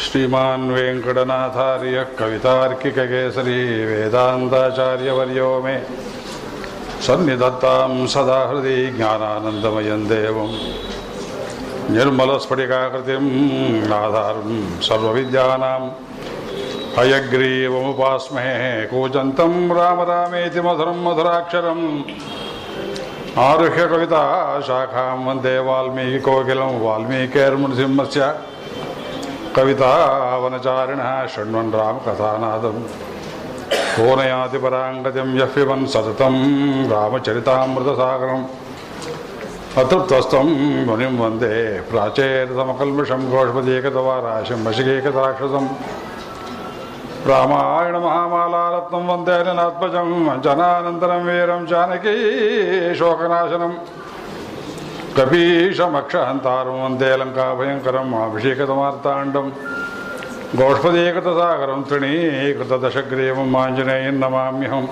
श्रीमान् वेङ्कटनाथार्य कवितार्किककेसरी वेदान्ताचार्यवर्यो मे सन्निधत्तां सदा हृदि ज्ञानानन्दमयं देवं निर्मलस्फटिकाकृतिं आधारं सर्वविद्यानां हयग्रीवमुपास्महे कूजन्तं राम रामेति मधुरं मधुराक्षरम् आरुह्य कविता शाखां वन्दे वाल्मीकिकोकिलं वाल्मीकिर्मुनिसिंहस्य कवितावनचारिणः शृण्वन् रामकथानादं को नयाति पराङ्गतिं यः पिबन् सततं रामचरितामृतसागरम् अतृप्तस्तं मुनिं वन्दे प्राचेरतमकल्मषं गोष्पदीकतवाराशिं वशिकेकतराक्षसं रामायणमहामालारत्नं वन्दे अनिलात्मजं जनानन्दनं वीरं जानकी शोकनाशनं कपीशमक्षहन्तारं वन्दे लङ्काभयङ्करम् अभिषेकतमार्ताण्डं गोष्पदीकृतसागरं तृणीकृतदशग्रीवम् आञ्जनेयं नमाम्यहं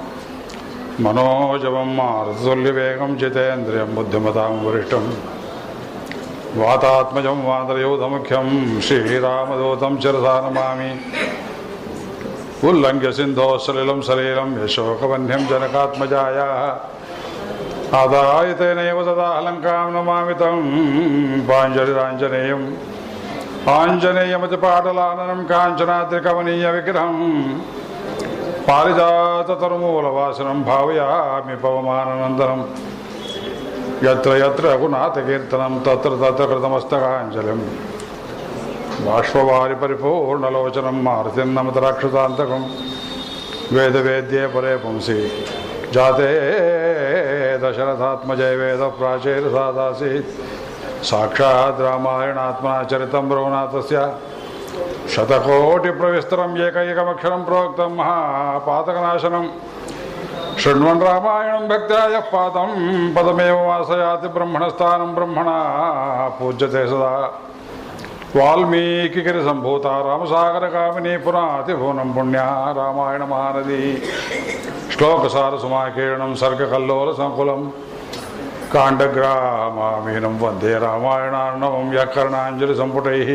मनोजवं मारुततुल्यवेगं जितेन्द्रियं बुद्धिमतां वरिष्ठं वातात्मजं वानरयूथमुख्यं श्रीरामदूतं शिरसा नमामि उल्लङ्घ्य सिन्धोः सलिलं सलीलं यशोकवह्निं जनकात्मजायाः आदाय तेनैव तदा लङ्कां नमामि तं पाञ्जलिराञ्जनेयम् आञ्जनेयमतिपाटलाननं काञ्चनाद्रिकमनीयविग्रहं पारिजाततरुमूलवासिनं भावयामि पवमाननन्दनं यत्र यत्र रघुनाथकीर्तनं तत्र तत्र कृतमस्तकाञ्जलिं बाष्पवारि परिपूर्णलोचनं मारुतिं नमत राक्षसान्तकं वेदवेद्ये परे पुंसि जाते दशरथात्मजय वेदप्राचीरसादासीत् साक्षात् रामायणात्मना चरितं रघुनाथस्य शतकोटिप्रविस्तरम् एकैकमक्षरं प्रोक्तं महापातकनाशनं शृण्वन् रामायणं भक्त्या यः पादं पदमेव वासयाति ब्रह्मणस्थानं ब्रह्मणा पूज्यते सदा वाल्मीकिगिरिसम्भूता रामसागरकामिनी पुनातिभुवनं पुण्या रामायणमहानदी श्लोकसारसमाकीर्णं सर्गकल्लोलसङ्कुलं काण्डग्रामामीनं वन्दे रामायणार्णवं व्याकरणाञ्जलिसम्पुटैः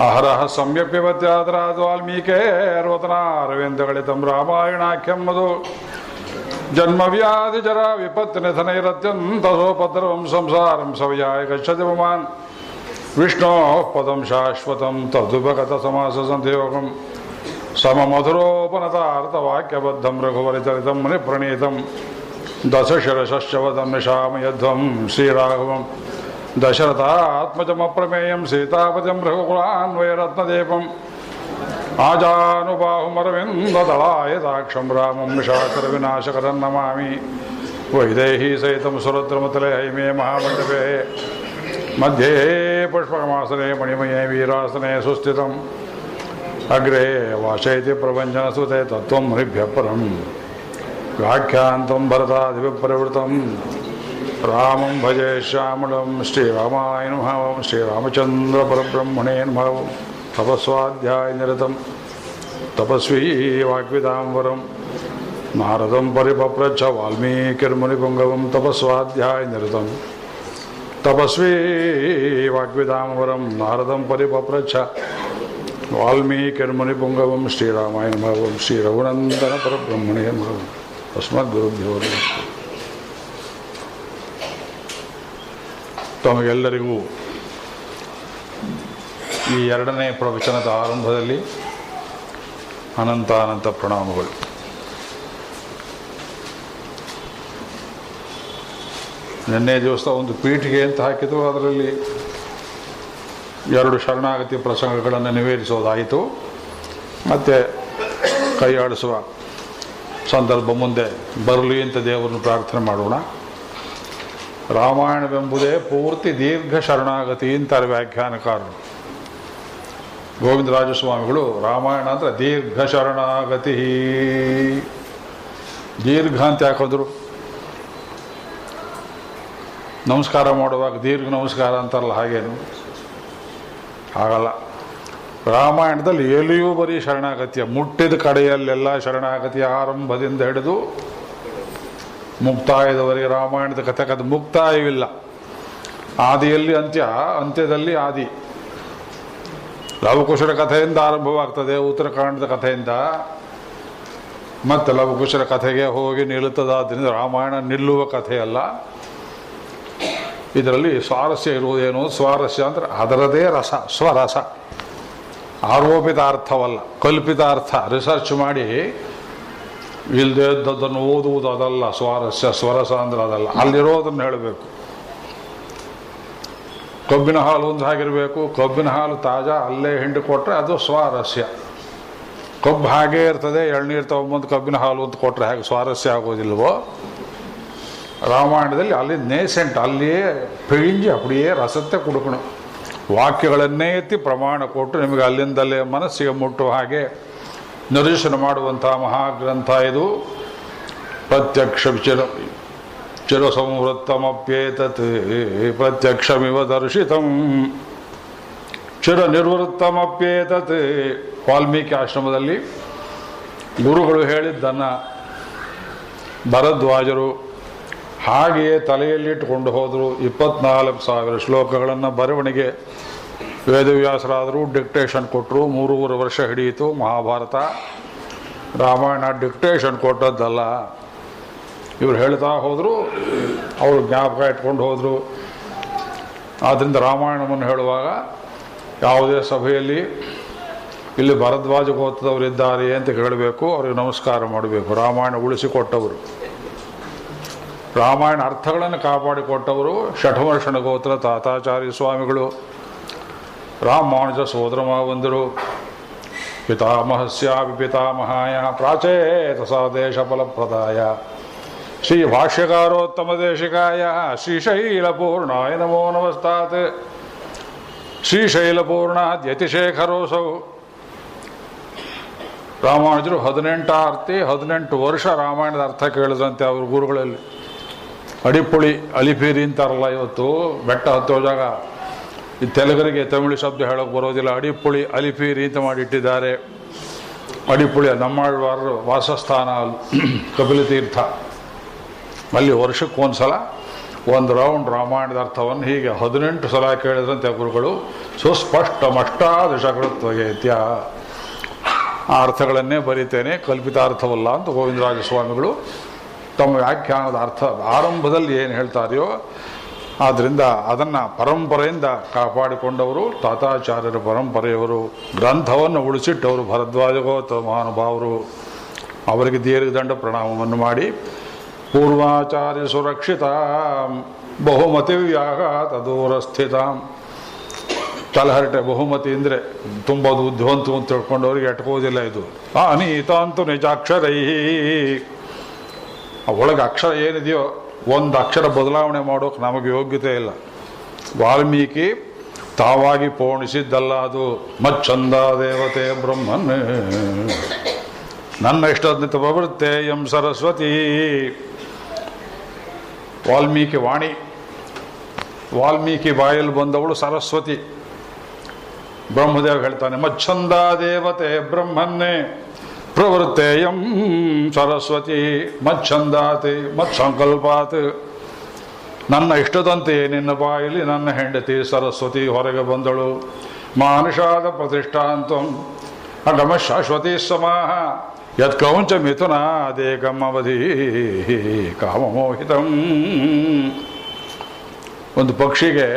अहरः सम्यक् पिबत्यादराद् वाल्मीकेर्वतनारविन्दगलितं रामायणाख्यं मधु जन्मव्याधिजरा विपत्तिनिधनैरत्यन्तसोपद्रवं संसारं सवयाय गच्छति पुमान् विष्णोः पदं शाश्वतं तदुपगतसमाससन्धियोगं सममधुरोपनतार्थवाक्यबद्धं रघुवरचरितं मुनिप्रणीतं दशशिरश्च निशामयध्वं श्रीराघवं दशरथात्मजमप्रमेयं सीतापतिं रघुकुलान्वयरत्नदीपम् आजानुबाहुमरविन्ददलायताक्षं रामं निशाचरविनाशकरं नमामि वैदेही सहितं सुरद्रुमतले हैमे महामण्डपे मध्ये पुष्पकमासने मणिमये वीरासने सुस्थितम् अग्रे वाचयति प्रभञ्जनसुते तत्त्वं मुनिभ्यः परं व्याख्यान्तं भरतादिविप्रवृतं रामं भजे श्यामलं श्रीरामाय नमः श्रीरामचन्द्रपरब्रह्मणे नमः तपस्वाध्यायनिरतं तपस्वी वाग्विदां वरं नारदं परिपप्रच्छ वाल्मीकिर्मुनिपुङ्गवं तपस्वाध्यायनिरतं तपस्वी वाग्विदां वरं नारदं परिपप्रच्छ वाल्मीकिर्मुनिपुङ्गवं श्रीरामाय नमः श्रीरघुनन्दनपरब्रह्मणे नमः अस्मद्गुरुभ्यो नमः। ತಮಗೆಲ್ಲರಿಗೂ ಈ ಎರಡನೇ ಪ್ರವಚನದ ಆರಂಭದಲ್ಲಿ ಅನಂತ ಪ್ರಣಾಮಗಳು. ನಿನ್ನೆ ದಿವಸ ಒಂದು ಪೀಠಿಗೆ ಅಂತ ಹಾಕಿದ್ರು, ಅದರಲ್ಲಿ 2 ಶರಣಾಗತಿ ಪ್ರಸಂಗಗಳನ್ನು ನಿವೇದಿಸೋದಾಯಿತು. ಮತ್ತು ಕೈಯಾಡಿಸುವ ಸಂದರ್ಭ ಮುಂದೆ ಬರಲಿ ಅಂತ ದೇವರನ್ನು ಪ್ರಾರ್ಥನೆ ಮಾಡೋಣ. ರಾಮಾಯಣವೆಂಬುದೇ ಪೂರ್ತಿ ದೀರ್ಘ ಶರಣಾಗತಿ ಅಂತಾರೆ ವ್ಯಾಖ್ಯಾನಕಾರರು. ಗೋವಿಂದರಾಜಸ್ವಾಮಿಗಳು ರಾಮಾಯಣ ಅಂದರೆ ದೀರ್ಘ ಶರಣಾಗತಿ. ದೀರ್ಘ ಅಂತ ಯಾಕೋದ್ರು? ನಮಸ್ಕಾರ ಮಾಡುವಾಗ ದೀರ್ಘ ನಮಸ್ಕಾರ ಅಂತಾರಲ್ಲ, ಹಾಗೇನು ಆಗಲ್ಲ. ರಾಮಾಯಣದಲ್ಲಿ ಎಲ್ಲಿಯೂ ಬರೀ ಶರಣಾಗತಿಯ, ಮುಟ್ಟಿದ ಕಡೆಯಲ್ಲೆಲ್ಲ ಶರಣಾಗತಿಯ ಆರಂಭದಿಂದ ಹಿಡಿದು ಮುಕ್ತಾಯದವರೆಗೆ ರಾಮಾಯಣದ ಕಥೆಕದ ಮುಕ್ತಾಯವಿಲ್ಲ. ಆದಿಯಲ್ಲಿ ಅಂತ್ಯ, ಅಂತ್ಯದಲ್ಲಿ ಆದಿ. ಲವಕುಶರ ಕಥೆಯಿಂದ ಆರಂಭವಾಗ್ತದೆ, ಉತ್ತರಕಾಂಡದ ಕಥೆಯಿಂದ. ಮತ್ತು ಲವಕುಶರ ಕಥೆಗೆ ಹೋಗಿ ನಿಲ್ಲುತ್ತದಾದ್ದರಿಂದ ರಾಮಾಯಣ ನಿಲ್ಲುವ ಕಥೆಯಲ್ಲ. ಇದರಲ್ಲಿ ಸ್ವಾರಸ್ಯ ಇರುವುದೇನು? ಸ್ವಾರಸ್ಯ ಅಂದರೆ ಅದರದೇ ರಸ, ಸ್ವರಸ, ಆರೋಪಿತ ಅರ್ಥವಲ್ಲ, ಕಲ್ಪಿತ ಅರ್ಥ. ರಿಸರ್ಚ್ ಮಾಡಿ ಇಲ್ಲದೆ ಇದ್ದದ್ದನ್ನು ಓದುವುದು ಅದಲ್ಲ ಸ್ವಾರಸ್ಯ. ಸ್ವರಸ ಅಂದರೆ ಅದಲ್ಲ, ಅಲ್ಲಿರೋದನ್ನು ಹೇಳಬೇಕು. ಕಬ್ಬಿನ ಹಾಲು ಒಂದು ಹಾಗಿರಬೇಕು. ಕಬ್ಬಿನ ಹಾಲು ತಾಜಾ ಅಲ್ಲೇ ಹಿಂಡಿ ಕೊಟ್ಟರೆ ಅದು ಸ್ವಾರಸ್ಯ. ಕಬ್ಬು ಹಾಗೇ ಇರ್ತದೆ, ಎಳ್ನೀರು ತೊಗೊಂಬಂದು ಕಬ್ಬಿನ ಹಾಲು ಅಂತ ಕೊಟ್ಟರೆ ಹಾಗೆ ಸ್ವಾರಸ್ಯ ಆಗೋದಿಲ್ವೋ? ರಾಮಾಯಣದಲ್ಲಿ ಅಲ್ಲಿ ನೇಸೆಂಟ್, ಅಲ್ಲಿಯೇ ಪಿಳಿಂಜಿ ಅಪ್ಪಡಿಯೇ ರಸತ್ತೆ ಕುಡುಕಣು. ವಾಕ್ಯಗಳನ್ನೇ ಎತ್ತಿ ಪ್ರಮಾಣ ಕೊಟ್ಟು ನಿಮಗೆ ಅಲ್ಲಿಂದಲೇ ಮನಸ್ಸಿಗೆ ಮುಟ್ಟುವ ಹಾಗೆ ನಿದರ್ಶನ ಮಾಡುವಂಥ ಮಹಾಗ್ರಂಥ ಇದು. ಪ್ರತ್ಯಕ್ಷ ಚಿರಸಂವೃತ್ತಮಪ್ಯೇತತ್ ಪ್ರತ್ಯಕ್ಷಮಿವ ದರ್ಶಿತಂ ಚಿರನಿರ್ವೃತ್ತಮಪ್ಯೇತತ್. ವಾಲ್ಮೀಕಿ ಆಶ್ರಮದಲ್ಲಿ ಗುರುಗಳು ಹೇಳಿದ್ದನ್ನು ಭರದ್ವಾಜರು ಹಾಗೆಯೇ ತಲೆಯಲ್ಲಿಟ್ಟುಕೊಂಡು ಹೋದರು. 24,000 ಶ್ಲೋಕಗಳನ್ನು ಬರವಣಿಗೆ. ವೇದವ್ಯಾಸರಾದರೂ ಡಿಕ್ಟೇಷನ್ ಕೊಟ್ಟರು. 3.5 ವರ್ಷ ಹಿಡಿಯಿತು ಮಹಾಭಾರತ. ರಾಮಾಯಣ ಡಿಕ್ಟೇಷನ್ ಕೊಟ್ಟದ್ದಲ್ಲ, ಇವರು ಹೇಳ್ತಾ ಹೋದರು, ಅವರು ಜ್ಞಾಪಕ ಇಟ್ಕೊಂಡು ಹೋದರು. ಆದ್ದರಿಂದ ರಾಮಾಯಣವನ್ನು ಹೇಳುವಾಗ ಯಾವುದೇ ಸಭೆಯಲ್ಲಿ ಇಲ್ಲಿ ಭರದ್ವಾಜ ಗೋತ್ರದವರಿದ್ದಾರೆ ಅಂತ ಕೇಳಬೇಕು, ಅವರಿಗೆ ನಮಸ್ಕಾರ ಮಾಡಬೇಕು. ರಾಮಾಯಣ ಉಳಿಸಿಕೊಟ್ಟವರು, ರಾಮಾಯಣ ಅರ್ಥಗಳನ್ನು ಕಾಪಾಡಿಕೊಟ್ಟವರು ಶಠಮರ್ಷಣ ಗೋತ್ರ ತಾತಾಚಾರ್ಯ ಸ್ವಾಮಿಗಳು, ರಾಮಾನುಜ ಸೋದರ ಮಾವಂದಿರು, ಪಿತಾಮಹಸ್ಯಾಪಿ ಪಿತಾಮಹಾಯ ಪ್ರಾಚೇತಸ ದೇಶ ಫಲಪ್ರದಾಯ ಶ್ರೀ ಭಾಷ್ಯಕಾರೋತ್ತಮ ದೇಶಿಕಾಯ ಶ್ರೀಶೈಲಪೂರ್ಣಾಯ ನಮೋ ನಮಸ್ತಾತ್. ಶ್ರೀಶೈಲಪೂರ್ಣಾದ್ ಯತಿಶೇಖರೋಸೌ. ರಾಮಾನುಜರು 18 ವರ್ಷ ರಾಮಾಯಣದ ಅರ್ಥ ಕೇಳಿದಂತೆ ಅವ್ರ ಗುರುಗಳಲ್ಲಿ. ಅಡಿಪುಳಿ ಅಲಿಪೀರಿ ಅಂತಾರಲ್ಲ, ಇವತ್ತು ಬೆಟ್ಟ ಹತ್ತೋ ಜಾಗ ಈ ತೆಲುಗರಿಗೆ ತಮಿಳು ಶಬ್ದ ಹೇಳೋಕೆ ಬರೋದಿಲ್ಲ. ಅಡಿಪುಳಿ ಅಲಿಪೀರಿ ಅಂತ ಮಾಡಿಟ್ಟಿದ್ದಾರೆ. ಅಡಿಪುಳಿ ನಮ್ಮಾಳ್ವಾರರು ವಾಸಸ್ಥಾನ ಕಪಿಲ ತೀರ್ಥ. ಅಲ್ಲಿ ವರ್ಷಕ್ಕೊಂದ್ಸಲ ಒಂದು ರೌಂಡ್ ರಾಮಾಯಣದ ಅರ್ಥವನ್ನು ಹೀಗೆ 18 ಸಲ ಕೇಳಿದ್ರಂತೆ ಗುರುಗಳು. ಸುಸ್ಪಷ್ಟಮಷ್ಟಾದಶಕೃತ್ವಗೇತ್ಯ. ಆ ಅರ್ಥಗಳನ್ನೇ ಬರೀತೇನೆ, ಕಲ್ಪಿತಾರ್ಥವಲ್ಲ ಅಂತ ಗೋವಿಂದರಾಜ ಸ್ವಾಮಿಗಳು ತಮ್ಮ ವ್ಯಾಖ್ಯಾನದ ಅರ್ಥ ಆರಂಭದಲ್ಲಿ ಏನು ಹೇಳ್ತಾರೆಯೋ ಆದ್ದರಿಂದ ಅದನ್ನು ಪರಂಪರೆಯಿಂದ ಕಾಪಾಡಿಕೊಂಡವರು ತಾತಾಚಾರ್ಯರ ಪರಂಪರೆಯವರು. ಗ್ರಂಥವನ್ನು ಉಳಿಸಿಟ್ಟವರು ಭರದ್ವಾಜ ಗೋತ್ರ ಮಹಾನುಭಾವರು. ಅವರಿಗೆ ದೀರ್ಘದಂಡ ಪ್ರಣಾಮವನ್ನು ಮಾಡಿ ಪೂರ್ವಾಚಾರ್ಯ ಸುರಕ್ಷಿತ ಬಹುಮತಿ ವ್ಯಾಘಾತ ದೂರಸ್ಥಿತ. ತಲಹರಟೆ ಬಹುಮತಿ ಅಂದರೆ ತುಂಬ ಬುದ್ಧಿವಂತು ಅಂತ ತಿಳ್ಕೊಂಡವ್ರಿಗೆ ಎಟ್ಕೋದಿಲ್ಲ ಇದು. ಅನೀತಾಂತು ನಿಜಾಕ್ಷರೈ. ಒಳಗೆ ಅಕ್ಷರ ಏನಿದೆಯೋ ಒಂದು ಅಕ್ಷರ ಬದಲಾವಣೆ ಮಾಡೋಕೆ ನಮಗೆ ಯೋಗ್ಯತೆ ಇಲ್ಲ. ವಾಲ್ಮೀಕಿ ತಾವಾಗಿ ಪೋಣಿಸಿದ್ದಲ್ಲ ಅದು. ಮಚ್ಚಂದ ದೇವತೆ ಬ್ರಹ್ಮನ್ ನನ್ನ ಇಷ್ಟದಂತ ಪ್ರವೃತ್ತೆ ಎಂ ಸರಸ್ವತಿ. ವಾಲ್ಮೀಕಿ ವಾಣಿ, ವಾಲ್ಮೀಕಿ ಬಾಯಲ್ಲಿ ಬಂದವಳು ಸರಸ್ವತಿ. ಬ್ರಹ್ಮದೇವ್ ಹೇಳ್ತಾನೆ, ಮಚ್ಚಂದ ದೇವತೆ ಬ್ರಹ್ಮನ್ನೇ ಪ್ರವೃತ್ತೇಯಂ ಸರಸ್ವತಿ ಮಚ್ಛಂದಾತಿ ಮತ್ಸಂಕಲ್ಪಾತ್. ನನ್ನ ಇಷ್ಟದಂತೆ ನಿನ್ನ ಬಾಯಲ್ಲಿ ನನ್ನ ಹೆಂಡತಿ ಸರಸ್ವತಿ ಹೊರಗೆ ಬಂದಳು. ಮಾನುಷಾದ ಪ್ರತಿಷ್ಠಾಂತಂ ಅಗಮ ಶಾಶ್ವತಿ ಸಮಾಹ ಯತ್ಕೌಂಚ ಮಿಥುನ ಅದೇಕಮವಧಿ ಕಾಮಮೋಹಿತಂ. ಒಂದು ಪಕ್ಷಿಗೆ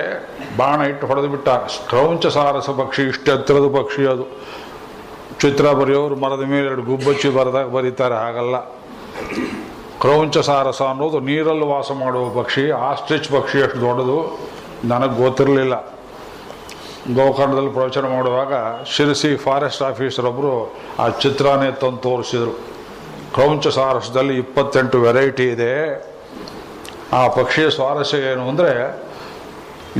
ಬಾಣ ಇಟ್ಟು ಹೊಡೆದು ಬಿಟ್ಟ. ಕ್ರೌಂಚ ಸಾರಸ ಪಕ್ಷಿ, ಇಷ್ಟು ಎತ್ತರದ ಪಕ್ಷಿ ಅದು. ಚಿತ್ರ ಬರೆಯೋರು ಮರದ ಮೇಲೆ 2 ಗುಬ್ಬಚ್ಚಿ ಬರೆದಾಗ ಬರೀತಾರೆ, ಹಾಗಲ್ಲ. ಕ್ರೌಂಚ ಸಾರಸ ಅನ್ನೋದು ನೀರಲ್ಲಿ ವಾಸ ಮಾಡುವ ಪಕ್ಷಿ. ಆಸ್ಟ್ರಿಚ್ ಪಕ್ಷಿ ಎಷ್ಟು ದೊಡ್ಡದು ನನಗೆ ಗೊತ್ತಿರಲಿಲ್ಲ. ಗೋಕರ್ಣದಲ್ಲಿ ಪ್ರವಚನ ಮಾಡುವಾಗ ಶಿರಸಿ ಫಾರೆಸ್ಟ್ ಆಫೀಸರೊಬ್ಬರು ಆ ಚಿತ್ರನೇ ತಂದು ತೋರಿಸಿದರು. ಕ್ರೌಂಚ ಸಾರಸದಲ್ಲಿ 28 ವೆರೈಟಿ ಇದೆ. ಆ ಪಕ್ಷಿಯ ಸ್ವಾರಸ್ಯ ಏನು ಅಂದರೆ,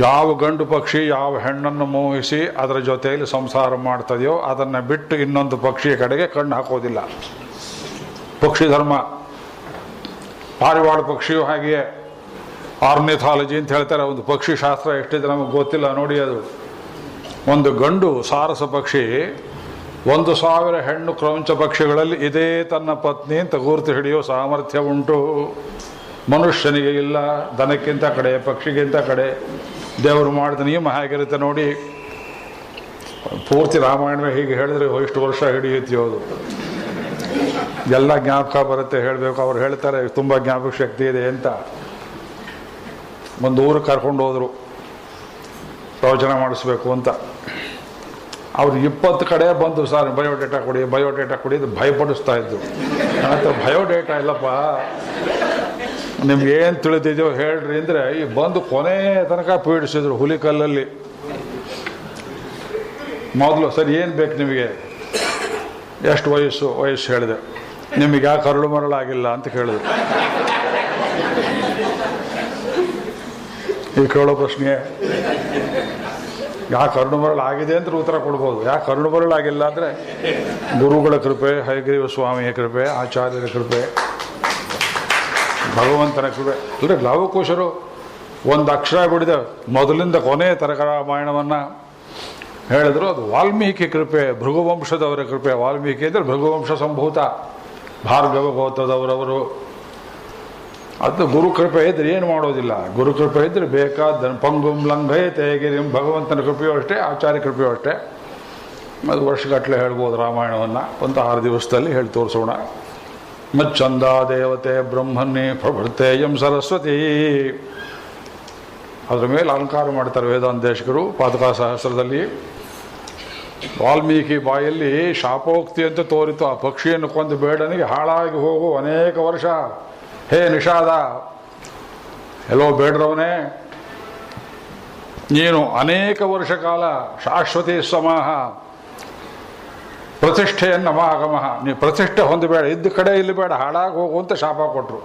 ಯಾವ ಗಂಡು ಪಕ್ಷಿ ಯಾವ ಹೆಣ್ಣನ್ನು ಮೋಹಿಸಿ ಅದರ ಜೊತೆಯಲ್ಲಿ ಸಂಸಾರ ಮಾಡ್ತದೆಯೋ ಅದನ್ನು ಬಿಟ್ಟು ಇನ್ನೊಂದು ಪಕ್ಷಿಯ ಕಡೆಗೆ ಕಣ್ಣು ಹಾಕೋದಿಲ್ಲ. ಪಕ್ಷಿ ಧರ್ಮ. ಪಾರಿವಾಳ ಪಕ್ಷಿಯು ಹಾಗೆಯೇ ಆರ್ನಿಥಾಲಜಿ ಅಂತ ಹೇಳ್ತಾರೆ. ಒಂದು ಪಕ್ಷಿ ಶಾಸ್ತ್ರ ಎಷ್ಟಿದೆ ನಮಗೆ ಗೊತ್ತಿಲ್ಲ ನೋಡಿ. ಅದು ಒಂದು ಗಂಡು ಸಾರಸ ಪಕ್ಷಿ 1,000 ಹೆಣ್ಣು ಕ್ರೌಂಚ ಪಕ್ಷಿಗಳಲ್ಲಿ ಇದೇ ತನ್ನ ಪತ್ನಿ ಅಂತ ಗುರುತು ಹಿಡಿಯೋ ಸಾಮರ್ಥ್ಯ ಉಂಟು. ಮನುಷ್ಯನಿಗೆ ಇಲ್ಲ. ದನಕ್ಕಿಂತ ಕಡೆ, ಪಕ್ಷಿಗಿಂತ ಕಡೆ. ದೇವರು ಮಾಡಿದ ನಿಯಮ ಹೇಗಿರುತ್ತೆ ನೋಡಿ. ಪೂರ್ತಿ ರಾಮಾಯಣವೇ ಹೀಗೆ ಹೇಳಿದ್ರೆ ಇಷ್ಟು ವರ್ಷ ಹಿಡಿಯುತ್ತೆ ಅದು. ಎಲ್ಲ ಜ್ಞಾಪಕ ಬರುತ್ತೆ ಹೇಳಬೇಕು. ಅವ್ರು ಹೇಳ್ತಾರೆ ತುಂಬ ಜ್ಞಾಪಕ ಶಕ್ತಿ ಇದೆ ಅಂತ. ಒಂದು ಊರಿಗೆ ಕರ್ಕೊಂಡು ಹೋದರು ಪ್ರವಚನ ಮಾಡಿಸ್ಬೇಕು ಅಂತ. ಅವ್ರು 20 ಕಡೆ ಬಂದು ಸರ್ ಬಯೋಡೇಟಾ ಕೊಡಿ ಅದು ಭಯಪಡಿಸ್ತಾ ಇದ್ರು. ನಂತರ ಬಯೋಡೇಟಾ ಇಲ್ಲಪ್ಪ, ನಿಮ್ಗೆ ಏನು ತಿಳಿದಿದೆಯೋ ಹೇಳ್ರಿ ಅಂದರೆ ಈ ಬಂದು ಕೊನೆ ತನಕ ಪೀಡಿಸಿದ್ರು ಹುಲಿಕಲ್ಲಲ್ಲಿ. ಮೊದಲು ಸರಿ ಏನು ಬೇಕು ನಿಮಗೆ, ಎಷ್ಟು ವಯಸ್ಸು ಹೇಳಿದೆ. ನಿಮಗೆ ಯಾಕೆ ಕರಳು ಮರಳಾಗಿಲ್ಲ ಅಂತ ಕೇಳಿದ್ರು. ಈ ಕೇಳೋ ಪ್ರಶ್ನೆ ಯಾಕೆ ಕರುಣು ಮರಳಾಗಿದೆ ಅಂತ ಉತ್ತರ ಕೊಡ್ಬೋದು. ಯಾಕೆ ಕರುಣು ಮರಳಾಗಿಲ್ಲ ಅಂದರೆ ಗುರುಗಳ ಕೃಪೆ, ಹಯಗ್ರೀವ ಸ್ವಾಮಿಯ ಕೃಪೆ, ಆಚಾರ್ಯರ ಕೃಪೆ, ಭಗವಂತನ ಕೃಪೆ. ಅಂದರೆ ಲವಕುಶರು ಒಂದು ಅಕ್ಷರ ಬಿಡಿದೆ ಮೊದಲಿಂದ ಕೊನೆ ತನಕ ರಾಮಾಯಣವನ್ನು ಹೇಳಿದ್ರು. ಅದು ವಾಲ್ಮೀಕಿ ಕೃಪೆ, ಭೃಗುವಂಶದವರ ಕೃಪೆ. ವಾಲ್ಮೀಕಿ ಅಂದರೆ ಭೃಗುವಂಶ ಸಂಭೂತ, ಭಾರ್ಗವ ಗೋತ್ರದವರವರು. ಅದು ಗುರುಕೃಪೆ ಇದ್ರೆ ಏನು ಮಾಡೋದಿಲ್ಲ. ಗುರುಕೃಪೆ ಇದ್ರೆ ಬೇಕಾದ ಪಂಗುಂ ಲಂಘಯತೆ ಗಿರಿಂ. ಭಗವಂತನ ಕೃಪೆಯೂ ಅಷ್ಟೇ, ಆಚಾರ್ಯ ಕೃಪೆಯೂ ಅಷ್ಟೇ. ಅದು ವರ್ಷಗಟ್ಟಲೆ ಹೇಳ್ಬೋದು ರಾಮಾಯಣವನ್ನು. ಒಂದು 6 ದಿವಸದಲ್ಲಿ ಹೇಳಿ ತೋರಿಸೋಣ. ಮಚ್ಚಂದ ದೇವತೆ ಬ್ರಹ್ಮನ್ನೇ ಪ್ರಭೃತೇಯಂ ಸರಸ್ವತಿ. ಅದರ ಮೇಲೆ ಅಲಂಕಾರ ಮಾಡ್ತಾರೆ ವೇದಾಂತೇಶಕರು ಪಾದುಕಾ ಸಹಸ್ರದಲ್ಲಿ. ವಾಲ್ಮೀಕಿ ಬಾಯಲ್ಲಿ ಶಾಪೋಕ್ತಿ ಅಂತ ತೋರಿತು. ಆ ಪಕ್ಷಿಯನ್ನು ಕೊಂದು ಬೇಡನಿಗೆ ಹಾಳಾಗಿ ಹೋಗು ಅನೇಕ ವರ್ಷ. ಹೇ ನಿಷಾದ, ಎಲ್ಲೋ ಬೇಡ್ರವನೇ, ನೀನು ಅನೇಕ ವರ್ಷ ಕಾಲ ಶಾಶ್ವತಿ ಸಮಾಹ ಪ್ರತಿಷ್ಠೆಯನ್ನು ನಮಾಗಮಃ, ನೀ ಪ್ರತಿಷ್ಠೆ ಹೊಂದಬೇಡ, ಇದ್ದ ಕಡೆ ಇಲ್ಲಿ ಬೇಡ, ಹಾಳಾಗಿ ಹೋಗು ಅಂತ ಶಾಪ ಕೊಟ್ಟರು.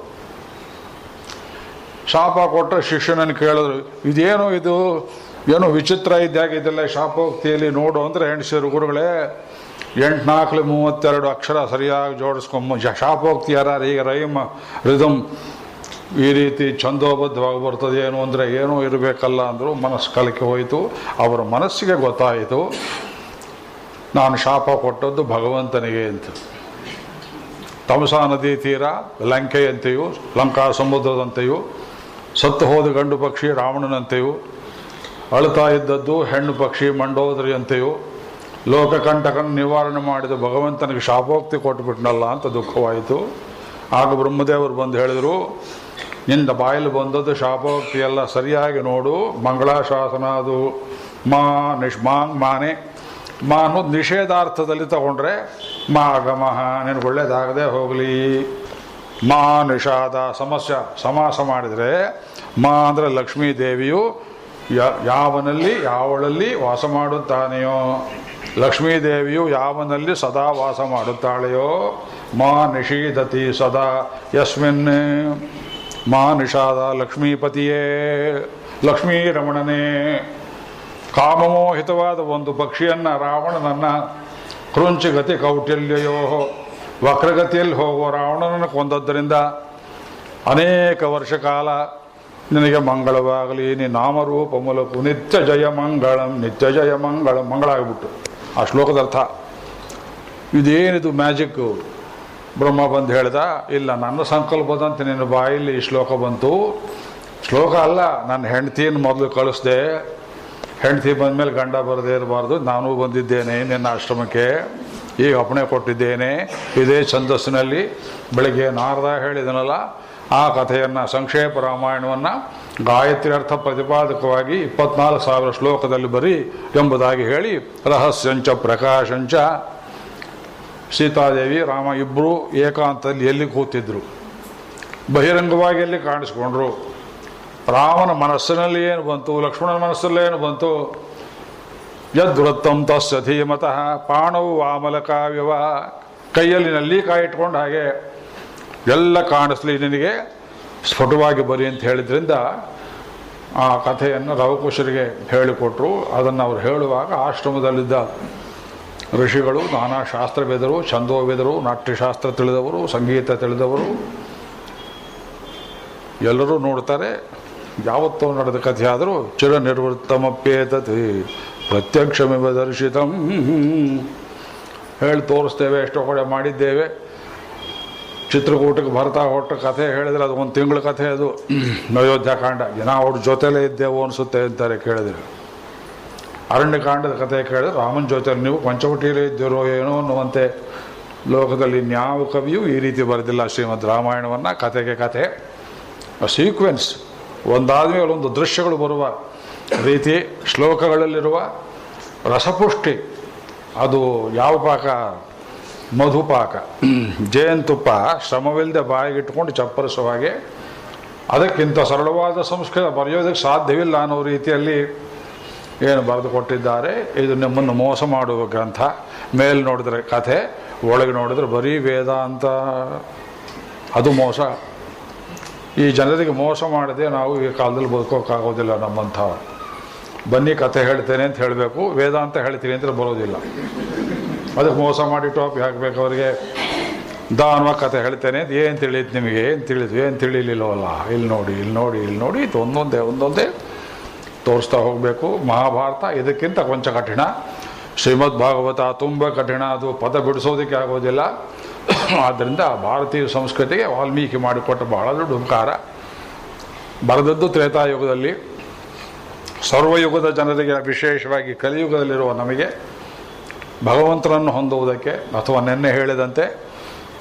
ಶಾಪ ಕೊಟ್ಟರೆ ಶಿಷ್ಯನನ್ನು ಕೇಳಿದ್ರು, ಇದೇನು ಇದು, ಏನೋ ವಿಚಿತ್ರ ಇದ್ದಾಗ ಇದೆಲ್ಲ ಶಾಪೋಕ್ತಿಯಲ್ಲಿ ನೋಡು ಅಂದರೆ ಹೆಣ್ಸಿರು ಗುರುಗಳೇ 8×4=32 ಅಕ್ಷರ ಸರಿಯಾಗಿ ಜೋಡಿಸ್ಕೊಂಬ ಶಾಪೋಕ್ತಿ ಯಾರು ಈಗ ರೈಮ್ ರಿದಮ್ ಈ ರೀತಿ ಛಂದೋಬದ್ಧವಾಗಿ ಬರ್ತದೆ ಏನು ಅಂದರೆ ಏನೂ ಇರಬೇಕಲ್ಲ ಅಂದರು. ಮನಸ್ಸು ಕಲಕಿ ಹೋಯಿತು. ಅವರ ಮನಸ್ಸಿಗೆ ಗೊತ್ತಾಯಿತು ನಾನು ಶಾಪ ಕೊಟ್ಟದ್ದು ಭಗವಂತನಿಗೆ ಅಂತ. ತಮಸಾ ನದಿ ತೀರ ಲಂಕೆಯಂತೆಯೂ ಲಂಕಾ ಸಮುದ್ರದಂತೆಯೂ, ಸತ್ತು ಹೋದ ಗಂಡು ಪಕ್ಷಿ ರಾವಣನಂತೆಯೂ, ಅಳುತ್ತಾ ಇದ್ದದ್ದು ಹೆಣ್ಣು ಪಕ್ಷಿ ಮಂಡೋದರಿಯಂತೆಯೂ, ಲೋಕಕಂಟಕನ ನಿವಾರಣೆ ಮಾಡಿದ ಭಗವಂತನಿಗೆ ಶಾಪೋಕ್ತಿ ಕೊಟ್ಟುಬಿಟ್ನಲ್ಲ ಅಂತ ದುಃಖವಾಯಿತು. ಆಗ ಬ್ರಹ್ಮದೇವರು ಬಂದು ಹೇಳಿದರು, ನಿಂದ ಬಾಯಲ್ಲಿ ಬಂದದ್ದು ಶಾಪೋಕ್ತಿ ಎಲ್ಲ ಸರಿಯಾಗಿ ನೋಡು. ಮಂಗಳಾಶಾಸನ ಅದು ಮಾನೆ ಮಾ ಅನ್ನೋದು ನಿಷೇಧಾರ್ಥದಲ್ಲಿ ತಗೊಂಡ್ರೆ ಮಾ ಗಮಃ, ನಿನಗೆ ಒಳ್ಳೇದಾಗದೆ ಹೋಗಲಿ. ಮಾ ನಿಷಾದ ಸಮಾಸ ಮಾಡಿದರೆ ಮಾ ಅಂದರೆ ಲಕ್ಷ್ಮೀ ದೇವಿಯು ಯಾವಳಲ್ಲಿ ವಾಸ ಮಾಡುತ್ತಾನೆಯೋ, ಲಕ್ಷ್ಮೀದೇವಿಯು ಯಾವನಲ್ಲಿ ಸದಾ ವಾಸ ಮಾಡುತ್ತಾಳೆಯೋ, ಮಾ ನಿಷೀದತಿ ಸದಾ ಯಸ್ಮಿನ್. ಮಾ ನಿಷಾದ ಲಕ್ಷ್ಮೀಪತಿಯೇ, ಲಕ್ಷ್ಮೀ ರಮಣನೇ. ಕಾಮಮೋಹಿತವಾದ ಒಂದು ಪಕ್ಷಿಯನ್ನು ರಾವಣನನ್ನು ಕೃಂಚಿಗತಿ ಕೌಟಿಲ್ಯಯೋ, ವಕ್ರಗತಿಯಲ್ಲಿ ಹೋಗುವ ರಾವಣನನ್ನು ಕೊಂದದ್ದರಿಂದ ಅನೇಕ ವರ್ಷ ಕಾಲ ನಿನಗೆ ಮಂಗಳವಾಗಲಿ, ನೀ ನಾಮರೂಪ ಮೂಲಕು ನಿತ್ಯ ಜಯ ಮಂಗಳಂ, ನಿತ್ಯ ಜಯ ಮಂಗಳಂ. ಮಂಗಳ ಆಗಿಬಿಟ್ಟು ಆ ಶ್ಲೋಕದ ಅರ್ಥ. ಇದೇನಿದು ಮ್ಯಾಜಿಕ್ಕು? ಬ್ರಹ್ಮ ಬಂದು ಹೇಳ್ದ, ಇಲ್ಲ ನನ್ನ ಸಂಕಲ್ಪದಂತೆ ನಿನ್ನ ಬಾಯಲ್ಲಿ ಈ ಶ್ಲೋಕ ಬಂತು. ಶ್ಲೋಕ ಅಲ್ಲ, ನನ್ನ ಹೆಂಡತಿಯನ್ನು ಮೊದಲು ಕಳಿಸ್ದೆ. ಹೆಂಡತಿ ಬಂದಮೇಲೆ ಗಂಡ ಬರದೇ ಇರಬಾರ್ದು. ನಾನು ಬಂದಿದ್ದೇನೆ ನಿನ್ನ ಆಶ್ರಮಕ್ಕೆ, ಈಗ ಅಪ್ಪಣೆ ಕೊಟ್ಟಿದ್ದೇನೆ. ಇದೇ ಛಂದಸ್ಸಿನಲ್ಲಿ ಬೆಳಗ್ಗೆ ನಾರದ ಹೇಳಿದನಲ್ಲ, ಆ ಕಥೆಯನ್ನು ಸಂಕ್ಷೇಪ ರಾಮಾಯಣವನ್ನು ಗಾಯತ್ರಿ ಅರ್ಥ ಪ್ರತಿಪಾದಕವಾಗಿ 24,000 ಶ್ಲೋಕದಲ್ಲಿ ಬರೀ ಎಂಬುದಾಗಿ ಹೇಳಿ, ರಹಸ್ಯಂಚ ಪ್ರಕಾಶಂಚ. ಸೀತಾದೇವಿ ರಾಮ ಇಬ್ಬರು ಏಕಾಂತದಲ್ಲಿ ಎಲ್ಲಿ ಕೂತಿದ್ರು, ಬಹಿರಂಗವಾಗಿ ಎಲ್ಲಿ ಕಾಣಿಸ್ಕೊಂಡ್ರು. ರಾಮನ ಮನಸ್ಸಿನಲ್ಲಿ ಏನು ಬಂತು, ಲಕ್ಷ್ಮಣನ ಮನಸ್ಸಲ್ಲಿ ಏನು ಬಂತು. ಯದ್ವೃತ್ತಂ ತಸ್ಯ ಧೀಮತಃ ಪಾಣವು ವಾಮಲಕಾವ್ಯವ. ಕೈಯಲ್ಲಿ ನಲ್ಲಿಕಾಯಿ ಇಟ್ಕೊಂಡು ಹಾಗೆ ಎಲ್ಲ ಕಾಣಿಸ್ಲಿ ನಿನಗೆ, ಸ್ಫುಟವಾಗಿ ಬರಿ ಅಂತ ಹೇಳಿದ್ರಿಂದ ಆ ಕಥೆಯನ್ನು ಲವಕುಶರಿಗೆ ಹೇಳಿಕೊಟ್ರು. ಅದನ್ನು ಅವರು ಹೇಳುವಾಗ ಆಶ್ರಮದಲ್ಲಿದ್ದ ಋಷಿಗಳು, ನಾನಾ ಶಾಸ್ತ್ರವೇದರು, ಛಂದೋವೇದರು, ನಾಟ್ಯಶಾಸ್ತ್ರ ತಿಳಿದವರು, ಸಂಗೀತ ತಿಳಿದವರು ಎಲ್ಲರೂ ನೋಡ್ತಾರೆ. ಯಾವತ್ತೋ ನಡೆದ ಕಥೆ ಆದರೂ ಚಿರನಿರ್ವೃತ್ತಮಪ್ಯೇತತಿ ಪ್ರತ್ಯಕ್ಷಮಿವ ದರ್ಶಿತಂ. ಹೇಳಿ ತೋರಿಸ್ತೇವೆ, ಎಷ್ಟೋ ಕಡೆ ಮಾಡಿದ್ದೇವೆ. ಚಿತ್ರಕೂಟಕ್ಕೆ ಭರತ ಹೊಟ್ಟ ಕಥೆ ಹೇಳಿದರೆ ಅದು 1 ತಿಂಗಳ ಕಥೆ. ಅದು ಅಯೋಧ್ಯಾಕಾಂಡ. ಜನ ಅವ್ರ ಜೊತೆಲೇ ಇದ್ದೇವೋ ಅನಿಸುತ್ತೆ ಅಂತಾರೆ ಕೇಳಿದರೆ. ಅರಣ್ಯಕಾಂಡದ ಕಥೆ ಕೇಳಿದ್ರೆ ರಾಮನ ಜೊತೆ ನೀವು ಪಂಚವಟಿಯಲ್ಲಿ ಇದ್ದಿರೋ ಏನೋ ಅನ್ನುವಂತೆ. ಲೋಕದಲ್ಲಿ ಇನ್ಯಾವ ಕವಿಯೂ ಈ ರೀತಿ ಬರೆದಿಲ್ಲ ಶ್ರೀಮದ್ ರಾಮಾಯಣವನ್ನು. ಕಥೆಗೆ ಕಥೆ, ಸೀಕ್ವೆನ್ಸ್, ಒಂದಾದ್ಮೇಲೆ ಒಂದು ದೃಶ್ಯಗಳು ಬರುವ ರೀತಿ, ಶ್ಲೋಕಗಳಲ್ಲಿರುವ ರಸಪುಷ್ಟಿ. ಅದು ಯಾವ ಪಾಕ? ಮಧುಪಾಕ. ಜೇನುತುಪ್ಪ ಶ್ರಮವಿಲ್ಲದೆ ಬಾಯಿಗಿಟ್ಕೊಂಡು ಚಪ್ಪರಿಸುವ ಹಾಗೆ. ಅದಕ್ಕಿಂತ ಸರಳವಾದ ಸಂಸ್ಕೃತ ಬರೆಯೋದಕ್ಕೆ ಸಾಧ್ಯವಿಲ್ಲ ಅನ್ನೋ ರೀತಿಯಲ್ಲಿ ಏನು ಬರೆದು ಕೊಟ್ಟಿದ್ದಾರೆ. ಇದು ನಮ್ಮನ್ನು ಮೋಸ ಮಾಡುವ ಗ್ರಂಥ. ಮೇಲೆ ನೋಡಿದ್ರೆ ಕಥೆ, ಒಳಗೆ ನೋಡಿದ್ರೆ ಬರೀ ವೇದಾಂತ. ಅದು ಮೋಸ. ಈ ಜನರಿಗೆ ಮೋಸ ಮಾಡದೆ ನಾವು ಈ ಕಾಲದಲ್ಲಿ ಬದುಕೋಕ್ಕಾಗೋದಿಲ್ಲ ನಮ್ಮಂಥವ. ಬನ್ನಿ ಕಥೆ ಹೇಳ್ತೇನೆ ಅಂತ ಹೇಳಬೇಕು, ವೇದಾಂತ ಹೇಳ್ತೀನಿ ಅಂತ ಬರೋದಿಲ್ಲ. ಅದಕ್ಕೆ ಮೋಸ ಮಾಡಿ ಟಾಪಿ ಹಾಕಬೇಕು ಅವರಿಗೆ. ದಾನವಾಗಿ ಕಥೆ ಹೇಳ್ತೇನೆ ಅಂತ ಏನು ತಿಳಿಯುತ್ತೆ ನಿಮಗೆ? ಏನು ತಿಳಿದ್ವಿ? ಏನು ತಿಳಿಲಿಲ್ಲವಲ್ಲ. ಇಲ್ಲಿ ನೋಡಿ, ಇಲ್ಲಿ ನೋಡಿ, ಇಲ್ಲಿ ನೋಡಿ, ಇದು ಒಂದೊಂದೇ ತೋರಿಸ್ತಾ ಹೋಗಬೇಕು. ಮಹಾಭಾರತ ಇದಕ್ಕಿಂತ ಕೊಂಚ ಕಠಿಣ. ಶ್ರೀಮದ್ ಭಾಗವತ ತುಂಬ ಕಠಿಣ. ಅದು ಪದ ಬಿಡಿಸೋದಕ್ಕೆ ಆಗೋದಿಲ್ಲ. ಆದ್ದರಿಂದ ಭಾರತೀಯ ಸಂಸ್ಕೃತಿಗೆ ವಾಲ್ಮೀಕಿ ಮಾಡಿಕೊಟ್ಟ ಬಹಳ ದೊಡ್ಡ ಉಪಕಾರ. ಬರೆದದ್ದು ತ್ರೇತಾಯುಗದಲ್ಲಿ. ಸರ್ವಯುಗದ ಜನರಿಗೆ, ವಿಶೇಷವಾಗಿ ಕಲಿಯುಗದಲ್ಲಿರುವ ನಮಗೆ ಭಗವಂತನನ್ನು ಹೊಂದುವುದಕ್ಕೆ, ಅಥವಾ ನೆನ್ನೆ ಹೇಳಿದಂತೆ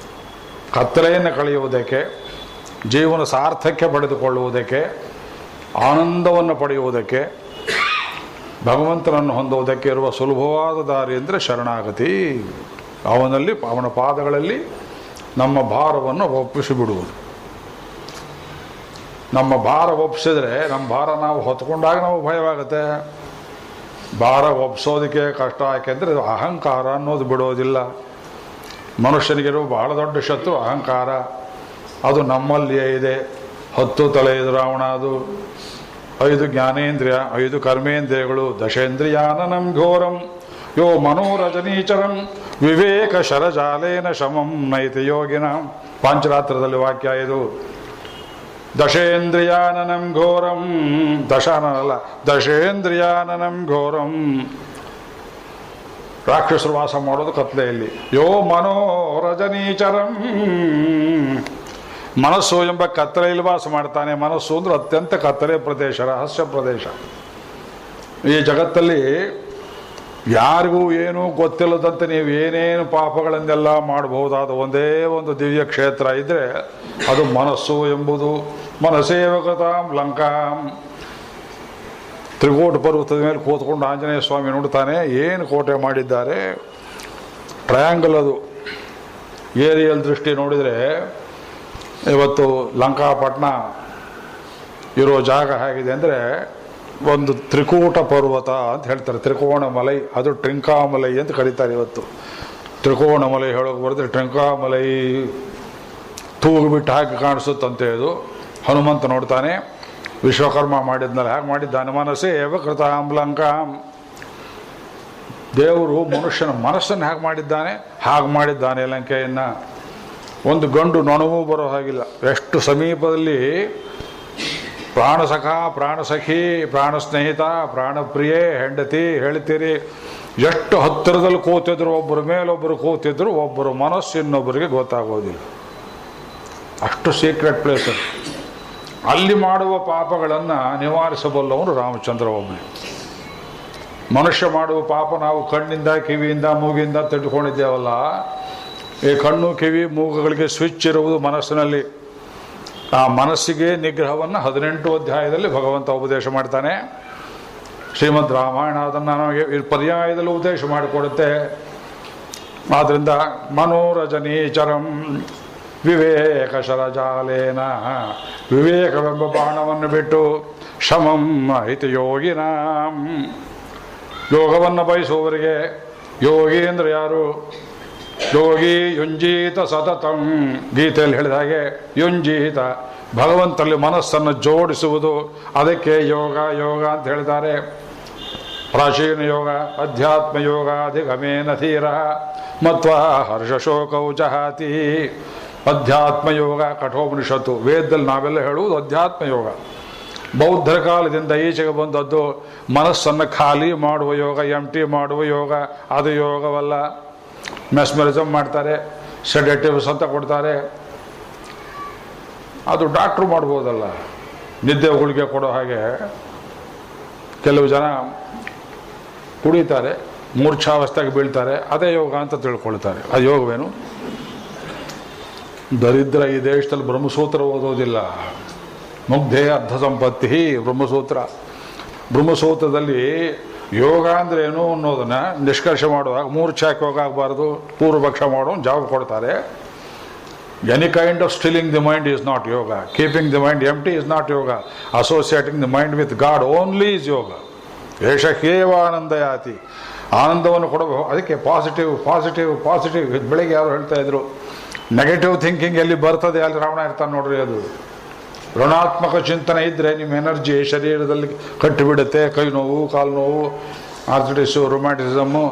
ಕತ್ತಲೆಯನ್ನು ಕಳೆಯುವುದಕ್ಕೆ, ಜೀವನ ಸಾರ್ಥಕ್ಯ ಪಡೆದುಕೊಳ್ಳುವುದಕ್ಕೆ, ಆನಂದವನ್ನು ಪಡೆಯುವುದಕ್ಕೆ, ಭಗವಂತನನ್ನು ಹೊಂದುವುದಕ್ಕೆ ಇರುವ ಸುಲಭವಾದ ದಾರಿ ಅಂದರೆ ಶರಣಾಗತಿ. ಅವನ ಪಾದಗಳಲ್ಲಿ ನಮ್ಮ ಭಾರವನ್ನು ಒಪ್ಪಿಸಿಬಿಡುವುದು. ನಮ್ಮ ಭಾರ ಒಪ್ಪಿಸಿದ್ರೆ, ನಮ್ಮ ಭಾರ ನಾವು ಹೊತ್ಕೊಂಡಾಗ ನಾವು ಭಯವಾಗುತ್ತೆ. ಭಾರ ಒಪ್ಪಿಸೋದಕ್ಕೆ ಕಷ್ಟ. ಯಾಕೆಂದರೆ ಅಹಂಕಾರ ಅನ್ನೋದು ಬಿಡೋದಿಲ್ಲ. ಮನುಷ್ಯನಿಗಿರುವ ಬಹಳ ದೊಡ್ಡ ಶತ್ರು ಅಹಂಕಾರ. ಅದು ನಮ್ಮಲ್ಲಿಯೇ ಇದೆ. 10 ತಲೆ ಇದು ರಾವಣ. ಅದು 5 ಜ್ಞಾನೇಂದ್ರಿಯ, 5 ಕರ್ಮೇಂದ್ರಿಯಗಳು. ದಶೇಂದ್ರಿಯಾನನಂ ಘೋರಂ ಯೋ ಮನೋರಜನೀಚರಂ ವಿವೇಕ ಶರಜಾಲೇನ ಶಮಂ ನೈತಿ ಯೋಗಿನ. ಪಾಂಚರಾತ್ರದಲ್ಲಿ ವಾಕ್ಯ ಇದು. ದಶೇಂದ್ರಿಯಾನನಂ ಘೋರಂ, ದಶಾನನಲ್ಲ, ದಶೇಂದ್ರಿಯಾನನಂ ಘೋರಂ. ರಾಕ್ಷಸರು ವಾಸ ಮಾಡೋದು ಕತ್ಲೆಯಲ್ಲಿ. ಯೋ ಮನೋರಜನೀಚರಂ, ಮನಸ್ಸು ಎಂಬ ಕತ್ತಲೆಯಲ್ಲಿ ವಾಸ ಮಾಡ್ತಾನೆ. ಮನಸ್ಸು ಅಂದ್ರೆ ಅತ್ಯಂತ ಕತ್ತಲೆ ಪ್ರದೇಶ, ರಹಸ್ಯ ಪ್ರದೇಶ. ಈ ಜಗತ್ತಲ್ಲಿ ಯಾರಿಗೂ ಏನೂ ಗೊತ್ತಿಲ್ಲದಂತೆ ನೀವು ಏನೇನು ಪಾಪಗಳನ್ನೆಲ್ಲ ಮಾಡಬಹುದಾದ ಒಂದೇ ಒಂದು ದಿವ್ಯ ಕ್ಷೇತ್ರ ಇದ್ದರೆ ಅದು ಮನಸ್ಸು ಎಂಬುದು. ಮನಸೇವಕತಾಂ ಲಂಕಾಂ. ತ್ರಿಕೋಟ ಪರ್ವತದ ಮೇಲೆ ಕೂತ್ಕೊಂಡು ಆಂಜನೇಯ ಸ್ವಾಮಿ ನೋಡ್ತಾನೆ. ಏನು ಕೋಟೆ ಮಾಡಿದ್ದಾರೆ! ಟ್ರಯಾಂಗಲ್ ಅದು. ಏರಿಯಲ್ ದೃಷ್ಟಿ ನೋಡಿದರೆ ಇವತ್ತು ಲಂಕಾಪಟ್ಟಣ ಇರೋ ಜಾಗ ಹೇಗಿದೆ ಅಂದರೆ ಒಂದು ತ್ರಿಕೂಟ ಪರ್ವತ ಅಂತ ಹೇಳ್ತಾರೆ. ತ್ರಿಕೋಣಮಲೈ, ಅದು ಟ್ರಿಂಕಾಮಲೈ ಅಂತ ಕರೀತಾರೆ ಇವತ್ತು. ತ್ರಿಕೋಣಮಲೈ ಹೇಳೋಕೆ ಬರೆದ್ರೆ ಟ್ರಿಂಕಾಮಲೈ ತೂಗುಬಿಟ್ಟು ಹಾಕಿ ಕಾಣಿಸುತ್ತಂತೆ. ಅದು ಹನುಮಂತ ನೋಡ್ತಾನೆ. ವಿಶ್ವಕರ್ಮ ಮಾಡಿದ್ನಲ್ಲ, ಹೇಗೆ ಮಾಡಿದ್ದಾನೆ? ಮನಸ್ಸೇ ಕೃತಾಂ ಲಂಕಾಂ. ದೇವರು ಮನುಷ್ಯನ ಮನಸ್ಸನ್ನು ಹೇಗೆ ಮಾಡಿದ್ದಾನೆ? ಹಾಗೆ ಮಾಡಿದ್ದಾನೆ ಲಂಕೆಯನ್ನು. ಒಂದು ಗಂಡು ನೊಣವೂ ಬರೋ ಹಾಗಿಲ್ಲ. ಎಷ್ಟು ಸಮೀಪದಲ್ಲಿ ಪ್ರಾಣಸಖ, ಪ್ರಾಣಸಖಿ, ಪ್ರಾಣ ಸ್ನೇಹಿತ, ಪ್ರಾಣಪ್ರಿಯೆ, ಹೆಂಡತಿ ಹೇಳ್ತೀರಿ. ಎಷ್ಟು ಹತ್ತಿರದಲ್ಲಿ ಕೂತಿದ್ರು, ಒಬ್ಬರ ಮೇಲೊಬ್ಬರು ಕೂತಿದ್ರು, ಒಬ್ಬರು ಮನಸ್ಸು ಇನ್ನೊಬ್ಬರಿಗೆ ಗೊತ್ತಾಗೋದಿಲ್ಲ. ಅಷ್ಟು ಸೀಕ್ರೆಟ್ ಪ್ಲೇಸ್ ಅದು. ಅಲ್ಲಿ ಮಾಡುವ ಪಾಪಗಳನ್ನು ನಿವಾರಿಸಬಲ್ಲವನು ರಾಮಚಂದ್ರ ಒಬ್ಬನೇ. ಮನುಷ್ಯ ಮಾಡುವ ಪಾಪ ನಾವು ಕಣ್ಣಿಂದ, ಕಿವಿಯಿಂದ, ಮೂಗಿಂದ ತಿಳ್ಕೊಂಡಿದ್ದೇವಲ್ಲ. ಈ ಕಣ್ಣು, ಕಿವಿ, ಮೂಗುಗಳಿಗೆ ಸ್ವಿಚ್ ಇರುವುದು ಮನಸ್ಸಿನಲ್ಲಿ. ಆ ಮನಸ್ಸಿಗೆ ನಿಗ್ರಹವನ್ನು 18 ಅಧ್ಯಾಯದಲ್ಲಿ ಭಗವಂತ ಉಪದೇಶ ಮಾಡ್ತಾನೆ. ಶ್ರೀಮದ್ ರಾಮಾಯಣ ಅದನ್ನು ನಮಗೆ ಪರ್ಯಾಯದಲ್ಲಿ ಉಪದೇಶ ಮಾಡಿಕೊಡುತ್ತೆ. ಆದ್ದರಿಂದ ಮನೋರಜನೀಚರಂ ವಿವೇಕ ಶರಜಾಲೇನ, ವಿವೇಕವೆಂಬ ಬಾಣವನ್ನು ಬಿಟ್ಟು ಶಮಂ ಐತಿ ಯೋಗಿನ. ಯೋಗವನ್ನು ಬಯಸುವವರಿಗೆ, ಯೋಗಿ ಅಂದರೆ ಯಾರು? ಯೋಗಿ ಯುಂಜೀತ ಸತತಂ. ಗೀತೆಯಲ್ಲಿ ಹೇಳಿದ ಹಾಗೆ ಯುಂಜೀತ, ಭಗವಂತನಲ್ಲಿ ಮನಸ್ಸನ್ನು ಜೋಡಿಸುವುದು. ಅದಕ್ಕೆ ಯೋಗ ಯೋಗ ಅಂತ ಹೇಳಿದ್ದಾರೆ. ಪ್ರಾಚೀನ ಯೋಗ, ಅಧ್ಯಾತ್ಮ ಯೋಗ, ಅಧಿಗಮೇನ ಧೀರ ಮತ್ವ ಹರ್ಷಶೋಕೌ ಜಹಾತಿ. ಅಧ್ಯಾತ್ಮ ಯೋಗ ಕಠೋಪನಿಷತ್ತು. ವೇದದಲ್ಲಿ ನಾವೆಲ್ಲ ಹೇಳುವುದು ಅಧ್ಯಾತ್ಮ ಯೋಗ. ಬೌದ್ಧರ ಕಾಲದಿಂದ ಈಚೆಗೆ ಬಂದದ್ದು ಮನಸ್ಸನ್ನು ಖಾಲಿ ಮಾಡುವ ಯೋಗ, ಎಂಟಿ ಮಾಡುವ ಯೋಗ. ಅದು ಯೋಗವಲ್ಲ. ಮೆಸ್ಮರಿಸಮ್ ಮಾಡ್ತಾರೆ, ಸೆಡೆಟಿವ್ಸ್ ಅಂತ ಕೊಡ್ತಾರೆ. ಅದು ಡಾಕ್ಟ್ರು ಮಾಡ್ಬೋದಲ್ಲ. ನಿದ್ದೆ ಗುಳಿಗೆ ಕೊಡೋ ಹಾಗೆ ಕೆಲವು ಜನ ಕುಡಿತಾರೆ, ಮೂರ್ಛಾವಸ್ಥೆಗೆ ಬೀಳ್ತಾರೆ, ಅದೇ ಯೋಗ ಅಂತ ತಿಳ್ಕೊಳ್ತಾರೆ. ಅದು ಯೋಗವೇನು? ದರಿದ್ರ ಈ ದೇಶದಲ್ಲಿ ಬ್ರಹ್ಮಸೂತ್ರ ಓದೋದಿಲ್ಲ. ಮುಗ್ಧೇ ಅರ್ಧ ಸಂಪತ್ತಿ ಬ್ರಹ್ಮಸೂತ್ರ. ಬ್ರಹ್ಮಸೂತ್ರದಲ್ಲಿ ಯೋಗ ಅಂದ್ರೆ ಏನು ಅನ್ನೋದನ್ನ ನಿಷ್ಕರ್ಷ ಮಾಡುವಾಗ ಮೂರ್ಛಾಕ್ಕೆ ಯೋಗ ಆಗಬಾರ್ದು, ಪೂರ್ವಪಕ್ಷ ಮಾಡೋ ಜಾಬ್ ಕೊಡ್ತಾರೆ. Any kind of stilling the mind is not yoga. Keeping the mind empty is not yoga. Associating the mind with God only is yoga. ಏಷ ಹೇವ ಆನಂದ ಯಾತಿ. ಆನಂದವನ್ನು ಕೊಡಬಹುದು. ಅದಕ್ಕೆ ಪಾಸಿಟಿವ್ ಪಾಸಿಟಿವ್ ಪಾಸಿಟಿವ್. ಬೆಳಿಗ್ಗೆ ಯಾರು ಹೇಳ್ತಾ ಇದ್ರು, ನೆಗೆಟಿವ್ ಥಿಂಕಿಂಗ್ ಎಲ್ಲಿ ಬರ್ತದೆ ಅಲ್ಲಿ ರಾವಣ ಇರ್ತಾನೆ ನೋಡ್ರಿ. ಅದು ಋಣಾತ್ಮಕ ಚಿಂತನೆ ಇದ್ದರೆ ನಿಮ್ಮ ಎನರ್ಜಿ ಶರೀರದಲ್ಲಿ ಕಟ್ಟಿಬಿಡುತ್ತೆ. ಕೈ ನೋವು, ಕಾಲು ನೋವು, ಆರ್ಥಿಟಿಸು, ರೊಮ್ಯಾಟಿಸಮ್ಮು,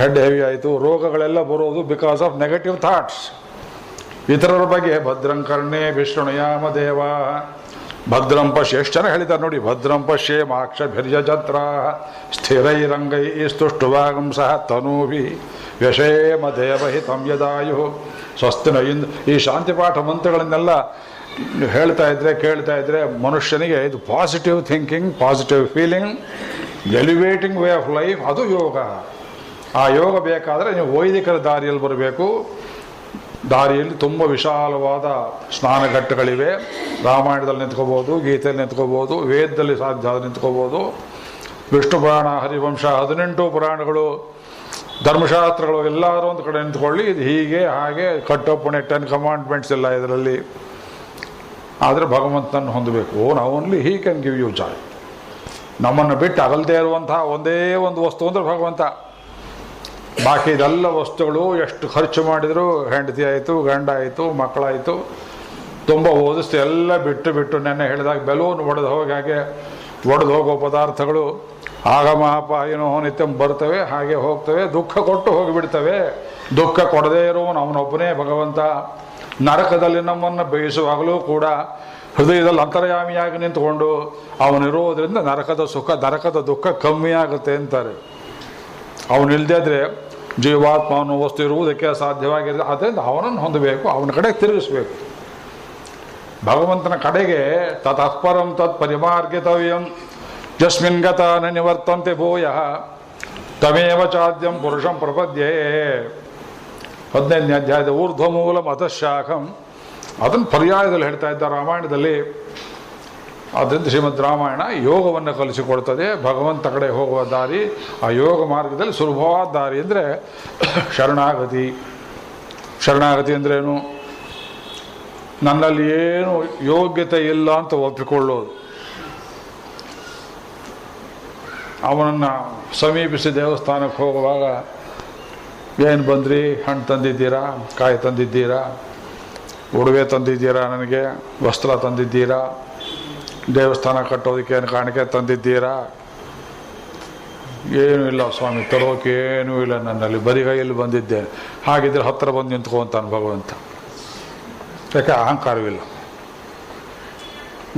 ಹೆಡ್ ಹೆವಿ ಆಯಿತು, ರೋಗಗಳೆಲ್ಲ ಬರೋದು ಬಿಕಾಸ್ ಆಫ್ ನೆಗೆಟಿವ್ ಥಾಟ್ಸ್. ಇತರರ ಬಗ್ಗೆ ಭದ್ರಂ ಕರ್ಣೇ ವಿಷ್ಣುಯಾಮ ದೇವ ಭದ್ರಂ ಪಶ್ಯ. ಎಷ್ಟು ಜನ ಹೇಳಿದ್ದಾರೆ ನೋಡಿ. ಭದ್ರಂ ಪಶ್ಯೇ ಮಾಕ್ಷಭಿರ್ಯಜತ್ರ ಸ್ಥಿರೈರಂಗೈ ಸ್ತುಷ್ಟುವಾಗಂಸಃ ತನೂಭಿ ವ್ಯಷೇಮ ದೇವಹಿತಂ ಯದಾಯು ಸ್ವಸ್ತಿನ. ಈ ಶಾಂತಿಪಾಠ ಮಂತ್ರಗಳನ್ನೆಲ್ಲ ಹೇಳ್ತಾ ಇದ್ರೆ ಕೇಳ್ತಾ ಇದ್ರೆ ಮನುಷ್ಯನಿಗೆ ಇದು positive thinking, positive feeling, elevating way of life, ಅದು ಯೋಗ. ಆ ಯೋಗ ಬೇಕಾದರೆ ನೀವು ವೈದಿಕರ ದಾರಿಯಲ್ಲಿ ಬರಬೇಕು. ದಾರಿಯಲ್ಲಿ ತುಂಬ ವಿಶಾಲವಾದ ಸ್ನಾನಘಟ್ಟಗಳಿವೆ. ರಾಮಾಯಣದಲ್ಲಿ ನಿಂತ್ಕೋಬೋದು, ಗೀತೆಯಲ್ಲಿ ನಿಂತ್ಕೋಬೋದು, ವೇದದಲ್ಲಿ ಸಾಧ್ಯ ನಿಂತ್ಕೋಬೋದು. ವಿಷ್ಣು ಪುರಾಣ, ಹರಿವಂಶ, 18 ಪುರಾಣಗಳು, ಧರ್ಮಶಾಸ್ತ್ರಗಳು ಎಲ್ಲರೂ ಒಂದು ಕಡೆ ನಿಂತ್ಕೊಳ್ಳಿ. ಇದು ಹೀಗೆ ಹಾಗೆ ಕಟ್ಟಪ್ಪಣೆ 10 ಕಮಾಂಡ್ಮೆಂಟ್ಸ್ ಎಲ್ಲ ಇದರಲ್ಲಿ. ಆದರೆ ಭಗವಂತನನ್ನು ಹೊಂದಬೇಕು. Only he can give you joy. ನಮ್ಮನ್ನು ಬಿಟ್ಟು ಅಗಲದೇ ಇರುವಂತಹ ಒಂದೇ ಒಂದು ವಸ್ತು ಅಂದರೆ ಭಗವಂತ. ಬಾಕಿ ಇದೆಲ್ಲ ವಸ್ತುಗಳು ಎಷ್ಟು ಖರ್ಚು ಮಾಡಿದರೂ ಹೆಂಡತಿ ಆಯಿತು, ಗಂಡ ಆಯಿತು, ಮಕ್ಕಳಾಯಿತು, ತುಂಬ ಓದಿಸ್ತು ಎಲ್ಲ ಬಿಟ್ಟು ನೆನ್ನೆ ಹೇಳಿದಾಗ ಬೆಲೂನ್ ಒಡೆದು ಹೋಗಿ ಹಾಗೆ ಒಡೆದು ಹೋಗೋ ಪದಾರ್ಥಗಳು ಆಗಮಹಾಪಾಯಿನೋ ನಿತ್ಯಂ ಬರ್ತವೆ, ಹಾಗೆ ಹೋಗ್ತವೆ, ದುಃಖ ಕೊಟ್ಟು ಹೋಗಿಬಿಡ್ತವೆ. ದುಃಖ ಕೊಡದೇ ಇರೋನು ಅವನೊಬ್ಬನೇ ಭಗವಂತ. ನರಕದಲ್ಲಿ ನಮ್ಮನ್ನು ಬೇಯಿಸುವಾಗಲೂ ಕೂಡ ಹೃದಯದಲ್ಲಿ ಅಂತರ್ಯಾಮಿಯಾಗಿ ನಿಂತುಕೊಂಡು ಅವನಿರೋದ್ರಿಂದ ನರಕದ ಸುಖ, ನರಕದ ದುಃಖ ಕಮ್ಮಿ ಆಗುತ್ತೆ ಅಂತಾರೆ. ಅವನಿಲ್ಲದೇ ಇದ್ರೆ ಜೀವಾತ್ಮ ಅನ್ನೋ ವಸ್ತು ಇರುವುದಕ್ಕೆ ಸಾಧ್ಯವಾಗಿದೆ. ಅದರಿಂದ ಅವನನ್ನು ಹೊಂದಬೇಕು, ಅವನ ಕಡೆ ತಿರುಗಿಸ್ಬೇಕು. ಭಗವಂತನ ಕಡೆಗೆ ತತಃಪರಂ ತತ್ ಪರಿಮಾರ್ಗಿತವ್ಯಂ ಯಸ್ಮಿನ್ ಗತ ನ ನಿವರ್ತಂತೆ ಭೂಯಃ ತಮೇವ ಚಾದ್ಯಂ ಪುರುಷಂ ಪ್ರಪದ್ಯೇ. 15ನೇ ಅಧ್ಯಾಯದ ಊರ್ಧ್ವಮೂಲಂ ಅತಃಶಾಖಂ. ಅದನ್ನು ಪರ್ಯಾಯದಲ್ಲಿ ಹೇಳ್ತಾ ಇದ್ದಾರೆ ರಾಮಾಯಣದಲ್ಲಿ. ಆದ್ದರಿಂದ ಶ್ರೀಮದ್ ರಾಮಾಯಣ ಯೋಗವನ್ನು ಕಲಿಸಿಕೊಡ್ತದೆ. ಭಗವಂತ ಕಡೆ ಹೋಗುವ ದಾರಿ, ಆ ಯೋಗ ಮಾರ್ಗದಲ್ಲಿ ಸುಲಭವಾದ ದಾರಿ ಅಂದರೆ ಶರಣಾಗತಿ. ಶರಣಾಗತಿ ಅಂದ್ರೇನು? ನನ್ನಲ್ಲಿ ಏನು ಯೋಗ್ಯತೆ ಇಲ್ಲ ಅಂತ ಒಪ್ಪಿಕೊಳ್ಳೋದು. ಅವನನ್ನು ಸಮೀಪಿಸಿ ದೇವಸ್ಥಾನಕ್ಕೆ ಹೋಗುವಾಗ ಏನು ಬಂದ್ರಿ, ಹಣ್ಣು ತಂದಿದ್ದೀರಾ, ಕಾಯಿ ತಂದಿದ್ದೀರಾ, ಉಡುಗೆ ತಂದಿದ್ದೀರಾ, ನನಗೆ ವಸ್ತ್ರ ತಂದಿದ್ದೀರಾ, ದೇವಸ್ಥಾನ ಕಟ್ಟೋದಕ್ಕೆ ಏನು ಕಾಣಿಕೆ ತಂದಿದ್ದೀರಾ? ಏನೂ ಇಲ್ಲ ಸ್ವಾಮಿ, ತರೋಕೆ ಏನೂ ಇಲ್ಲ ನನ್ನಲ್ಲಿ, ಬರಿಗೈಯಲ್ಲಿ ಬಂದಿದ್ದೇನೆ. ಹಾಗಿದ್ರೆ ಹತ್ತಿರ ಬಂದು ನಿಂತ್ಕೊಂತಾನೆ ಭಗವಂತ. ಯಾಕೆ? ಅಹಂಕಾರವಿಲ್ಲ.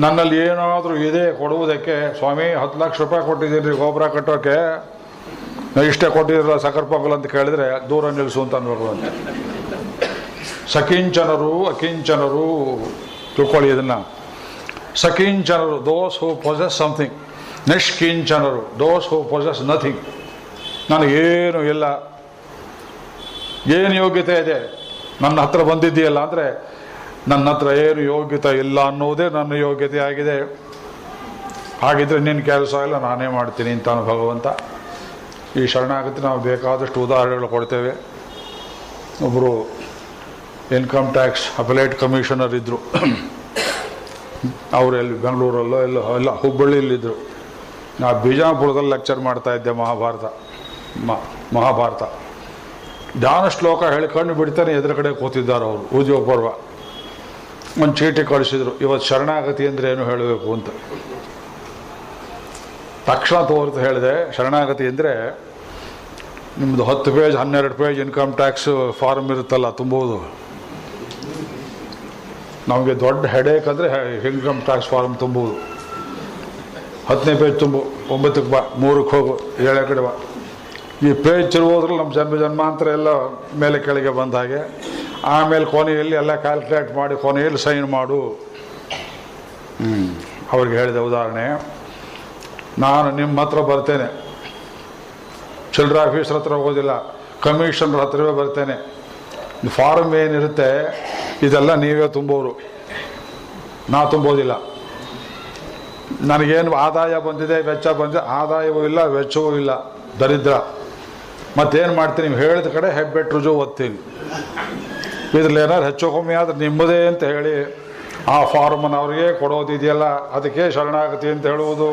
ನನ್ನಲ್ಲಿ ಏನಾದರೂ ಇದೆ ಕೊಡುವುದಕ್ಕೆ. ಸ್ವಾಮಿ 10 ಲಕ್ಷ ರೂಪಾಯಿ ಕೊಟ್ಟಿದ್ದೀರಿ ಗೊಬ್ಬರ ಕಟ್ಟೋಕೆ, ಇಷ್ಟೇ ಕೊಟ್ಟಿದ್ದೀರ ಸಕ್ಕರೆ ಪೊಂಗಲ್ ಅಂತ ಕೇಳಿದ್ರೆ ದೂರ ನಿಲ್ಲಿಸು ಅಂತ ಭಗವಂತ. ಸಕಿಂಚನರು ಅಕಿಂಚನರು ತಿಳ್ಕೊಳ್ಳಿ ಇದನ್ನು. ಸಕಿಂಚನರು ದೋಸ್ ಹೂ ಪೊಸೆಸ್ ಸಮಥಿಂಗ್. ನಿಷ್ಕಿಂಚನರು ದೋಸ್ ಹೂ ಪೊಸೆಸ್ ನಥಿಂಗ್. ನನಗೇನು ಇಲ್ಲ, ಏನು ಯೋಗ್ಯತೆ ಇದೆ, ನನ್ನ ಹತ್ರ ಬಂದಿದ್ದೀಯಲ್ಲ ಅಂದರೆ ನನ್ನ ಹತ್ರ ಏನು ಯೋಗ್ಯತೆ ಇಲ್ಲ ಅನ್ನೋದೇ ನನ್ನ ಯೋಗ್ಯತೆ ಆಗಿದೆ. ಹಾಗಿದ್ರೆ ನಿನ್ನ ಕೆಲಸ ಇಲ್ಲ, ನಾನೇ ಮಾಡ್ತೀನಿ ಅಂತಾನು ಭಗವಂತ. ಈ ಶರಣಾಗತಿ ನಾವು ಬೇಕಾದಷ್ಟು ಉದಾಹರಣೆಗಳು ಕೊಡ್ತೇವೆ. ಒಬ್ಬರು ಇನ್ಕಮ್ ಟ್ಯಾಕ್ಸ್ ಅಪಲೇಟ್ ಕಮಿಷನರ್ ಇದ್ದರು. ಅವರೆಲ್ಲಿ ಬೆಂಗಳೂರಲ್ಲೋ ಎಲ್ಲ ಹುಬ್ಬಳ್ಳಿಯಲ್ಲಿದ್ದರು. ನಾ ಬಿಜಾಪುರದಲ್ಲಿ ಲೆಕ್ಚರ್ ಮಾಡ್ತಾ ಇದ್ದೆ ಮಹಾಭಾರತ ಧ್ಯಾನ ಶ್ಲೋಕ ಹೇಳ್ಕೊಂಡು ಬಿಡ್ತಾನೆ. ಎದುರುಗಡೆ ಕೂತಿದ್ದಾರೆ ಅವರು ಉದ್ಯೋಗ ಪರ್ವ. ಒಂದು ಚೀಟಿ ಕಳಿಸಿದ್ರು, ಇವತ್ತು ಶರಣಾಗತಿ ಅಂದರೆ ಏನು ಹೇಳಬೇಕು ಅಂತ. ತಕ್ಷಣ ತೋರ್ತು ಹೇಳಿದೆ, ಶರಣಾಗತಿ ಅಂದರೆ ನಿಮ್ಮದು 10 page 12 page income tax form ಇರುತ್ತಲ್ಲ ತುಂಬುವುದು. ನಮಗೆ ದೊಡ್ಡ ಹೆಡೇಕ್ ಅಂದರೆ ಇನ್ಕಮ್ ಟ್ಯಾಕ್ಸ್ ಫಾರ್ಮ್ ತುಂಬುವುದು. 10ನೇ ಪೇಜ್ ತುಂಬು, 9ಕ್ಕೆ ಬಾ, 3ಕ್ಕೆ ಹೋಗು, 7 ಕಡೆ ಬಾ. ಈ ಪೇಜ್ ತಿರುವುದ್ರಲ್ಲಿ ನಮ್ಮ ಜನ್ಮಾಂತರ ಎಲ್ಲ ಮೇಲೆ ಕೆಳಗೆ ಬಂದ ಹಾಗೆ. ಆಮೇಲೆ ಕೊನೆಯಲ್ಲಿ ಎಲ್ಲ ಕ್ಯಾಲ್ಕುಲೇಟ್ ಮಾಡಿ ಕೊನೆಯಲ್ಲಿ ಸೈನ್ ಮಾಡು. ಅವ್ರಿಗೆ ಹೇಳಿದೆ ಉದಾಹರಣೆ, ನಾನು ನಿಮ್ಮ ಹತ್ರ ಬರ್ತೇನೆ, ಚಿಲ್ಲರೆ ಆಫೀಸರ್ ಹತ್ರ ಹೋಗೋದಿಲ್ಲ, ಕಮಿಷನರ್ ಹತ್ರವೇ ಬರ್ತೇನೆ. ಫಾರಮ್ ಏನಿರುತ್ತೆ ಇದೆಲ್ಲ ನೀವೇ ತುಂಬೋರು, ನಾ ತುಂಬೋದಿಲ್ಲ. ನನಗೇನು ಆದಾಯ ಬಂದಿದೆ ವೆಚ್ಚ ಬಂದಿದೆ, ಆದಾಯವೂ ಇಲ್ಲ ವೆಚ್ಚವೂ ಇಲ್ಲ, ದರಿದ್ರ. ಮತ್ತೇನು ಮಾಡ್ತೀನಿ, ನೀವು ಹೇಳಿದ ಕಡೆ ಹೆಬ್ಬೆಟ್ಟು ರುಜು ಓದ್ತೀನಿ. ಇದ್ರಲ್ಲಿ ಏನಾದ್ರು ಹೆಚ್ಚು ಕಮ್ಮಿ ಆದರೆ ನಿಮ್ಮದೇ ಅಂತ ಹೇಳಿ ಆ ಫಾರ್ಮನ್ನು ಅವ್ರಿಗೆ ಕೊಡೋದಿದೆಯಲ್ಲ, ಅದಕ್ಕೆ ಶರಣಾಗತಿ ಅಂತ ಹೇಳುವುದು.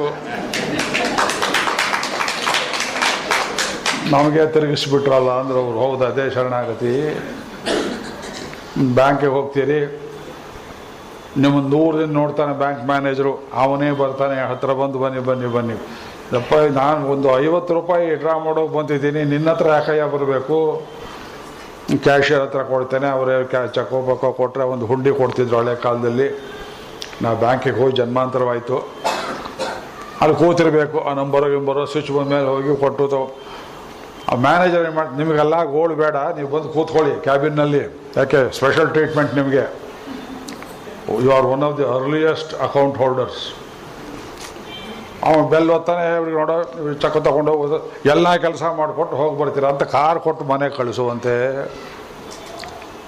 ನಮಗೆ ತಿರುಗಿಸ್ಬಿಟ್ರಲ್ಲ ಅಂದ್ರೆ ಅವ್ರು, ಹೌದು ಅದೇ ಶರಣಾಗತಿ. ಬ್ಯಾಂಕಿಗೆ ಹೋಗ್ತೀರಿ, ನಿಮ್ಮ ದೂರದಿಂದ ನೋಡ್ತಾನೆ ಬ್ಯಾಂಕ್ ಮ್ಯಾನೇಜರು, ಅವನೇ ಬರ್ತಾನೆ ಹತ್ರ ಬಂದು ಬನ್ನಿ ಬನ್ನಿ ಬನ್ನಿ ಯಪ್ಪ, ನಾನು ಒಂದು 50 ರೂಪಾಯಿ ಡ್ರಾ ಮಾಡೋಕೆ ಬಂದಿದ್ದೀನಿ, ನಿನ್ನ ಹತ್ರ ಯಾಕಯ್ಯ ಬರಬೇಕು? ಕ್ಯಾಶಿಯರ್ ಹತ್ರ ಕೊಡ್ತೇನೆ, ಅವರೇ ಚಕೋ ಬಕ್ಕೋ ಕೊಟ್ಟರೆ ಒಂದು ಹುಂಡಿ ಕೊಡ್ತಿದ್ರು ಹಳೆ ಕಾಲದಲ್ಲಿ. ನಾವು ಬ್ಯಾಂಕಿಗೆ ಹೋಗಿ ಜನ್ಮಾಂತರವಾಯಿತು. ಅಲ್ಲಿ ಕೂತಿರ್ಬೇಕು, ಆ ನಂಬರೋ ಸ್ವಿಚ್ ಬಂದ ಮೇಲೆ ಹೋಗಿ ಕೊಟ್ಟು ಆ ಮ್ಯಾನೇಜರ್ ಏನು ಮಾಡಿ, ನಿಮಗೆಲ್ಲ ಗೋಲ್ಡ್ ಬೇಡ, ನೀವು ಬಂದು ಕೂತ್ಕೊಳ್ಳಿ ಕ್ಯಾಬಿನ್ನಲ್ಲಿ, ಯಾಕೆ ಸ್ಪೆಷಲ್ ಟ್ರೀಟ್ಮೆಂಟ್ ನಿಮಗೆ, you are one of the earliest account holders. ಅವನು ಬೆಲ್ ಒತ್ತಾನೆ, ಇವ್ರಿಗೆ ನೋಡೋ ಚಕ್ಕ ತಗೊಂಡು ಹೋಗೋದು, ಎಲ್ಲ ಕೆಲಸ ಮಾಡಿಕೊಟ್ಟು ಹೋಗಿ ಬರ್ತೀರ ಅಂತ ಕಾರ್ ಕೊಟ್ಟು ಮನೆಗೆ ಕಳಿಸುವಂತೆ.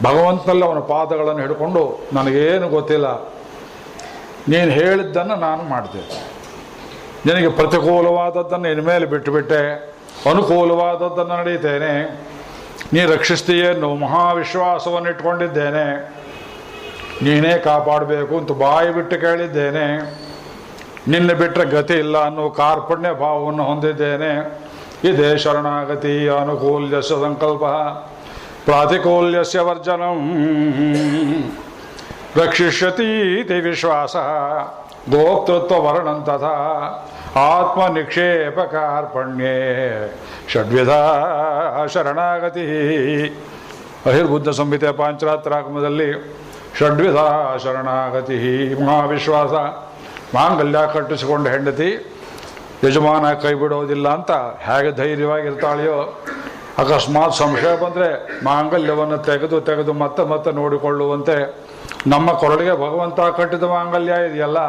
ಭಗವಂತನಲ್ಲಿ ಅವನ ಪಾದಗಳನ್ನು ಹಿಡ್ಕೊಂಡು, ನನಗೇನು ಗೊತ್ತಿಲ್ಲ, ನೀನು ಹೇಳಿದ್ದನ್ನು ನಾನು ಮಾಡಿದೆ, ನಿನಗೆ ಪ್ರತಿಕೂಲವಾದದ್ದನ್ನು ಇನ್ಮೇಲೆ ಬಿಟ್ಟುಬಿಟ್ಟೆ, ಅನುಕೂಲವಾದದ್ದನ್ನು ನಡೀತೇನೆ, ನೀ ರಕ್ಷಿಸ್ತೀಯೇನು ಮಹಾವಿಶ್ವಾಸವನ್ನು ಇಟ್ಕೊಂಡಿದ್ದೇನೆ, ನೀನೇ ಕಾಪಾಡಬೇಕು ಅಂತ ಬಾಯಿ ಬಿಟ್ಟು ಕೇಳಿದ್ದೇನೆ, ನಿನ್ನ ಬಿಟ್ಟರೆ ಗತಿ ಇಲ್ಲ ಅನ್ನೋ ಕಾರ್ಪಣ್ಯ ಭಾವವನ್ನು ಹೊಂದಿದ್ದೇನೆ. ಇದೇ ಶರಣಾಗತಿ. ಅನುಕೂಲ್ಯಸ್ಯ ಸಂಕಲ್ಪ ಪ್ರಾತಿಕೂಲ್ಯಸ್ಯ ವರ್ಜನಂ ರಕ್ಷಿಷ್ಯತೀತಿ ವಿಶ್ವಾಸ ಗೋಪ್ತೃತ್ವ ವರ್ಣಂ ತಥಾ ಆತ್ಮ ನಿಕ್ಷೇಪ ಕಾರ್ಪಣ್ಯೇ ಷಡ್ವಿಧ ಶರಣಾಗತಿ. ಅಹಿರ್ಬುದ್ಧ ಸಂಹಿತೆ ಪಾಂಚರಾತ್ರಾಗಮದಲ್ಲಿ ಷಡ್ವಿಧ ಶರಣಾಗತಿ. ಮಹಾವಿಶ್ವಾಸ, ಮಾಂಗಲ್ಯ ಕಟ್ಟಿಸಿಕೊಂಡು ಹೆಂಡತಿ ಯಜಮಾನ ಕೈ ಬಿಡೋದಿಲ್ಲ ಅಂತ ಹೇಗೆ ಧೈರ್ಯವಾಗಿರ್ತಾಳೆಯೋ, ಅಕಸ್ಮಾತ್ ಸಂಶಯ ಬಂದರೆ ಮಾಂಗಲ್ಯವನ್ನು ತೆಗೆದು ಮತ್ತೆ ನೋಡಿಕೊಳ್ಳುವಂತೆ ನಮ್ಮ ಕೊರಳಿಗೆ ಭಗವಂತ ಕಟ್ಟಿದ ಮಾಂಗಲ್ಯ ಇದೆಯಲ್ಲ,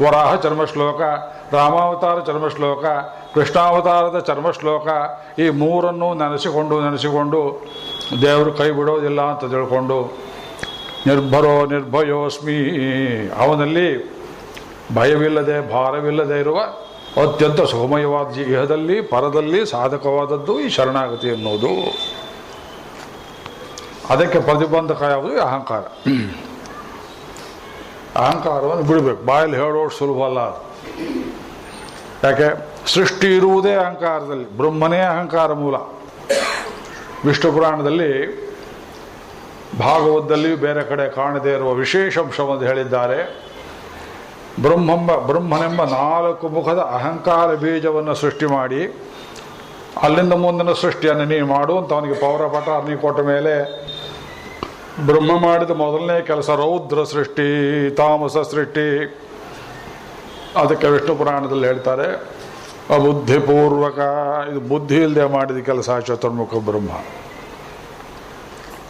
ವರಾಹ ಚರ್ಮಶ್ಲೋಕ, ರಾಮಾವತಾರ ಚರ್ಮಶ್ಲೋಕ, ಕೃಷ್ಣಾವತಾರದ ಚರ್ಮಶ್ಲೋಕ, ಈ ಮೂರನ್ನು ನೆನೆಸಿಕೊಂಡು ದೇವರು ಕೈ ಬಿಡೋದಿಲ್ಲ ಅಂತ ತಿಳ್ಕೊಂಡು ನಿರ್ಭಯೋಸ್ಮಿ, ಅವನಲ್ಲಿ ಭಯವಿಲ್ಲದೆ ಭಾರವಿಲ್ಲದೆ ಇರುವ ಅತ್ಯಂತ ಸುಖಮಯವಾದ ಇಹದಲ್ಲಿ ಪರದಲ್ಲಿ ಸಾಧಕವಾದದ್ದು ಈ ಶರಣಾಗತಿ ಎನ್ನುವುದು. ಅದಕ್ಕೆ ಪ್ರತಿಬಂಧಕ ಯಾವುದು? ಅಹಂಕಾರ. ಅಹಂಕಾರವನ್ನು ಬಿಡಬೇಕು. ಬಾಯಲ್ಲಿ ಹೇಳೋಷ್ಟು ಸುಲಭ ಅಲ್ಲ ಅದು. ಯಾಕೆ? ಸೃಷ್ಟಿ ಇರುವುದೇ ಅಹಂಕಾರದಲ್ಲಿ, ಬ್ರಹ್ಮನೇ ಅಹಂಕಾರ ಮೂಲ. ವಿಷ್ಣು ಪುರಾಣದಲ್ಲಿ ಭಾಗವತದಲ್ಲಿಯೂ ಬೇರೆ ಕಡೆ ಕಾಣದೇ ಇರುವ ವಿಶೇಷ ಅಂಶವನ್ನು ಹೇಳಿದ್ದಾರೆ. ಬ್ರಹ್ಮನೆಂಬ 4 ಮುಖದ ಅಹಂಕಾರ ಬೀಜವನ್ನು ಸೃಷ್ಟಿ ಮಾಡಿ, ಅಲ್ಲಿಂದ ಮುಂದಿನ ಸೃಷ್ಟಿಯನ್ನು ನೀನು ಮಾಡು ಅಂತ ಅವನಿಗೆ ಪೌರಪಟ ನೀ ಕೊಟ್ಟ ಮೇಲೆ, ಬ್ರಹ್ಮ ಮಾಡಿದ ಮೊದಲನೇ ಕೆಲಸ ರೌದ್ರ ಸೃಷ್ಟಿ, ತಾಮಸ ಸೃಷ್ಟಿ. ಅದಕ್ಕೆ ವಿಷ್ಣು ಪುರಾಣದಲ್ಲಿ ಹೇಳ್ತಾರೆ, ಅಬುದ್ಧಿಪೂರ್ವಕ, ಇದು ಬುದ್ಧಿ ಇಲ್ಲದೆ ಮಾಡಿದ ಕೆಲಸ ಚತುರ್ಮುಖ ಬ್ರಹ್ಮ.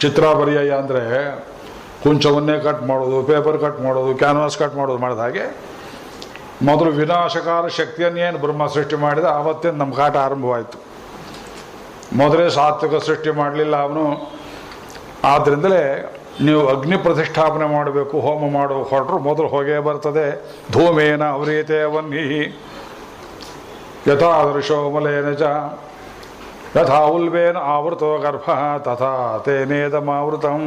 ಚಿತ್ರ ಪರ್ಯಾಯ ಅಂದರೆ ಕುಂಚವನ್ನೇ ಕಟ್ ಮಾಡೋದು, ಪೇಪರ್ ಕಟ್ ಮಾಡೋದು, ಕ್ಯಾನ್ವಾಸ್ ಕಟ್ ಮಾಡೋದು ಮಾಡಿದ ಹಾಗೆ ಮೊದಲು ವಿನಾಶಕಾರ ಶಕ್ತಿಯನ್ನೇನು ಬ್ರಹ್ಮ ಸೃಷ್ಟಿ ಮಾಡಿದ, ಆವತ್ತಿನ ನಮ್ಮ ಕಾಟ ಆರಂಭವಾಯಿತು. ಮೊದಲೇ ಸಾತ್ವಿಕ ಸೃಷ್ಟಿ ಮಾಡಲಿಲ್ಲ ಅವನು. ಆದ್ದರಿಂದಲೇ ನೀವು ಅಗ್ನಿ ಪ್ರತಿಷ್ಠಾಪನೆ ಮಾಡಬೇಕು, ಹೋಮ ಮಾಡುವ ಹೊರಟರು ಮೊದಲು ಹೊಗೆ ಬರ್ತದೆ. ಧೂಮೇನ ಅವರೀತೆ ವನ್ನಿ ಯಥಾದೃಶೋ ಮಲೇನ ಚ ಯಥಾ ಉಲ್ಬೇನ ಆವೃತೋ ಗರ್ಭ ತಥಾ ತೇನೇದಮಾವೃತಂ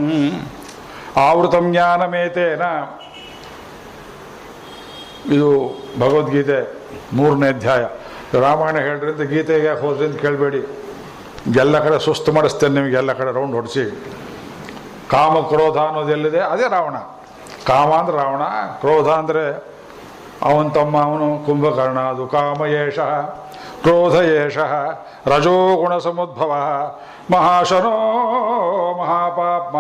ಆವೃತಂ ಜ್ಞಾನಮೇತೇನ. ಇದು ಭಗವದ್ಗೀತೆ 3ನೇ ಅಧ್ಯಾಯ. ರಾಮಾಯಣ ಹೇಳ್ರಿಂದ ಗೀತೆಗೆ ಯಾಕೆ ಹೋದ್ರಿ ಅಂತ ಕೇಳಬೇಡಿ, ಎಲ್ಲ ಕಡೆ ಸುಸ್ತು ಮಾಡಿಸ್ತೇನೆ ನಿಮಗೆ, ಎಲ್ಲ ಕಡೆ ರೌಂಡ್ ಹೊಡಿಸಿ. ಕಾಮ ಕ್ರೋಧ ಅನ್ನೋದೆಲ್ಲಿದೆ ಅದೇ ರಾವಣ. ಕಾಮ ಅಂದ್ರೆ ರಾವಣ, ಕ್ರೋಧ ಅಂದರೆ ಅವನ ತಮ್ಮ ಅವನು ಕುಂಭಕರ್ಣ. ಅದು ಕಾಮ ಏಷ ಕ್ರೋಧ ಏಷ ರಜೋಗುಣ ಸಮುದ್ಭವ ಮಹಾಶನೋ ಮಹಾಪಾಪ್ಮ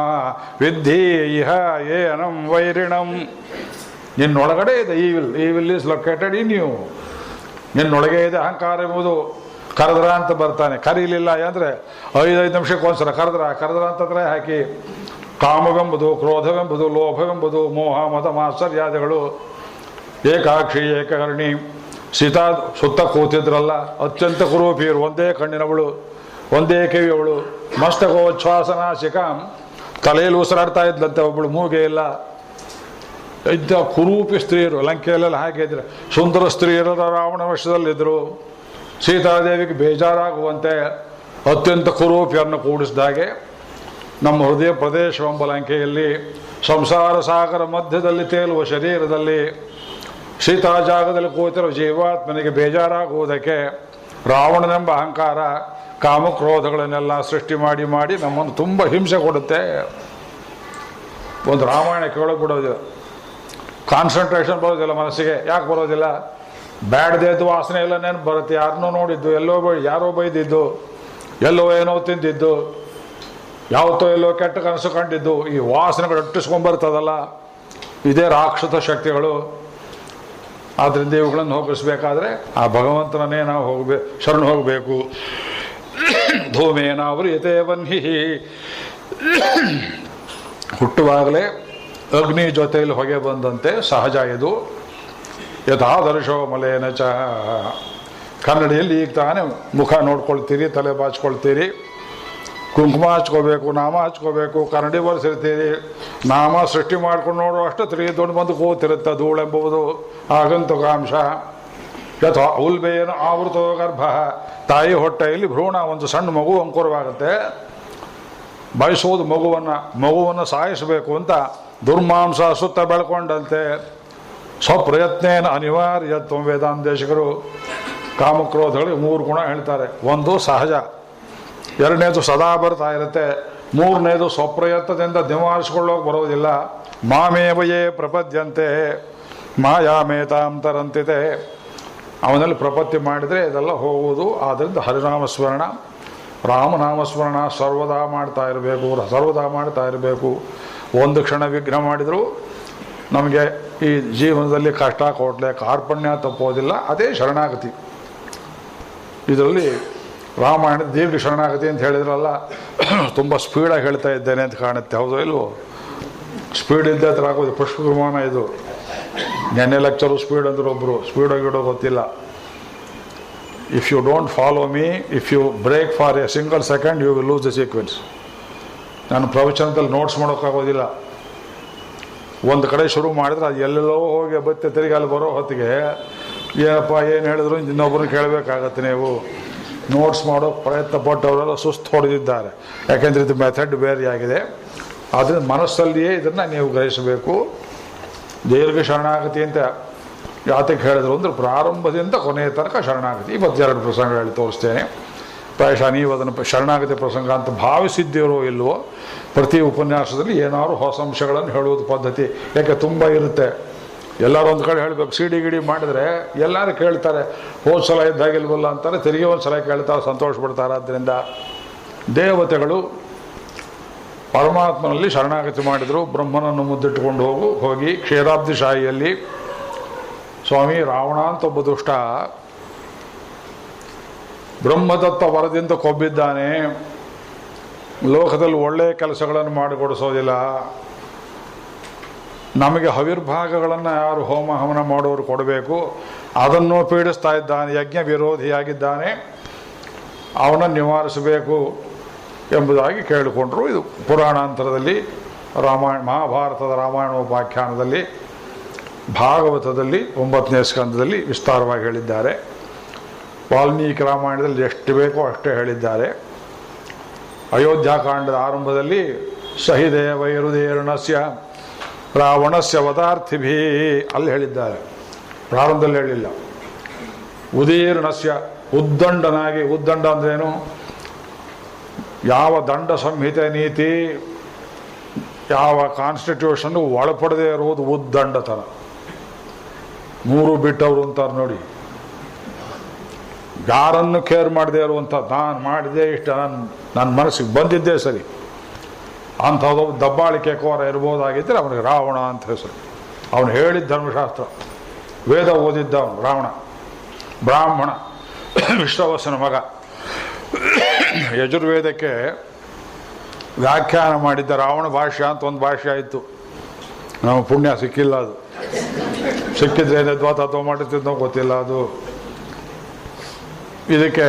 ವಿದ್ಧಿ ಇಹ ಏನಂ ವೈರಿಣಂ. ನಿನ್ನೊಳಗಡೆ ಇದೆ evil is located in you. ನಿನ್ನೊಳಗೆ ಇದೆ ಅಹಂಕಾರ ಎಂಬುದು. ಕರೆದ್ರ ಅಂತ ಬರ್ತಾನೆ, ಕರೀಲಿಲ್ಲ ಅಂದರೆ 5 ನಿಮಿಷಕ್ಕೆ ಒಂದ್ಸಲ ಕರೆದ್ರ ಅಂತಂದರೆ ಹಾಕಿ. ಕಾಮವೆಂಬುದು, ಕ್ರೋಧವೆಂಬುದು, ಲೋಭವೆಂಬುದು, ಮೋಹ ಮದ ಮಾತ್ಸರ್ಯಾದಿಗಳು, ಏಕಾಕ್ಷಿ ಏಕಕರ್ಣಿ ಸೀತಾ ಸುತ್ತ ಕೂತಿದ್ರಲ್ಲ, ಅತ್ಯಂತ ಕುರೂಪಿಯರು, ಒಂದೇ ಕಣ್ಣಿನವಳು, ಒಂದೇ ಕಿವಿಯವಳು, ಮಸ್ತಕೋಚ್ಛ್ವಾಸನಾಸಿಕಾಂ, ತಲೆಯಲ್ಲಿ ಉಸಿರಾಡ್ತಾ ಇದ್ಲಂತೆ ಒಬ್ಬಳು, ಮೂಗೆ ಇಲ್ಲ. ಇದ್ದ ಕುರೂಪಿ ಸ್ತ್ರೀಯರು ಲಂಕೆಯಲ್ಲೆಲ್ಲ ಹಾಕಿದ್ರೆ ಸುಂದರ ಸ್ತ್ರೀಯರು ರಾವಣ ವಶದಲ್ಲಿದ್ದರು. ಸೀತಾದೇವಿಗೆ ಬೇಜಾರಾಗುವಂತೆ ಅತ್ಯಂತ ಕುರೂಪಿಯನ್ನು ಕೂಡಿಸಿದಾಗೆ ನಮ್ಮ ಹೃದಯ ಪ್ರದೇಶವೆಂಬ ಲಂಕೆಯಲ್ಲಿ ಸಂಸಾರ ಸಾಗರ ಮಧ್ಯದಲ್ಲಿ ತೇಲುವ ಶರೀರದಲ್ಲಿ ಸೀತಾ ಜಾಗದಲ್ಲಿ ಕೂತಿರುವ ಜೀವಾತ್ಮನಿಗೆ ಬೇಜಾರಾಗುವುದಕ್ಕೆ ರಾವಣನೆಂಬ ಅಹಂಕಾರ ಕಾಮಕ್ರೋಧಗಳನ್ನೆಲ್ಲ ಸೃಷ್ಟಿ ಮಾಡಿ ಮಾಡಿ ನಮ್ಮನ್ನು ತುಂಬ ಹಿಂಸೆ ಕೊಡುತ್ತೆ. ಒಂದು ರಾಮಾಯಣ ಕೇಳೋಕೆ ಬಿಡೋದಿಲ್ಲ, ಕಾನ್ಸಂಟ್ರೇಷನ್ ಬರೋದಿಲ್ಲ ಮನಸ್ಸಿಗೆ. ಯಾಕೆ ಬರೋದಿಲ್ಲ? ಬ್ಯಾಡ್ದೇದ್ದು ವಾಸನೆ ಎಲ್ಲ ನೆನಪು ಬರುತ್ತೆ. ಯಾರನ್ನೋ ನೋಡಿದ್ದು, ಯಾರೋ ಬೈದಿದ್ದು, ಎಲ್ಲೋ ಏನೋ ತಿಂದಿದ್ದು, ಯಾವತ್ತೋ ಎಲ್ಲೋ ಕೆಟ್ಟ ಕನಸು ಕಂಡಿದ್ದು, ಈ ವಾಸನೆಗಳು ಅಟ್ಟಿಸ್ಕೊಂಡ್ಬರ್ತದಲ್ಲ, ಇದೇ ರಾಕ್ಷಸ ಶಕ್ತಿಗಳು. ಆದ್ದರಿಂದ ಇವುಗಳನ್ನು ಹೋಗಿಸ್ಬೇಕಾದ್ರೆ ಆ ಭಗವಂತನನ್ನೇ ನಾವು ಶರಣ ಹೋಗಬೇಕು. ಧೂಮೇನಾವೃಯತೆ ವನ್ಹಿ, ಹುಟ್ಟುವಾಗಲೇ ಅಗ್ನಿ ಜೊತೆಯಲ್ಲಿ ಹೊಗೆ ಬಂದಂತೆ ಸಹಜ ಇದು. ಯಥಾದರ್ಶೋ ಮಲೇನ ಚ, ಕನ್ನಡಿಯಲ್ಲಿ ಈಗ ತಾನೇ ಮುಖ ನೋಡ್ಕೊಳ್ತೀರಿ, ತಲೆ ಬಾಚ್ಕೊಳ್ತೀರಿ, ಕುಂಕುಮ ಹಚ್ಕೋಬೇಕು, ನಾಮ ಹಚ್ಕೋಬೇಕು, ಕನ್ನಡಿ ಬರ್ಸಿರ್ತೀರಿ. ನಾಮ ಸೃಷ್ಟಿ ಮಾಡ್ಕೊಂಡು ನೋಡುವಷ್ಟು ದೊಡ್ಡ ಬಂದು ಕೂತಿರುತ್ತೆ ಧೂಳೆಂಬುದು ಆಗಂತುಕಾಂಶ. ಯಥಾ ಉಲ್ಬೇನ ಆವೃತೋ ಗರ್ಭ, ತಾಯಿ ಹೊಟ್ಟೆಯಲ್ಲಿ ಭ್ರೂಣ, ಒಂದು ಸಣ್ಣ ಮಗು ಅಂಕುರವಾಗುತ್ತೆ. ಬಯಸೋದು ಮಗುವನ್ನು ಸಾಯಿಸಬೇಕು ಅಂತ ದುರ್ಮಾಂಸ ಸುತ್ತ ಬೆಳ್ಕೊಂಡಂತೆ. ಸ್ವಪ್ರಯತ್ನೇನ ಅನಿವಾರ್ಯತ್ವ ವೇದಾಂತೇಶಕರು ಕಾಮಕ್ರೋಧಗಳಿಗೆ 3 ಗುಣ ಹೇಳ್ತಾರೆ. ಒಂದು ಸಹಜ, ಎರಡನೇದು ಸದಾ ಬರ್ತಾ ಇರುತ್ತೆ, ಮೂರನೇದು ಸ್ವಪ್ರಯತ್ನದಿಂದ ನಿವಾರಿಸ್ಕೊಳ್ಳೋಕೆ ಬರೋದಿಲ್ಲ. ಮಾಮೇವಯೇ ಪ್ರಪದ್ಯಂತೆ ಮಾಯಾಮೇತಾಂತರಂತಿದೆ, ಅವನಲ್ಲಿ ಪ್ರಪತ್ತಿ ಮಾಡಿದರೆ ಇದೆಲ್ಲ ಹೋಗುವುದು. ಆದ್ದರಿಂದ ಹರಿನಾಮಸ್ಮರಣ, ರಾಮನಾಮಸ್ಮರಣ ಸರ್ವದಾ ಮಾಡ್ತಾ ಇರಬೇಕು. ಒಂದು ಕ್ಷಣ ವಿಘ್ನ ಮಾಡಿದರೂ ನಮಗೆ ಈ ಜೀವನದಲ್ಲಿ ಕಷ್ಟ ಕೊಟ್ಲೆ ಕಾರ್ಪಣ್ಯ ತಪ್ಪೋದಿಲ್ಲ. ಅದೇ ಶರಣಾಗತಿ. ಇದರಲ್ಲಿ ರಾಮಾಯಣದ ದೀರ್ಘ ಶರಣಾಗತಿ ಅಂತ ಹೇಳಿದ್ರಲ್ಲ, ತುಂಬ ಸ್ಪೀಡಾಗಿ ಹೇಳ್ತಾ ಇದ್ದೇನೆ ಅಂತ ಕಾಣುತ್ತೆ. ಹೌದು ಇಲ್ವೋ? ಸ್ಪೀಡ್ ಇದ್ದೇ ಥರ ಆಗೋದು. ಪುಷ್ಪ ವಿಮಾನ ಇದು. ನೆನ್ನೆ ಲೆಕ್ಚರು ಸ್ಪೀಡ್ ಅಂದ್ರೆ ಒಬ್ಬರು ಸ್ಪೀಡಾಗಿಡೋ ಗೊತ್ತಿಲ್ಲ. If you don't follow me, if you break for a single second, you will lose the sequence. ನಾನು ಪ್ರವಚನದಲ್ಲಿ ನೋಟ್ಸ್ ಮಾಡೋಕ್ಕಾಗೋದಿಲ್ಲ. ಒಂದು ಕಡೆ ಶುರು ಮಾಡಿದ್ರೆ ಅದು ಎಲ್ಲೆಲ್ಲೋ ಹೋಗಿ ಬತ್ತೆ ತಿರುಗಿ ಅಲ್ಲಿ ಬರೋ ಹೊತ್ತಿಗೆ ಏನಪ್ಪ ಏನು ಹೇಳಿದ್ರು ಇನ್ನೊಬ್ಬರನ್ನ ಕೇಳಬೇಕಾಗತ್ತೆ. ನೀವು ನೋಟ್ಸ್ ಮಾಡೋ ಪ್ರಯತ್ನ ಪಟ್ಟವರೆಲ್ಲ ಸುಸ್ತು ಹೊಡೆದಿದ್ದಾರೆ. ಯಾಕೆಂದರೆ ಇದು ಮೆಥಡ್ ಬೇರೆಯಾಗಿದೆ. ಆದ್ದರಿಂದ ಮನಸ್ಸಲ್ಲಿಯೇ ಇದನ್ನು ನೀವು ಗ್ರಹಿಸಬೇಕು. ದೀರ್ಘ ಶರಣಾಗತಿ ಅಂತ ಯಾತಕ್ಕೆ ಹೇಳಿದ್ರು ಅಂದರೆ ಪ್ರಾರಂಭದಿಂದ ಕೊನೆಯ ತನಕ ಶರಣಾಗತಿ. 22 ಪ್ರಸಂಗ ಹೇಳಿ ತೋರಿಸ್ತೇನೆ. ಪ್ರಾಯಶಃ ನೀವು ಅದನ್ನು ಶರಣಾಗತಿ ಪ್ರಸಂಗ ಅಂತ ಭಾವಿಸಿದ್ದೀರೋ ಇಲ್ವೋ, ಪ್ರತಿ ಉಪನ್ಯಾಸದಲ್ಲಿ ಏನಾದ್ರು ಹೊಸ ಅಂಶಗಳನ್ನು ಹೇಳುವುದು ಪದ್ಧತಿ. ಯಾಕೆ ತುಂಬ ಇರುತ್ತೆ. ಎಲ್ಲರೂ ಒಂದು ಕಡೆ ಹೇಳಬೇಕು. ಸಿಡಿ ಗಿಡಿ ಮಾಡಿದರೆ ಎಲ್ಲರೂ ಕೇಳ್ತಾರೆ, ಹೋದ ಸಲ ಇದ್ದಾಗಿಲ್ವಲ್ಲ ಅಂತಾರೆ, ತಿರುಗಿ ಒಂದು ಸಲ ಕೇಳ್ತಾರೆ, ಸಂತೋಷ ಪಡ್ತಾರೆ. ಆದ್ದರಿಂದ ದೇವತೆಗಳು ಪರಮಾತ್ಮನಲ್ಲಿ ಶರಣಾಗತಿ ಮಾಡಿದರು. ಬ್ರಹ್ಮನನ್ನು ಮುದ್ದಿಟ್ಟುಕೊಂಡು ಹೋಗಿ ಕ್ಷೀರಾಬ್ಧಿ ಶಾಹಿಯಲ್ಲಿ ಸ್ವಾಮಿ ರಾವಣ ಅಂತ ಒಬ್ಬ ದುಷ್ಟ ಬ್ರಹ್ಮದತ್ತ ವರದಿಂದ ಕೊಬ್ಬಿದ್ದಾನೆ. ಲೋಕದಲ್ಲಿ ಒಳ್ಳೆಯ ಕೆಲಸಗಳನ್ನು ಮಾಡಿಕೊಡಿಸೋದಿಲ್ಲ. ನಮಗೆ ಹವಿರ್ಭಾಗಗಳನ್ನು ಯಾರು ಹೋಮ ಹವನ ಮಾಡೋರು ಕೊಡಬೇಕು, ಅದನ್ನು ಪೀಡಿಸ್ತಾ ಇದ್ದಾನೆ, ಯಜ್ಞ ವಿರೋಧಿಯಾಗಿದ್ದಾನೆ, ಅವನನ್ನು ನಿವಾರಿಸಬೇಕು ಎಂಬುದಾಗಿ ಕೇಳಿಕೊಂಡರು. ಇದು ಪುರಾಣಾಂತರದಲ್ಲಿ ಮಹಾಭಾರತದ ರಾಮಾಯಣೋಪಾಖ್ಯಾನದಲ್ಲಿ, ಭಾಗವತದಲ್ಲಿ 9ನೇ ಸ್ಕಂದದಲ್ಲಿ ವಿಸ್ತಾರವಾಗಿ ಹೇಳಿದ್ದಾರೆ. ವಾಲ್ಮೀಕಿ ರಾಮಾಯಣದಲ್ಲಿ ಎಷ್ಟು ಬೇಕೋ ಅಷ್ಟೇ ಹೇಳಿದ್ದಾರೆ. ಅಯೋಧ್ಯಾಕಾಂಡದ ಆರಂಭದಲ್ಲಿ ಸಹಿದೇವೈರುದೇರ್ಣಸ್ಯ ರಾವಣಸ್ಯ ವದಾರ್ಥಿಭಿ ಅಲ್ಲಿ ಹೇಳಿದ್ದಾರೆ, ಪ್ರಾರಂಭದಲ್ಲಿ ಹೇಳಿಲ್ಲ. ಉದೀರ್ಣಸ್ಯ ಉದ್ದಂಡನಾಗಿ, ಉದ್ದಂಡ ಅಂದ್ರೇನು? ಯಾವ ದಂಡ ಸಂಹಿತೆ ನೀತಿ, ಯಾವ ಕಾನ್ಸ್ಟಿಟ್ಯೂಷನ್ ಒಳಪಡದೇ ಇರುವುದು ಉದ್ದಂಡತನ. 3 ಬಿಟ್ಟವರು ಅಂತಾರೆ ನೋಡಿ. ಯಾರನ್ನು ಕೇರ್ ಮಾಡದೇ ಇರುವಂಥ, ನಾನು ಮಾಡಿದೆ ಇಷ್ಟ, ನನ್ನ ಮನಸ್ಸಿಗೆ ಬಂದಿದ್ದೇ ಸರಿ ಅಂಥದ್ದು ದಬ್ಬಾಳಿಕೆ ಕೋರ ಇರ್ಬೋದಾಗಿದ್ದರೆ ಅವನಿಗೆ ರಾವಣ ಅಂತ ಹೆಸರು. ಅವನು ಹೇಳಿದ ಧರ್ಮಶಾಸ್ತ್ರ, ವೇದ ಓದಿದ್ದವನು ರಾವಣ. ಬ್ರಾಹ್ಮಣ, ವಿಶ್ರವಸನ ಮಗ. ಯಜುರ್ವೇದಕ್ಕೆ ವ್ಯಾಖ್ಯಾನ ಮಾಡಿದ್ದ ರಾವಣ ಭಾಷ್ಯ ಅಂತ ಒಂದು ಭಾಷ್ಯ ಇತ್ತು. ನಮ್ಮ ಪುಣ್ಯ ಸಿಕ್ಕಿಲ್ಲ ಅದು. ಸಿಕ್ಕಿದ್ರೆ ಏನಿದ್ವಾ ತತ್ವ ಮಾಡಿತಿದ್ನೋ ಗೊತ್ತಿಲ್ಲ ಅದು. ಇದಕ್ಕೆ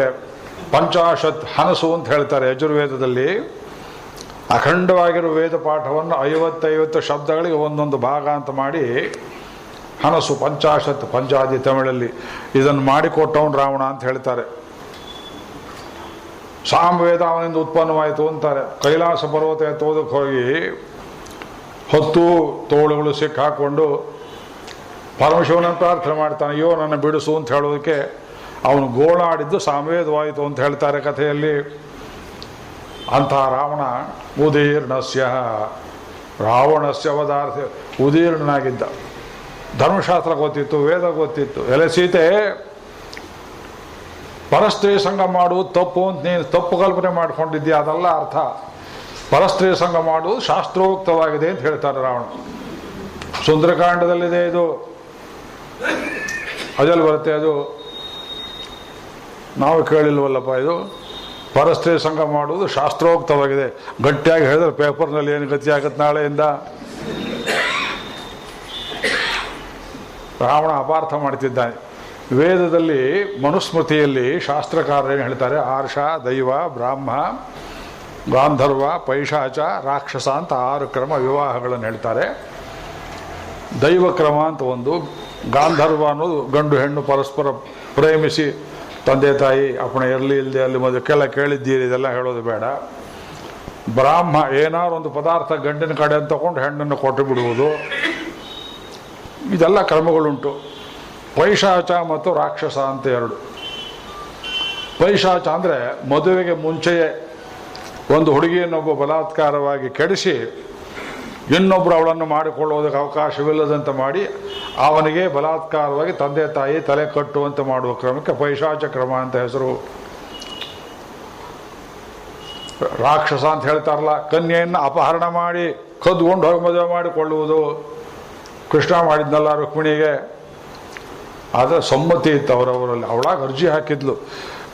ಪಂಚಾಶತ್ ಹನಸು ಅಂತ ಹೇಳ್ತಾರೆ ಯಜುರ್ವೇದದಲ್ಲಿ. ಅಖಂಡವಾಗಿರೋ ವೇದ ಪಾಠವನ್ನು 50 ಶಬ್ದಗಳಿಗೆ ಒಂದೊಂದು ಭಾಗ ಅಂತ ಮಾಡಿ ಹನಸು ಪಂಚಾಶತ್, ಪಂಚಾದಿ ತಮಿಳಲ್ಲಿ ಇದನ್ನು ಮಾಡಿಕೊಟ್ಟವನು ರಾವಣ ಅಂತ ಹೇಳ್ತಾರೆ. ಸಾಮವೇದ ಅವನಿಂದ ಉತ್ಪನ್ನವಾಯಿತು ಅಂತಾರೆ. ಕೈಲಾಸ ಪರ್ವತ ಎತ್ತೋದಕ್ಕೆ ಹೋಗಿ 10 ತೋಳುಗಳು ಸಿಕ್ಕಾಕೊಂಡು ಪರಮಶಿವನನ್ನು ಪ್ರಾರ್ಥನೆ ಮಾಡ್ತಾನೆ, ಅಯ್ಯೋ ನನ್ನ ಬಿಡಿಸು ಅಂತ ಹೇಳೋದಕ್ಕೆ ಅವನು ಗೋಳಾಡಿದ್ದು ಸಾಮವೇದವಾಯಿತು ಅಂತ ಹೇಳ್ತಾರೆ ಕಥೆಯಲ್ಲಿ. ಅಂಥ ರಾವಣ ಉದೀರ್ಣಸ್ಯ, ರಾವಣಸ್ಯ ಅವತಾರ ಉದೀರ್ಣನಾಗಿದ್ದ. ಧರ್ಮಶಾಸ್ತ್ರ ಗೊತ್ತಿತ್ತು, ವೇದ ಗೊತ್ತಿತ್ತು. ಎಲೆ ಸೀತೆ, ಪರಸ್ತ್ರೀ ಸಂಘ ಮಾಡುವುದು ತಪ್ಪು ಅಂತ ನೀನು ತಪ್ಪು ಕಲ್ಪನೆ ಮಾಡ್ಕೊಂಡಿದ್ದೀಯ, ಅದಲ್ಲ ಅರ್ಥ. ಪರಸ್ತ್ರೀ ಸಂಘ ಮಾಡುವುದು ಶಾಸ್ತ್ರೋಕ್ತವಾಗಿದೆ ಅಂತ ಹೇಳ್ತಾರೆ ರಾವಣ. ಸುಂದರಕಾಂಡದಲ್ಲಿದೆ ಇದು, ಅದಲ್ಲಿ ಬರುತ್ತೆ ಅದು. ನಾವು ಕೇಳಿಲ್ವಲ್ಲಪ್ಪ ಇದು. ಪರಸ್ತ್ರೀ ಸಂಘ ಮಾಡುವುದು ಶಾಸ್ತ್ರೋಕ್ತವಾಗಿದೆ. ಗಟ್ಟಿಯಾಗಿ ಹೇಳಿದ್ರೆ ಪೇಪರ್ನಲ್ಲಿ ಏನು ಗತಿ ಆಗುತ್ತೆ ನಾಳೆಯಿಂದ. ರಾವಣ ಅಪಾರ್ಥ ಮಾಡ್ತಿದ್ದಾನೆ. ವೇದದಲ್ಲಿ ಮನುಸ್ಮೃತಿಯಲ್ಲಿ ಶಾಸ್ತ್ರಕಾರರು ಏನು ಹೇಳ್ತಾರೆ, ಆರ್ಷ, ದೈವ, ಬ್ರಾಹ್ಮ, ಗಾಂಧರ್ವ, ಪೈಶಾಚ, ರಾಕ್ಷಸ ಅಂತ 6 ಕ್ರಮ ವಿವಾಹಗಳನ್ನು ಹೇಳ್ತಾರೆ. ದೈವಕ್ರಮ ಅಂತ ಒಂದು, ಗಾಂಧರ್ವ ಅನ್ನೋದು ಗಂಡು ಹೆಣ್ಣು ಪರಸ್ಪರ ಪ್ರೇಮಿಸಿ ತಂದೆ ತಾಯಿ ಅಪ್ಪಣೆ ಇರಲಿ ಇಲ್ಲದೆ ಅಲ್ಲಿ ಮದುವೆಲ್ಲ ಕೇಳಿದ್ದೀರಿ, ಇದೆಲ್ಲ ಹೇಳೋದು ಬೇಡ. ಬ್ರಾಹ್ಮ ಏನಾದ್ರು ಒಂದು ಪದಾರ್ಥ ಗಂಡಿನ ಕಡೆ ಅಂತ ತಗೊಂಡು ಹೆಣ್ಣನ್ನು ಕೊಟ್ಟು ಬಿಡುವುದು, ಇದೆಲ್ಲ ಕ್ರಮಗಳುಂಟು. ಪೈಶಾಚ ಮತ್ತು ರಾಕ್ಷಸ ಅಂತ 2. ಪೈಶಾಚ ಅಂದರೆ ಮದುವೆಗೆ ಮುಂಚೆಯೇ ಒಂದು ಹುಡುಗಿಯನ್ನೊಬ್ಬ ಬಲಾತ್ಕಾರವಾಗಿ ಕೆಡಿಸಿ ಇನ್ನೊಬ್ಬರು ಅವಳನ್ನು ಮಾಡಿಕೊಳ್ಳೋದಕ್ಕೆ ಅವಕಾಶವಿಲ್ಲದಂತೆ ಮಾಡಿ ಅವನಿಗೆ ಬಲಾತ್ಕಾರವಾಗಿ ತಂದೆ ತಾಯಿ ತಲೆ ಕಟ್ಟುವಂತೆ ಮಾಡುವ ಕ್ರಮಕ್ಕೆ ಪೈಶಾಚ ಕ್ರಮ ಅಂತ ಹೆಸರು. ರಾಕ್ಷಸ ಅಂತ ಹೇಳ್ತಾರಲ್ಲ, ಕನ್ಯೆಯನ್ನು ಅಪಹರಣ ಮಾಡಿ ಕದ್ಕೊಂಡು ಹೋಗಿ ಮದುವೆ ಮಾಡಿಕೊಳ್ಳುವುದು. ಕೃಷ್ಣ ಮಾಡಿದ್ನಲ್ಲ ರುಕ್ಮಿಣಿಗೆ, ಆದರೆ ಸಮ್ಮತಿ ಇತ್ತು ಅವರವರಲ್ಲಿ. ಅವಳಾಗ ಅರ್ಜಿ ಹಾಕಿದ್ಲು,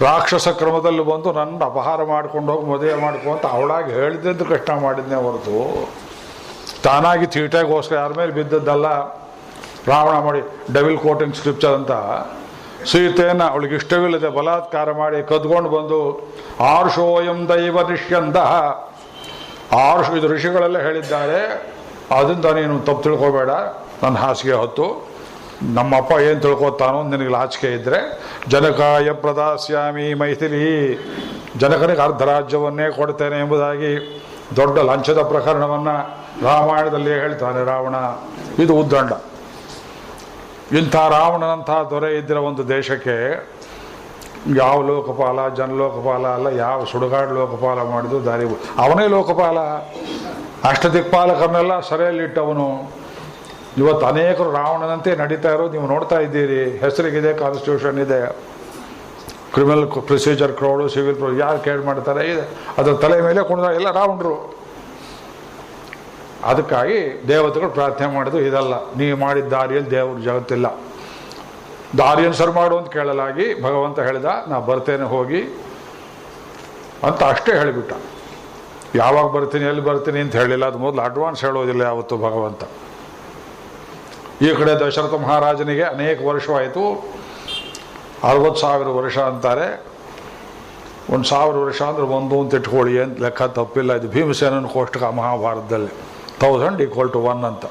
ರಾಕ್ಷಸ ಕ್ರಮದಲ್ಲಿ ಬಂದು ನನ್ನ ಅಪಹಾರ ಮಾಡ್ಕೊಂಡು ಹೋಗಿ ಮದುವೆ ಮಾಡ್ಕೊಂತ ಅವಳಾಗಿ ಹೇಳಿದ್ದು ಕೃಷ್ಣ ಮಾಡಿದ್ನೇ ಹೊರತು ತಾನಾಗಿ ತೀಟೆಗೋಸ್ಕರ ಯಾರ ಮೇಲೆ ಬಿದ್ದದ್ದಲ್ಲ. ರಾವಣ ಮಾಡಿ ಡೆವಿಲ್ ಕೋಟಿಂಗ್ ಸ್ಕ್ರಿಪ್ಚರ್ ಅಂತ ಸೀತೆಯನ್ನು ಅವಳಿಗೆ ಇಷ್ಟವಿಲ್ಲದೆ ಬಲಾತ್ಕಾರ ಮಾಡಿ ಕದ್ಕೊಂಡು ಬಂದು ಆರ್ಷೋಯಂ ದೈವ ನಿಷ್ಯಂದ, ಇದು ಋಷಿಗಳೆಲ್ಲ ಹೇಳಿದ್ದಾರೆ, ಅದರಿಂದ ನೀನು ತಪ್ಪು ತಿಳ್ಕೊಬೇಡ. ನನ್ನ ಹಾಸಿಗೆ ಹೊತ್ತು ನಮ್ಮಪ್ಪ ಏನು ತಿಳ್ಕೊತಾನೋ ನಿನಗೆ ಲಾಚಿಕೆ ಇದ್ದರೆ ಜನಕಾಯ ಪ್ರದಾಸ್ಯಾಮಿ ಮೈಥಿಲಿ, ಜನಕನಿಗೆ ಅರ್ಧ ರಾಜ್ಯವನ್ನೇ ಕೊಡ್ತೇನೆ ಎಂಬುದಾಗಿ ದೊಡ್ಡ ಲಂಚದ ಪ್ರಕರಣವನ್ನು ರಾಮಾಯಣದಲ್ಲಿ ಹೇಳ್ತಾನೆ ರಾವಣ. ಇದು ಉದ್ದಂಡ. ಇಂಥ ರಾವಣನಂಥ ದೊರೆ ಇದ್ದಿರೋ ಒಂದು ದೇಶಕ್ಕೆ ಯಾವ ಲೋಕಪಾಲ, ಜನಲೋಕಪಾಲ ಅಲ್ಲ, ಯಾವ ಸುಡುಗಾಡು ಲೋಕಪಾಲ ಮಾಡಿದ್ರು ದಾರಿ ಅವನೇ ಲೋಕಪಾಲ. ಅಷ್ಟದಿಕ್ಪಾಲಕರನ್ನೆಲ್ಲ ಸೆರೆಯಲ್ಲಿಟ್ಟವನು. ಇವತ್ತು ಅನೇಕರು ರಾವಣನಂತೆ ನಡೀತಾ ಇರೋದು ನೀವು ನೋಡ್ತಾ ಇದ್ದೀರಿ. ಹೆಸರಿಗಿದೆ, ಕಾನ್ಸ್ಟಿಟ್ಯೂಷನ್ ಇದೆ, ಕ್ರಿಮಿನಲ್ ಪ್ರೊಸೀಜರ್ ಕ್ರೌಡು, ಸಿವಿಲ್ ಯಾರು ಕೇಳಿ ಮಾಡ್ತಾರೆ ಇದೆ, ಅದರ ತಲೆ ಮೇಲೆ ಕುಣಿದ ಎಲ್ಲ ರಾವಣರು. ಅದಕ್ಕಾಗಿ ದೇವತೆಗಳು ಪ್ರಾರ್ಥನೆ ಮಾಡಿದ್ರು, ಇದಲ್ಲ ನೀವು ಮಾಡಿದ ದಾರಿಯಲ್ಲಿ ದೇವರು ಜಗತ್ತಿಲ್ಲ, ದಾರಿಯನ್ನು ಸರಿ ಮಾಡು ಅಂತ ಕೇಳಲಾಗಿ ಭಗವಂತ ಹೇಳಿದ, ನಾ ಬರ್ತೇನೆ ಹೋಗಿ ಅಂತ ಅಷ್ಟೇ ಹೇಳಿಬಿಟ್ಟ. ಯಾವಾಗ ಬರ್ತೀನಿ ಎಲ್ಲಿ ಬರ್ತೀನಿ ಅಂತ ಹೇಳಿಲ್ಲ. ಅದು ಮೊದಲು ಅಡ್ವಾನ್ಸ್ ಹೇಳೋದಿಲ್ಲ ಯಾವತ್ತು ಭಗವಂತ. ಈ ಕಡೆ ದಶರಥ ಮಹಾರಾಜನಿಗೆ ಅನೇಕ ವರ್ಷವಾಯಿತು, 60,000 ವರ್ಷ ಅಂತಾರೆ. 1,000 ವರ್ಷ ಅಂದರೆ 1 ಅಂತ ಇಟ್ಕೊಳ್ಳಿ, ಅಂತ ಲೆಕ್ಕ ತಪ್ಪಿಲ್ಲ. ಇದು ಭೀಮಸೇನನ ಕೋಷ್ಟಕ ಮಹಾಭಾರತದಲ್ಲಿ 1000 = 1 ಅಂತ.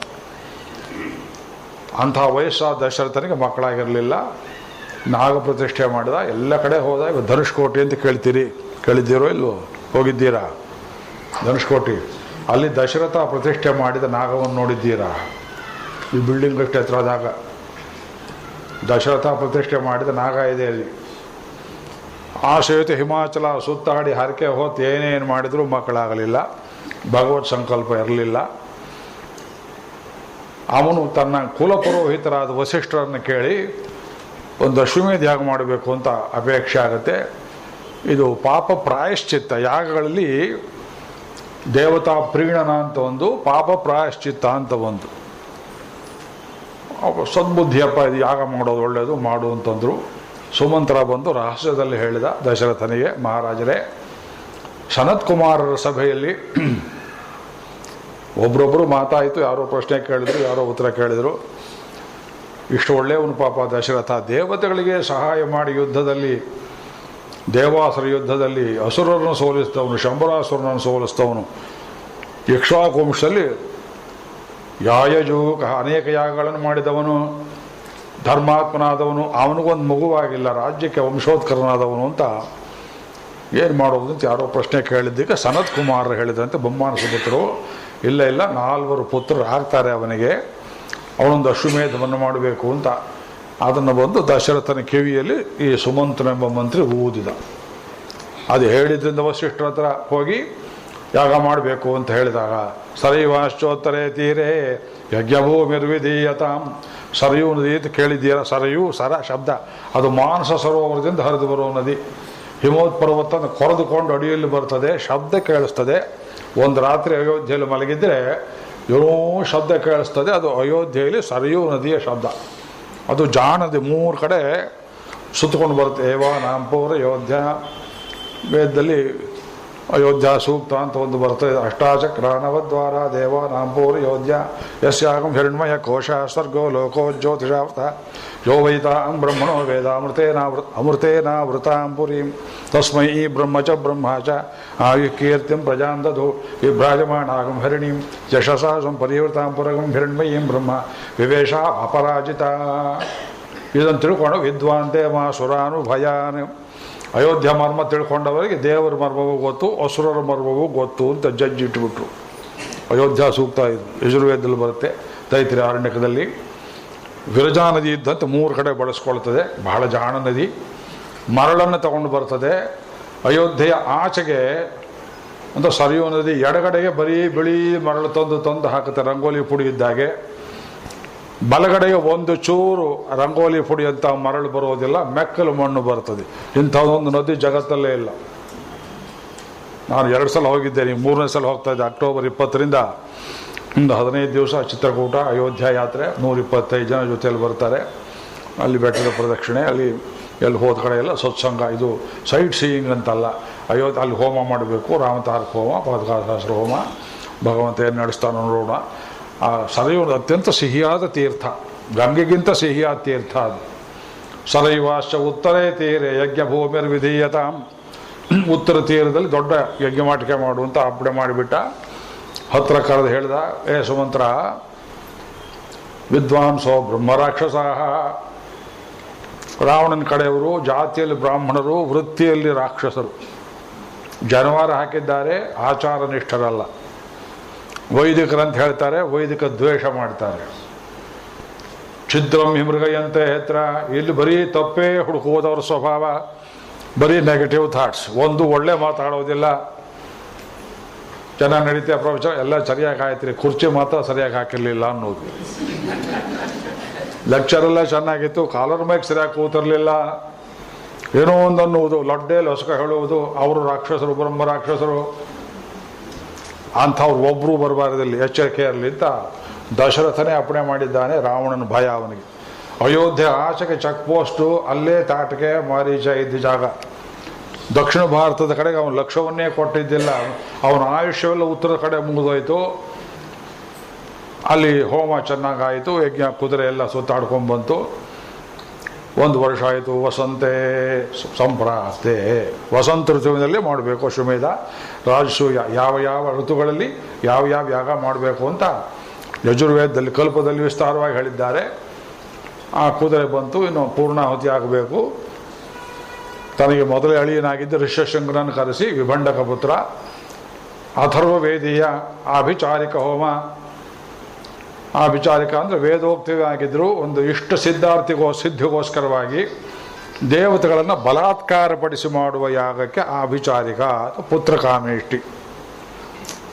ಅಂಥ ವಯಸ್ಸಾದ ದಶರಥನಿಗೆ ಮಕ್ಕಳಾಗಿರಲಿಲ್ಲ. ನಾಗ ಪ್ರತಿಷ್ಠೆ ಮಾಡಿದ. ಎಲ್ಲ ಕಡೆ ಹೋದಾಗ ಧನುಷ್ಕೋಟಿ ಅಂತ ಕೇಳಿದ್ದೀರೋ ಇಲ್ವೋ? ಹೋಗಿದ್ದೀರಾ ಧನುಷ್ಕೋಟಿ? ಅಲ್ಲಿ ದಶರಥ ಪ್ರತಿಷ್ಠೆ ಮಾಡಿದ ನಾಗವನ್ನು ನೋಡಿದ್ದೀರಾ? ಈ ಬಿಲ್ಡಿಂಗ್ ಅಷ್ಟು ಎತ್ತರದಾಗ ದಶರಥ ಪ್ರತಿಷ್ಠೆ ಮಾಡಿದ ನಾಗ ಇದೆ ಅಲ್ಲಿ. ಆ ಸಹಿತ ಹಿಮಾಚಲ ಸುತ್ತಾಡಿ ಹರಕೆ ಹೊತ್ತು ಏನೇನು ಮಾಡಿದರೂ ಮಕ್ಕಳಾಗಲಿಲ್ಲ, ಭಗವತ್ ಸಂಕಲ್ಪ ಇರಲಿಲ್ಲ. ಅವನು ತನ್ನ ಕುಲಪುರೋಹಿತರಾದ ವಸಿಷ್ಠರನ್ನು ಕೇಳಿ ಒಂದು ಅಶ್ವಮೇಧ ಯಾಗ ಮಾಡಬೇಕು ಅಂತ ಅಪೇಕ್ಷೆ ಆಗುತ್ತೆ. ಇದು ಪಾಪ ಪ್ರಾಯಶ್ಚಿತ್ತ ಯಾಗಗಳಲ್ಲಿ ದೇವತಾ ಪ್ರೀಣನ ಅಂತ ಒಂದು, ಪಾಪ ಪ್ರಾಯಶ್ಚಿತ್ತ ಅಂತ ಒಂದು. ಸದ್ಬುದ್ಧಿಯಪ್ಪ, ಇದು ಯಾಗ ಮಾಡೋದು ಒಳ್ಳೆಯದು, ಮಾಡು ಅಂತಂದರು. ಸುಮಂತ್ರ ಬಂದು ರಹಸ್ಯದಲ್ಲಿ ಹೇಳಿದ ದಶರಥನಿಗೆ, ಮಹಾರಾಜರೇ, ಸನತ್ ಕುಮಾರರ ಸಭೆಯಲ್ಲಿ ಒಬ್ರೊಬ್ಬರು ಮಾತಾಯಿತು. ಯಾರೋ ಪ್ರಶ್ನೆ ಕೇಳಿದರು, ಯಾರೋ ಉತ್ತರ ಕೇಳಿದರು. ಇಷ್ಟು ಒಳ್ಳೆಯವನು ಪಾಪ ದಶರಥ. ದೇವತೆಗಳಿಗೆ ಸಹಾಯ ಮಾಡಿ ಯುದ್ಧದಲ್ಲಿ, ದೇವಾಸುರ ಯುದ್ಧದಲ್ಲಿ ಅಸುರರನ್ನು ಸೋಲಿಸಿದವನು, ಶಂಬರಾಸುರನನ್ನು ಸೋಲಿಸಿದವನು, ಇಕ್ಷ್ವಾಕು ವಂಶದಲ್ಲಿ ಯಾಯಜೂಕ ಅನೇಕ ಯಾಗಗಳನ್ನು ಮಾಡಿದವನು, ಧರ್ಮಾತ್ಮನಾದವನು, ಅವನಿಗೊಂದು ಮಗುವಾಗಿಲ್ಲ, ರಾಜ್ಯಕ್ಕೆ ವಂಶೋತ್ಕರನಾದವನು ಅಂತ ಏನು ಮಾಡೋದು ಅಂತ ಯಾರೋ ಪ್ರಶ್ನೆ ಕೇಳಿದ್ದಕ್ಕೆ ಸನತ್ ಕುಮಾರ್ ಹೇಳಿದಂತೆ ಬೊಮ್ಮಾನ ಸುಪುತ್ರರು, ಇಲ್ಲ 4 ಪುತ್ರರು ಆಗ್ತಾರೆ ಅವನಿಗೆ, ಅವನೊಂದು ಅಶ್ವಮೇಧವನ್ನು ಮಾಡಬೇಕು ಅಂತ. ಅದನ್ನು ಬಂದು ದಶರಥನ ಕಿವಿಯಲ್ಲಿ ಈ ಸುಮಂತನೆಂಬ ಮಂತ್ರಿ ಊದಿದ. ಅದು ಹೇಳಿದ್ರಿಂದ ವಸಿಷ್ಠರ ಹತ್ರ ಹೋಗಿ ಯಾಗ ಮಾಡಬೇಕು ಅಂತ ಹೇಳಿದಾಗ, ಸರಯುವಾಶ್ಚೋತ್ತರೇ ತೀರೇ ಯಜ್ಞಭೂಮಿರ್ವಿಧೀಯತಾಂ. ಸರಯೂ ನದಿ ಅಂತ ಕೇಳಿದ್ದೀರ? ಸರಯೂ, ಸರ ಶಬ್ದ, ಅದು ಮಾನಸ ಸರೋವರದಿಂದ ಹರಿದು ಬರುವ ನದಿ. ಹಿಮೋತ್ ಪರ್ವತನ ಕೊರೆದುಕೊಂಡು ಅಡಿಯಲ್ಲಿ ಬರ್ತದೆ, ಶಬ್ದ ಕೇಳಿಸ್ತದೆ. ಒಂದು ರಾತ್ರಿ ಅಯೋಧ್ಯೆಯಲ್ಲಿ ಮಲಗಿದ್ರೆ ಏನೋ ಶಬ್ದ ಕೇಳಿಸ್ತದೆ, ಅದು ಅಯೋಧ್ಯೆಯಲ್ಲಿ ಸರಯೂ ನದಿಯ ಶಬ್ದ. ಅದು ಜಾಣದಿ 3 ಕಡೆ ಸುತ್ತಕೊಂಡು ಬರುತ್ತೆ. ಏವ ನಾಂಪೂರ ಅಯೋಧ್ಯ, ವೇದದಲ್ಲಿ ಅಯೋಧ್ಯ ಸೂಕ್ತ ಅಂತ ಒಂದು ಬರ್ತದೆ. ಅಷ್ಟಾಚಕ್ರಾನವದ್ವಾರ ದೇವ ನಾಂಪೂರ ಅಯೋಧ್ಯ ಯಸ್ಯಾಗಂ ಹಿರಣ್ಮಯ ಕೋಶ ಸ್ವರ್ಗೋ ಲೋಕೋ ಜ್ಯೋತಿಷಾವೃತ ಯೋ ವೈತಾಂ ಬ್ರಹ್ಮಣೋ ವೇದ ಅಮೃತೇನಾವೃತಾಂ ಪುರೀಂ ತಸ್ಮೈ ಬ್ರಹ್ಮ ಚ ಬ್ರಹ್ಮ ಚ ಆಯುಕೀರ್ತಿಂ ಪ್ರಜಾಂ ದಧು ವಿಭ್ರಾಜಮಾಣಾಗಂ ಹರಿಣೀಂ ಯಶಸಾ ಸಂಪರಿವೃತಾಂ ಪುರಗಂ ಹಿರಣ್ಮಯೀಂ ಬ್ರಹ್ಮ ವಿವೇಶ ಅಪರಾಜಿತ. ಇದನ್ನು ತಿಳ್ಕೊಂಡು ವಿದ್ವಾಂತೆ ಮಾ ಸುರಾನುಭಯಾನ್. ಅಯೋಧ್ಯ ಮರ್ಮ ತಿಳ್ಕೊಂಡವರಿಗೆ ದೇವರ ಮರ್ಮವೂ ಗೊತ್ತು, ಅಸುರರ ಮರ್ಮವೂ ಗೊತ್ತು ಅಂತ ಜಡ್ಜ್ ಇಟ್ಬಿಟ್ರು. ಅಯೋಧ್ಯ ಸೂಕ್ತ ಇದು ಯಜುರ್ವೇದದಲ್ಲಿ ಬರುತ್ತೆ, ತೈತ್ರಿ ಆರಣ್ಯಕದಲ್ಲಿ. ವಿರಜಾ ನದಿ ಇದ್ದಂತೆ 3 ಕಡೆ ಬಳಸ್ಕೊಳ್ತದೆ, ಬಹಳ ಜಾಣ ನದಿ. ಮರಳನ್ನು ತಗೊಂಡು ಬರ್ತದೆ. ಅಯೋಧ್ಯೆಯ ಆಚೆಗೆ ಅಂತ ಸರಿಯೋ ನದಿ ಎಡಗಡೆಗೆ ಬರೀ ಬಿಳಿ ಮರಳು ತಂದು ಹಾಕುತ್ತೆ, ರಂಗೋಲಿ ಪುಡಿ ಇದ್ದಾಗೆ. ಬಲಗಡೆಗೆ ಒಂದು ಚೂರು ರಂಗೋಲಿ ಪುಡಿ ಅಂತ ಮರಳು ಬರೋದಿಲ್ಲ, ಮೆಕ್ಕಲು ಮಣ್ಣು ಬರ್ತದೆ. ಇಂಥದ್ದೊಂದು ನದಿ ಜಗತ್ತಲ್ಲೇ ಇಲ್ಲ. ನಾನು 2 ಸಲ ಹೋಗಿದ್ದೇನೆ, 3ನೇ ಸಲ ಹೋಗ್ತಾ ಇದ್ದೆ. ಅಕ್ಟೋಬರ್ 20ರಿಂದ ಒಂದು 15 ದಿವಸ ಚಿತ್ರಕೂಟ ಅಯೋಧ್ಯ ಯಾತ್ರೆ, 125 ಜನ ಜೊತೆಯಲ್ಲಿ ಬರ್ತಾರೆ. ಅಲ್ಲಿ ಬೆಟ್ಟದ ಪ್ರದಕ್ಷಿಣೆ, ಅಲ್ಲಿ ಎಲ್ಲಿ ಹೋದ ಕಡೆ ಎಲ್ಲ ಸತ್ಸಂಗ. ಇದು ಸೈಟ್ ಸೀಯಿಂಗ್ ಅಂತಲ್ಲ, ಅಲ್ಲಿ ಹೋಮ ಮಾಡಬೇಕು, ರಾಮತಾರಕ ಹೋಮ, ಪಾದಕಾಶಾಸ್ತ್ರ ಹೋಮ, ಭಗವಂತ ಏನು ನಡೆಸ್ತಾನೋ ನೋಡೋಣ. ಆ ಸರಯು ಅತ್ಯಂತ ಸಿಹಿಯಾದ ತೀರ್ಥ, ಗಂಗೆಗಿಂತ ಸಿಹಿಯಾದ ತೀರ್ಥ ಅದು. ಸರಯುವಾಶ್ಚ ಉತ್ತರೇ ತೀರೆ ಯಜ್ಞಭೂಮಿರ್ ವಿಧೀಯತಾಂ. ಉತ್ತರ ತೀರದಲ್ಲಿ ದೊಡ್ಡ ಯಜ್ಞಮಾಟಿಕೆ ಮಾಡುವಂತ ಅಪ್ಪಣೆ ಮಾಡಿಬಿಟ್ಟ. ಹತ್ರ ಕರೆದು ಹೇಳ್ದ, ಏ ಸುಮಂತ್ರ, ವಿದ್ವಾಂಸೋ ಬ್ರಹ್ಮರಾಕ್ಷಸಾಹ. ರಾವಣನ ಕಡೆಯವರು ಜಾತಿಯಲ್ಲಿ ಬ್ರಾಹ್ಮಣರು, ವೃತ್ತಿಯಲ್ಲಿ ರಾಕ್ಷಸರು. ಜನವಾರ ಹಾಕಿದ್ದಾರೆ, ಆಚಾರ ನಿಷ್ಠರಲ್ಲ. ವೈದಿಕರಂತ ಹೇಳ್ತಾರೆ, ವೈದಿಕ ದ್ವೇಷ ಮಾಡ್ತಾರೆ. ಛಿದ್ರಂ ಹಿಮೃಗಯಂತೆ ಹೆತ್ರ. ಇಲ್ಲಿ ಬರೀ ತಪ್ಪೇ ಹುಡುಕುವುದವ್ರ ಸ್ವಭಾವ, ಬರೀ ನೆಗೆಟಿವ್ ಥಾಟ್ಸ್. ಒಂದು ಒಳ್ಳೆ ಮಾತಾಡೋದಿಲ್ಲ. ಚೆನ್ನಾಗಿ ನಡೀತೆ ಪ್ರವಚನ, ಎಲ್ಲ ಸರಿಯಾಗಿ ಆಯ್ತು, ಕುರ್ಚಿ ಮಾತ್ರ ಸರಿಯಾಗಿ ಹಾಕಿರಲಿಲ್ಲ ಅನ್ನೋದು. ಲೆಕ್ಚರೆಲ್ಲ ಚೆನ್ನಾಗಿತ್ತು, ಕಾಲರ್ ಮೈಕ್ ಸರಿಯಾಗಿ ಕೂತಿರಲಿಲ್ಲ, ಏನೋ ಒಂದು ಅನ್ನುವುದು, ಲೊಡ್ಡೆ ಲೊಸಕ ಹೇಳುವುದು. ಅವರು ರಾಕ್ಷಸರು, ಬ್ರಹ್ಮ ರಾಕ್ಷಸರು ಅಂಥವ್ರು ಒಬ್ಬರು ಬರಬಾರದಲ್ಲಿ, ಎಚ್ಚರಿಕೆ ಇರಲಿ ಅಂತ ದಶರಥನೇ ಅಪ್ಪಣೆ ಮಾಡಿದ್ದಾನೆ. ರಾವಣನ ಭಯ ಅವನಿಗೆ. ಅಯೋಧ್ಯೆ ಆಚೆಗೆ ಚೆಕ್ ಪೋಸ್ಟು, ಅಲ್ಲೇ ತಾಟಕೆ ಮಾರೀಚ ಇದ್ದ ಜಾಗ. ದಕ್ಷಿಣ ಭಾರತದ ಕಡೆಗೆ ಅವನು ಲಕ್ಷ್ಯವನ್ನೇ ಕೊಟ್ಟಿದ್ದಿಲ್ಲ. ಅವನ ಆಯುಷ್ಯವೆಲ್ಲ ಉತ್ತರ ಕಡೆ ಮುಗಿದೋಯ್ತು. ಅಲ್ಲಿ ಹೋಮ ಚೆನ್ನಾಗಾಯಿತು, ಯಜ್ಞ ಕುದುರೆ ಎಲ್ಲ ಸುತ್ತಾಡ್ಕೊಂಡ್ಬಂತು. 1 ವರ್ಷ ಆಯಿತು. ವಸಂತೆ ಸಂಪ್ರಾಪ್ತೆ, ವಸಂತ ಋತುವಿನಲ್ಲಿ ಮಾಡಬೇಕು ಅಶ್ವಮೇಧ. ರಾಜಸೂಯ ಯಾವ ಯಾವ ಋತುಗಳಲ್ಲಿ ಯಾವ ಯಾಗ ಮಾಡಬೇಕು ಅಂತ ಯಜುರ್ವೇದದಲ್ಲಿ ಕಲ್ಪದಲ್ಲಿ ವಿಸ್ತಾರವಾಗಿ ಹೇಳಿದ್ದಾರೆ. ಆ ಕುದುರೆ ಬಂತು, ಇನ್ನು ಪೂರ್ಣಾಹುತಿ ಆಗಬೇಕು. ತನಗೆ ಮೊದಲೇ ಅಳಿಯನಾಗಿದ್ದ ಋಷ್ಯಶೃಂಗನನ್ನು ಕರೆಸಿ, ವಿಭಂಡಕ ಪುತ್ರ ಅಥರ್ವ ವೇದೀಯ ಆಭಿಚಾರಿಕ ಹೋಮ. ಆಭಿಚಾರಿಕ ಅಂದರೆ ವೇದೋಕ್ತಿಯಾಗಿದ್ದರು. ಒಂದು ಇಷ್ಟ ಸಿದ್ಧಿಗೋಸ್ಕರವಾಗಿ ದೇವತೆಗಳನ್ನು ಬಲಾತ್ಕಾರಪಡಿಸಿ ಮಾಡುವ ಯಾಗಕ್ಕೆ ಆಭಿಚಾರಿಕ ಅಥವಾ ಪುತ್ರಕಾಮೇಷ್ಟಿ.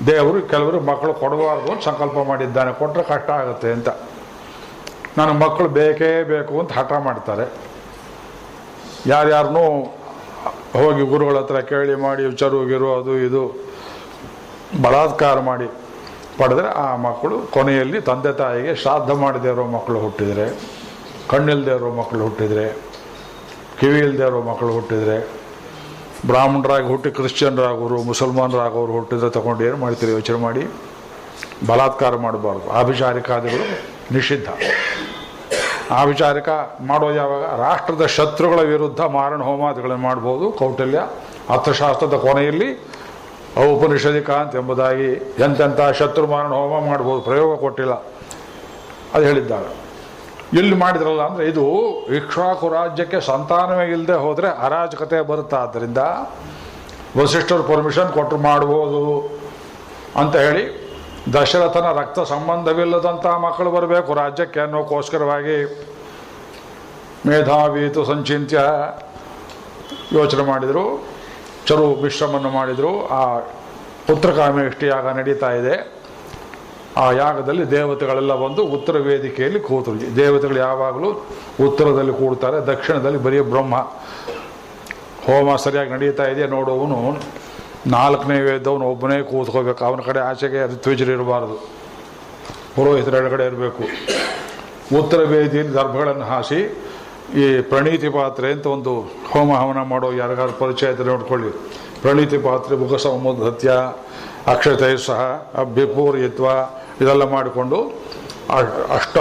ದೇವರು ಕೆಲವರು ಮಕ್ಕಳು ಕೊಡಬಾರ್ದು ಅಂತ ಸಂಕಲ್ಪ ಮಾಡಿದ್ದಾನೆ, ಕೊಟ್ಟರೆ ಕಷ್ಟ ಆಗುತ್ತೆ ಅಂತ. ನನಗೆ ಮಕ್ಕಳು ಬೇಕೇ ಬೇಕು ಅಂತ ಹಠ ಮಾಡ್ತಾರೆ. ಯಾರ್ಯಾರನ್ನೂ ಹೋಗಿ ಗುರುಗಳ ಹತ್ರ ಕೇಳಿ ಮಾಡಿ ಚರುಗಿರು ಅದು ಇದು ಬಲಾತ್ಕಾರ ಮಾಡಿ ಪಡೆದರೆ ಆ ಮಕ್ಕಳು ಕೊನೆಯಲ್ಲಿ ತಂದೆ ತಾಯಿಗೆ ಶ್ರಾದ್ದ ಮಾಡದೇ ಇರೋ ಮಕ್ಕಳು ಹುಟ್ಟಿದರೆ, ಕಣ್ಣಿಲ್ಲದೆ ಇರೋ ಮಕ್ಕಳು ಹುಟ್ಟಿದರೆ, ಕಿವಿ ಇಲ್ಲದೆ ಇರೋ ಮಕ್ಕಳು ಹುಟ್ಟಿದರೆ, ಬ್ರಾಹ್ಮಣರಾಗಿ ಹುಟ್ಟಿ ಕ್ರಿಶ್ಚಿಯನ್ರಾಗೋರು, ಮುಸಲ್ಮಾನರಾಗೋರು ಹುಟ್ಟಿದ್ರೆ ತಗೊಂಡು ಏನು ಮಾಡ್ತೀರಿ ಯೋಚನೆ ಮಾಡಿ. ಬಲಾತ್ಕಾರ ಮಾಡಬಾರ್ದು. ಆಭಿಚಾರಿಕಾದಿಗಳು ನಿಷಿದ್ಧ. ಆ ವಿಚಾರಕ ಮಾಡೋದು ಯಾವಾಗ? ರಾಷ್ಟ್ರದ ಶತ್ರುಗಳ ವಿರುದ್ಧ ಮಾರಣ ಹೋಮಾದಿಗಳನ್ನು ಮಾಡ್ಬೋದು. ಕೌಟಿಲ್ಯ ಅರ್ಥಶಾಸ್ತ್ರದ ಕೊನೆಯಲ್ಲಿ ಔಪನಿಷದಿಕಾಂತ್ ಎಂಬುದಾಗಿ ಎಂತೆಂಥ ಶತ್ರು ಮಾರಣ ಹೋಮ ಮಾಡ್ಬೋದು, ಪ್ರಯೋಗ ಕೊಟ್ಟಿಲ್ಲ, ಅದು ಹೇಳಿದ್ದಾರೆ. ಇಲ್ಲಿ ಮಾಡಿದ್ರಲ್ಲ ಅಂದರೆ ಇದು ಇಕ್ಷ್ವಾಕು ರಾಜ್ಯಕ್ಕೆ ಸಂತಾನವೇ ಇಲ್ಲದೆ ಹೋದರೆ ಅರಾಜಕತೆ ಬರುತ್ತೆ. ಆದ್ದರಿಂದ ವಸಿಷ್ಠರು ಪರ್ಮಿಷನ್ ಕೊಟ್ಟರು ಮಾಡ್ಬೋದು ಅಂತ ಹೇಳಿ ದಶರಥನ ರಕ್ತ ಸಂಬಂಧವಿಲ್ಲದಂಥ ಮಕ್ಕಳು ಬರಬೇಕು ರಾಜ್ಯಕ್ಕೆ ಅನ್ನೋಕ್ಕೋಸ್ಕರವಾಗಿ ಮೇಧಾವೀತು ಸಂಚಿತ್ಯ ಯೋಚನೆ ಮಾಡಿದರು. ಚರು ವಿಶ್ರಮನ್ನು ಮಾಡಿದರು. ಆ ಪುತ್ರಕಾಮೇಷ್ಟಿ ಯಾಗ ನಡೀತಾ ಇದೆ. ಆ ಯಾಗದಲ್ಲಿ ದೇವತೆಗಳೆಲ್ಲ ಬಂದು ಉತ್ತರ ವೇದಿಕೆಯಲ್ಲಿ ಕೂತರು. ದೇವತೆಗಳು ಯಾವಾಗಲೂ ಉತ್ತರದಲ್ಲಿ ಕೂಡ್ತಾರೆ, ದಕ್ಷಿಣದಲ್ಲಿ ಬರೀ ಬ್ರಹ್ಮ. ಹೋಮ ಸರಿಯಾಗಿ ನಡೀತಾ ಇದೆ ನೋಡುವವನು 4ನೇ ವೇದವನು ಒಬ್ಬನೇ ಕೂತ್ಕೋಬೇಕು. ಅವನ ಕಡೆ ಆಚೆಗೆ ಋತ್ವಿಜರು ಇರಬಾರ್ದು, ಪುರೋಹಿತರ ಎಡಗಡೆ ಇರಬೇಕು. ಉತ್ತರ ವೇದಿಯಲ್ಲಿ ದರ್ಭಗಳನ್ನು ಹಾಸಿ ಈ ಪ್ರಣೀತಿ ಪಾತ್ರೆ ಅಂತ ಒಂದು ಹೋಮ ಹವನ ಮಾಡೋ ಯಾರಿಗಾರು ಪರಿಚಯ ಇದ್ದರೆ ನೋಡ್ಕೊಳ್ಳಿ. ಪ್ರಣೀತಿ ಪಾತ್ರೆ ಮುಖ ಸಮುದ್ರತ್ಯ ಅಕ್ಷತೆ ಸಹ ಅಭ್ಯಪೂರ್ಯತ್ವ ಇದೆಲ್ಲ ಮಾಡಿಕೊಂಡು ಅಷ್ಟ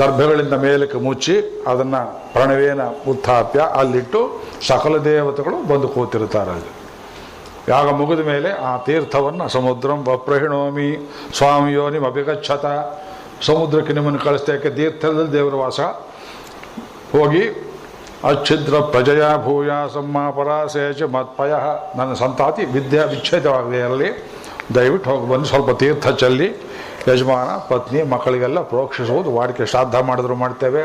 ದರ್ಭೆಗಳಿಂದ ಮೇಲಕ್ಕೆ ಮುಚ್ಚಿ ಅದನ್ನು ಪ್ರಣವೇನ ಉತ್ಥಾಪ್ಯ ಅಲ್ಲಿಟ್ಟು ಸಕಲ ದೇವತೆಗಳು ಬಂದು ಕೂತಿರ್ತಾರೆ. ಅಲ್ಲಿ ಯಾಗ ಮುಗಿದ ಮೇಲೆ ಆ ತೀರ್ಥವನ್ನು ಸಮುದ್ರಂ ವಪ್ರಹಿಣೋಮಿ ಸ್ವಾಮಿಯೋನಿಮ್ ಅಭಿಗಚ್ಚತ, ಸಮುದ್ರಕ್ಕೆ ನಿಮ್ಮನ್ನು ಕಳಿಸ್ತೇಕೆ, ತೀರ್ಥದಲ್ಲಿ ದೇವರ ವಾಸ. ಹೋಗಿ ಅಚ್ಛಿದ್ರ ಪ್ರಜಯ ಭೂಯ ಸಮ್ಮಾಪರಾಸೇಚ ಮತ್ಪಯ, ನನ್ನ ಸಂತಾತಿ ವಿದ್ಯಾ ವಿಚ್ಛೇದವಾಗಿದೆ ಅಲ್ಲಿ, ದಯವಿಟ್ಟು ಹೋಗಿ ಬಂದು ಸ್ವಲ್ಪ ತೀರ್ಥ ಚೆಲ್ಲಿ ಯಜಮಾನ ಪತ್ನಿ ಮಕ್ಕಳಿಗೆಲ್ಲ ಪ್ರೋಕ್ಷಿಸುವುದು ವಾಡಿಕೆ. ಶ್ರಾದ್ದ ಮಾಡಿದ್ರು ಮಾಡ್ತೇವೆ,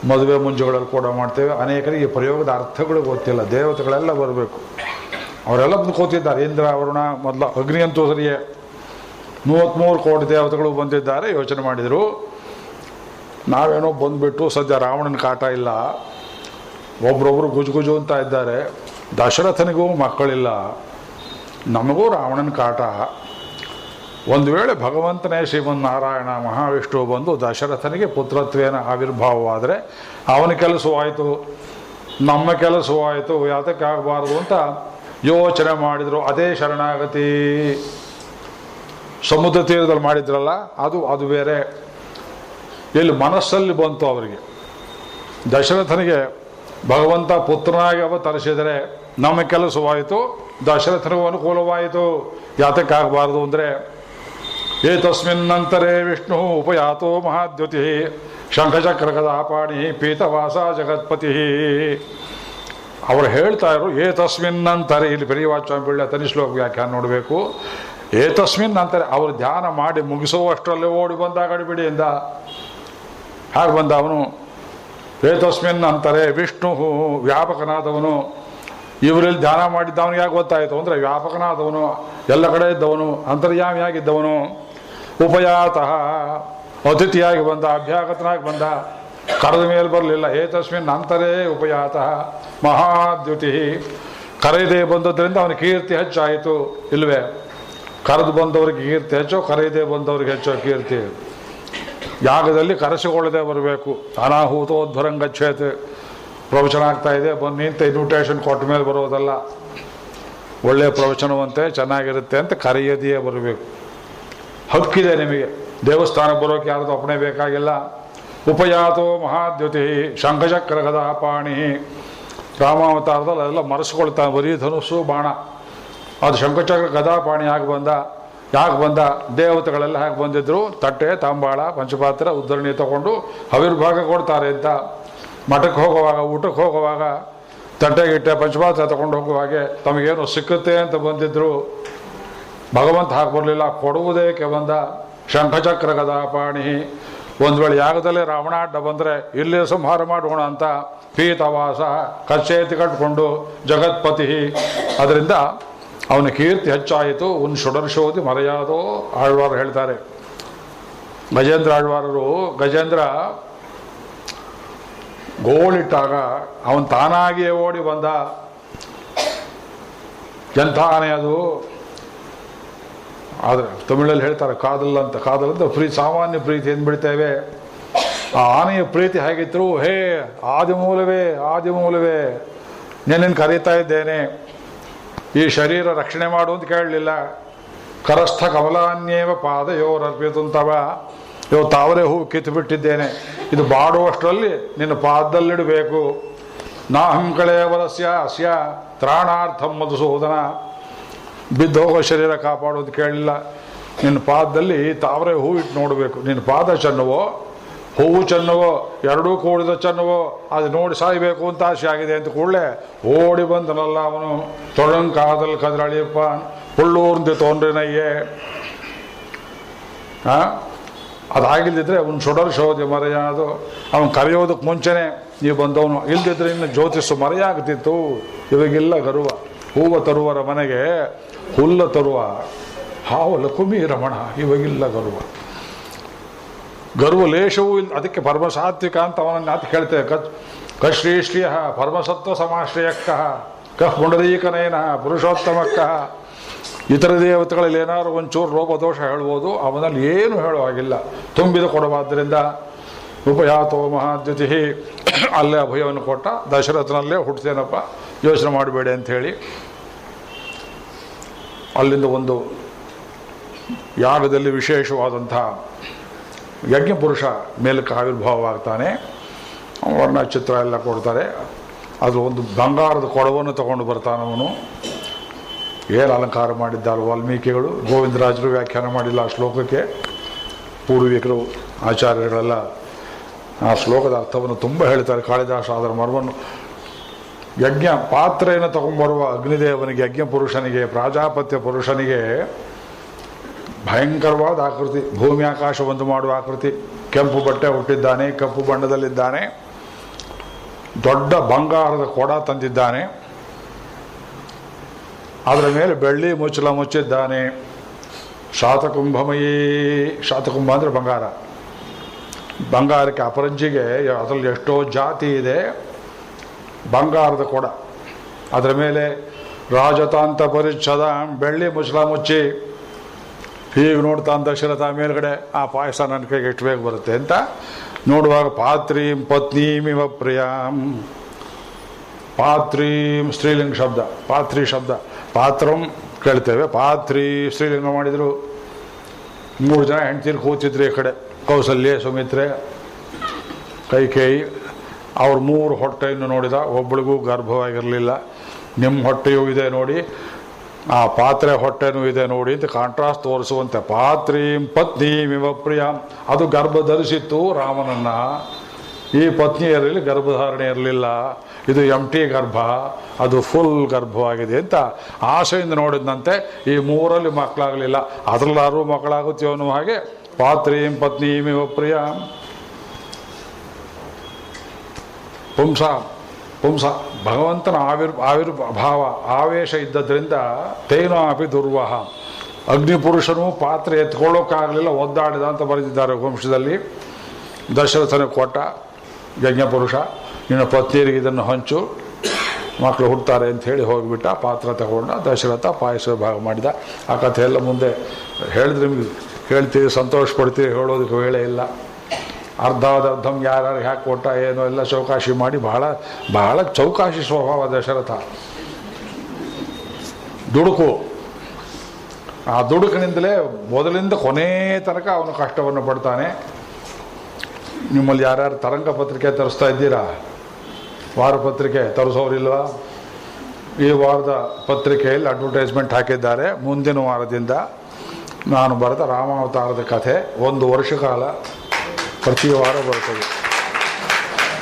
ಮದುವೆ ಮುಂಜುಗಳಲ್ಲಿ ಕೂಡ ಮಾಡ್ತೇವೆ. ಅನೇಕರಿಗೆ ಈ ಪ್ರಯೋಗದ ಅರ್ಥಗಳು ಗೊತ್ತಿಲ್ಲ. ದೇವತೆಗಳೆಲ್ಲ ಬರಬೇಕು, ಅವರೆಲ್ಲ ಬಂದು ಕೂತಿದ್ದಾರೆ. ಇಂದ್ರ ವರುಣ ಮೊದಲ ಅಗ್ನಿ ಅಂತೂ ಸರಿಯೇ 33 ಕೋಟಿ ದೇವತೆಗಳು ಬಂದಿದ್ದಾರೆ. ಯೋಚನೆ ಮಾಡಿದರು, ನಾವೇನೋ ಬಂದುಬಿಟ್ಟು ಸದ್ಯ ರಾವಣನ ಕಾಟ ಇಲ್ಲ, ಒಬ್ರೊಬ್ರು ಗುಜುಗುಜು ಅಂತ ಇದ್ದಾರೆ, ದಶರಥನಿಗೂ ಮಕ್ಕಳಿಲ್ಲ, ನಮಗೂ ರಾವಣನ ಕಾಟ. ಒಂದು ವೇಳೆ ಭಗವಂತನೇ ಶ್ರೀಮನ್ನಾರಾಯಣ ಮಹಾವಿಷ್ಣು ಬಂದು ದಶರಥನಿಗೆ ಪುತ್ರತ್ವೇನ ಆವಿರ್ಭಾವವಾದರೆ ಅವನ ಕೆಲಸವಾಯಿತು, ನಮ್ಮ ಕೆಲಸವಾಯಿತು, ಯಾತಕ್ಕಾಗಬಾರದು ಅಂತ ಯೋಚನೆ ಮಾಡಿದರು. ಅದೇ ಶರಣಾಗತಿ. ಸಮುದ್ರ ತೀರದಲ್ಲಿ ಮಾಡಿದ್ರಲ್ಲ ಅದು ಬೇರೆ. ಇಲ್ಲಿ ಮನಸ್ಸಲ್ಲಿ ಬಂತು ಅವರಿಗೆ. ದಶರಥನಿಗೆ ಭಗವಂತ ಪುತ್ರನಾಗಿ ಅವತರಿಸಿದರೆ ನಮ್ಮ ಕೆಲಸವಾಯಿತು, ದಶರಥನಿಗೂ ಅನುಕೂಲವಾಯಿತು. ಯಾತಕ್ಕಾಗಬಾರದು ಅಂದರೆ ಏತಸ್ಮಿನ್ನಂತರೇ ವಿಷ್ಣು ಉಪಯಾತೋ ಮಹಾದ್ಯುತಿ ಶಂಖಚಕ್ರಗದಾಪಾಣಿ ಪೀತವಾಸ ಜಗತ್ಪತಿ. ಅವರು ಹೇಳ್ತಾ ಇರು ಏತಸ್ಮಿನ್ನಂತರೆ, ಇಲ್ಲಿ ಪೆರಿಯವಾಚಾರ್ಯ ಬೀಳ್ಯ ತನಿಶ್ಲೋಕ ವ್ಯಾಖ್ಯಾನ ನೋಡಬೇಕು. ಏತಸ್ಮಿನ್ ಅಂತಾರೆ, ಅವರು ಧ್ಯಾನ ಮಾಡಿ ಮುಗಿಸುವಷ್ಟರಲ್ಲೇ ಓಡಿ ಬಂದ ಗಡಿಬಿಡಿಯಿಂದ. ಹಾಗೆ ಬಂದ ಅವನು. ಏತಸ್ಮಿನ್ ಅಂತಾರೆ ವಿಷ್ಣು ವ್ಯಾಪಕನಾದವನು. ಇವರಲ್ಲಿ ಧ್ಯಾನ ಮಾಡಿದ್ದವನಿಗೆ ಯಾಕೆ ಗೊತ್ತಾಯಿತು ಅಂದರೆ ವ್ಯಾಪಕನಾದವನು, ಎಲ್ಲ ಕಡೆ ಇದ್ದವನು, ಅಂತರ್ಯಾಮಿಯಾಗಿದ್ದವನು. ಉಪಯಾತಃ ಅತಿಥಿಯಾಗಿ ಬಂದ, ಅಭ್ಯಾಗತನಾಗಿ ಬಂದ, ಕರೆದ ಮೇಲೆ ಬರಲಿಲ್ಲ. ಏತಸ್ಮಿನ್ ಅಂತರೇ ಉಪಯಾತಃ ಮಹಾದ್ಯುತಿ. ಕರೆಯದೇ ಬಂದದ್ರಿಂದ ಅವನ ಕೀರ್ತಿ ಹೆಚ್ಚಾಯಿತು. ಇಲ್ವೇ? ಕರೆದು ಬಂದವ್ರಿಗೆ ಕೀರ್ತಿ ಹೆಚ್ಚೋ, ಕರೆಯದೇ ಬಂದವ್ರಿಗೆ ಹೆಚ್ಚೋ ಕೀರ್ತಿ. ಯಾಗದಲ್ಲಿ ಕರೆಸಿಕೊಳ್ಳದೆ ಬರಬೇಕು. ಅನಾಹುತೋದ್ಭರಂಗಚ್ಛೇತ್ ಪ್ರವಚನ ಆಗ್ತಾ ಇದೆ, ಬಂದು ನಿಂತ ಇನ್ವಿಟೇಷನ್ ಕೊಟ್ಟ ಮೇಲೆ ಬರೋದಲ್ಲ. ಒಳ್ಳೆಯ ಪ್ರವಚನವಂತೆ ಚೆನ್ನಾಗಿರುತ್ತೆ ಅಂತ ಕರೆಯದೆಯೇ ಬರಬೇಕು. ಹಕ್ಕಿದೆ ನಿಮಗೆ, ದೇವಸ್ಥಾನಕ್ಕೆ ಬರೋಕೆ ಯಾರ್ದು ಅಪ್ಪಣೆ ಬೇಕಾಗಿಲ್ಲ. ಉಪಯಾತೋ ಮಹಾದ್ಯುತಿ ಶಂಖಚಕ್ರ ಗದಾಪಾಣಿ. ರಾಮಾವತಾರದಲ್ಲಿ ಅದೆಲ್ಲ ಮರೆಸ್ಕೊಳ್ತಾನೆ, ಬರೀ ಧನುಸ್ಸು ಬಾಣ. ಅದು ಶಂಖಚಕ್ರ ಗದಾಪಾಣಿ ಯಾಕೆ ಬಂದ ದೇವತೆಗಳೆಲ್ಲ ಹಾಗೆ ಬಂದಿದ್ರು. ತಟ್ಟೆ ತಾಂಬಾಳ ಪಂಚಪಾತ್ರ ಉದ್ಧರಣಿ ತಗೊಂಡು ಆವಿರ್ಭಾಗ ಕೊಡ್ತಾರೆ ಅಂತ. ಮಠಕ್ಕೆ ಹೋಗುವಾಗ, ಊಟಕ್ಕೆ ಹೋಗುವಾಗ ತಟ್ಟೆಗಿಟ್ಟೆ ಪಂಚಪಾತ್ರ ತಗೊಂಡು ಹೋಗುವಾಗೆ ತಮಗೇನು ಸಿಕ್ಕುತ್ತೆ ಅಂತ ಬಂದಿದ್ರು. ಭಗವಂತ ಹಾಗೆ ಬರಲಿಲ್ಲ, ಕೊಡುವುದೇಕೆ ಬಂದ. ಶಂಖಚಕ್ರ ಗದಾಪಾಣಿ. ಒಂದು ವೇಳೆ ಯಾಗದಲ್ಲೇ ರಾವಣಾಡ್ಡ ಬಂದರೆ ಇಲ್ಲೇ ಸಂಹಾರ ಮಾಡೋಣ ಅಂತ ಪೀತವಾಸ ಕಚ್ಚೇತಿ ಕಟ್ಕೊಂಡು ಜಗತ್ಪತಿ. ಅದರಿಂದ ಅವನ ಕೀರ್ತಿ ಹೆಚ್ಚಾಯಿತು. ಒಂದು ಷೊಡರ್ಶೋಧಿ ಮರೆಯಾದೋ ಆಳ್ವಾರು ಹೇಳ್ತಾರೆ. ಗಜೇಂದ್ರ ಆಳ್ವಾರರು, ಗಜೇಂದ್ರ ಗೋಳಿಟ್ಟಾಗ ಅವನು ತಾನಾಗಿಯೇ ಓಡಿ ಬಂದ. ಎಂಥ ಆನೆ ಅದು. ಆದರೆ ತಮಿಳಲ್ಲಿ ಹೇಳ್ತಾರೆ ಕಾದಲ್ ಅಂತ. ಸಾಮಾನ್ಯ ಪ್ರೀತಿ ಎಂದ್ಬಿಡ್ತೇವೆ. ಆ ಆನೆಯ ಪ್ರೀತಿ ಹೇಗಿದ್ರು, ಹೇ ಆದಿಮೂಲವೇ ನಿನ್ನನ್ನು ಕರೀತಾ ಇದ್ದೇನೆ, ಈ ಶರೀರ ರಕ್ಷಣೆ ಮಾಡು ಅಂತ ಕೇಳಲಿಲ್ಲ. ಕರಸ್ಥ ಕಮಲಾನ್ಯೇವ ಪಾದಯೋರರ್ಪಿತಂತವ. ಇವತ್ತು ತಾವರೆ ಹೂವು ಕಿತ್ತು ಬಿಟ್ಟಿದ್ದೇನೆ, ಇದು ಬಾಡುವಷ್ಟರಲ್ಲಿ ನಿನ್ನ ಪಾದದಲ್ಲಿಡಬೇಕು. ನಾಹಂ ಕಳೆಯವರಸ್ಯ ಅಸ್ಯ ತ್ರಾಣಾರ್ಥಂ ಮಧುಸೂದನ. ಬಿದ್ದೋಗೋ ಶರೀರ ಕಾಪಾಡೋದು ಕೇಳಿಲ್ಲ, ನಿನ್ನ ಪಾದದಲ್ಲಿ ತಾವರೆ ಹೂವು ಇಟ್ಟು ನೋಡಬೇಕು. ನಿನ್ನ ಪಾದ ಚೆನ್ನವೋ ಹೂವು ಚೆನ್ನವೋ ಎರಡೂ ಕೂಡಿದ ಚೆನ್ನವೋ ಅದು ನೋಡಿ ಸಾಯಬೇಕು ಅಂತ ಆಸೆ ಆಗಿದೆ ಅಂತ ಕೂಡಲೇ ಓಡಿ ಬಂದನಲ್ಲ ಅವನು. ತೊಳಂಕಾದಲ್ಲಿ ಕದ್ರಳಿಯಪ್ಪ ಹುಳ್ಳೂರ್ಂದು ತೋನ್ರಿನಯ್ಯೇ. ಅದಾಗಿಲ್ದಿದ್ರೆ ಅವನು ಸುಡರ್ ಶೋಧಿ ಮರೆಯಾದು. ಅವನು ಕರೆಯೋದಕ್ಕೆ ಮುಂಚೆನೆ ನೀವು ಬಂದವನು, ಇಲ್ದಿದ್ರೆ ಇನ್ನು ಜ್ಯೋತಿಷು ಮರೆಯಾಗ್ತಿತ್ತು. ಇವಾಗೆಲ್ಲ ಗರ್ವ. ಹೂವು ತರುವರ ಮನೆಗೆ ಹುಲ್ಲ ತರುವ ಹಾವಲ ಕುಮೀರಮಣ. ಇವಾಗಿಲ್ಲ ಗರ್ವ. ಗರ್ವ ಲೇಷವೂ ಇಲ್ಲ. ಅದಕ್ಕೆ ಪರಮಸಾತ್ವಿಕ ಅಂತ ಅವನನ್ನು ಆತ ಕೇಳ್ತೇವೆ. ಕಶ್ರೀಶ್ರಿಯ ಪರಮಸತ್ವ ಸಮಾಶ್ರಯಕ್ಕ ಕಃ ಪುಂಡರೀಕನೇನ ಪುರುಷೋತ್ತಮಕ್ಕ. ಇತರ ದೇವತೆಗಳಲ್ಲಿ ಏನಾದ್ರು ಒಂಚೂರು ಲೋಪದೋಷ ಹೇಳ್ಬೋದು, ಅವನಲ್ಲಿ ಏನು ಹೇಳೋ ಹಾಗಿಲ್ಲ. ತುಂಬಿದ ಕೊಡವಾದ್ದರಿಂದ ಉಪಯಾತೋ ಮಹಾದ್ಯುತಿ. ಅಲ್ಲೇ ಅಭಯವನ್ನು ಕೊಟ್ಟ. ದಶರಥನಲ್ಲೇ ಹುಟ್ಟುತ್ತೇನಪ್ಪ, ಯೋಚನೆ ಮಾಡಬೇಡಿ ಅಂಥೇಳಿ ಅಲ್ಲಿಂದ ಒಂದು ಯಾಗದಲ್ಲಿ ವಿಶೇಷವಾದಂಥ ಯಜ್ಞಪುರುಷ ಮೇಲಕ್ಕೆ ಆವಿರ್ಭಾವವಾಗ್ತಾನೆ. ವರ್ಣಚಿತ್ರ ಎಲ್ಲ ಕೊಡ್ತಾರೆ. ಅದು ಒಂದು ಬಂಗಾರದ ಕೊಡವನ್ನು ತಗೊಂಡು ಬರ್ತಾನವನು. ಏನು ಅಲಂಕಾರ ಮಾಡಿದ್ದಾರೆ ವಾಲ್ಮೀಕಿಗಳು. ಗೋವಿಂದರಾಜರು ವ್ಯಾಖ್ಯಾನ ಮಾಡಿಲ್ಲ ಆ ಶ್ಲೋಕಕ್ಕೆ. ಪೂರ್ವಿಕರು ಆಚಾರ್ಯಗಳೆಲ್ಲ ಆ ಶ್ಲೋಕದ ಅರ್ಥವನ್ನು ತುಂಬ ಹೇಳ್ತಾರೆ. ಕಾಳಿದಾಸ ಅದರ ಮರ್ಮವನ್ನು ಯಜ್ಞ ಪಾತ್ರೆಯನ್ನು ತಗೊಂಡ್ಬರುವ ಅಗ್ನಿದೇವನಿಗೆ, ಯಜ್ಞ ಪುರುಷನಿಗೆ, ಪ್ರಾಜಾಪತ್ಯ ಪುರುಷನಿಗೆ ಭಯಂಕರವಾದ ಆಕೃತಿ, ಭೂಮಿ ಆಕಾಶ ಒಂದು ಮಾಡುವ ಆಕೃತಿ. ಕೆಂಪು ಬಟ್ಟೆ ಹುಟ್ಟಿದ್ದಾನೆ, ಕಪ್ಪು ಬಣ್ಣದಲ್ಲಿದ್ದಾನೆ, ದೊಡ್ಡ ಬಂಗಾರದ ಕೊಡ ತಂದಿದ್ದಾನೆ, ಅದರ ಮೇಲೆ ಬೆಳ್ಳಿ ಮುಚ್ಚಲ ಮುಚ್ಚಿದ್ದಾನೆ. ಶಾತಕುಂಭಮಯೀ. ಶಾತಕುಂಭ ಅಂದರೆ ಬಂಗಾರ. ಬಂಗಾರಕ್ಕೆ ಅಪರಂಜಿಗೆ ಅದರಲ್ಲಿ ಎಷ್ಟೋ ಜಾತಿ ಇದೆ. ಬಂಗಾರದ ಕೊಡ, ಅದರ ಮೇಲೆ ರಾಜತಾಂತ ಪರಿಚ್ಛದ, ಬೆಳ್ಳಿ ಮುಚ್ಚಲ ಮುಚ್ಚಿ. ಹೀಗೆ ನೋಡ್ತಾನೆ ದಶರಥ ಮೇಲ್ಗಡೆ. ಆ ಪಾಯಸ ನನ್ನ ಕೈಗೆ ಎಷ್ಟು ಬೇಗ ಬರುತ್ತೆ ಅಂತ ನೋಡುವಾಗ ಪಾತ್ರೀಂ ಪತ್ನೀಮಿವ ಪ್ರಿಯಾಂ. ಪಾತ್ರೀಂ ಸ್ತ್ರೀಲಿಂಗ ಶಬ್ದ, ಪಾತ್ರಿ ಶಬ್ದ. ಪಾತ್ರಂ ಕೇಳ್ತೇವೆ, ಪಾತ್ರಿ ಸ್ತ್ರೀಲಿಂಗ ಮಾಡಿದರು. 3 ಜನ ಹೆಂಡ್ತೀರು ಕೂತಿದ್ರು ಈ ಕಡೆ. ಕೌಸಲ್ಯ, ಸುಮಿತ್ರೆ, ಕೈಕೇಯಿ. ಅವ್ರ 3 ಹೊಟ್ಟೆಯನ್ನು ನೋಡಿದ. ಒಬ್ಬಳಿಗೂ ಗರ್ಭವಾಗಿರಲಿಲ್ಲ. ನಿಮ್ಮ ಹೊಟ್ಟೆಯೂ ಇದೆ ನೋಡಿ, ಆ ಪಾತ್ರೆ ಹೊಟ್ಟೆನೂ ಇದೆ ನೋಡಿ ಅಂತ ಕಾಂಟ್ರಾಸ್ಟ್ ತೋರಿಸುವಂತೆ. ಪಾತ್ರೀಂ ಪತ್ನೀಮಿವ ಪ್ರಿಯಾಂ. ಅದು ಗರ್ಭ ಧರಿಸಿತ್ತು ರಾಮನನ್ನ. ಈ ಪತ್ನಿಯರಲ್ಲಿ ಗರ್ಭಧಾರಣೆ ಇರಲಿಲ್ಲ. ಇದು ಎಂಟಿ ಗರ್ಭ, ಅದು ಫುಲ್ ಗರ್ಭವಾಗಿದೆ ಅಂತ ಆಸೆಯಿಂದ ನೋಡಿದಂತೆ. ಈ 3ರಲ್ಲಿ ಮಕ್ಕಳಾಗಲಿಲ್ಲ, ಅದರಲ್ಲಾರು ಮಕ್ಕಳಾಗುತ್ತೀವೋ ಅನ್ನೋ ಹಾಗೆ ಪಾತ್ರೀಂ ಪತ್ನೀಮಿವ ಪ್ರಿಯಾಂ. ಪುಂಸ ಭಗವಂತನ ಆವಿರ್ಭಾವ ಆವೇಶ ಇದ್ದದ್ರಿಂದ ತೇನಾಪಿ ದುರ್ವಹ. ಅಗ್ನಿಪುರುಷನು ಪಾತ್ರೆ ಎತ್ಕೊಳ್ಳೋಕ್ಕಾಗಲಿಲ್ಲ, ಒದ್ದಾಡಿದ ಅಂತ ಬರೆದಿದ್ದಾರೆ ವಂಶದಲ್ಲಿ. ದಶರಥನ ಕೊಟ್ಟ ಯಜ್ಞಪುರುಷ, ನಿನ್ನ ಪತ್ನಿಯರಿಗೆ ಇದನ್ನು ಹಂಚು, ಮಕ್ಕಳು ಹುಡ್ತಾರೆ ಅಂತ ಹೇಳಿ ಹೋಗಿಬಿಟ್ಟ. ಪಾತ್ರ ತಗೊಂಡ. ದಶರಥ ಪಾಯಸ ಭಾಗ ಮಾಡಿದ. ಆ ಕಥೆ ಎಲ್ಲ ಮುಂದೆ ಹೇಳಿದ್ರೆ ನಿಮಗೆ ಹೇಳ್ತೀವಿ, ಸಂತೋಷ ಪಡ್ತೀವಿ, ಹೇಳೋದಕ್ಕೆ ವೇಳೆ ಇಲ್ಲ. ಅರ್ಧಂ ಯಾರ್ಯಾರು ಹ್ಯಾಕೆ ಕೊಟ್ಟ ಏನೋ ಎಲ್ಲ ಚೌಕಾಶಿ ಮಾಡಿ, ಬಹಳ ಚೌಕಾಶಿ ಸ್ವಭಾವ ದಶರಥ. ದುಡುಕು. ಆ ದುಡುಕಿನಿಂದಲೇ ಮೊದಲಿಂದ ಕೊನೆ ತನಕ ಅವನು ಕಷ್ಟವನ್ನು ಪಡ್ತಾನೆ. ನಿಮ್ಮಲ್ಲಿ ಯಾರ್ಯಾರು ತರಂಗ ಪತ್ರಿಕೆ ತರಿಸ್ತಾ ಇದ್ದೀರಾ? ವಾರಪತ್ರಿಕೆ ತರಿಸೋರಿಲ್ವಾ? ಈ ವಾರದ ಪತ್ರಿಕೆಯಲ್ಲಿ ಅಡ್ವರ್ಟೈಸ್ಮೆಂಟ್ ಹಾಕಿದ್ದಾರೆ. ಮುಂದಿನ ವಾರದಿಂದ ನಾನು ಬರೆದ ರಾಮಾವತಾರದ ಕಥೆ 1 ವರ್ಷ ಕಾಲ ಪ್ರತಿ ವಾರ ಬರ್ತದೆ.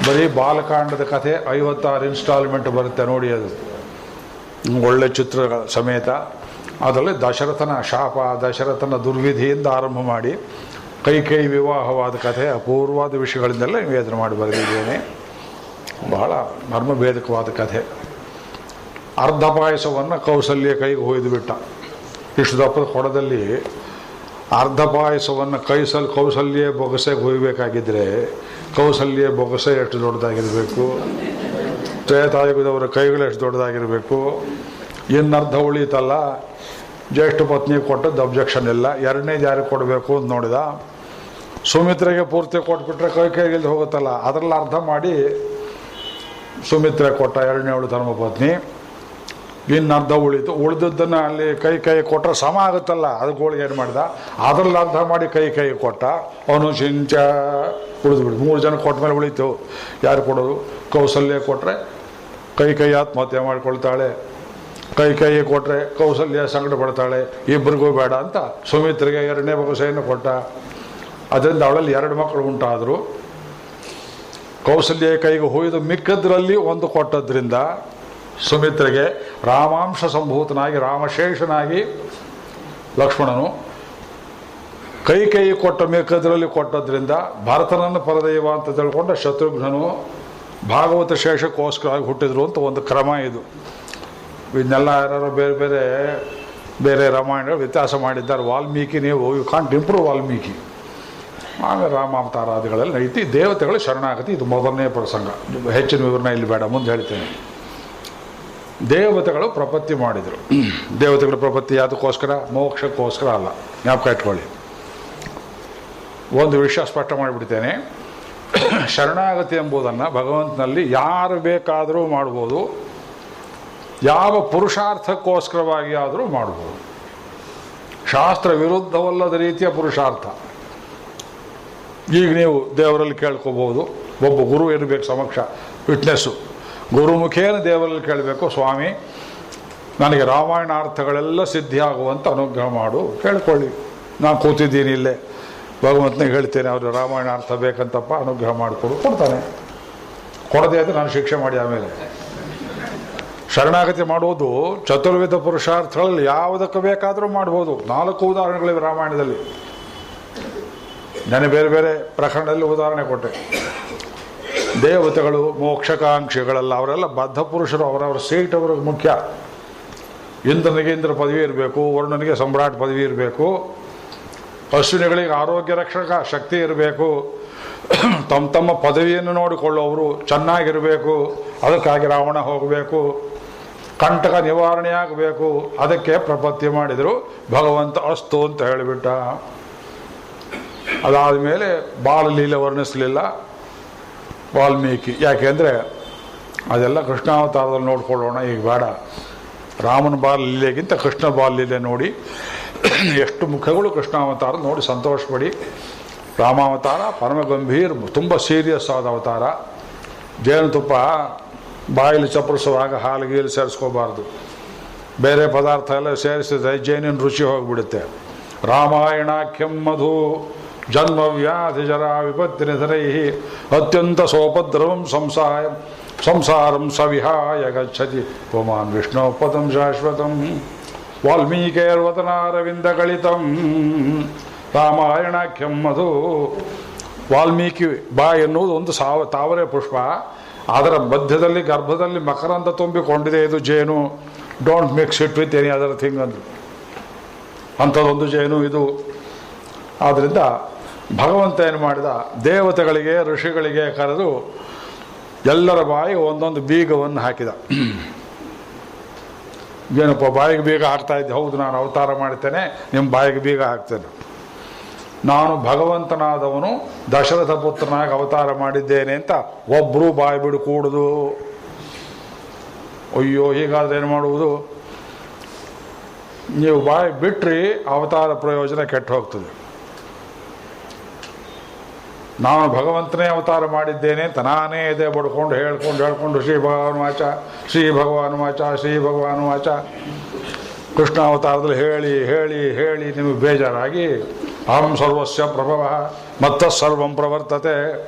ಬರೀ ಬಾಲಕಾಂಡದ ಕಥೆ 56 ಇನ್ಸ್ಟಾಲ್ಮೆಂಟ್ ಬರುತ್ತೆ ನೋಡಿ. ಅದು ಒಳ್ಳೆ ಚಿತ್ರಗಳ ಸಮೇತ. ಅದರಲ್ಲಿ ದಶರಥನ ಶಾಪ, ದಶರಥನ ದುರ್ವಿಧಿಯಿಂದ ಆರಂಭ ಮಾಡಿ ಕೈಕೇಯಿ ವಿವಾಹವಾದ ಕಥೆ, ಅಪೂರ್ವವಾದ ವಿಷಯಗಳಿಂದೆಲ್ಲ ನಿವೇದನೆ ಮಾಡಿ ಬರೆದಿದ್ದೇನೆ. ಬಹಳ ಮರ್ಮಭೇದಕವಾದ ಕಥೆ. ಅರ್ಧ ಪಾಯಸವನ್ನು ಕೌಸಲ್ಯ ಕೈಗೆ ಹೊಯ್ದು ಬಿಟ್ಟ. ಇಷ್ಟು ದಪ್ಪದ ಕೊಡದಲ್ಲಿ ಅರ್ಧ ಪಾಯಸವನ್ನು ಕೌಸಲ್ಯ ಬೊಗಸೆಗೆ ಹೊಯ್ಬೇಕಾಗಿದ್ದರೆ ಕೌಸಲ್ಯ ಬೊಗಸೆ ಎಷ್ಟು ದೊಡ್ಡದಾಗಿರಬೇಕು, ತ್ರೇತಾಯುಗದವರ ಕೈಗಳು ಎಷ್ಟು ದೊಡ್ಡದಾಗಿರಬೇಕು. ಇನ್ನರ್ಧ ಉಳೀತಲ್ಲ. ಜ್ಯೇಷ್ಠ ಪತ್ನಿಗೆ ಕೊಟ್ಟದ್ದು ಅಬ್ಜೆಕ್ಷನ್ ಇಲ್ಲ. 2ನೇದು ಯಾರಿಗೆ ಕೊಡಬೇಕು ಅಂತ ನೋಡಿದ. ಸುಮಿತ್ರೆಗೆ ಪೂರ್ತಿ ಕೊಟ್ಬಿಟ್ರೆ ಕೈಗೆಲ್ದು ಹೋಗುತ್ತಲ್ಲ, ಅದರಲ್ಲಿ ಅರ್ಧ ಮಾಡಿ ಸುಮಿತ್ರೆ ಕೊಟ್ಟ. 2ನೇವಳು ಧರ್ಮಪತ್ನಿ. ಇನ್ನು ಅರ್ಧ ಉಳಿತು. ಉಳಿದದ್ದನ್ನು ಅಲ್ಲಿ ಕೈ ಕೊಟ್ಟರೆ ಸಮ ಆಗುತ್ತಲ್ಲ, ಅದಕ್ಕೆ ಏನು ಮಾಡಿದ, ಅದರಲ್ಲಿ ಅರ್ಧ ಮಾಡಿ ಕೈ ಕೊಟ್ಟ. ಅವನು ಸಿಂಚ ಉಳಿದ್ಬಿಡು. 3 ಜನ ಕೊಟ್ಟ ಮೇಲೆ ಉಳಿತು. ಯಾರು ಕೊಡೋದು? ಕೌಸಲ್ಯ ಕೊಟ್ಟರೆ ಕೈ ಆತ್ಮಹತ್ಯೆ ಮಾಡ್ಕೊಳ್ತಾಳೆ, ಕೈ ಕೊಟ್ಟರೆ ಕೌಸಲ್ಯ ಸಂಕಟ ಪಡ್ತಾಳೆ, ಇಬ್ಬರಿಗೂ ಬೇಡ ಅಂತ ಸುಮಿತ್ರೆಗೆ 2ನೇ ಬೊಗಸೆಯನ್ನು ಕೊಟ್ಟ. ಅದರಿಂದ ಅವಳಲ್ಲಿ 2 ಮಕ್ಕಳು ಉಂಟಾದರು. ಕೌಸಲ್ಯ ಕೈಗೆ ಹೋಯ್ದು ಮಿಕ್ಕದ್ರಲ್ಲಿ ಒಂದು ಕೊಟ್ಟದ್ರಿಂದ ಸುಮಿತ್ರೆಗೆ ರಾಮಾಂಶ ಸಂಭೂತನಾಗಿ ರಾಮಶೇಷನಾಗಿ ಲಕ್ಷ್ಮಣನು, ಕೈ ಕೊಟ್ಟ ಮಿಕ್ಕದ್ರಲ್ಲಿ ಕೊಟ್ಟದ್ರಿಂದ ಭರತನನ್ನು ಪರದೈವ ಅಂತ ತಿಳ್ಕೊಂಡ ಶತ್ರುಘ್ನನು ಭಾಗವತ ಶೇಷಕ್ಕೋಸ್ಕರವಾಗಿ ಹುಟ್ಟಿದ್ರು ಅಂತ ಒಂದು ಕ್ರಮ ಇದು. ಇದನ್ನೆಲ್ಲ ಯಾರು ಬೇರೆ ರಾಮಾಯಣ ವ್ಯತ್ಯಾಸ ಮಾಡಿದ್ದಾರೆ. ವಾಲ್ಮೀಕಿ ನೀವು ಯು ಕಾಂಟ್ ಇಂಪ್ರೂವ್ ವಾಲ್ಮೀಕಿ. ಆಮೇಲೆ ರಾಮಾವತಾರಾದಿಗಳಲ್ಲಿ ಐತಿ. ದೇವತೆಗಳು ಶರಣಾಗತಿ ಇದು ಮೊದಲನೇ ಪ್ರಸಂಗ. ಹೆಚ್ಚಿನ ವಿವರಣೆ ಇಲ್ಲಿ ಬೇಡ, ಮುಂದೆ ಹೇಳ್ತೇನೆ. ದೇವತೆಗಳು ಪ್ರಪತ್ತಿ ಮಾಡಿದರು. ದೇವತೆಗಳ ಪ್ರಪತ್ತಿ ಯಾವುದಕ್ಕೋಸ್ಕರ? ಮೋಕ್ಷಕ್ಕೋಸ್ಕರ ಅಲ್ಲ, ಜ್ಞಾಪಕ ಇಟ್ಕೊಳ್ಳಿ. ಒಂದು ವಿಷಯ ಸ್ಪಷ್ಟ ಮಾಡಿಬಿಡ್ತೇನೆ. ಶರಣಾಗತಿ ಎಂಬುದನ್ನು ಭಗವಂತನಲ್ಲಿ ಯಾರು ಬೇಕಾದರೂ ಮಾಡ್ಬೋದು, ಯಾವ ಪುರುಷಾರ್ಥಕ್ಕೋಸ್ಕರವಾಗಿ ಆದರೂ ಮಾಡ್ಬೋದು. ಶಾಸ್ತ್ರ ವಿರುದ್ಧವಲ್ಲದ ರೀತಿಯ ಪುರುಷಾರ್ಥ. ಈಗ ನೀವು ದೇವರಲ್ಲಿ ಕೇಳ್ಕೋಬೋದು. ಒಬ್ಬ ಗುರು ಇರಬೇಕು ಸಮಕ್ಷ, ವಿಟ್ನೆಸ್ಸು. ಗುರುಮುಖೇನ ದೇವರಲ್ಲಿ ಕೇಳಬೇಕು, ಸ್ವಾಮಿ ನನಗೆ ರಾಮಾಯಣಾರ್ಥಗಳೆಲ್ಲ ಸಿದ್ಧಿಯಾಗುವಂಥ ಅನುಗ್ರಹ ಮಾಡು. ಕೇಳ್ಕೊಳ್ಳಿ. ನಾನು ಕೂತಿದ್ದೀನಿ ಇಲ್ಲೇ, ಭಗವಂತನಿಗೆ ಹೇಳ್ತೇನೆ, ಅವರು ರಾಮಾಯಣ ಅರ್ಥ ಬೇಕಂತಪ್ಪ, ಅನುಗ್ರಹ ಮಾಡಿಕೊಡು. ಕೊಡ್ತಾನೆ. ಕೊಡದೆ ಅದು ನಾನು ಶಿಕ್ಷೆ ಮಾಡಿ. ಆಮೇಲೆ ಶರಣಾಗತಿ ಮಾಡುವುದು ಚತುರ್ವಿಧ ಪುರುಷಾರ್ಥಗಳಲ್ಲಿ ಯಾವುದಕ್ಕೆ ಬೇಕಾದರೂ ಮಾಡ್ಬೋದು. 4 ಉದಾಹರಣೆಗಳಿವೆ ರಾಮಾಯಣದಲ್ಲಿ. ನಾನು ಬೇರೆ ಪ್ರಕರಣದಲ್ಲಿ ಉದಾಹರಣೆ ಕೊಟ್ಟೆ. ದೇವತೆಗಳು ಮೋಕ್ಷಕಾಂಕ್ಷಿಗಳಲ್ಲ, ಅವರೆಲ್ಲ ಬದ್ಧ ಪುರುಷರು. ಅವರವರ ಸೀಟ್ ಅವ್ರಿಗೆ ಮುಖ್ಯ. ಇಂದ್ರನಿಗೆ ಇಂದ್ರ ಪದವಿ ಇರಬೇಕು, ವರುಣನಿಗೆ ಸಮ್ರಾಟ್ ಪದವಿ ಇರಬೇಕು, ಅಶ್ವಿನಿಗಳಿಗೆ ಆರೋಗ್ಯ ರಕ್ಷಕ ಶಕ್ತಿ ಇರಬೇಕು, ತಮ್ಮ ಪದವಿಯನ್ನು ನೋಡಿಕೊಳ್ಳೋರು ಚೆನ್ನಾಗಿರಬೇಕು. ಅದಕ್ಕಾಗಿ ರಾವಣ ಹೋಗಬೇಕು, ಕಂಟಕ ನಿವಾರಣೆಯಾಗಬೇಕು. ಅದಕ್ಕೆ ಪ್ರಪತ್ತಿ ಮಾಡಿದರು. ಭಗವಂತ ಅಸ್ತು ಅಂತ ಹೇಳಿಬಿಟ್ಟ. ಅದಾದ ಮೇಲೆ ಬಾಲಲೀಲೆ ವರ್ಣಿಸಲಿಲ್ಲ ವಾಲ್ಮೀಕಿ. ಯಾಕೆಂದರೆ ಅದೆಲ್ಲ ಕೃಷ್ಣಾವತಾರದಲ್ಲಿ ನೋಡ್ಕೊಳ್ಳೋಣ, ಈಗ ಬೇಡ. ರಾಮನ ಬಾಲಲೀಲೆಗಿಂತ ಕೃಷ್ಣ ಬಾಲಲೀಲೆ ನೋಡಿ ಎಷ್ಟು ಮುಖಗಳು ಕೃಷ್ಣಾವತಾರ ನೋಡಿ ಸಂತೋಷಪಡಿ. ರಾಮಾವತಾರ ಪರಮ ಗಂಭೀರ, ತುಂಬ ಸೀರಿಯಸ್ ಆದ ಅವತಾರ. ಜೇನುತುಪ್ಪ ಬಾಯಲ್ಲಿ ಚಪ್ಪರಿಸುವಾಗ ಹಾಲು ಗೀಲು ಸೇರಿಸ್ಕೋಬಾರ್ದು. ಬೇರೆ ಪದಾರ್ಥ ಎಲ್ಲ ಸೇರಿಸಿದ್ರೆ ಜೇನಿನ ರುಚಿ ಹೋಗಿಬಿಡುತ್ತೆ. ರಾಮಾಯಣಾಖ್ಯಂ ಮಧು ಜನ್ಮ ವ್ಯಾಧಿ ಜರ ವಿಪತ್ತಿ ನಿಧನೈ ಅತ್ಯಂತ ಸೋಪದ್ರವಂ ಸಂಸಾರಂ ಸವಿಹಾಯ ಗಚ್ಚತಿ ಪುಮಾನ್ ವಿಷ್ಣು ಪದಂ ಶಾಶ್ವತಂ ವಾಲ್ಮೀಕೇರ್ವತನಾರವಿಂದ ಗಳಿತಂ. ರಾಮಾಯಣಾಖ್ಯಂ ಮಧು. ವಾಲ್ಮೀಕಿ ಬಾ ಎನ್ನುವುದು ಒಂದು ತಾವರೆ ಪುಷ್ಪ. ಅದರ ಮಧ್ಯದಲ್ಲಿ ಗರ್ಭದಲ್ಲಿ ಮಕರಂದ ತುಂಬಿಕೊಂಡಿದೆ. ಇದು ಜೇನು. Don't mix it with any other thing ಅಂದರು. ಅಂಥದ್ದೊಂದು ಜೇನು ಇದು. ಆದ್ದರಿಂದ ಭಗವಂತ ಏನು ಮಾಡಿದ, ದೇವತೆಗಳಿಗೆ ಋಷಿಗಳಿಗೆ ಕರೆದು ಎಲ್ಲರ ಬಾಯಿಗೆ ಒಂದೊಂದು ಬೀಗವನ್ನು ಹಾಕಿದ. ಏನಪ್ಪ ಬಾಯಿಗೆ ಬೀಗ ಹಾಕ್ತಾ ಇದ್ದೆ? ಹೌದು, ನಾನು ಅವತಾರ ಮಾಡ್ತೇನೆ, ನಿಮ್ಮ ಬಾಯಿಗೆ ಬೀಗ ಹಾಕ್ತೇನೆ. ನಾನು ಭಗವಂತನಾದವನು ದಶರಥ ಪುತ್ರನಾಗಿ ಅವತಾರ ಮಾಡಿದ್ದೇನೆ ಅಂತ ಒಬ್ಬರು ಬಾಯಿ ಬಿಡು ಕೂಡುದು. ಅಯ್ಯೋ, ಹೀಗಾದ್ರೆ ಏನು ಮಾಡುವುದು? ನೀವು ಬಾಯಿ ಬಿಟ್ರಿ ಅವತಾರ ಪ್ರಯೋಜನ ಕೆಟ್ಟು ಹೋಗ್ತದೆ. ನಾನು ಭಗವಂತನೇ ಅವತಾರ ಮಾಡಿದ್ದೇನೆ ಅಂತ ನಾನೇ ಇದೆ ಬಡ್ಕೊಂಡು ಹೇಳ್ಕೊಂಡು ಶ್ರೀ ಭಗವಾನ್ ವಾಚ ಶ್ರೀ ಭಗವಾನ್ ವಾಚ ಶ್ರೀ ಭಗವಾನ್ ವಾಚ ಕೃಷ್ಣ ಅವತಾರದಲ್ಲಿ ಹೇಳಿ ನಿಮಗೆ ಬೇಜಾರಾಗಿ ಅಹಂ ಸರ್ವಸ್ಯ ಪ್ರಭವ ಮತ್ತ ಸರ್ವಂ ಪ್ರವರ್ತತೆ.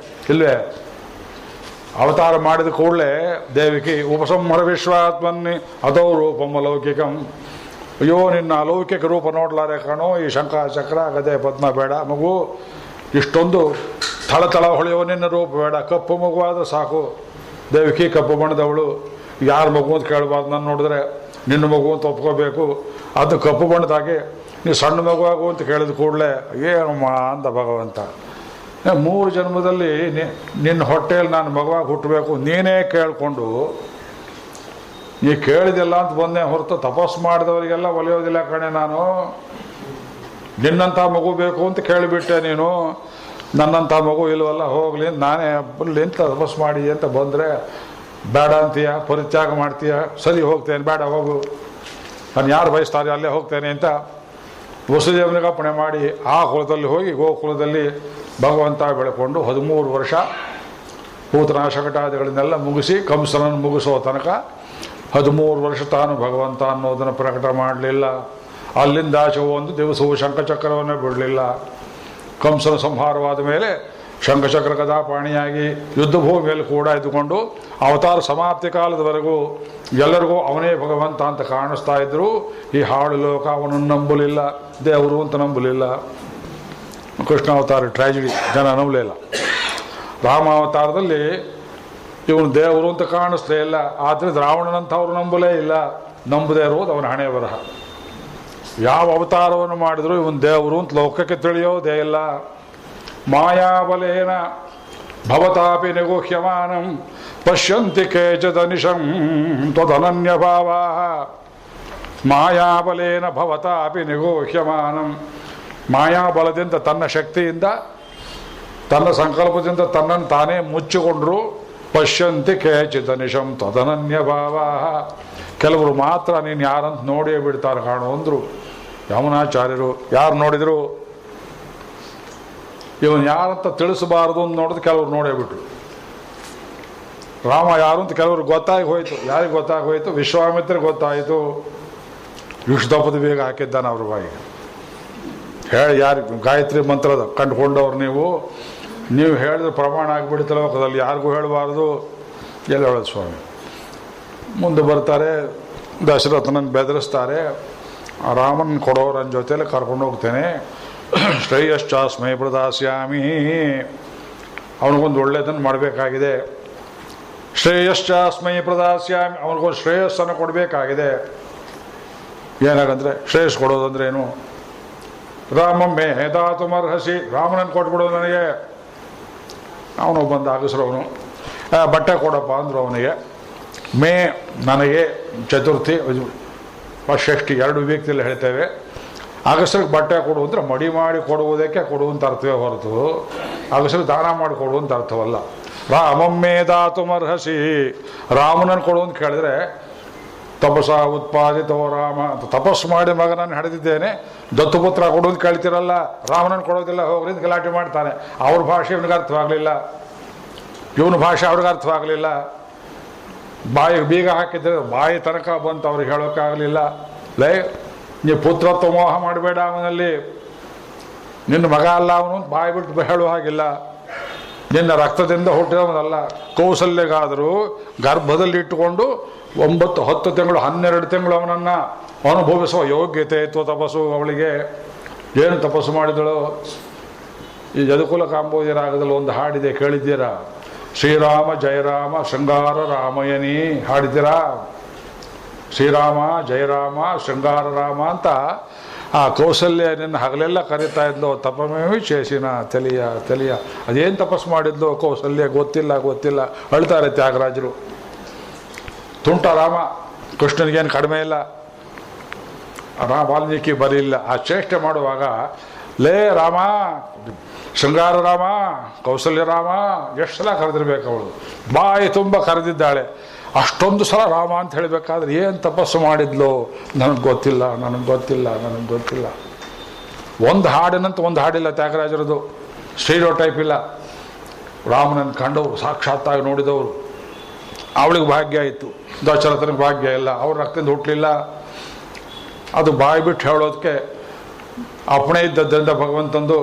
ಇಲ್ವೇ? ಅವತಾರ ಮಾಡಿದ ಕೂಡಲೇ ದೇವಿಕಿ ಉಪಸಂಹರ ವಿಶ್ವಾತ್ಮನ್ನಿ ಅದೋ ರೂಪಂ ಅಲೌಕಿಕಂ. ಅಯ್ಯೋ, ನಿನ್ನ ಅಲೌಕಿಕ ರೂಪ ನೋಡ್ಲಾರೆ ಕಾಣೋ, ಈ ಶಂಖ ಚಕ್ರ ಗದೆ ಪದ್ಮ ಬೇಡ ಮಗು, ಇಷ್ಟೊಂದು ಥಳಥಳ ಹೊಳೆಯೋ ನಿನ್ನ ರೂಪ ಬೇಡ, ಕಪ್ಪು ಮಗುವಾದ್ರೆ ಸಾಕು. ದೇವಿಕಿ ಕಪ್ಪು ಬಣ್ಣದವಳು, ಯಾರ ಮಗು ಅಂತ ಕೇಳಬಾರ್ದು. ನಾನು ನೋಡಿದ್ರೆ ನಿನ್ನ ಮಗು ಅಂತ ಒಪ್ಕೋಬೇಕು. ಅದು ಕಪ್ಪು ಬಣ್ಣದಾಗೆ ನೀವು ಸಣ್ಣ ಮಗುವಾಗು ಅಂತ ಕೇಳಿದ ಕೂಡಲೇ ಏನಮ್ಮ ಅಂದ ಭಗವಂತ. 3 ಜನ್ಮದಲ್ಲಿ ನಿನ್ನ ಹೊಟ್ಟೆಯಲ್ಲಿ ನಾನು ಮಗುವಾಗಿ ಹುಟ್ಟಬೇಕು, ನೀನೇ ಕೇಳಿಕೊಂಡು ನೀ ಕೇಳಿದೆಲ್ಲ ಅಂತ ಬಂದೆ ಹೊರತು ತಪಸ್ಸು ಮಾಡಿದವರಿಗೆಲ್ಲ ಒಲಿಯೋದಿಲ್ಲ ಕಣೆ. ನಾನು ನಿನ್ನಂಥ ಮಗು ಬೇಕು ಅಂತ ಕೇಳಿಬಿಟ್ಟೆ, ನೀನು ನನ್ನಂಥ ಮಗು ಇಲ್ವಲ್ಲ, ಹೋಗಲಿ ನಾನೇ ಬರಲಿ ಅಂತ ತಪಸ್ಸು ಮಾಡಿ ಅಂತ ಬಂದರೆ ಬೇಡ ಅಂತೀಯ, ಪರಿತ್ಯಾಗ ಮಾಡ್ತೀಯ, ಸರಿ ಹೋಗ್ತೇನೆ, ಬೇಡ ಹೋಗು, ನಾನು ಯಾರು ಬಯಸ್ತಾರೆ ಅಲ್ಲೇ ಹೋಗ್ತೇನೆ ಅಂತ ವಸುದೇವನಿಗೆ ಅಪ್ಪಣೆ ಮಾಡಿ ಆ ಕುಲದಲ್ಲಿ ಹೋಗಿ ಗೋಕುಲದಲ್ಲಿ ಭಗವಂತ ಬೆಳ್ಕೊಂಡು 13 ವರ್ಷ ಪೂತನಾಶಕಟಾದಿಗಳನ್ನೆಲ್ಲ ಮುಗಿಸಿ ಕಂಸನನ್ನು ಮುಗಿಸೋ ತನಕ 13 ವರ್ಷ ತಾನು ಭಗವಂತ ಅನ್ನೋದನ್ನು ಪ್ರಕಟ ಮಾಡಲಿಲ್ಲ. ಅಲ್ಲಿಂದ ಆಚೆ ಒಂದು ದಿವಸವೂ ಶಂಖಚಕ್ರವನ್ನು ಬಿಡಲಿಲ್ಲ. ಕಂಸನ ಸಂಹಾರವಾದ ಮೇಲೆ ಶಂಖಚಕ್ರ ಗದಾಪಾಣಿಯಾಗಿ ಯುದ್ಧ ಭೂಮಿಯಲ್ಲಿ ಕೂಡ ಇದ್ದುಕೊಂಡು ಅವತಾರ ಸಮಾಪ್ತಿ ಕಾಲದವರೆಗೂ ಎಲ್ಲರಿಗೂ ಅವನೇ ಭಗವಂತ ಅಂತ ಕಾಣಿಸ್ತಾ ಇದ್ರು. ಈ ಹಾಳು ಲೋಕ ಅವನನ್ನು ನಂಬಲಿಲ್ಲ, ದೇವರು ಅಂತ ನಂಬಲಿಲ್ಲ. ಕೃಷ್ಣಾವತಾರ ಟ್ರ್ಯಾಜಿಡಿ, ಜನ ನಂಬಲಿಲ್ಲ. ರಾಮಾವತಾರದಲ್ಲಿ ಇವನು ದೇವರು ಅಂತ ಕಾಣಿಸ್ಲೇ ಇಲ್ಲ. ಆದ್ದರಿಂದ ರಾವಣನಂಥವ್ರು ನಂಬಲೇ ಇಲ್ಲ. ನಂಬದೇ ಇರೋದು ಅವನ ಹಣೆ ಬರಹ. ಯಾವ ಅವತಾರವನ್ನು ಮಾಡಿದ್ರು ಇವನು ದೇವರು ಅಂತ ಲೋಕಕ್ಕೆ ತಿಳಿಯೋದೇ ಇಲ್ಲ. ಮಾಯಾಬಲೇನ ಭವತಾಪಿ ನಿಗುಹ್ಯಮಾನಂ ಪಶ್ಯಂತಿ ಕೇಚಿದನಿಶಂ ತ್ವದನನ್ಯ ಭಾವಾಃ. ಮಾಯಾಬಲೇನ ಭವತಾಪಿ ನಿಗುಹ್ಯಮಾನಂ. ಮಾಯಾಬಲದಿಂದ, ತನ್ನ ಶಕ್ತಿಯಿಂದ, ತನ್ನ ಸಂಕಲ್ಪದಿಂದ ತನ್ನನ್ನು ತಾನೇ ಮುಚ್ಚಿಕೊಂಡ್ರು. ಪಶ್ಯಂತಿ ಕೇಚಿದನಿಶಂ ತ್ವದನನ್ಯ ಭಾವಾಃ. ಕೆಲವರು ಮಾತ್ರ ನೀನು ಯಾರಂತ ನೋಡಿಯೇ ಬಿಡ್ತಾರೆ ಕಾಣು ಅಂದರು ಯಮುನಾಚಾರ್ಯರು. ಯಾರು ನೋಡಿದರು? ಇವನು ಯಾರಂತ ತಿಳಿಸಬಾರ್ದು ಅಂತ ನೋಡಿದ್ರೆ ಕೆಲವರು ನೋಡೇ ಬಿಟ್ರು. ರಾಮ ಯಾರು ಅಂತ ಕೆಲವರು ಗೊತ್ತಾಗಿ ಹೋಯಿತು. ಯಾರಿಗೆ ಗೊತ್ತಾಗಿ ಹೋಯಿತು? ವಿಶ್ವಾಮಿತ್ರ ಗೊತ್ತಾಯಿತು. ವಿಷ್ಣುಪದ ಬೇಗ ಹಾಕಿದ್ದಾನೆ ಅವ್ರ ಬಾಯಿಗೆ. ಹೇಳಿ ಯಾರು ಗಾಯತ್ರಿ ಮಂತ್ರದ ಕಂಡುಕೊಂಡವ್ರು ನೀವು ಹೇಳಿದ್ರೆ ಪ್ರಮಾಣ ಆಗಿಬಿಡುತ್ತೆ ಲೋಕದಲ್ಲಿ, ಯಾರಿಗೂ ಹೇಳಬಾರ್ದು. ಎಲ್ಲ ಹೇಳೋದು ಸ್ವಾಮಿ. ಮುಂದೆ ಬರ್ತಾರೆ, ದಶರಥನನ್ನು ಬೆದರಿಸ್ತಾರೆ. ರಾಮನ ಕೊಡೋರನ್ನ ಜೊತೆಯಲ್ಲಿ ಕರ್ಕೊಂಡು ಹೋಗ್ತೇನೆ, ಶ್ರೇಯಶ್ಚಾಸ್ಮೈ ಪ್ರದಾಸ್ಯಾಮಿ. ಅವನಿಗೊಂದು ಒಳ್ಳೆಯದನ್ನು ಮಾಡಬೇಕಾಗಿದೆ. ಶ್ರೇಯಶ್ಚಾಸ್ಮೈ ಪ್ರದಾಸ್ಯಾಮಿ, ಅವನಿಗೊಂದು ಶ್ರೇಯಸ್ಸನ್ನು ಕೊಡಬೇಕಾಗಿದೆ. ಏನಾಗಂದ್ರೆ ಶ್ರೇಯಸ್ ಕೊಡೋದಂದ್ರೆ ಏನು? ರಾಮಮ್ಮೆ ದಾತುಮರ್ಹಸಿ, ರಾಮನನ್ನು ಕೊಟ್ಬಿಡೋದು ನನಗೆ. ಅವನು ಬಂದು ಅಗಸರವನು, ಬಟ್ಟೆ ಕೊಡಪ್ಪ ಅಂದರು ಅವನಿಗೆ. ಮೇ ನನಗೆ, ಚತುರ್ಥಿ ಷಷ್ಠಿ 2 ವಿಭಕ್ತಿಯಲ್ಲಿ ಹೇಳ್ತೇವೆ. ಅಗಸರಿಗೆ ಬಟ್ಟೆ ಕೊಡು ಅಂದರೆ ಮಡಿ ಮಾಡಿ ಕೊಡುವುದಕ್ಕೆ ಕೊಡುವಂಥ ಅರ್ಥವೇ ಹೊರತು ಅಗಸರಿಗೆ ದಾನ ಮಾಡಿ ಕೊಡುವಂಥ ಅರ್ಥವಲ್ಲ. ರಾಮಮ್ಮೆ ದಾತುಮರ್ಹಸಿ, ರಾಮನನ್ನು ಕೊಡು ಅಂತ ಕೇಳಿದ್ರೆ ತಪಸ ಉತ್ಪಾದಿತೋ ರಾಮ ಅಂತ ತಪಸ್ಸು ಮಾಡಿ ಮಗನನ್ನು ಹಡೆದಿದ್ದೇನೆ, ದತ್ತುಪುತ್ರ ಕೊಡು ಅಂತ ಕೇಳ್ತಿರಲ್ಲ. ರಾಮನನ್ನು ಕೊಡೋದಿಲ್ಲ ಹೋಗ್ರಿ ಅಂತ ಗಲಾಟೆ ಮಾಡ್ತಾನೆ. ಅವ್ರ ಭಾಷೆ ಇವನಿಗೆ ಅರ್ಥವಾಗಲಿಲ್ಲ, ಇವನ ಭಾಷೆ ಅವ್ರಿಗೆ ಅರ್ಥವಾಗಲಿಲ್ಲ. ಬಾಯಿಗೆ ಬೀಗ ಹಾಕಿದ್ರೆ ಬಾಯಿ ತನಕ ಬಂತು, ಅವ್ರಿಗೆ ಹೇಳೋಕ್ಕಾಗಲಿಲ್ಲ. ಲೇ, ನೀವು ಪುತ್ರತ್ವ ಮೋಹ ಮಾಡಬೇಡ, ಅವನಲ್ಲಿ ನಿನ್ನ ಮಗ ಅಲ್ಲ ಅವನು, ಬಾಯಿ ಬಿಟ್ಟು ಹೇಳುವ ಹಾಗಿಲ್ಲ. ನಿನ್ನ ರಕ್ತದಿಂದ ಹುಟ್ಟಿದವನಲ್ಲ. ಕೌಸಲ್ಯಗಾದರೂ ಗರ್ಭದಲ್ಲಿ ಇಟ್ಟುಕೊಂಡು 9, 10 ತಿಂಗಳು 12 ತಿಂಗಳು ಅವನನ್ನು ಅನುಭವಿಸುವ ಯೋಗ್ಯತೆ ಇತ್ತು ತಪಸ್ಸು ಅವಳಿಗೆ. ಏನು ತಪಸ್ಸು ಮಾಡಿದಳು? ಈ ಯದುಕುಲ ಕಾಂಬೋಜಿ ರಾಗದಲ್ಲಿ ಒಂದು ಹಾಡಿದೆ, ಕೇಳಿದ್ದೀರಾ? ಶ್ರೀರಾಮ ಜಯರಾಮ ಶೃಂಗಾರ ರಾಮಯನಿ ಹಾಡಿದ್ದೀರಾ? ಶ್ರೀರಾಮ ಜಯರಾಮ ಶೃಂಗಾರ ರಾಮ ಅಂತ ಆ ಕೌಸಲ್ಯ ನಿನ್ನ ಹಗಲೆಲ್ಲ ಕರೀತಾ ಇದ್ಲು. ತಪಮೇವಿ ಚೇಸಿನ ತಲಿಯ ಅದೇನು ತಪಸ್ಸು ಮಾಡಿದ್ಲು ಕೌಸಲ್ಯ ಗೊತ್ತಿಲ್ಲ. ಅಳ್ತಾರೆ ತ್ಯಾಗರಾಜರು. ತುಂಟ ರಾಮ, ಕೃಷ್ಣನಿಗೇನು ಕಡಿಮೆ ಇಲ್ಲ. ವಾಲ್ಮೀಕಿ ಬರೀಲ್ಲ. ಆ ಚೇಷ್ಟೆ ಮಾಡುವಾಗ ಲೇ ರಾಮ, ಶೃಂಗಾರ ರಾಮ, ಕೌಸಲ್ಯ ರಾಮ, ಎಷ್ಟು ಸಲ ಕರೆದಿರ್ಬೇಕು ಅವಳು. ಬಾಯಿ ತುಂಬ ಕರೆದಿದ್ದಾಳೆ. ಅಷ್ಟೊಂದು ಸಲ ರಾಮ ಅಂತ ಹೇಳಬೇಕಾದ್ರೆ ಏನು ತಪಸ್ಸು ಮಾಡಿದ್ಲು ನನಗೆ ಗೊತ್ತಿಲ್ಲ. ಒಂದು ಹಾಡಿನಂತ ಒಂದು ಹಾಡಿಲ್ಲ ತ್ಯಾಗರಾಜರದು. ಸ್ಟೀರಿಯೋ ಟೈಪ್ ಇಲ್ಲ. ರಾಮನನ್ನು ಕಂಡವರು, ಸಾಕ್ಷಾತ್ತಾಗಿ ನೋಡಿದವರು. ಅವಳಿಗೆ ಭಾಗ್ಯ ಇತ್ತು, ದಶರಥನಿಗೆ ಭಾಗ್ಯ ಇಲ್ಲ. ಅವ್ರ ರಕ್ತದಿಂದ ಹುಟ್ಟಲಿಲ್ಲ. ಅದು ಬಾಯಿ ಬಿಟ್ಟು ಹೇಳೋದಕ್ಕೆ ಅಪ್ಪಣೆ ಇದ್ದದ್ದರಿಂದ ಭಗವಂತಂದು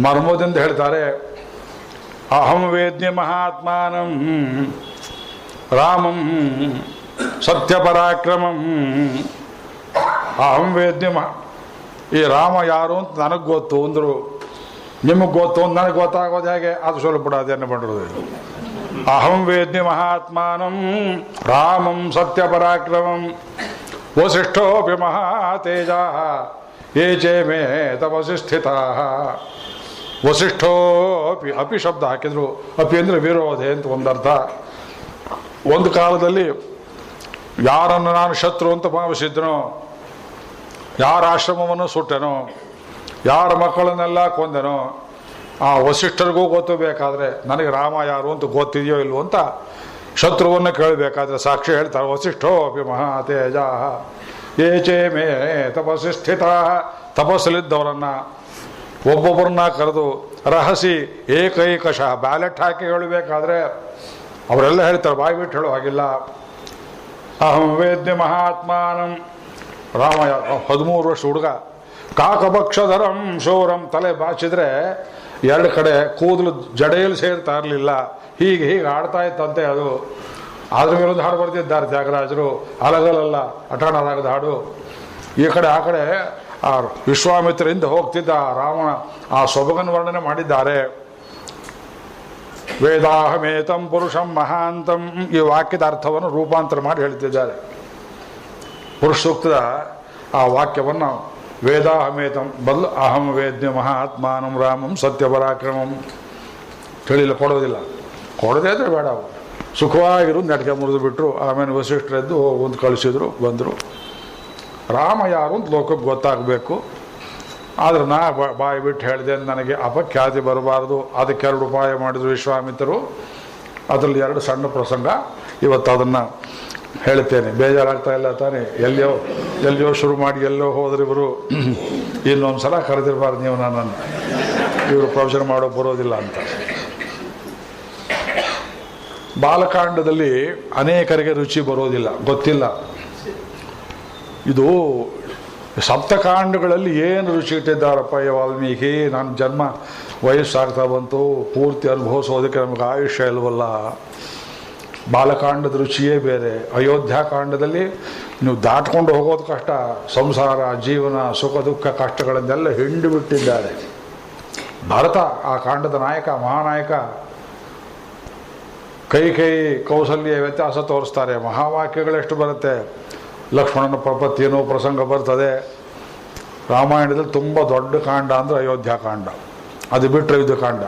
ಮರ್ಮದಿಂದ ಹೇಳ್ತಾರೆ. ಅಹಂ ವೇದ್ಯ ಮಹಾತ್ಮಾನಂ ರಾಮಂ ಸತ್ಯಪರಾಕ್ರಮಂ. ಅಹಂ ವೇದ್ಯ ಈ ರಾಮ ಯಾರು ಅಂತ ನನಗೆ ಗೊತ್ತು ಅಂದರು. ನಿಮಗೆ ಗೊತ್ತು ಅಂತ ನನಗೆ ಗೊತ್ತಾಗೋದು ಹೇಗೆ? ಅದು ಸ್ವಲ್ಪ ಬಿಡ, ಅದೇನು ಮಾಡಿರೋದು. ಅಹಂ ವೇದ್ಯ ಮಹಾತ್ಮಾನಂ ರಾಮಂ ಸತ್ಯಪರಾಕ್ರಮಂ ವಸಿಷ್ಠೋಪಿ ಮಹಾತೇಜ ಯೇ ಚೇ ಮೇ ತಪಸಿ ಸ್ಥಿತಾ. ವಸಿಷ್ಠೋಪಿ, ಅಪಿ ಶಬ್ದ ಹಾಕಿದ್ರು. ಅಪಿ ಅಂದರೆ ವಿರೋಧೆ ಅಂತ ಒಂದರ್ಥ. ಒಂದು ಕಾಲದಲ್ಲಿ ಯಾರನ್ನು ನಾನು ಶತ್ರು ಅಂತ ಭಾವಿಸಿದ್ನೋ, ಯಾರ ಆಶ್ರಮವನ್ನು ಸುಟ್ಟೆನೋ, ಯಾರ ಮಕ್ಕಳನ್ನೆಲ್ಲ ಕೊಂದೆನೋ, ಆ ವಸಿಷ್ಠರಿಗೂ ಗೊತ್ತು ಬೇಕಾದರೆ ನನಗೆ ರಾಮ ಯಾರು ಅಂತ ಗೊತ್ತಿದೆಯೋ ಇಲ್ವೋ ಅಂತ ಶತ್ರುವನ್ನು ಕೇಳಬೇಕಾದ್ರೆ ಸಾಕ್ಷಿ ಹೇಳ್ತಾರೆ, ವಸಿಷ್ಠೋ ಅಪಿ ಮಹಾತೇಜ ಏಚೇ ಮೇ ತಪಸ್ಸಿ ಸ್ಥಿತ. ತಪಸ್ಸಲ್ಲಿದ್ದವರನ್ನು ಒಬ್ಬೊಬ್ಬರನ್ನ ಕರೆದು ರಹಸಿ ಏಕೈಕಶಃ ಬ್ಯಾಲೆಟ್ ಹಾಕಿ ಹೇಳಬೇಕಾದ್ರೆ ಅವರೆಲ್ಲ ಹೇಳ್ತಾರೆ, ಬಾಯಿ ಬಿಟ್ಟು ಹೇಳೋ ಹಾಗಿಲ್ಲ. ಅಹಂ ವೇದ್ಯ ಮಹಾತ್ಮಾನಂ. ರಾಮ 13 ವರ್ಷ ಹುಡುಗ, ಕಾಕಪಕ್ಷಧರಂ ಶೌರಂ. ತಲೆ ಬಾಚಿದ್ರೆ 2 ಕಡೆ ಕೂದಲು ಜಡೆಯಲ್ಲಿ ಸೇರ್ತಾ ಇರಲಿಲ್ಲ, ಹೀಗೆ ಆಡ್ತಾ ಇತ್ತಂತೆ ಅದು. ಅದ್ರ ಮೇಲೊಂದು ಹಾಡು ಬರ್ತಿದ್ದಾರೆ ತ್ಯಾಗರಾಜರು, ಅಲಗಲಲ್ಲ ಅಟಾಣರಾಗದ ಹಾಡು. ಈ ಕಡೆ ಆ ಕಡೆ ಆ ವಿಶ್ವಾಮಿತ್ರರಿಂದ ಹೋಗ್ತಿದ್ದ ರಾಮನ ಆ ಸೊಬಗನ ವರ್ಣನೆ ಮಾಡಿದ್ದಾರೆ. ವೇದಾಹಮೇತಂ ಪುರುಷಂ ಮಹಾಂತಂ. ಈ ವಾಕ್ಯದ ಅರ್ಥವನ್ನು ರೂಪಾಂತರ ಮಾಡಿ ಹೇಳ್ತಿದ್ದಾರೆ. ಪುರುಷ ಸೂಕ್ತದ ಆ ವಾಕ್ಯವನ್ನು ವೇದಾಹಮೇತಂ ಬದಲು ಅಹಂ ವೇದ್ಯ ಮಹಾತ್ಮಾನಂ ರಾಮಂ ಸತ್ಯಪರಾಕ್ರಮಂ ತಿಳಿಲ್ಲ, ಕೊಡೋದೇ ಆದರೆ ಬೇಡ. ಅವರು ಸುಖವಾಗಿರು ನೆಟ್ಗೆ ಮುರಿದು ಬಿಟ್ಟರು. ಆಮೇಲೆ ವಸಿಷ್ಠರೆದ್ದು ಒಂದು ಕಳಿಸಿದ್ರು, ಬಂದರು. ರಾಮ ಯಾರು ಅಂತ ಲೋಕಕ್ಕೆ ಗೊತ್ತಾಗಬೇಕು. ಆದರೆ ನಾ ಬಾಯಿ ಬಿಟ್ಟು ಹೇಳಿದೆ, ನನಗೆ ಅಪಖ್ಯಾತಿ ಬರಬಾರ್ದು. ಅದಕ್ಕೆ 2 ಉಪಾಯ ಮಾಡಿದರು ವಿಶ್ವಾಮಿತ್ರರು. ಅದರಲ್ಲಿ 2 ಸಣ್ಣ ಪ್ರಸಂಗ ಇವತ್ತು ಅದನ್ನು ಹೇಳ್ತೇನೆ. ಬೇಜಾರಾಗ್ತಾ ಇಲ್ಲ ತಾನೇ? ಎಲ್ಲಿಯೋ ಶುರು ಮಾಡಿ ಎಲ್ಲೋ ಹೋದ್ರೆ ಇವರು ಇನ್ನೊಂದು ಸಲ ಕರೆದಿರಬಾರ್ದು ನೀವು ನನ್ನನ್ನು, ಇವರು ಪ್ರವಚನ ಮಾಡೋ ಬರೋದಿಲ್ಲ ಅಂತ. ಬಾಲಕಾಂಡದಲ್ಲಿ ಅನೇಕರಿಗೆ ರುಚಿ ಬರೋದಿಲ್ಲ, ಗೊತ್ತಿಲ್ಲ. ಇದು ಸಪ್ತಕಾಂಡಗಳಲ್ಲಿ ಏನು ರುಚಿ ಇಟ್ಟಿದ್ದಾರಪ್ಪ ಈ ವಾಲ್ಮೀಕಿ. ನನ್ನ ಜನ್ಮ ವಯಸ್ಸಾಗ್ತಾ ಬಂತು, ಪೂರ್ತಿ ಅನುಭವಿಸೋದಕ್ಕೆ ನಮಗೆ ಆಯುಷ್ಯ ಇಲ್ವಲ್ಲ. ಬಾಲಕಾಂಡದ ರುಚಿಯೇ ಬೇರೆ. ಅಯೋಧ್ಯಾಕಾಂಡದಲ್ಲಿ ನೀವು ದಾಟ್ಕೊಂಡು ಹೋಗೋದು ಕಷ್ಟ. ಸಂಸಾರ, ಜೀವನ, ಸುಖ ದುಃಖ ಕಷ್ಟಗಳನ್ನೆಲ್ಲ ಹಿಂಡು ಬಿಟ್ಟಿದ್ದಾರೆ. ಭರತ ಆ ಕಾಂಡದ ನಾಯಕ, ಮಹಾನಾಯಕ. ಕೈ ಕೌಸಲ್ಯ ವ್ಯತ್ಯಾಸ ತೋರಿಸ್ತಾರೆ. ಮಹಾವಾಕ್ಯಗಳೆಷ್ಟು ಬರುತ್ತೆ. ಲಕ್ಷ್ಮಣನ ಪ್ರಪತ್ತಿಯೇನೋ ಪ್ರಸಂಗ ಬರ್ತದೆ. ರಾಮಾಯಣದಲ್ಲಿ ತುಂಬ ದೊಡ್ಡ ಕಾಂಡ ಅಂದರೆ ಅಯೋಧ್ಯಾಕಾಂಡ. ಅದು ಬಿಟ್ಟರೆ ಯುದ್ಧಕಾಂಡ.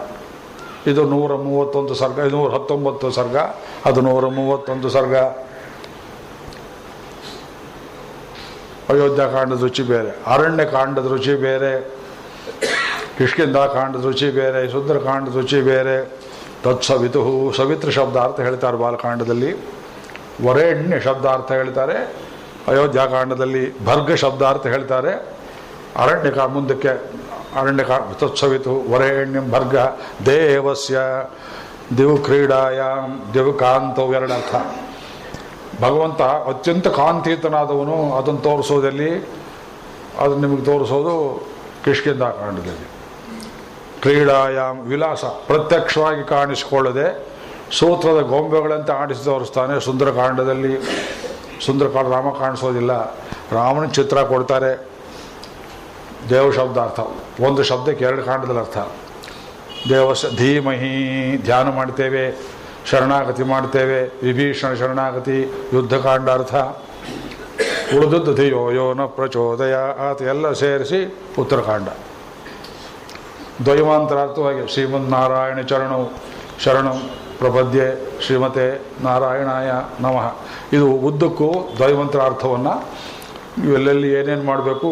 ಇದು 131 ಸರ್ಗ, 119 ಸರ್ಗ, ಅದು 131 ಸರ್ಗ. ಅಯೋಧ್ಯಾಕಾಂಡದ ರುಚಿ ಬೇರೆ, ಅರಣ್ಯಕಾಂಡದ ರುಚಿ ಬೇರೆ, ಕಿಷ್ಕಿಂಧಾಕಾಂಡದ ರುಚಿ ಬೇರೆ, ಸುಂದರಕಾಂಡದ ರುಚಿ ಬೇರೆ. ತತ್ಸವಿತು ಸವಿತೃ ಶಬ್ದಾರ್ಥ ಹೇಳ್ತಾರೆ ಬಾಲಕಾಂಡದಲ್ಲಿ. ವರೇಣ್ಯ ಶಬ್ದಾರ್ಥ ಹೇಳ್ತಾರೆ ಅಯೋಧ್ಯಾಕಾಂಡದಲ್ಲಿ. ಭರ್ಗ ಶಬ್ದಾರ್ಥ ಹೇಳ್ತಾರೆ ಮುಂದಕ್ಕೆ ತತ್ಸವಿತು ವರೇಣ್ಯಂ ಭರ್ಗ ದೇವಸ್ಯ ದಿವ್ ಕ್ರೀಡಾಯಾಮ್ ದಿವ್ ಕಾಂತವು 2 ಅರ್ಥ. ಭಗವಂತ ಅತ್ಯಂತ ಕಾಂತೀತನಾದವನು. ಅದನ್ನು ತೋರಿಸೋದಲ್ಲಿ ಅದನ್ನು ನಿಮಗೆ ತೋರಿಸೋದು ಕಿಷ್ಕಿಂಧಾಕಾಂಡದಲ್ಲಿ. ಕ್ರೀಡಾಯಾಮ್ ವಿಲಾಸ, ಪ್ರತ್ಯಕ್ಷವಾಗಿ ಕಾಣಿಸಿಕೊಳ್ಳದೆ ಸೂತ್ರದ ಗೊಂಬೆಗಳಂತೆ ಆಡಿಸಿ ತೋರಿಸ್ತಾನೆ ಸುಂದರಕಾಂಡದಲ್ಲಿ. ಸುಂದರಕಾಂಡ ರಾಮ ಕಾಣಿಸೋದಿಲ್ಲ. ರಾಮನ ಚಿತ್ರ ಕೊಡ್ತಾರೆ. ದೇವ ಶಬ್ದಾರ್ಥ, ಒಂದು ಶಬ್ದಕ್ಕೆ 2 ಕಾಂಡದಲ್ಲಿ ಅರ್ಥ. ದೇವಸ ಧೀಮಹಿ ಧ್ಯಾನ ಮಾಡ್ತೇವೆ, ಶರಣಾಗತಿ ಮಾಡ್ತೇವೆ. ವಿಭೀಷಣ ಶರಣಾಗತಿ ಯುದ್ಧಕಾಂಡ ಅರ್ಥ. ಉಳಿದದ್ದು ಧಿಯೋ ಯೋ ನ ಪ್ರಚೋದಯ ಆತ ಎಲ್ಲ ಸೇರಿಸಿ ಉತ್ತರಕಾಂಡ. ದ್ವೈಮಾಂತರಾರ್ಥವಾಗಿ ಶ್ರೀಮನ್ನಾರಾಯಣ ಶರಣಂ ಪ್ರಪದ್ಯೆ ಶ್ರೀಮತೆ ನಾರಾಯಣಾಯ ನಮಃ. ಇದು ಉದ್ದಕ್ಕೂ ದ್ವೈಮಂತ್ರಾರ್ಥವನ್ನು ಎಲ್ಲೆಲ್ಲಿ ಏನೇನು ಮಾಡಬೇಕು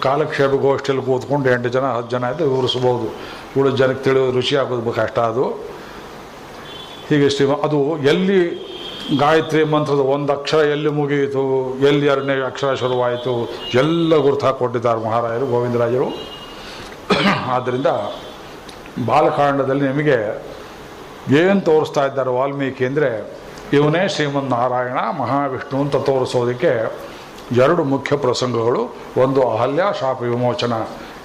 ಕಾಲಕ್ಷೇಪ ಗೋಷ್ಠಿಯಲ್ಲಿ ಕೂತ್ಕೊಂಡು 8 ಜನ 10 ಜನ ಆಯಿತು ವಿವರಿಸ್ಬೋದು. ಉಳಿದ ಜನಕ್ಕೆ ತಿಳಿಯೋದು ರುಚಿ ಆಗೋದು ಕಷ್ಟ ಅದು. ಹೀಗೆ ಅದು ಎಲ್ಲಿ ಗಾಯತ್ರಿ ಮಂತ್ರದ 1 ಅಕ್ಷರ ಎಲ್ಲಿ ಮುಗಿಯಿತು, ಎಲ್ಲಿ 2ನೇ ಅಕ್ಷರ ಶುರುವಾಯಿತು ಎಲ್ಲ ಗುರುತು ಹಾಕ್ಕೊಟ್ಟಿದ್ದಾರೆ ಮಹಾರಾಜರು, ಗೋವಿಂದರಾಜರು. ಆದ್ದರಿಂದ ಬಾಲಕಾಂಡದಲ್ಲಿ ನಿಮಗೆ ಏನು ತೋರಿಸ್ತಾ ಇದ್ದಾರೆ ವಾಲ್ಮೀಕಿ ಅಂದರೆ ಇವನೇ ಶ್ರೀಮನ್ನಾರಾಯಣ ಮಹಾವಿಷ್ಣು ಅಂತ ತೋರಿಸೋದಕ್ಕೆ 2 ಮುಖ್ಯ ಪ್ರಸಂಗಗಳು. ಒಂದು ಅಹಲ್ಯ ಶಾಪ ವಿಮೋಚನ,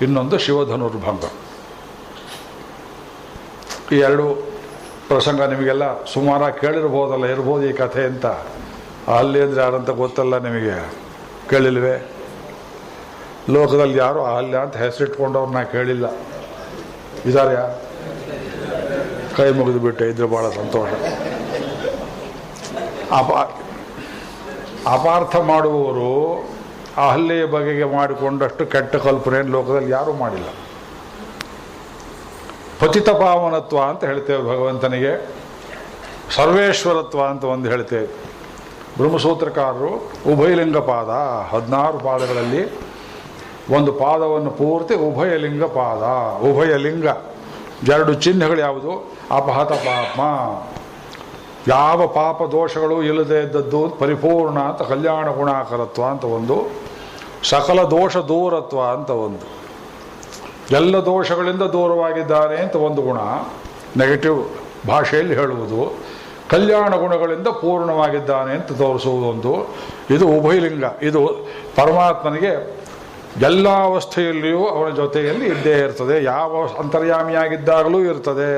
ಇನ್ನೊಂದು ಶಿವಧನುರ್ಭಂಗ. ಈ 2 ಪ್ರಸಂಗ ನಿಮಗೆಲ್ಲ ಸುಮಾರಾಗಿ ಕೇಳಿರ್ಬೋದಲ್ಲ, ಇರ್ಬೋದು ಈ ಕಥೆ ಅಂತ. ಅಹಲ್ಯ ಅಂದರೆ ಯಾರಂತ ಗೊತ್ತಲ್ಲ ನಿಮಗೆ, ಕೇಳಿಲ್ವೇ? ಲೋಕದಲ್ಲಿ ಯಾರು ಅಹಲ್ಯ ಅಂತ ಹೆಸರಿಟ್ಕೊಂಡವ್ರನ್ನ ಕೇಳಿಲ್ಲ. ಇದಾರ್ಯಾ? ಕೈ ಮುಗಿದು ಬಿಟ್ಟೆ, ಇದ್ರೆ ಭಾಳ ಸಂತೋಷ. ಅಪಾರ್ಥ ಮಾಡುವವರು ಅಹಲ್ಯೆಯ ಬಗೆಗೆ ಮಾಡಿಕೊಂಡಷ್ಟು ಕೆಟ್ಟ ಕಲ್ಪನೆಯನ್ನು ಲೋಕದಲ್ಲಿ ಯಾರೂ ಮಾಡಿಲ್ಲ. ಪತಿತ ಪಾವನತ್ವ ಅಂತ ಹೇಳ್ತೇವೆ ಭಗವಂತನಿಗೆ, ಸರ್ವೇಶ್ವರತ್ವ ಅಂತ ಒಂದು ಹೇಳ್ತೇವೆ. ಬ್ರಹ್ಮಸೂತ್ರಕಾರರು ಉಭಯಲಿಂಗ ಪಾದ, 16 ಪಾದಗಳಲ್ಲಿ ಒಂದು ಪಾದವನ್ನು ಪೂರ್ತಿ ಉಭಯಲಿಂಗ ಪಾದ. ಉಭಯಲಿಂಗ 2 ಚಿಹ್ನೆಗಳು ಯಾವುದು? ಅಪಹತ ಪಾಪ, ಯಾವ ಪಾಪ ದೋಷಗಳು ಇಲ್ಲದೆ ಇದ್ದದ್ದು ಪರಿಪೂರ್ಣ ಅಂತ ಕಲ್ಯಾಣ ಗುಣಾಕರತ್ವ ಅಂತ ಒಂದು, ಸಕಲ ದೋಷ ದೂರತ್ವ ಅಂತ ಒಂದು, ಎಲ್ಲ ದೋಷಗಳಿಂದ ದೂರವಾಗಿದ್ದಾನೆ ಅಂತ ಒಂದು ಗುಣ ನೆಗೆಟಿವ್ ಭಾಷೆಯಲ್ಲಿ ಹೇಳುವುದು, ಕಲ್ಯಾಣ ಗುಣಗಳಿಂದ ಪೂರ್ಣವಾಗಿದ್ದಾನೆ ಅಂತ ತೋರಿಸುವುದೊಂದು. ಇದು ಉಭಯಲಿಂಗ. ಇದು ಪರಮಾತ್ಮನಿಗೆ ಎಲ್ಲ ಅವಸ್ಥೆಯಲ್ಲಿಯೂ ಅವನ ಜೊತೆಯಲ್ಲಿ ಇದ್ದೇ ಇರ್ತದೆ. ಯಾವ ಅಂತರ್ಯಾಮಿಯಾಗಿದ್ದಾಗಲೂ ಇರ್ತದೆ.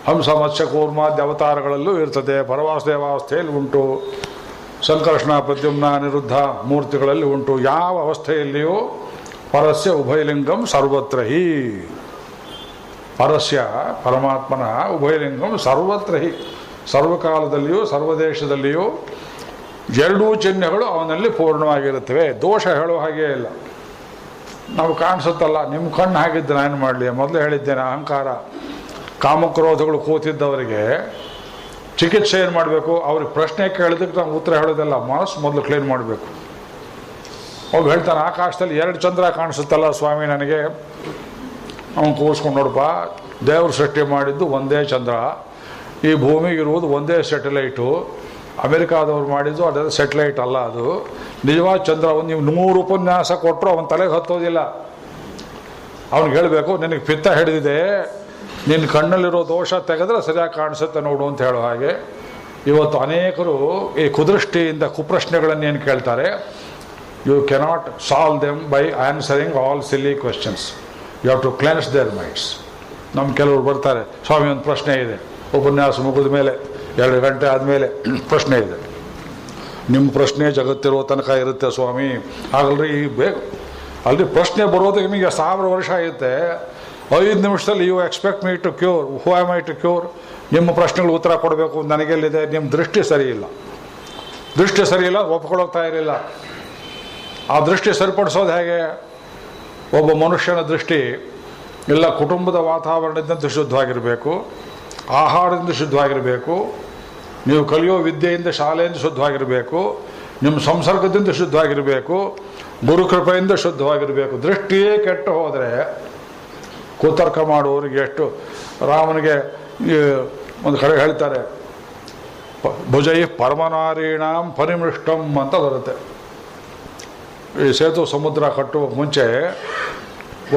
ಹಂಸ ಮತ್ಸ್ಯ ಕೂರ್ಮಾದ್ಯ ಅವತಾರಗಳಲ್ಲೂ ಇರ್ತದೆ. ಪರವಾಸುದೇವಾವಸ್ಥೆಯಲ್ಲಿ ಉಂಟು, ಸಂಕರ್ಷಣ ಪ್ರದ್ಯುಮ್ನ ಅನಿರುದ್ಧ ಮೂರ್ತಿಗಳಲ್ಲಿ ಉಂಟು. ಯಾವ ಅವಸ್ಥೆಯಲ್ಲಿಯೂ ಪರಸ್ಯ ಉಭಯಲಿಂಗಂ ಸರ್ವತ್ರ ಹಿ, ಪರಸ್ಯ ಪರಮಾತ್ಮನ ಉಭಯಲಿಂಗಂ ಸರ್ವತ್ರ ಹಿ, ಸರ್ವಕಾಲದಲ್ಲಿಯೂ ಸರ್ವದೇಶದಲ್ಲಿಯೂ ಎರಡೂ ಚಿಹ್ನೆಗಳು ಅವನಲ್ಲಿ ಪೂರ್ಣವಾಗಿರುತ್ತವೆ. ದೋಷ ಹೇಳೋ ಹಾಗೇ ಇಲ್ಲ. ನಾವು ಕಾಣಿಸುತ್ತಲ್ಲ, ನಿಮ್ಮ ಕಣ್ಣು ಹಾಗಿದ್ದು ನಾನು ಮಾಡಲಿ. ಮೊದಲೇ ಹೇಳಿದ್ದೇನೆ, ಅಹಂಕಾರ ಕಾಮಕ್ರೋಧಗಳು ಕೂತಿದ್ದವರಿಗೆ ಚಿಕಿತ್ಸೆ ಏನು ಮಾಡಬೇಕು? ಅವ್ರಿಗೆ ಪ್ರಶ್ನೆ ಕೇಳಿದಕ್ಕೆ ನಾವು ಉತ್ತರ ಹೇಳೋದಲ್ಲ, ಮನಸ್ಸು ಮೊದಲು ಕ್ಲೀನ್ ಮಾಡಬೇಕು. ಒಬ್ಬ ಹೇಳ್ತಾನೆ, ಆಕಾಶದಲ್ಲಿ 2 ಚಂದ್ರ ಕಾಣಿಸುತ್ತಲ್ಲ ಸ್ವಾಮಿ ನನಗೆ. ಅವನು ಕೂರಿಸ್ಕೊಂಡು, ನೋಡಪ್ಪ, ದೇವರು ಸೃಷ್ಟಿ ಮಾಡಿದ್ದು ಒಂದೇ ಚಂದ್ರ, ಈ ಭೂಮಿಗಿರುವುದು ಒಂದೇ ಸ್ಯಾಟಲೈಟು, ಅಮೆರಿಕಾದವ್ರು ಮಾಡಿದ್ದು ಅದೆಲ್ಲ ಸ್ಯಾಟಲೈಟ್ ಅಲ್ಲ, ಅದು ನಿಜವಾದ ಚಂದ್ರ. ನೀವು 100 ಉಪನ್ಯಾಸ ಕೊಟ್ಟರು ಅವನ ತಲೆಗೆ ಹತ್ತೋದಿಲ್ಲ. ಅವ್ನಿಗೆ ಹೇಳಬೇಕು, ನಿನಗೆ ಪಿತ್ತ ಹಿಡಿದಿದೆ, ನಿನ್ನ ಕಣ್ಣಲ್ಲಿರೋ ದೋಷ ತೆಗೆದ್ರೆ ಸರಿಯಾಗಿ ಕಾಣಿಸುತ್ತೆ ನೋಡು ಅಂತ ಹೇಳೋ ಹಾಗೆ. ಇವತ್ತು ಅನೇಕರು ಈ ಕುದೃಷ್ಟಿಯಿಂದ ಕುಪ್ರಶ್ನೆಗಳನ್ನೇನು ಕೇಳ್ತಾರೆ, you cannot solve them by answering all silly questions, you have to cleanse their minds. ನಮ್ಮ ಕೆಲವರು ಬರ್ತಾರೆ, ಸ್ವಾಮಿ ಒಂದು ಪ್ರಶ್ನೆ ಇದೆ, ಉಪನ್ಯಾಸ ಮುಗಿದ ಮೇಲೆ 2 ಗಂಟೆ ಆದಮೇಲೆ ಪ್ರಶ್ನೆ ಇದೆ. ನಿಮ್ಮ ಪ್ರಶ್ನೆ ಜಗತ್ತಿರೋ ತನಕ ಇರುತ್ತೆ ಸ್ವಾಮಿ. ಹಾಗಲ್ರಿ, ಬೇಗ ಅಲ್ರಿ ಪ್ರಶ್ನೆ ಬರೋದಕ್ಕೆ ನಿಮಗೆ 1000 ವರ್ಷ ಆಗುತ್ತೆ. 5 ನಿಮಿಷದಲ್ಲಿ you expect me to cure, who am I to cure? ನಿಮ್ಮ ಪ್ರಶ್ನೆಗಳು ಉತ್ತರ ಕೊಡಬೇಕು ನನಗೆಲ್ಲಿದೆ? ನಿಮ್ಮ ದೃಷ್ಟಿ ಸರಿ ಇಲ್ಲ. ದೃಷ್ಟಿ ಸರಿ ಇಲ್ಲ, ಒಪ್ಕೊಳ್ಳೋಗ್ತಾ ಇರಲಿಲ್ಲ. ಆ ದೃಷ್ಟಿ ಸರಿಪಡಿಸೋದು ಹೇಗೆ? ಒಬ್ಬ ಮನುಷ್ಯನ ದೃಷ್ಟಿ ಎಲ್ಲ ಕುಟುಂಬದ ವಾತಾವರಣದಿಂದ ಶುದ್ಧವಾಗಿರಬೇಕು, ಆಹಾರದಿಂದ ಶುದ್ಧವಾಗಿರಬೇಕು, ನೀವು ಕಲಿಯೋ ವಿದ್ಯೆಯಿಂದ ಶಾಲೆಯಿಂದ ಶುದ್ಧವಾಗಿರಬೇಕು, ನಿಮ್ಮ ಸಂಸರ್ಗದಿಂದ ಶುದ್ಧವಾಗಿರಬೇಕು, ಗುರುಕೃಪೆಯಿಂದ ಶುದ್ಧವಾಗಿರಬೇಕು. ದೃಷ್ಟಿಯೇ ಕೆಟ್ಟು ಹೋದರೆ ಕುತರ್ಕ ಮಾಡುವವರಿಗೆ ಎಷ್ಟು. ರಾಮನಿಗೆ ಒಂದು ಕಡೆ ಹೇಳ್ತಾರೆ, ಭುಜೈ ಪರಮನಾರೀಣಾಂ ಪರಿಮೃಷ್ಟಂ ಅಂತ ಬರುತ್ತೆ. ಈ ಸೇತು ಸಮುದ್ರ ಕಟ್ಟುವ ಮುಂಚೆ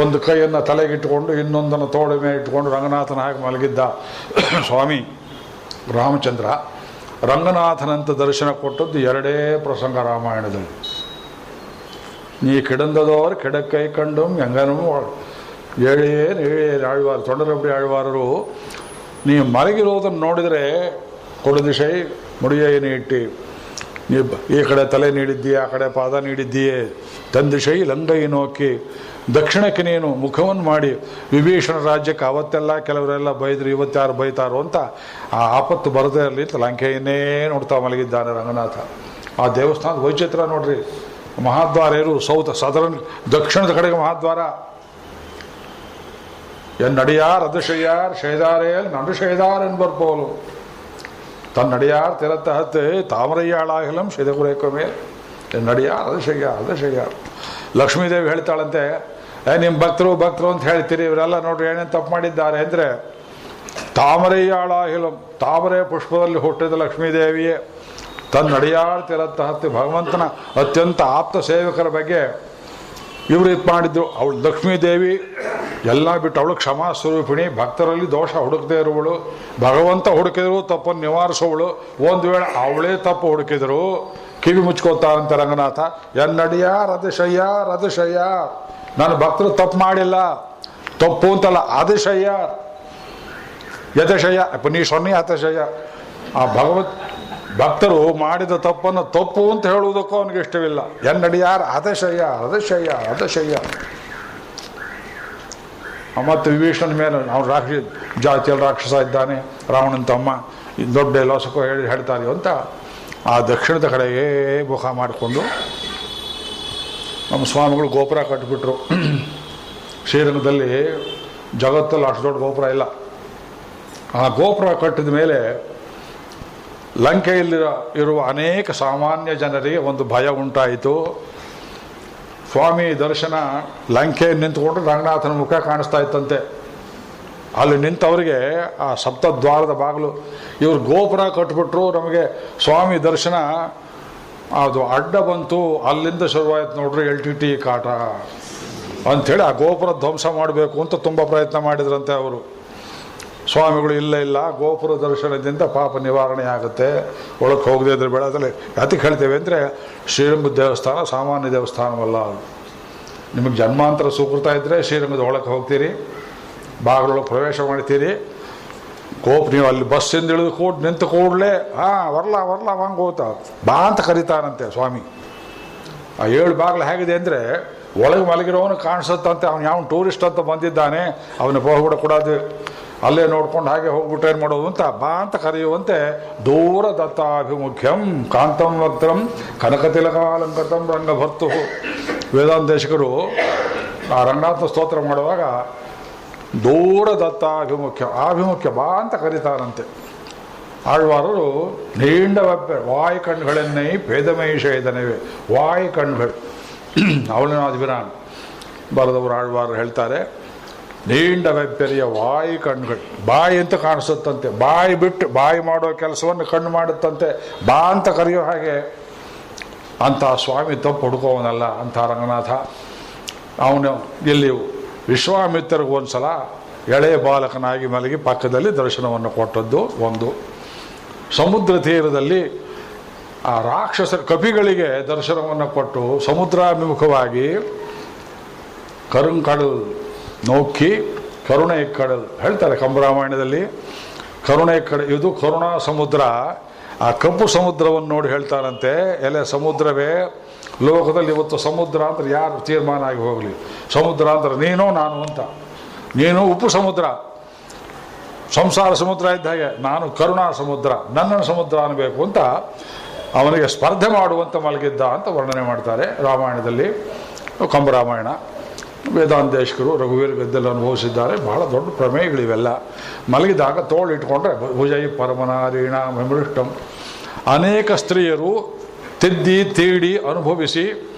ಒಂದು ಕೈಯನ್ನು ತಲೆಗಿಟ್ಟುಕೊಂಡು ಇನ್ನೊಂದನ್ನು ತೋಳ ಮೇಲೆ ಇಟ್ಟುಕೊಂಡು ರಂಗನಾಥನ ಹಾಗೆ ಮಲಗಿದ್ದ ಸ್ವಾಮಿ ರಾಮಚಂದ್ರ. ರಂಗನಾಥನಂತ ದರ್ಶನ ಕೊಟ್ಟದ್ದು 2 ಪ್ರಸಂಗ ರಾಮಾಯಣದಲ್ಲಿ. ನೀ ಕಿಡಂದದವರು ಕಿಡಕ್ಕೈ ಕಂಡು ಹೆಂಗನೂ ಏಳೇನು ಆಳ್ವಾರ ತೊಂಡರಬಡಿ ಆಳ್ವಾರರು, ನೀವು ಮಲಗಿರೋದನ್ನು ನೋಡಿದರೆ ಕೊಡದಿಶೈ ಮುಡಿಯೈ ನೀಟ್ಟಿ, ನೀವು ಈ ಕಡೆ ತಲೆ ನೀಡಿದ್ದೀಯ, ಆ ಕಡೆ ಪಾದ ನೀಡಿದ್ದೀಯೇ, ತಂದಿಶೈ ಲಂಗೈ ನೋಕಿ, ದಕ್ಷಿಣಕ್ಕೆ ನೀನು ಮುಖವನ್ನು ಮಾಡಿ. ವಿಭೀಷಣ ರಾಜ್ಯಕ್ಕೆ ಅವತ್ತೆಲ್ಲ ಕೆಲವರೆಲ್ಲ ಬೈದ್ರು, ಇವತ್ತಾರು ಬೈತಾರೋ ಅಂತ ಆ ಆಪತ್ತು ಬರದೇ ಇರಲಿ ಅಂತ ಲಂಕೆಯನ್ನೇ ನೋಡ್ತಾ ಮಲಗಿದ್ದಾನೆ ರಂಗನಾಥ. ಆ ದೇವಸ್ಥಾನದ ವೈಚಿತ್ರ ನೋಡ್ರಿ. ಮಹಾದ್ವಾರ ಇರು ಸದರನ್ ದಕ್ಷಿಣದ ಕಡೆಗೆ ಮಹಾದ್ವಾರ. ಎನ್ನಡಿಯಾರ್ ಅದಶಯ್ಯಾರ್ ಶೈದಾರೇಲ್ ನಡು ಶೈದಾರ್ ಎನ್ಬರ್ಪೋಲು, ತನ್ನಡಿಯಾರ್ ತಿರತ್ತಹತ್ತೆ ತಾಮರಯ್ಯಾಳಾಗಲಂ ಶಿದಗುರೇಕೋ ಮೇಲೆ ಎನ್ನಡಿಯಾರ್ ಅದಶಯ್ಯಾರ್. ಲಕ್ಷ್ಮೀದೇವಿ ಹೇಳ್ತಾಳಂತೆ, ನಿಮ್ಮ ಭಕ್ತರು ಅಂತ ಹೇಳ್ತೀರಿ, ಇವರೆಲ್ಲ ನೋಡ್ರಿ ಏನೇನು ತಪ್ಪು ಮಾಡಿದ್ದಾರೆ ಅಂದರೆ, ತಾಮರಯ್ಯಾಳಾಗಿಲಂ, ತಾಮರೆ ಪುಷ್ಪದಲ್ಲಿ ಹುಟ್ಟಿದ ಲಕ್ಷ್ಮೀದೇವಿಯೇ ತನ್ನಡಿಯಾರ್ ತಿರತ್ತಹತ್ತೆ, ಭಗವಂತನ ಅತ್ಯಂತ ಆಪ್ತ ಸೇವಕರ ಬಗ್ಗೆ ಇವರು ಇದು ಮಾಡಿದ್ರು. ಅವಳು ಲಕ್ಷ್ಮೀದೇವಿ ಎಲ್ಲ ಬಿಟ್ಟು ಅವಳು ಕ್ಷಮಾ ಸ್ವರೂಪಿಣಿ, ಭಕ್ತರಲ್ಲಿ ದೋಷ ಹುಡುಕದೇ ಇರುವಳು, ಭಗವಂತ ಹುಡುಕಿದ್ರು ತಪ್ಪನ್ನು ನಿವಾರಿಸೋವಳು. ಒಂದು ವೇಳೆ ಅವಳೇ ತಪ್ಪು ಹುಡುಕಿದ್ರು ಕಿವಿ ಮುಚ್ಕೋತಾರಂತೆ ರಂಗನಾಥ. ಎನ್ನಡಿಯಾರ್ ಅದಶಯ್ಯಾರ್, ನಾನು ಭಕ್ತರು ತಪ್ಪು ಮಾಡಿಲ್ಲ, ತಪ್ಪು ಅಂತಲ್ಲ, ಅದಶಯ್ಯಾರ್ ಯಥಶಯ್ಯ ನೀ ಸೊನ್ನೆ ಅತಶಯ್ಯ. ಆ ಭಕ್ತರು ಮಾಡಿದ ತಪ್ಪನ್ನು ತಪ್ಪು ಅಂತ ಹೇಳುವುದಕ್ಕೂ ಅವನಿಗೆ ಇಷ್ಟವಿಲ್ಲ. ಎನ್ನಡಿಯಾರ್ ಅದಶಯ್ಯ. ಮತ್ತು ವಿಭೀಷಣನ ಮೇಲೆ ಅವನು ಜಾತಿಯಲ್ಲಿ ರಾಕ್ಷಸ ಇದ್ದಾನೆ, ರಾವಣನ ತಮ್ಮ, ದೊಡ್ಡ ಲೋಸಕ್ಕೂ ಹೇಳ್ತಾರೆ ಅಂತ ಆ ದಕ್ಷಿಣದ ಕಡೆಗೆ ಮುಖ ಮಾಡಿಕೊಂಡು ನಮ್ಮ ಸ್ವಾಮಿಗಳು ಗೋಪುರ ಕಟ್ಟಿಬಿಟ್ರು. ಶ್ರೀರಂಗದಲ್ಲಿ ಜಗತ್ತಲ್ಲಿ ಅಷ್ಟು ದೊಡ್ಡ ಗೋಪುರ ಇಲ್ಲ. ಆ ಗೋಪುರ ಕಟ್ಟಿದ ಮೇಲೆ ಲಂಕೆಯಲ್ಲಿ ಇರುವ ಅನೇಕ ಸಾಮಾನ್ಯ ಜನರಿಗೆ ಒಂದು ಭಯ ಉಂಟಾಯಿತು. ಸ್ವಾಮಿ ದರ್ಶನ ಲಂಕೆಯಲ್ಲಿ ನಿಂತುಕೊಂಡು ರಂಗನಾಥನ ಮುಖ ಕಾಣಿಸ್ತಾ ಇತ್ತಂತೆ. ಅಲ್ಲಿ ನಿಂತವರಿಗೆ ಆ ಸಪ್ತದ್ವಾರದ ಬಾಗಿಲು, ಇವರು ಗೋಪುರ ಕಟ್ಬಿಟ್ರು, ನಮಗೆ ಸ್ವಾಮಿ ದರ್ಶನ ಅದು ಅಡ್ಡ ಬಂತು, ಅಲ್ಲಿಂದ ಶುರುವಾಯ್ತು ನೋಡ್ರಿ LTT ಕಾಟ ಅಂಥೇಳಿ ಆ ಗೋಪುರ ಧ್ವಂಸ ಮಾಡಬೇಕು ಅಂತ ತುಂಬ ಪ್ರಯತ್ನ ಮಾಡಿದ್ರಂತೆ ಅವರು. ಸ್ವಾಮಿಗಳು ಇಲ್ಲ ಗೋಪುರ ದರ್ಶನದಿಂದ ಪಾಪ ನಿವಾರಣೆ ಆಗುತ್ತೆ, ಒಳಗೆ ಹೋಗದೇ ಇದ್ರೆ ಬೆಳೆದಲ್ಲಿ ಯಾತಕ್ಕೆ ಹೇಳ್ತೇವೆ ಅಂದರೆ ಶ್ರೀರಂಗದ ದೇವಸ್ಥಾನ ಸಾಮಾನ್ಯ ದೇವಸ್ಥಾನವಲ್ಲ. ನಿಮಗೆ ಜನ್ಮಾಂತರ ಸುಕೃತ ಇದ್ದರೆ ಶ್ರೀರಂಗದ ಒಳಗೆ ಹೋಗ್ತೀರಿ, ಬಾಗಿಲೊಳಗೆ ಪ್ರವೇಶ ಮಾಡ್ತೀರಿ. ನೀವು ಅಲ್ಲಿ ಬಸ್ಸಿಂದ ಇಳಿದು ನಿಂತು ಕೂಡಲೇ ವರ್ಲ ಹಂಗೆ ಹೋಗ್ತಾ ಬಾ ಅಂತ ಕರೀತಾನಂತೆ ಸ್ವಾಮಿ. ಆ 7 ಬಾಗಿಲು ಹೇಗಿದೆ ಅಂದರೆ ಒಳಗೆ ಮಲಗಿರೋನು ಕಾಣಿಸುತ್ತಂತೆ, ಅವ್ನು ಯಾವ ಟೂರಿಸ್ಟ್ ಅಂತ ಬಂದಿದ್ದಾನೆ ಅವನಿಗೆ ಹೋಗ್ಬಿಡ ಕೂಡದು, ಅಲ್ಲೇ ನೋಡ್ಕೊಂಡು ಹಾಗೆ ಹೋಗ್ಬಿಟ್ಟು ಏನು ಮಾಡೋದು ಅಂತ ಬಾ ಅಂತ ಕರೆಯುವಂತೆ ದೂರ ದತ್ತಾಭಿಮುಖ್ಯಂ ಕಾಂತಂ ವಕ್ತ್ರಂ ಕನಕತಿಲಕಾಲಂಕೃತಂ ರಂಗಭರ್ತು. ವೇದಾಂತೇಶಕರು ಆ ರಂಗನಾಥ ಸ್ತೋತ್ರ ಮಾಡುವಾಗ ದೂರ ಆಭಿಮುಖ್ಯ ಬಾ ಅಂತ ಕರೀತಾರಂತೆ. ಆಳ್ವಾರರು ನೀಂಡ ವಾಯು ಕಣ್ಗಳನ್ನೇ ಭೇದಮೈಷೇದನವೇ, ವಾಯು ಕಣ್ಗಳು ಅವಳನಾದಿಬಿರಾನ್ ಬರೆದವರು ಆಳ್ವಾರರು ಹೇಳ್ತಾರೆ, ನೀಂಡ ವ್ಯಪ್ಪೆರಿಯ ವಾಯು ಕಣ್ಗಳು, ಬಾಯಿ ಅಂತ ಕಾಣಿಸುತ್ತಂತೆ, ಬಾಯಿ ಬಿಟ್ಟು ಬಾಯಿ ಮಾಡೋ ಕೆಲಸವನ್ನು ಕಣ್ಣು ಮಾಡುತ್ತಂತೆ, ಬಾ ಅಂತ ಕರೆಯೋ ಹಾಗೆ. ಅಂಥ ಸ್ವಾಮಿ ತಪ್ಪು ಹುಡುಕೋವನಲ್ಲ ಅಂಥ ರಂಗನಾಥ. ಅವನು ಇಲ್ಲಿ ವಿಶ್ವಾಮಿತ್ರರಿಗೂ ಒಂದು ಸಲ ಎಳೆಯ ಬಾಲಕನಾಗಿ ಮಲಗಿ ಪಕ್ಕದಲ್ಲಿ ದರ್ಶನವನ್ನು ಕೊಟ್ಟದ್ದು ಒಂದು. ಸಮುದ್ರ ತೀರದಲ್ಲಿ ಆ ರಾಕ್ಷಸರ ಕಪಿಗಳಿಗೆ ದರ್ಶನವನ್ನು ಕೊಟ್ಟು ಸಮುದ್ರಾಭಿಮುಖವಾಗಿ ಕರುಂಕಡಲ್ ನೋಕ್ಕಿ ಕರುಣೆ ಕಡಲ್ ಹೇಳ್ತಾರೆ ಕಂಬರಾಮಾಯಣದಲ್ಲಿ. ಕರುಣೆ ಇದು ಕರುಣಾ ಸಮುದ್ರ. ಆ ಕಪ್ಪು ಸಮುದ್ರವನ್ನು ನೋಡಿ ಹೇಳ್ತಾರಂತೆ, ಎಲೆ ಸಮುದ್ರವೇ, ಲೋಕದಲ್ಲಿ ಇವತ್ತು ಸಮುದ್ರ ಅಂದ್ರೆ ಯಾರು ತೀರ್ಮಾನ ಆಗಿ ಹೋಗಲಿ, ಸಮುದ್ರ ಅಂದ್ರೆ ನೀನು ನಾನು ಅಂತ. ನೀನು ಉಪ್ಪು ಸಮುದ್ರ, ಸಂಸಾರ ಸಮುದ್ರ ಇದ್ದ ಹಾಗೆ, ನಾನು ಕರುಣಾ ಸಮುದ್ರ, ನನ್ನನ್ನು ಸಮುದ್ರ ಅನ್ನಬೇಕು ಅಂತ ಅವನಿಗೆ ಸ್ಪರ್ಧೆ ಮಾಡುವಂತ ಮಲಗಿದ್ದ ಅಂತ ವರ್ಣನೆ ಮಾಡ್ತಾರೆ ರಾಮಾಯಣದಲ್ಲಿ. ಕಂಬರಾಮಾಯಣ ವೇದಾಂತೇಶಕರು ರಘುವೀರ ಗದ್ದೆಲ್ಲ ಅನುಭವಿಸಿದ್ದಾರೆ. ಬಹಳ ದೊಡ್ಡ ಪ್ರಮೇಯಗಳಿವೆಲ್ಲ. ಮಲಗಿದಾಗ ತೋಳು ಇಟ್ಕೊಂಡ್ರೆ ಭುಜೈ ಪರಮನಾರೀಣ ವಿಮೃಷ್ಟಂ. ಅನೇಕ ಸ್ತ್ರೀಯರು ತಿದ್ದಿ ತೀಡಿ ಅನುಭವಿಸಿ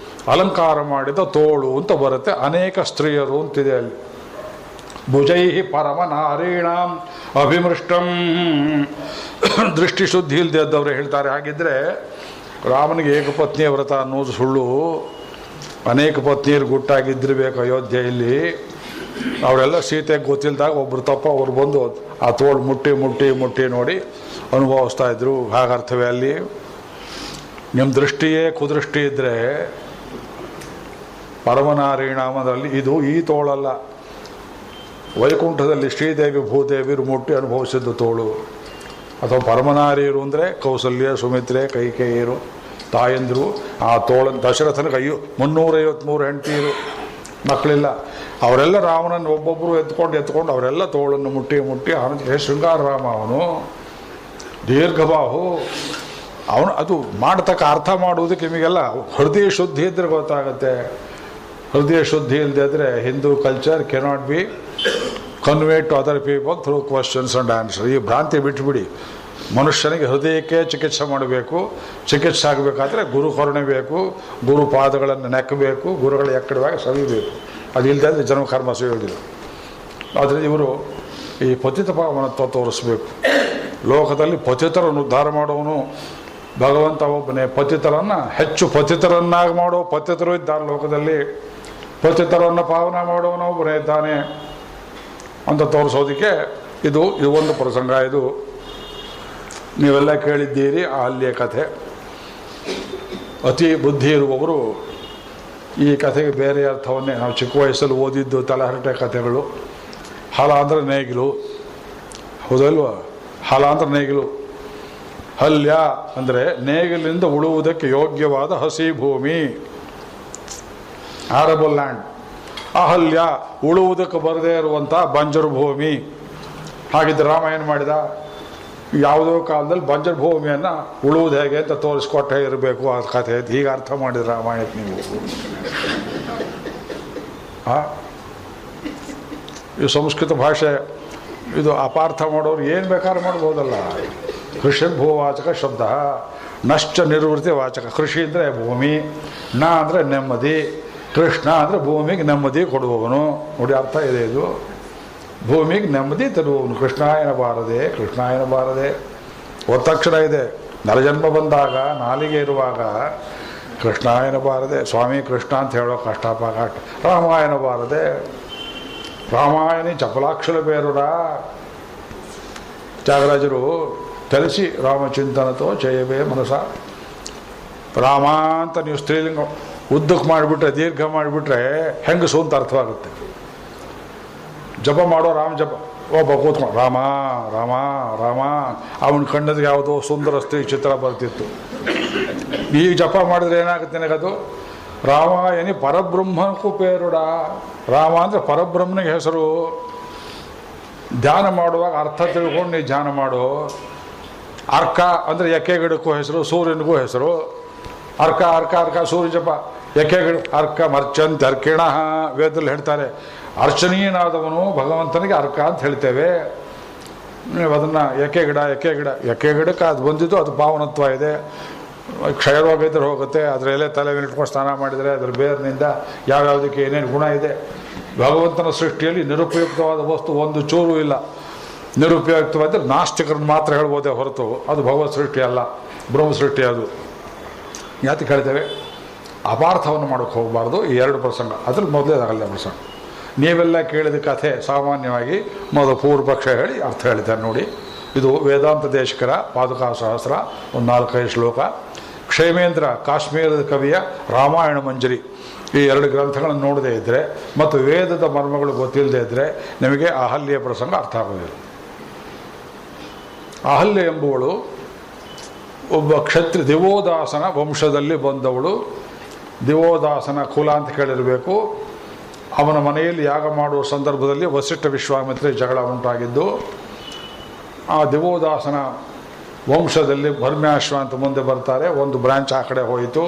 ಅಲಂಕಾರ ಮಾಡಿದ ತೋಳು ಅಂತ ಬರುತ್ತೆ. ಅನೇಕ ಸ್ತ್ರೀಯರು ಅಂತಿದೆ ಅಲ್ಲಿ. ಭುಜೈ ಪರಮನಾರೀಣಾಂ ಅಭಿಮೃಷ್ಟಂ. ದೃಷ್ಟಿ ಶುದ್ಧಿ ಇಲ್ಲದೆ ಇದ್ದವರು ಹೇಳ್ತಾರೆ. ಹಾಗಿದ್ರೆ ರಾಮನಿಗೆ ಏಕಪತ್ನಿಯ ವ್ರತ ಅನ್ನೋದು ಸುಳ್ಳು. ಅನೇಕ ಪತ್ನಿಯರು ಗುಟ್ಟಾಗಿದ್ದಿರಬೇಕು ಅಯೋಧ್ಯೆಯಲ್ಲಿ. ಅವರೆಲ್ಲ ಸೀತೆಗೆ ಗೊತ್ತಿಲ್ಲದಾಗ ಒಬ್ರು ತಪ್ಪ ಅವ್ರು ಬಂದು ಆ ತೋಳು ಮುಟ್ಟಿ ನೋಡಿ ಅನುಭವಿಸ್ತಾ ಇದ್ರು. ಹಾಗರ್ಥವೇ ಅಲ್ಲಿ. ನಿಮ್ಮ ದೃಷ್ಟಿಯೇ ಕುದೃಷ್ಟಿ ಇದ್ದರೆ ಪರಮನಾರಾಯಣಾಮದಲ್ಲಿ ಇದು ಈ ತೋಳಲ್ಲ. ವೈಕುಂಠದಲ್ಲಿ ಶ್ರೀದೇವಿ ಭೂದೇವಿರು ಮುಟ್ಟಿ ಅನುಭವಿಸಿದ್ದು ತೋಳು. ಅಥವಾ ಪರಮನಾರಿಯರು ಅಂದರೆ ಕೌಸಲ್ಯ, ಸುಮಿತ್ರೆ, ಕೈಕೇಯಿರು ತಾಯಂದರು. ಆ ತೋಳನ್ನು ದಶರಥನಿಗೆ 353 ಹೆಂಡತಿಯರು, ಮಕ್ಕಳಿಲ್ಲ. ಅವರೆಲ್ಲ ರಾಮನನ್ನು ಒಬ್ಬೊಬ್ಬರು ಎತ್ಕೊಂಡು ಅವರೆಲ್ಲ ತೋಳನ್ನು ಮುಟ್ಟಿ ಅವನಿಗೆ ಶೃಂಗಾರ ರಾಮ, ಅವನು ದೀರ್ಘಬಾಹು. ಅವನು ಅದು ಮಾಡತಕ್ಕ ಅರ್ಥ ಮಾಡುವುದಕ್ಕೆ ನಿಮಗೆಲ್ಲ ಹೃದಯ ಶುದ್ಧಿ ಇದ್ದರೆ ಗೊತ್ತಾಗುತ್ತೆ. ಹೃದಯ ಶುದ್ಧಿ ಇಲ್ಲದೆ ಇದ್ದರೆ Hindu culture cannot be convey to other people through questions and answer. ಈ ಭ್ರಾಂತಿ ಬಿಟ್ಟುಬಿಡಿ. ಮನುಷ್ಯನಿಗೆ ಹೃದಯಕ್ಕೆ ಚಿಕಿತ್ಸೆ ಮಾಡಬೇಕು. ಚಿಕಿತ್ಸೆ ಆಗಬೇಕಾದ್ರೆ ಗುರು ಕರುಣೆ ಬೇಕು, ಗುರು ಪಾದಗಳನ್ನು ನೆಕ್ಕಬೇಕು, ಗುರುಗಳ ಎಕ್ಕಡವಾಗಿ ಸವಿಬೇಕು. ಅದು ಇಲ್ಲದೆ ಜನ್ಮಕರ್ಮ ಸಿಗೋದಿಲ್ಲ. ಆದರೆ ಇವರು ಈ ಪತಿತ ಪಾವನತ್ವ ತೋರಿಸ್ಬೇಕು. ಲೋಕದಲ್ಲಿ ಪತಿತರನ್ನು ಉದ್ಧಾರ ಮಾಡೋನು ಭಗವಂತ ಒಬ್ಬನೇ. ಪತಿತರನ್ನು ಹೆಚ್ಚು ಪತಿತರನ್ನಾಗಿ ಮಾಡೋ ಪತಿತರು ಇದ್ದಾರೆ ಲೋಕದಲ್ಲಿ. ಪತಿತರನ್ನು ಪಾವನ ಮಾಡೋನು ಒಬ್ಬನೇ ಇದ್ದಾನೆ ಅಂತ ತೋರಿಸೋದಕ್ಕೆ ಇದು ಒಂದು ಪ್ರಸಂಗ. ಇದು ನೀವೆಲ್ಲ ಕೇಳಿದ್ದೀರಿ ಆ ಅಲ್ಲಿಯ ಕಥೆ. ಅತಿ ಬುದ್ಧಿ ಇರುವವರು ಈ ಕಥೆಗೆ ಬೇರೆ ಅರ್ಥವನ್ನೇ, ನಾವು ಚಿಕ್ಕ ವಯಸ್ಸಲ್ಲಿ ಓದಿದ್ದು ತಲೆಹರಟೆ ಕಥೆಗಳು. ಹಲ ಅಂದರೆ ನೇಗಿಲು, ಹೌದಲ್ವ? ಹಲ ಅಂದ್ರೆ ನೇಗಿಲು. ಹಲ್ಯ ಅಂದರೆ ನೇಗಿಲಿಂದ ಉಳುವುದಕ್ಕೆ ಯೋಗ್ಯವಾದ ಹಸಿ ಭೂಮಿ, ಆರಬಲ್ ಲ್ಯಾಂಡ್. ಅಹಲ್ಯ ಉಳುವುದಕ್ಕೆ ಬರದೇ ಇರುವಂಥ ಬಂಜರು ಭೂಮಿ. ಹಾಗಿದ್ರೆ ರಾಮ ಏನು ಮಾಡಿದ? ಯಾವುದೋ ಕಾಲದಲ್ಲಿ ಬಂಜರು ಭೂಮಿಯನ್ನು ಉಳುವುದು ಹೇಗೆ ಅಂತ ತೋರಿಸ್ಕೊಟ್ಟೇ ಇರಬೇಕು ಆ ಕಥೆ. ಹೀಗೆ ಅರ್ಥ ಮಾಡಿದ್ರೆ ರಾಮಾಯಣಕ್ಕೆ ನೀವು. ಈ ಸಂಸ್ಕೃತ ಭಾಷೆ ಇದು ಅಪಾರ್ಥ ಮಾಡೋರು ಏನು ಬೇಕಾದ್ರೂ ಮಾಡ್ಬೋದಲ್ಲ. ಕೃಷಿ ಭೂವಾಚಕ ಶಬ್ದ, ನಶ್ಚ ನಿರ್ವೃತ್ತಿ ವಾಚಕ. ಕೃಷಿ ಅಂದರೆ ಭೂಮಿ, ನ ಅಂದರೆ ನೆಮ್ಮದಿ, ಕೃಷ್ಣ ಅಂದರೆ ಭೂಮಿಗೆ ನೆಮ್ಮದಿ ಕೊಡುವವನು. ನೋಡಿ ಅರ್ಥ ಇದೆ ಇದು. ಭೂಮಿಗೆ ನೆಮ್ಮದಿ ತರುವವನು ಕೃಷ್ಣಾಯನ ಬಾರದೆ, ಕೃಷ್ಣಾಯನ ಬಾರದೆ. ಒತ್ತಕ್ಷರ ಇದೆ. ನರಜನ್ಮ ಬಂದಾಗ ನಾಲಿಗೆ ಇರುವಾಗ ಕೃಷ್ಣಾಯನ ಬಾರದೆ, ಸ್ವಾಮಿ ಕೃಷ್ಣ ಅಂತ ಹೇಳೋ ಕಷ್ಟಪಾಗ. ರಾಮಾಯಣ ಬಾರದೆ, ರಾಮಾಯಣಿ ಚಪಲಾಕ್ಷರ ಬೇರುರಾ. ತ್ಯಾಗರಾಜರು ತಿಳಿಸಿ ರಾಮಚಿಂತನತೋ ಜಯವೇ ಮನಸ. ರಾಮ ಅಂತ ನೀವು ಸ್ತ್ರೀಲಿಂಗ ಉದ್ದಕ್ಕೆ ಮಾಡಿಬಿಟ್ರೆ, ದೀರ್ಘ ಮಾಡಿಬಿಟ್ರೆ ಹೆಂಗಸು ಅಂತ ಅರ್ಥವಾಗುತ್ತೆ. ಜಪ ಮಾಡೋ ರಾಮ ಜಪ, ಒಬ್ಬ ಕೂತ್ಕೊಂಡು ರಾಮ ರಾಮ ರಾಮ, ಅವನ ಕಣ್ಣದ ಯಾವುದೋ ಸುಂದರ ಸ್ತ್ರೀ ಚಿತ್ರ ಬರ್ತಿತ್ತು. ಈಗ ಜಪ ಮಾಡಿದ್ರೆ ಏನಾಗುತ್ತೆ ನನಗದು? ರಾಮಾಯಣಿ ಪರಬ್ರಹ್ಮಕ್ಕೂ ಪೇರುಡ. ರಾಮ ಅಂದರೆ ಪರಬ್ರಹ್ಮನಿಗೆ ಹೆಸರು. ಧ್ಯಾನ ಮಾಡುವಾಗ ಅರ್ಥ ತಿಳ್ಕೊಂಡು ನೀವು ಧ್ಯಾನ ಮಾಡು. ಅರ್ಕ ಅಂದರೆ ಎಕ್ಕೆ ಗಿಡಕ್ಕೂ ಹೆಸರು, ಸೂರ್ಯನಿಗೂ ಹೆಸರು. ಅರ್ಕ ಅರ್ಕ ಅರ್ಕ ಸೂರ್ಯ ಜಪ. ಎಕ್ಕೆ ಗಿಡ ಅರ್ಕ ಮರ್ಚಂತ ಅರ್ಕಿಣ ವೇದದಲ್ಲಿ ಹೇಳ್ತಾರೆ. ಅರ್ಚನೀಯನಾದವನು ಭಗವಂತನಿಗೆ ಅರ್ಕ ಅಂತ ಹೇಳ್ತೇವೆ. ನೀವು ಅದನ್ನು ಎಕ್ಕೆ ಗಿಡ ಎಕ್ಕೆ ಗಿಡ ಎಕ್ಕೆ ಗಿಡಕ್ಕೆ ಅದು ಬಂದಿದ್ದು, ಅದು ಪಾವನತ್ವ ಇದೆ. ಕ್ಷಯರೋಗ ಇದ್ರೆ ಹೋಗುತ್ತೆ. ಅದರ ಎಲೆ ತಲೆ ಮೇಲೆ ಇಟ್ಕೊಂಡು ಸ್ನಾನ ಮಾಡಿದರೆ ಅದರ ಬೇರಿನಿಂದ ಯಾವ್ಯಾವುದಕ್ಕೆ ಏನೇನು ಗುಣ ಇದೆ. ಭಗವಂತನ ಸೃಷ್ಟಿಯಲ್ಲಿ ನಿರುಪಯುಕ್ತವಾದ ವಸ್ತು ಒಂದು ಚೂರು ಇಲ್ಲ. ನಿರುಪಯುಕ್ತವಾದರೆ ನಾಸ್ತಿಕರನ್ನು ಮಾತ್ರ ಹೇಳ್ಬೋದೇ ಹೊರತು ಅದು ಭಗವತ್ ಸೃಷ್ಟಿ ಅಲ್ಲ, ಬ್ರಹ್ಮ ಸೃಷ್ಟಿ. ಅದು ಯಾತಕ್ಕೆ ಹೇಳ್ತೇವೆ? ಅಪಾರ್ಥವನ್ನು ಮಾಡೋಕ್ಕೆ ಹೋಗಬಾರ್ದು. ಈ ಎರಡು ಪ್ರಸಂಗ ಅದ್ರಲ್ಲಿ ಮೊದಲೇದಾಗಲ್ಲ ಪ್ರಸಂಗ. ನೀವೆಲ್ಲ ಕೇಳಿದ ಕಥೆ ಸಾಮಾನ್ಯವಾಗಿ ಮೊದಲು ಪೂರ್ವಪಕ್ಷ ಹೇಳಿ ಅರ್ಥ ಹೇಳ್ತಾರೆ ನೋಡಿ. ಇದು ವೇದಾಂತ ದೇಶಕರ ಪಾದುಕಾ ಸಹಸ್ರ, ಒಂದು 4-5 ಶ್ಲೋಕ. ಕ್ಷೇಮೇಂದ್ರ ಕಾಶ್ಮೀರದ ಕವಿಯ ರಾಮಾಯಣ ಮಂಜರಿ, ಈ 2 ಗ್ರಂಥಗಳನ್ನು ನೋಡದೇ ಇದ್ದರೆ ಮತ್ತು ವೇದದ ಮರ್ಮಗಳು ಗೊತ್ತಿಲ್ಲದೆ ಇದ್ದರೆ ನಿಮಗೆ ಅಹಲ್ಯೆಯ ಪ್ರಸಂಗ ಅರ್ಥ ಆಗೋದಿಲ್ಲ. ಅಹಲ್ಯೆ ಎಂಬುವಳು ಒಬ್ಬ ಕ್ಷತ್ರಿಯ ದಿವೋದಾಸನ ವಂಶದಲ್ಲಿ ಬಂದವಳು. ದಿವೋದಾಸನ ಕುಲ ಅಂತ ಕೇಳಿರಬೇಕು. ಅವನ ಮನೆಯಲ್ಲಿ ಯಾಗ ಮಾಡುವ ಸಂದರ್ಭದಲ್ಲಿ ವಸಿಷ್ಠ ವಿಶ್ವಾಮಿತ್ರೆ ಜಗಳ ಉಂಟಾಗಿದ್ದು, ಆ ದಿವೋದಾಸನ ವಂಶದಲ್ಲಿ ಭರ್ಮ್ಯಾಶ್ವ ಅಂತ ಮುಂದೆ ಬರ್ತಾರೆ. ಒಂದು ಬ್ರಾಂಚ್ ಆ ಕಡೆ ಹೋಯಿತು,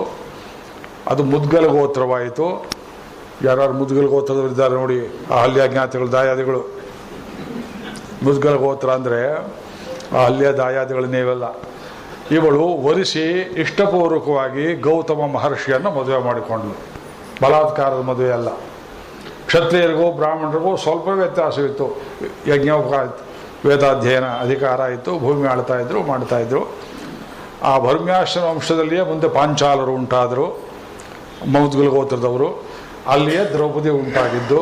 ಅದು ಮುದ್ಗಲ ಗೋತ್ರವಾಯಿತು. ಯಾರು ಮುದ್ಗಲ ಗೋತ್ರದವರಿದ್ದಾರೆ ನೋಡಿ, ಅಹಲ್ಯ ಜ್ಞಾತಿಗಳು ದಾಯಾದಿಗಳು. ಮುದ್ಗಲ ಗೋತ್ರ ಅಂದರೆ ಅಹಲ್ಯ ದಾಯಾದಿಗಳು ನೀವೆಲ್ಲ. ಇವಳು ವರಿಸಿ ಇಷ್ಟಪೂರ್ವಕವಾಗಿ ಗೌತಮ ಮಹರ್ಷಿಯನ್ನು ಮದುವೆ ಮಾಡಿಕೊಂಡಳು. ಬಲಾತ್ಕಾರದ ಮದುವೆ ಅಲ್ಲ. ಕ್ಷತ್ರಿಯರಿಗೂ ಬ್ರಾಹ್ಮಣರಿಗೂ ಸ್ವಲ್ಪ ವ್ಯತ್ಯಾಸವಿತ್ತು. ಯಜ್ಞೋಪಕಾರ ವೇದಾಧ್ಯಯನ ಅಧಿಕಾರ ಇತ್ತು, ಭೂಮಿ ಆಳ್ತಾಯಿದ್ರು, ಮಾಡ್ತಾಯಿದ್ರು. ಆ ಭರ್ಮ್ಯಾಶ್ವನ ವಂಶದಲ್ಲಿಯೇ ಮುಂದೆ ಪಾಂಚಾಲರು ಉಂಟಾದರು, ಮೌದ್ಗುಲ ಗೋತ್ರದವರು. ಅಲ್ಲಿಯೇ ದ್ರೌಪದಿ ಉಂಟಾಗಿದ್ದು.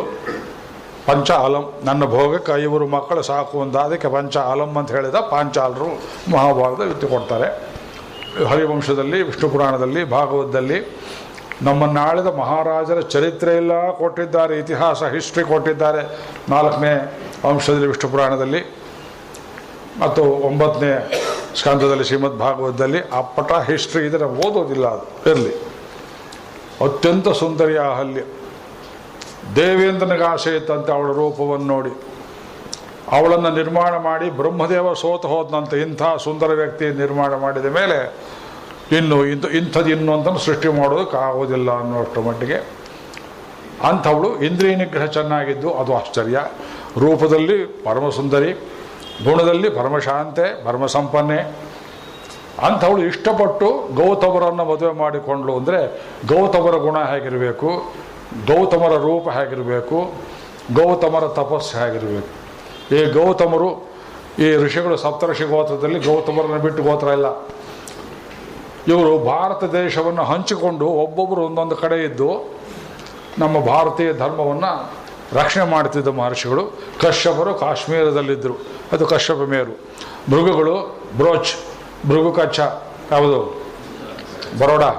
ಪಂಚ ಆಲಂ, ನನ್ನ ಭೋಗಕ್ಕೆ 5 ಮಕ್ಕಳು ಸಾಕು ಅಂದಾದಕ್ಕೆ ಪಂಚ ಆಲಂ ಅಂತ ಹೇಳಿದ ಪಾಂಚಾಲರು ಮಹಾಭಾರತ ಎತ್ತಿ ಕೊಡ್ತಾರೆ. ಹರಿವಂಶದಲ್ಲಿ, ವಿಷ್ಣು ಪುರಾಣದಲ್ಲಿ, ಭಾಗವತದಲ್ಲಿ ನಮ್ಮನ್ನಾಳಿದ ಮಹಾರಾಜರ ಚರಿತ್ರೆ ಎಲ್ಲ ಕೊಟ್ಟಿದ್ದಾರೆ. ಇತಿಹಾಸ ಹಿಸ್ಟ್ರಿ ಕೊಟ್ಟಿದ್ದಾರೆ 4ನೇ ಅಂಶದಲ್ಲಿ ವಿಷ್ಣು ಪುರಾಣದಲ್ಲಿ ಮತ್ತು 9ನೇ ಸ್ಕಂದದಲ್ಲಿ ಶ್ರೀಮದ್ ಭಾಗವತದಲ್ಲಿ. ಅಪ್ಪಟ ಹಿಸ್ಟ್ರಿ ಇದನ್ನು ಓದೋದಿಲ್ಲ, ಅದು ಇರಲಿ. ಅತ್ಯಂತ ಸುಂದರಿಯ ಅಹಲ್ಯ. ದೇವೇಂದ್ರನಿಗೆ ಆಸೆ ಇತ್ತಂತೆ ಅವಳ ರೂಪವನ್ನು ನೋಡಿ. ಅವಳನ್ನು ನಿರ್ಮಾಣ ಮಾಡಿ ಬ್ರಹ್ಮದೇವ ಸೋತು ಹೋದಂತೆ. ಇಂಥ ಸುಂದರ ವ್ಯಕ್ತಿ ನಿರ್ಮಾಣ ಮಾಡಿದ ಮೇಲೆ ಇಂಥದ್ದು ಇನ್ನೊಂದನ್ನು ಸೃಷ್ಟಿ ಮಾಡೋದಕ್ಕೆ ಆಗೋದಿಲ್ಲ ಅನ್ನೋಷ್ಟು ಮಟ್ಟಿಗೆ ಅಂಥವಳು. ಇಂದ್ರಿಯ ನಿಗ್ರಹ ಚೆನ್ನಾಗಿದ್ದು ಅದು ಆಶ್ಚರ್ಯ. ರೂಪದಲ್ಲಿ ಪರಮಸುಂದರಿ, ಗುಣದಲ್ಲಿ ಪರಮಶಾಂತೆ, ಪರಮಸಂಪನ್ನೆ. ಅಂಥವಳು ಇಷ್ಟಪಟ್ಟು ಗೌತಮರನ್ನು ಮದುವೆ ಮಾಡಿಕೊಂಡ್ಳು. ಅಂದರೆ ಗೌತಮರ ಗುಣ ಹೇಗಿರಬೇಕು, ಗೌತಮರ ರೂಪ ಹೇಗಿರಬೇಕು, ಗೌತಮರ ತಪಸ್ಸು ಹೇಗಿರಬೇಕು. ಈ ಗೌತಮರು, ಈ ಋಷಿಗಳು ಸಪ್ತಋಷಿ ಗೋತ್ರದಲ್ಲಿ ಗೌತಮರನ್ನು ಬಿಟ್ಟು ಗೋತ್ರ ಇಲ್ಲ. ಇವರು ಭಾರತ ದೇಶವನ್ನು ಹಂಚಿಕೊಂಡು ಒಬ್ಬೊಬ್ಬರು ಒಂದೊಂದು ಕಡೆ ಇದ್ದು ನಮ್ಮ ಭಾರತೀಯ ಧರ್ಮವನ್ನು ರಕ್ಷಣೆ ಮಾಡ್ತಿದ್ದ ಮಹರ್ಷಿಗಳು. ಕಶ್ಯಪರು ಕಾಶ್ಮೀರದಲ್ಲಿದ್ದರು, ಅದು ಕಶ್ಯಪ ಮೇರು. ಭೃಗುಗಳು ಬ್ರೋಚ್, ಭೃಗು ಕಚ್ಚ ಯಾವುದು ಬರೋಡಾ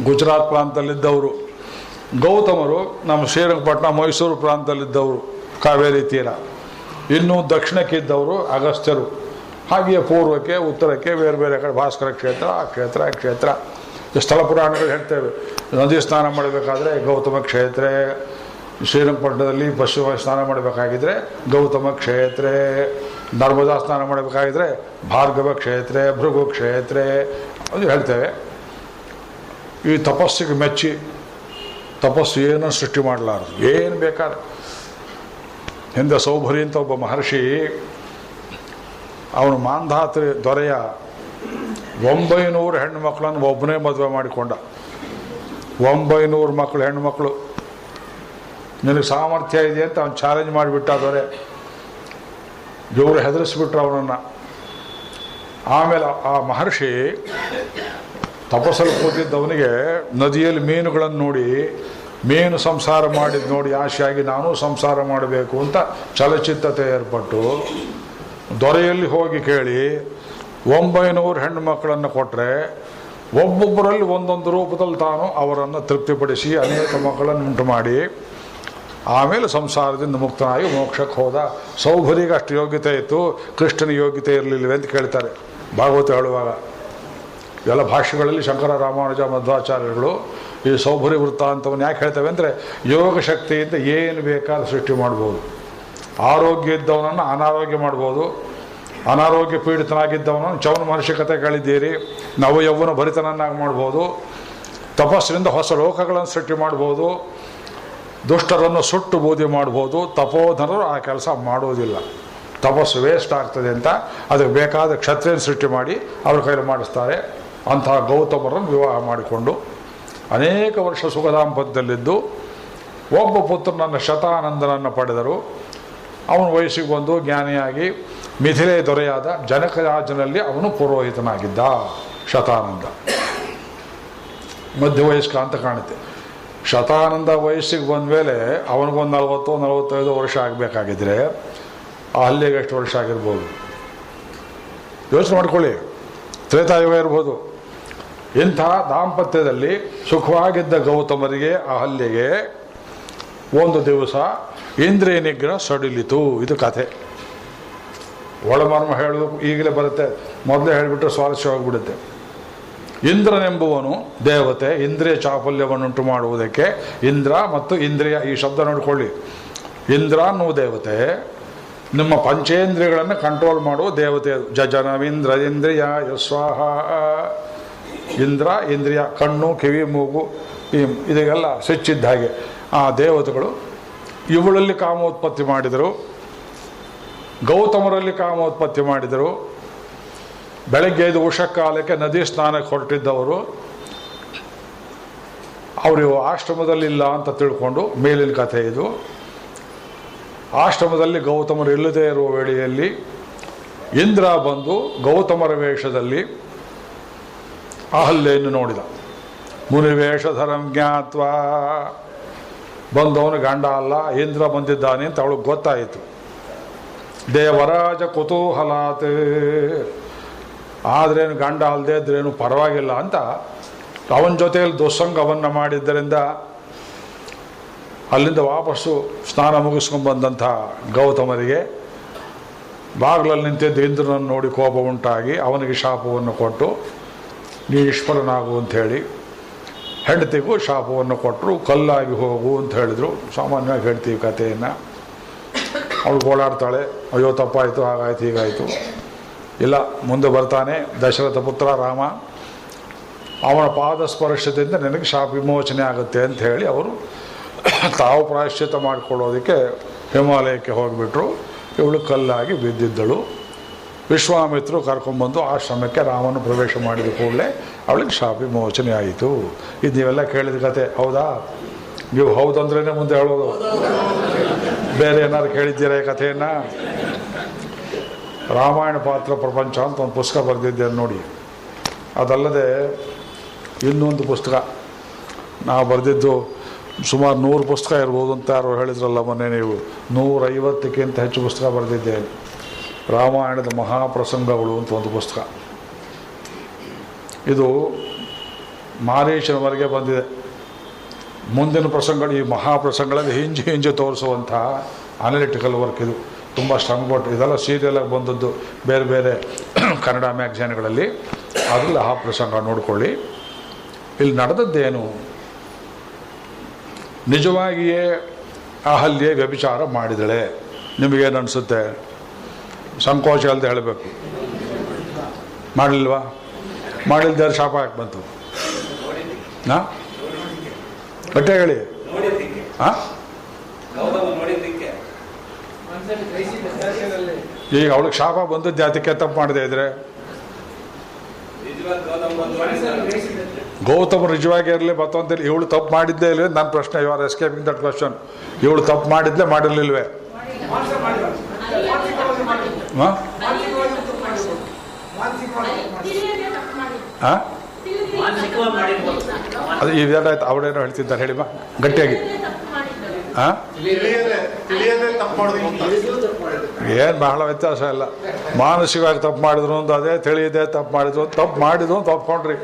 ಗುಜರಾತ್ ಪ್ರಾಂತದಲ್ಲಿದ್ದವರು. ಗೌತಮರು ನಮ್ಮ ಶ್ರೀರಂಗಪಟ್ಟಣ ಮೈಸೂರು ಪ್ರಾಂತದಲ್ಲಿದ್ದವರು, ಕಾವೇರಿ ತೀರ. ಇನ್ನೂ ದಕ್ಷಿಣಕ್ಕಿದ್ದವರು ಅಗಸ್ತ್ಯರು. ಹಾಗೆಯೇ ಪೂರ್ವಕ್ಕೆ ಉತ್ತರಕ್ಕೆ ಬೇರೆ ಬೇರೆ ಕಡೆ ಭಾಸ್ಕರ ಕ್ಷೇತ್ರ, ಆ ಕ್ಷೇತ್ರ ಈ ಕ್ಷೇತ್ರ. ಸ್ಥಳ ಪುರಾಣಗಳು ಹೇಳ್ತೇವೆ. ನದಿ ಸ್ನಾನ ಮಾಡಬೇಕಾದ್ರೆ ಗೌತಮ ಕ್ಷೇತ್ರ, ಶ್ರೀರಂಗಪಟ್ಟಣದಲ್ಲಿ ಪಶ್ಚಿಮ ಸ್ನಾನ ಮಾಡಬೇಕಾಗಿದ್ರೆ ಗೌತಮ ಕ್ಷೇತ್ರ, ನರ್ಮದಾ ಸ್ನಾನ ಮಾಡಬೇಕಾಗಿದ್ರೆ ಭಾರ್ಗವ ಕ್ಷೇತ್ರ, ಭೃಗು ಕ್ಷೇತ್ರ ಅದು ಹೇಳ್ತೇವೆ. ಈ ತಪಸ್ಸಿಗೆ ಮೆಚ್ಚಿ ತಪಸ್ಸು ಏನೂ ಸೃಷ್ಟಿ ಮಾಡಲಾರದು, ಏನು ಬೇಕಾದ್ರೆ. ಹಿಂದೆ ಸೌಭರಿ ಅಂತ ಒಬ್ಬ ಮಹರ್ಷಿ, ಅವನು ಮಾಂಧಾತ್ರಿ ದೊರೆಯ 900 ಹೆಣ್ಣು ಮಕ್ಕಳನ್ನು ಒಬ್ಬನೇ ಮದುವೆ ಮಾಡಿಕೊಂಡ. 900 ಮಕ್ಕಳು, ಹೆಣ್ಣು ಮಕ್ಕಳು. ನಿನಗೆ ಸಾಮರ್ಥ್ಯ ಇದೆ ಅಂತ ಅವನು ಚಾಲೆಂಜ್ ಮಾಡಿಬಿಟ್ಟ ದೊರೆ. ಇವರು ಹೆದರಿಸ್ಬಿಟ್ರು ಅವನನ್ನು. ಆಮೇಲೆ ಆ ಮಹರ್ಷಿ ತಪಸ್ಸಲ್ಲಿ ಕೂತಿದ್ದವನಿಗೆ ನದಿಯಲ್ಲಿ ಮೀನುಗಳನ್ನು ನೋಡಿ, ಮೀನು ಸಂಸಾರ ಮಾಡಿದ್ದು ನೋಡಿ ಆಶೆಯಾಗಿ ನಾನೂ ಸಂಸಾರ ಮಾಡಬೇಕು ಅಂತ ಚಲಚಿತ್ತತೆ ಏರ್ಪಟ್ಟು ದೊರೆಯಲ್ಲಿ ಹೋಗಿ ಕೇಳಿ 900 ಹೆಣ್ಣು ಮಕ್ಕಳನ್ನು ಕೊಟ್ಟರೆ ಒಬ್ಬೊಬ್ಬರಲ್ಲಿ ಒಂದೊಂದು ರೂಪದಲ್ಲಿ ತಾನು ಅವರನ್ನು ತೃಪ್ತಿಪಡಿಸಿ ಅನೇಕ ಮಕ್ಕಳನ್ನು ಉಂಟು ಮಾಡಿ ಆಮೇಲೆ ಸಂಸಾರದಿಂದ ಮುಕ್ತನಾಗಿ ಮೋಕ್ಷಕ್ಕೆ ಹೋದ. ಸೌಭರಿಗೆ ಅಷ್ಟು ಯೋಗ್ಯತೆ ಇತ್ತು, ಕೃಷ್ಣನ ಯೋಗ್ಯತೆ ಇರಲಿಲ್ಲವೆ ಅಂತ ಕೇಳ್ತಾರೆ ಭಾಗವತ ಹೇಳುವಾಗ. ಎಲ್ಲ ಭಾಷೆಗಳಲ್ಲಿ ಶಂಕರ, ರಾಮಾನುಜ, ಮಧ್ವಾಚಾರ್ಯಗಳು ಈ ಸೌಭರಿ ವೃತ್ತಾಂತವನ್ನು ಯಾಕೆ ಹೇಳ್ತವೆ ಅಂದರೆ, ಯೋಗ ಶಕ್ತಿಯಿಂದ ಏನು ಬೇಕಾದ ಸೃಷ್ಟಿ ಮಾಡ್ಬೋದು. ಆರೋಗ್ಯ ಇದ್ದವನನ್ನು ಅನಾರೋಗ್ಯ ಮಾಡ್ಬೋದು, ಅನಾರೋಗ್ಯ ಪೀಡಿತನಾಗಿದ್ದವನನ್ನು ಚವನ ಮನುಷ್ಯ ಕಥೆ ಕೇಳಿದ್ದೀರಿ, ನವಯೌವನ ಭರಿತನನ್ನಾಗಿ ಮಾಡ್ಬೋದು, ತಪಸ್ಸಿನಿಂದ ಹೊಸ ಲೋಕಗಳನ್ನು ಸೃಷ್ಟಿ ಮಾಡ್ಬೋದು, ದುಷ್ಟರನ್ನು ಸುಟ್ಟು ಬೂದಿ ಮಾಡ್ಬೋದು. ತಪೋಧನರು ಆ ಕೆಲಸ ಮಾಡೋದಿಲ್ಲ, ತಪಸ್ಸು ವೇಸ್ಟ್ ಆಗ್ತದೆ ಅಂತ ಅದಕ್ಕೆ ಬೇಕಾದ ಕ್ಷತ್ರಿಯನ ಸೃಷ್ಟಿ ಮಾಡಿ ಅವ್ರ ಕೈಲಿ ಮಾಡಿಸ್ತಾರೆ. ಅಂತಹ ಗೌತಮರನ್ನು ವಿವಾಹ ಮಾಡಿಕೊಂಡು ಅನೇಕ ವರ್ಷ ಸುಖದಾಂಪತ್ಯದಲ್ಲಿದ್ದು ಒಬ್ಬ ಪುತ್ರನನ್ನು ಶತಾನಂದನನ್ನು ಪಡೆದರು. ಅವನ ವಯಸ್ಸಿಗೆ ಬಂದು ಜ್ಞಾನಿಯಾಗಿ ಮಿಥಿಲೆ ದೊರೆಯಾದ ಜನಕರಾಜನಲ್ಲಿ ಅವನು ಪುರೋಹಿತನಾಗಿದ್ದ ಶತಾನಂದ. ಮಧ್ಯ ವಯಸ್ಕ ಅಂತ ಕಾಣುತ್ತೆ. ಶತಾನಂದ ವಯಸ್ಸಿಗೆ ಬಂದ ಮೇಲೆ ಅವನಿಗೊಂದು 40-45 ವರ್ಷ ಆಗಬೇಕಾಗಿದ್ರೆ ಆ ಹಲ್ಲಿಗೆ ಎಷ್ಟು ವರ್ಷ ಆಗಿರ್ಬೋದು ಯೋಚನೆ ಮಾಡ್ಕೊಳ್ಳಿ. ತ್ರೇತಾಯುಗ ಇರ್ಬೋದು. ಇಂಥ ದಾಂಪತ್ಯದಲ್ಲಿ ಸುಖವಾಗಿದ್ದ ಗೌತಮರಿಗೆ ಆ ಹಲ್ಲಿಗೆ ಒಂದು ದಿವಸ ಇಂದ್ರಿಯ ನಿಗ್ರಹ ಸಡಿಲಿತು. ಇದು ಕಥೆ. ಒಳಮರ್ಮ ಹೇಳೋದು ಈಗಲೇ ಬರುತ್ತೆ, ಮೊದಲೇ ಹೇಳಿಬಿಟ್ರೆ ಸ್ವಾರಸ್ಯವಾಗಿಬಿಡುತ್ತೆ. ಇಂದ್ರನೆಂಬುವನು ದೇವತೆ, ಇಂದ್ರಿಯ ಚಾಪಲ್ಯವನ್ನುಂಟು ಮಾಡುವುದಕ್ಕೆ ಇಂದ್ರ ಮತ್ತು ಇಂದ್ರಿಯ ಈ ಶಬ್ದ ನೋಡಿಕೊಳ್ಳಿ. ಇಂದ್ರ ಅನ್ನುವ ದೇವತೆ ನಿಮ್ಮ ಪಂಚೇಂದ್ರಿಯಗಳನ್ನು ಕಂಟ್ರೋಲ್ ಮಾಡುವ ದೇವತೆ. ಜಜನವಿಂದ್ರ ಇಂದ್ರಿಯ ಯಸ್ವಾಹ. ಇಂದ್ರ ಇಂದ್ರಿಯ, ಕಣ್ಣು, ಕಿವಿ, ಮೂಗು, ಇದೆಲ್ಲ ಸ್ವಿಚ್ಚಿದ್ದ ಹಾಗೆ ಆ ದೇವತೆಗಳು ಇವಳಲ್ಲಿ ಕಾಮೋತ್ಪತ್ತಿ ಮಾಡಿದರು, ಗೌತಮರಲ್ಲಿ ಕಾಮೋತ್ಪತ್ತಿ ಮಾಡಿದರು. ಬೆಳಗ್ಗೆ 5 ಉಷಕಾಲಕ್ಕೆ ನದಿ ಸ್ನಾನಕ್ಕೆ ಹೊರಟಿದ್ದವರು ಅವರು ಆಶ್ರಮದಲ್ಲಿಲ್ಲ ಅಂತ ತಿಳ್ಕೊಂಡು, ಮೇಲಿನ ಕಥೆ ಇದು. ಆಶ್ರಮದಲ್ಲಿ ಗೌತಮರು ಇಲ್ಲದೇ ಇರುವ ವೇಳೆಯಲ್ಲಿ ಇಂದ್ರ ಬಂದು ಗೌತಮರ ವೇಷದಲ್ಲಿ ಅಹಲ್ಯೆಯನ್ನು ನೋಡಿದ. ಮುನಿವೇಷಧರಂ ಜ್ಞಾತ್ವಾ. ಬಂದವನು ಗಂಡ ಅಲ್ಲ, ಇಂದ್ರ ಬಂದಿದ್ದಾನೆ ಅಂತ ಅವಳಿಗೆ ಗೊತ್ತಾಯಿತು. ದೇವರಾಜ ಕುತೂಹಲಾತ್. ಆದ್ರೇನು ಗಂಡ ಅಲ್ಲದೆ ಇದ್ರೇನು ಪರವಾಗಿಲ್ಲ ಅಂತ ಅವನ ಜೊತೆಯಲ್ಲಿ ದುಸ್ಸಂಗವನ್ನು ಮಾಡಿದ್ದರಿಂದ ಅಲ್ಲಿಂದ ವಾಪಸ್ಸು ಸ್ನಾನ ಮುಗಿಸ್ಕೊಂಡು ಬಂದಂಥ ಗೌತಮರಿಗೆ ಬಾಗಿಲಲ್ಲಿ ನಿಂತಿದ್ದ ಇಂದ್ರನನ್ನು ನೋಡಿ ಕೋಪ ಉಂಟಾಗಿ ಅವನಿಗೆ ಶಾಪವನ್ನು ಕೊಟ್ಟು ನೀ ಈಶ್ವರನಾಗು ಅಂಥೇಳಿ, ಹೆಂಡತಿಗೂ ಶಾಪವನ್ನು ಕೊಟ್ಟರು, ಕಲ್ಲಾಗಿ ಹೋಗು ಅಂತ ಹೇಳಿದರು. ಸಾಮಾನ್ಯವಾಗಿ ಹೇಳ್ತೀವಿ ಕಥೆಯನ್ನು. ಅವಳು ಓಡಾಡ್ತಾಳೆ, ಅಯ್ಯೋ ತಪ್ಪಾಯಿತು, ಹಾಗಾಯ್ತು ಹೀಗಾಯಿತು. ಇಲ್ಲ, ಮುಂದೆ ಬರ್ತಾನೆ ದಶರಥ ಪುತ್ರ ರಾಮ, ಅವನ ಪಾದ ಸ್ಪರ್ಶದಿಂದ ನನಗೆ ಶಾಪ ವಿಮೋಚನೆ ಆಗುತ್ತೆ ಅಂತ ಹೇಳಿ ಅವರು ತಾವು ಪ್ರಾಯಶ್ಚಿತ್ತ ಮಾಡಿಕೊಳ್ಳೋದಕ್ಕೆ ಹಿಮಾಲಯಕ್ಕೆ ಹೋಗಿಬಿಟ್ರು. ಇವಳು ಕಲ್ಲಾಗಿ ಬಿದ್ದಿದ್ದಳು. ವಿಶ್ವಾಮಿತ್ರರು ಕರ್ಕೊಂಡ್ಬಂದು ಆಶ್ರಮಕ್ಕೆ ರಾಮನ ಪ್ರವೇಶ ಮಾಡಿದ ಕೂಡಲೇ ಅವಳಿಗೆ ಶಾಪ ವಿಮೋಚನೆ ಆಯಿತು. ಇದು ನೀವೆಲ್ಲ ಕೇಳಿದ ಕತೆ ಹೌದಾ? ನೀವು ಹೌದಂದ್ರೇ ಮುಂದೆ ಹೇಳೋದು, ಬೇರೆ ಏನಾದ್ರು ಕೇಳಿದ್ದೀರಾ ಈ ಕಥೆಯನ್ನು? ರಾಮಾಯಣ ಪಾತ್ರ ಪ್ರಪಂಚ ಅಂತ ಒಂದು ಪುಸ್ತಕ ಬರೆದಿದ್ದೇನೆ ನೋಡಿ. ಅದಲ್ಲದೆ ಇನ್ನೊಂದು ಪುಸ್ತಕ ನಾವು ಬರೆದಿದ್ದು ಸುಮಾರು 100 ಪುಸ್ತಕ ಇರ್ಬೋದು ಅಂತ ಯಾರು ಹೇಳಿದ್ರಲ್ಲ ಮೊನ್ನೆ ನೀವು. 150ಕ್ಕಿಂತ ಹೆಚ್ಚು ಪುಸ್ತಕ ಬರೆದಿದ್ದೇನೆ. ರಾಮಾಯಣದ ಮಹಾಪ್ರಸಂಗಗಳು ಅಂತ ಒಂದು ಪುಸ್ತಕ. ಇದು ಮಾರೀಚನವರೆಗೆ ಬಂದಿದೆ. ಮುಂದಿನ ಪ್ರಸಂಗಗಳು, ಈ ಮಹಾಪ್ರಸಂಗಗಳಲ್ಲಿ ಹಿಂಜೆ ತೋರಿಸುವಂಥ ಅನಲಿಟಿಕಲ್ ವರ್ಕ್ ಇದು. ತುಂಬ ಶ್ರಮಪಟ್ಟು ಇದೆಲ್ಲ ಸೀರಿಯಲಾಗಿ ಬಂದದ್ದು ಬೇರೆ ಬೇರೆ ಕನ್ನಡ ಮ್ಯಾಗ್ಝಿನ್ಗಳಲ್ಲಿ. ಅದರಲ್ಲಿ ಆ ಪ್ರಸಂಗ ನೋಡಿಕೊಳ್ಳಿ. ಇಲ್ಲಿ ನಡೆದದ್ದೇನು? ನಿಜವಾಗಿಯೇ ಅಹಲ್ಯೆ ವ್ಯಭಿಚಾರ ಮಾಡಿದಳೆ. ನಿಮಗೇನು ಅನಿಸುತ್ತೆ? ಸಂಕೋಚ ಅಲ್ಲದೆ ಹೇಳಬೇಕು. ಮಾಡಲಿಲ್ವಾ? ಮಾಡಿಲ್ದೇ ಶಾಪ ಯಾಕೆ ಬಂತು? ಹಾಂ, ಬಟ್ಟೆ ಹೇಳಿ. ಹಾಂ, ಈಗ ಅವಳಿಗೆ ಶಾಪ ಬಂದದ್ದು ಜಾತಿಗೆ ತಪ್ಪು ಮಾಡದೇ ಇದ್ರೆ? ಗೌತಮ ನಿಜವಾಗಿ ಇರಲಿ ಬತ್ತಂತೇಳಿ ಇವಳು ತಪ್ಪು ಮಾಡಿದ್ದೇ ಇಲ್ವೇ ನನ್ನ ಪ್ರಶ್ನೆ. You are escaping that question. ಇವಳು ತಪ್ಪು ಮಾಡಿದ್ಲೇ ಮಾಡಿರ್ಲಿಲ್ವೇ? ಅದು ಇದೇನಾಯ್ತು ಅವಳೇನೋ ಹೇಳ್ತಿದ್ದಾರೆ ಹೇಳಿಮ್ಮ ಗಟ್ಟಿಯಾಗಿ. ಏನು ಬಹಳ ವ್ಯತ್ಯಾಸ ಇಲ್ಲ. ಮಾನಸಿಕವಾಗಿ ತಪ್ಪು ಮಾಡಿದ್ರು ಒಂದು ಅದೇ, ತಿಳಿಯದೆ ತಪ್ಪು ಮಾಡಿದ್ರು ತಪ್ಪು ಮಾಡಿದ್ರು ಅಂತ ಒಪ್ಕೊಂಡ್ರಿ.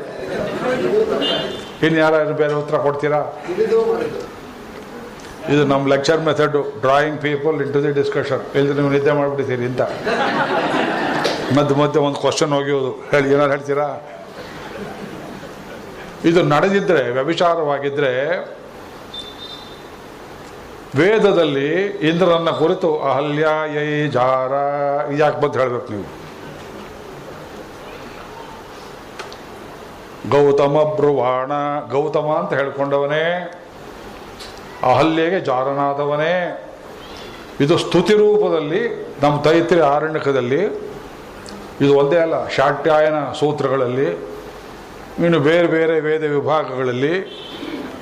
ಇನ್ನು ಯಾರು ಬೇರೆ ಉತ್ತರ ಕೊಡ್ತೀರಾ? ಇದು ನಮ್ಮ lecture method, drawing people into the discussion. ಇಲ್ಲದ್ರೆ ನೀವು ನಿದ್ದೆ ಮಾಡಿಬಿಡ್ತೀರಿ ಅಂತ ಮಧ್ಯೆ ಒಂದು ಕ್ವಶನ್ ಹೋಗಿಯೋದು. ಹೇಳಿ, ಏನಾರು ಹೇಳ್ತೀರಾ? ಇದು ನಡೆದಿದ್ರೆ, ವ್ಯಭಿಚಾರವಾಗಿದ್ದರೆ ವೇದದಲ್ಲಿ ಇಂದ್ರನನ್ನ ಕುರಿತು ಅಹಲ್ಯ ಯೈ ಜಾರ ಯಾಕೆ ಬಂದು ಹೇಳ್ಬೇಕು ನೀವು? ಗೌತಮ ಬ್ರುವಾಣ, ಗೌತಮ ಅಂತ ಹೇಳ್ಕೊಂಡವನೇ, ಅಹಲ್ಯೆಗೆ ಜಾರನಾದವನೇ. ಇದು ಸ್ತುತಿ ರೂಪದಲ್ಲಿ ನಮ್ಮ ತೈತ್ರಿ ಆರಣ್ಯಕದಲ್ಲಿ, ಇದು ಒಂದೇ ಅಲ್ಲ, ಶಾಟ್ಯಾಯನ ಸೂತ್ರಗಳಲ್ಲಿ, ಇನ್ನು ಬೇರೆ ಬೇರೆ ವೇದ ವಿಭಾಗಗಳಲ್ಲಿ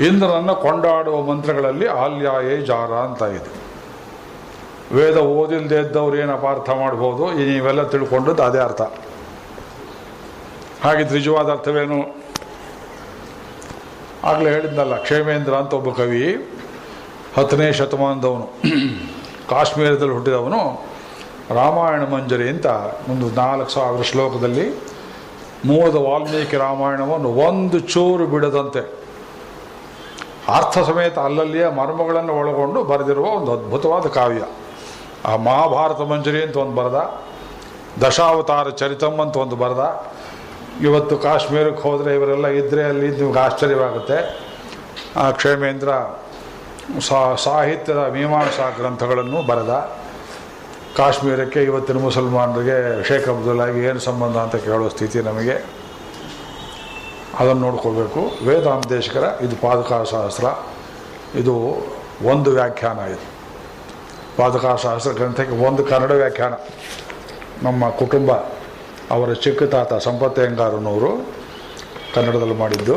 ಇಂದ್ರನನ್ನು ಕೊಂಡಾಡುವ ಮಂತ್ರಗಳಲ್ಲಿ ಅಹಲ್ಯಾಯೇ ಜಾರ ಅಂತ ಇದೆ. ವೇದ ಓದಿಲ್ಲದೆ ಇದ್ದವ್ರು ಏನು ಅಪಾರ್ಥ ಮಾಡ್ಬೋದು, ನೀವೆಲ್ಲ ತಿಳ್ಕೊಂಡದ್ದು ಅದೇ ಅರ್ಥ. ಹಾಗಿದ್ದು ನಿಜವಾದ ಅರ್ಥವೇನು? ಆಗಲೇ ಹೇಳಿದ್ನಲ್ಲ, ಕ್ಷೇಮೇಂದ್ರ ಅಂತ ಒಬ್ಬ ಕವಿ, 10ನೇ ಶತಮಾನದವನು, ಕಾಶ್ಮೀರದಲ್ಲಿ ಹುಟ್ಟಿದವನು. ರಾಮಾಯಣ ಮಂಜರಿ ಅಂತ ಒಂದು 4000 ಶ್ಲೋಕದಲ್ಲಿ ಮೂಲದ ವಾಲ್ಮೀಕಿ ರಾಮಾಯಣವನ್ನು ಒಂದು ಚೂರು ಬಿಡದಂತೆ ಅರ್ಥ ಸಮೇತ ಅಲ್ಲಲ್ಲಿಯೇ ಮರ್ಮಗಳನ್ನು ಒಳಗೊಂಡು ಬರೆದಿರುವ ಒಂದು ಅದ್ಭುತವಾದ ಕಾವ್ಯ. ಆ ಮಹಾಭಾರತ ಮಂಜರಿ ಅಂತ ಒಂದು ಬರೆದ, ದಶಾವತಾರ ಚರಿತಂ ಅಂತ ಒಂದು ಬರೆದ. ಇವತ್ತು ಕಾಶ್ಮೀರಕ್ಕೆ ಹೋದರೆ ಇವರೆಲ್ಲ ಇದ್ದರೆ ಅಲ್ಲಿ ನಿಮ್ಗೆ ಆಶ್ಚರ್ಯವಾಗುತ್ತೆ. ಆ ಕ್ಷೇಮೇಂದ್ರ ಸಾಹಿತ್ಯದ ಮೀಮಾಂಸಾ ಗ್ರಂಥಗಳನ್ನು ಬರೆದ. ಕಾಶ್ಮೀರಕ್ಕೆ ಇವತ್ತಿನ ಮುಸಲ್ಮಾನರಿಗೆ ಶೇಖ್ ಅಬ್ದುಲ್ಲಾಗೆ ಏನು ಸಂಬಂಧ ಅಂತ ಕೇಳೋ ಸ್ಥಿತಿ ನಮಗೆ. ಅದನ್ನು ನೋಡ್ಕೋಬೇಕು. ವೇದಾಂತೇಶ್ವರ ಇದು ಪಾದುಕಾಶಾಸ್ತ್ರ, ಇದು ಒಂದು ವ್ಯಾಖ್ಯಾನ. ಇದು ಪಾದುಕಾಶಾಸ್ತ್ರ ಗ್ರಂಥಕ್ಕೆ ಒಂದು ಕನ್ನಡ ವ್ಯಾಖ್ಯಾನ. ನಮ್ಮ ಕುಟುಂಬ ಅವರ ಚಿಕ್ಕ ತಾತ ಸಂಪತ್ತಯ್ಯಂಗಾರನವರು ಕನ್ನಡದಲ್ಲಿ ಮಾಡಿದ್ದು.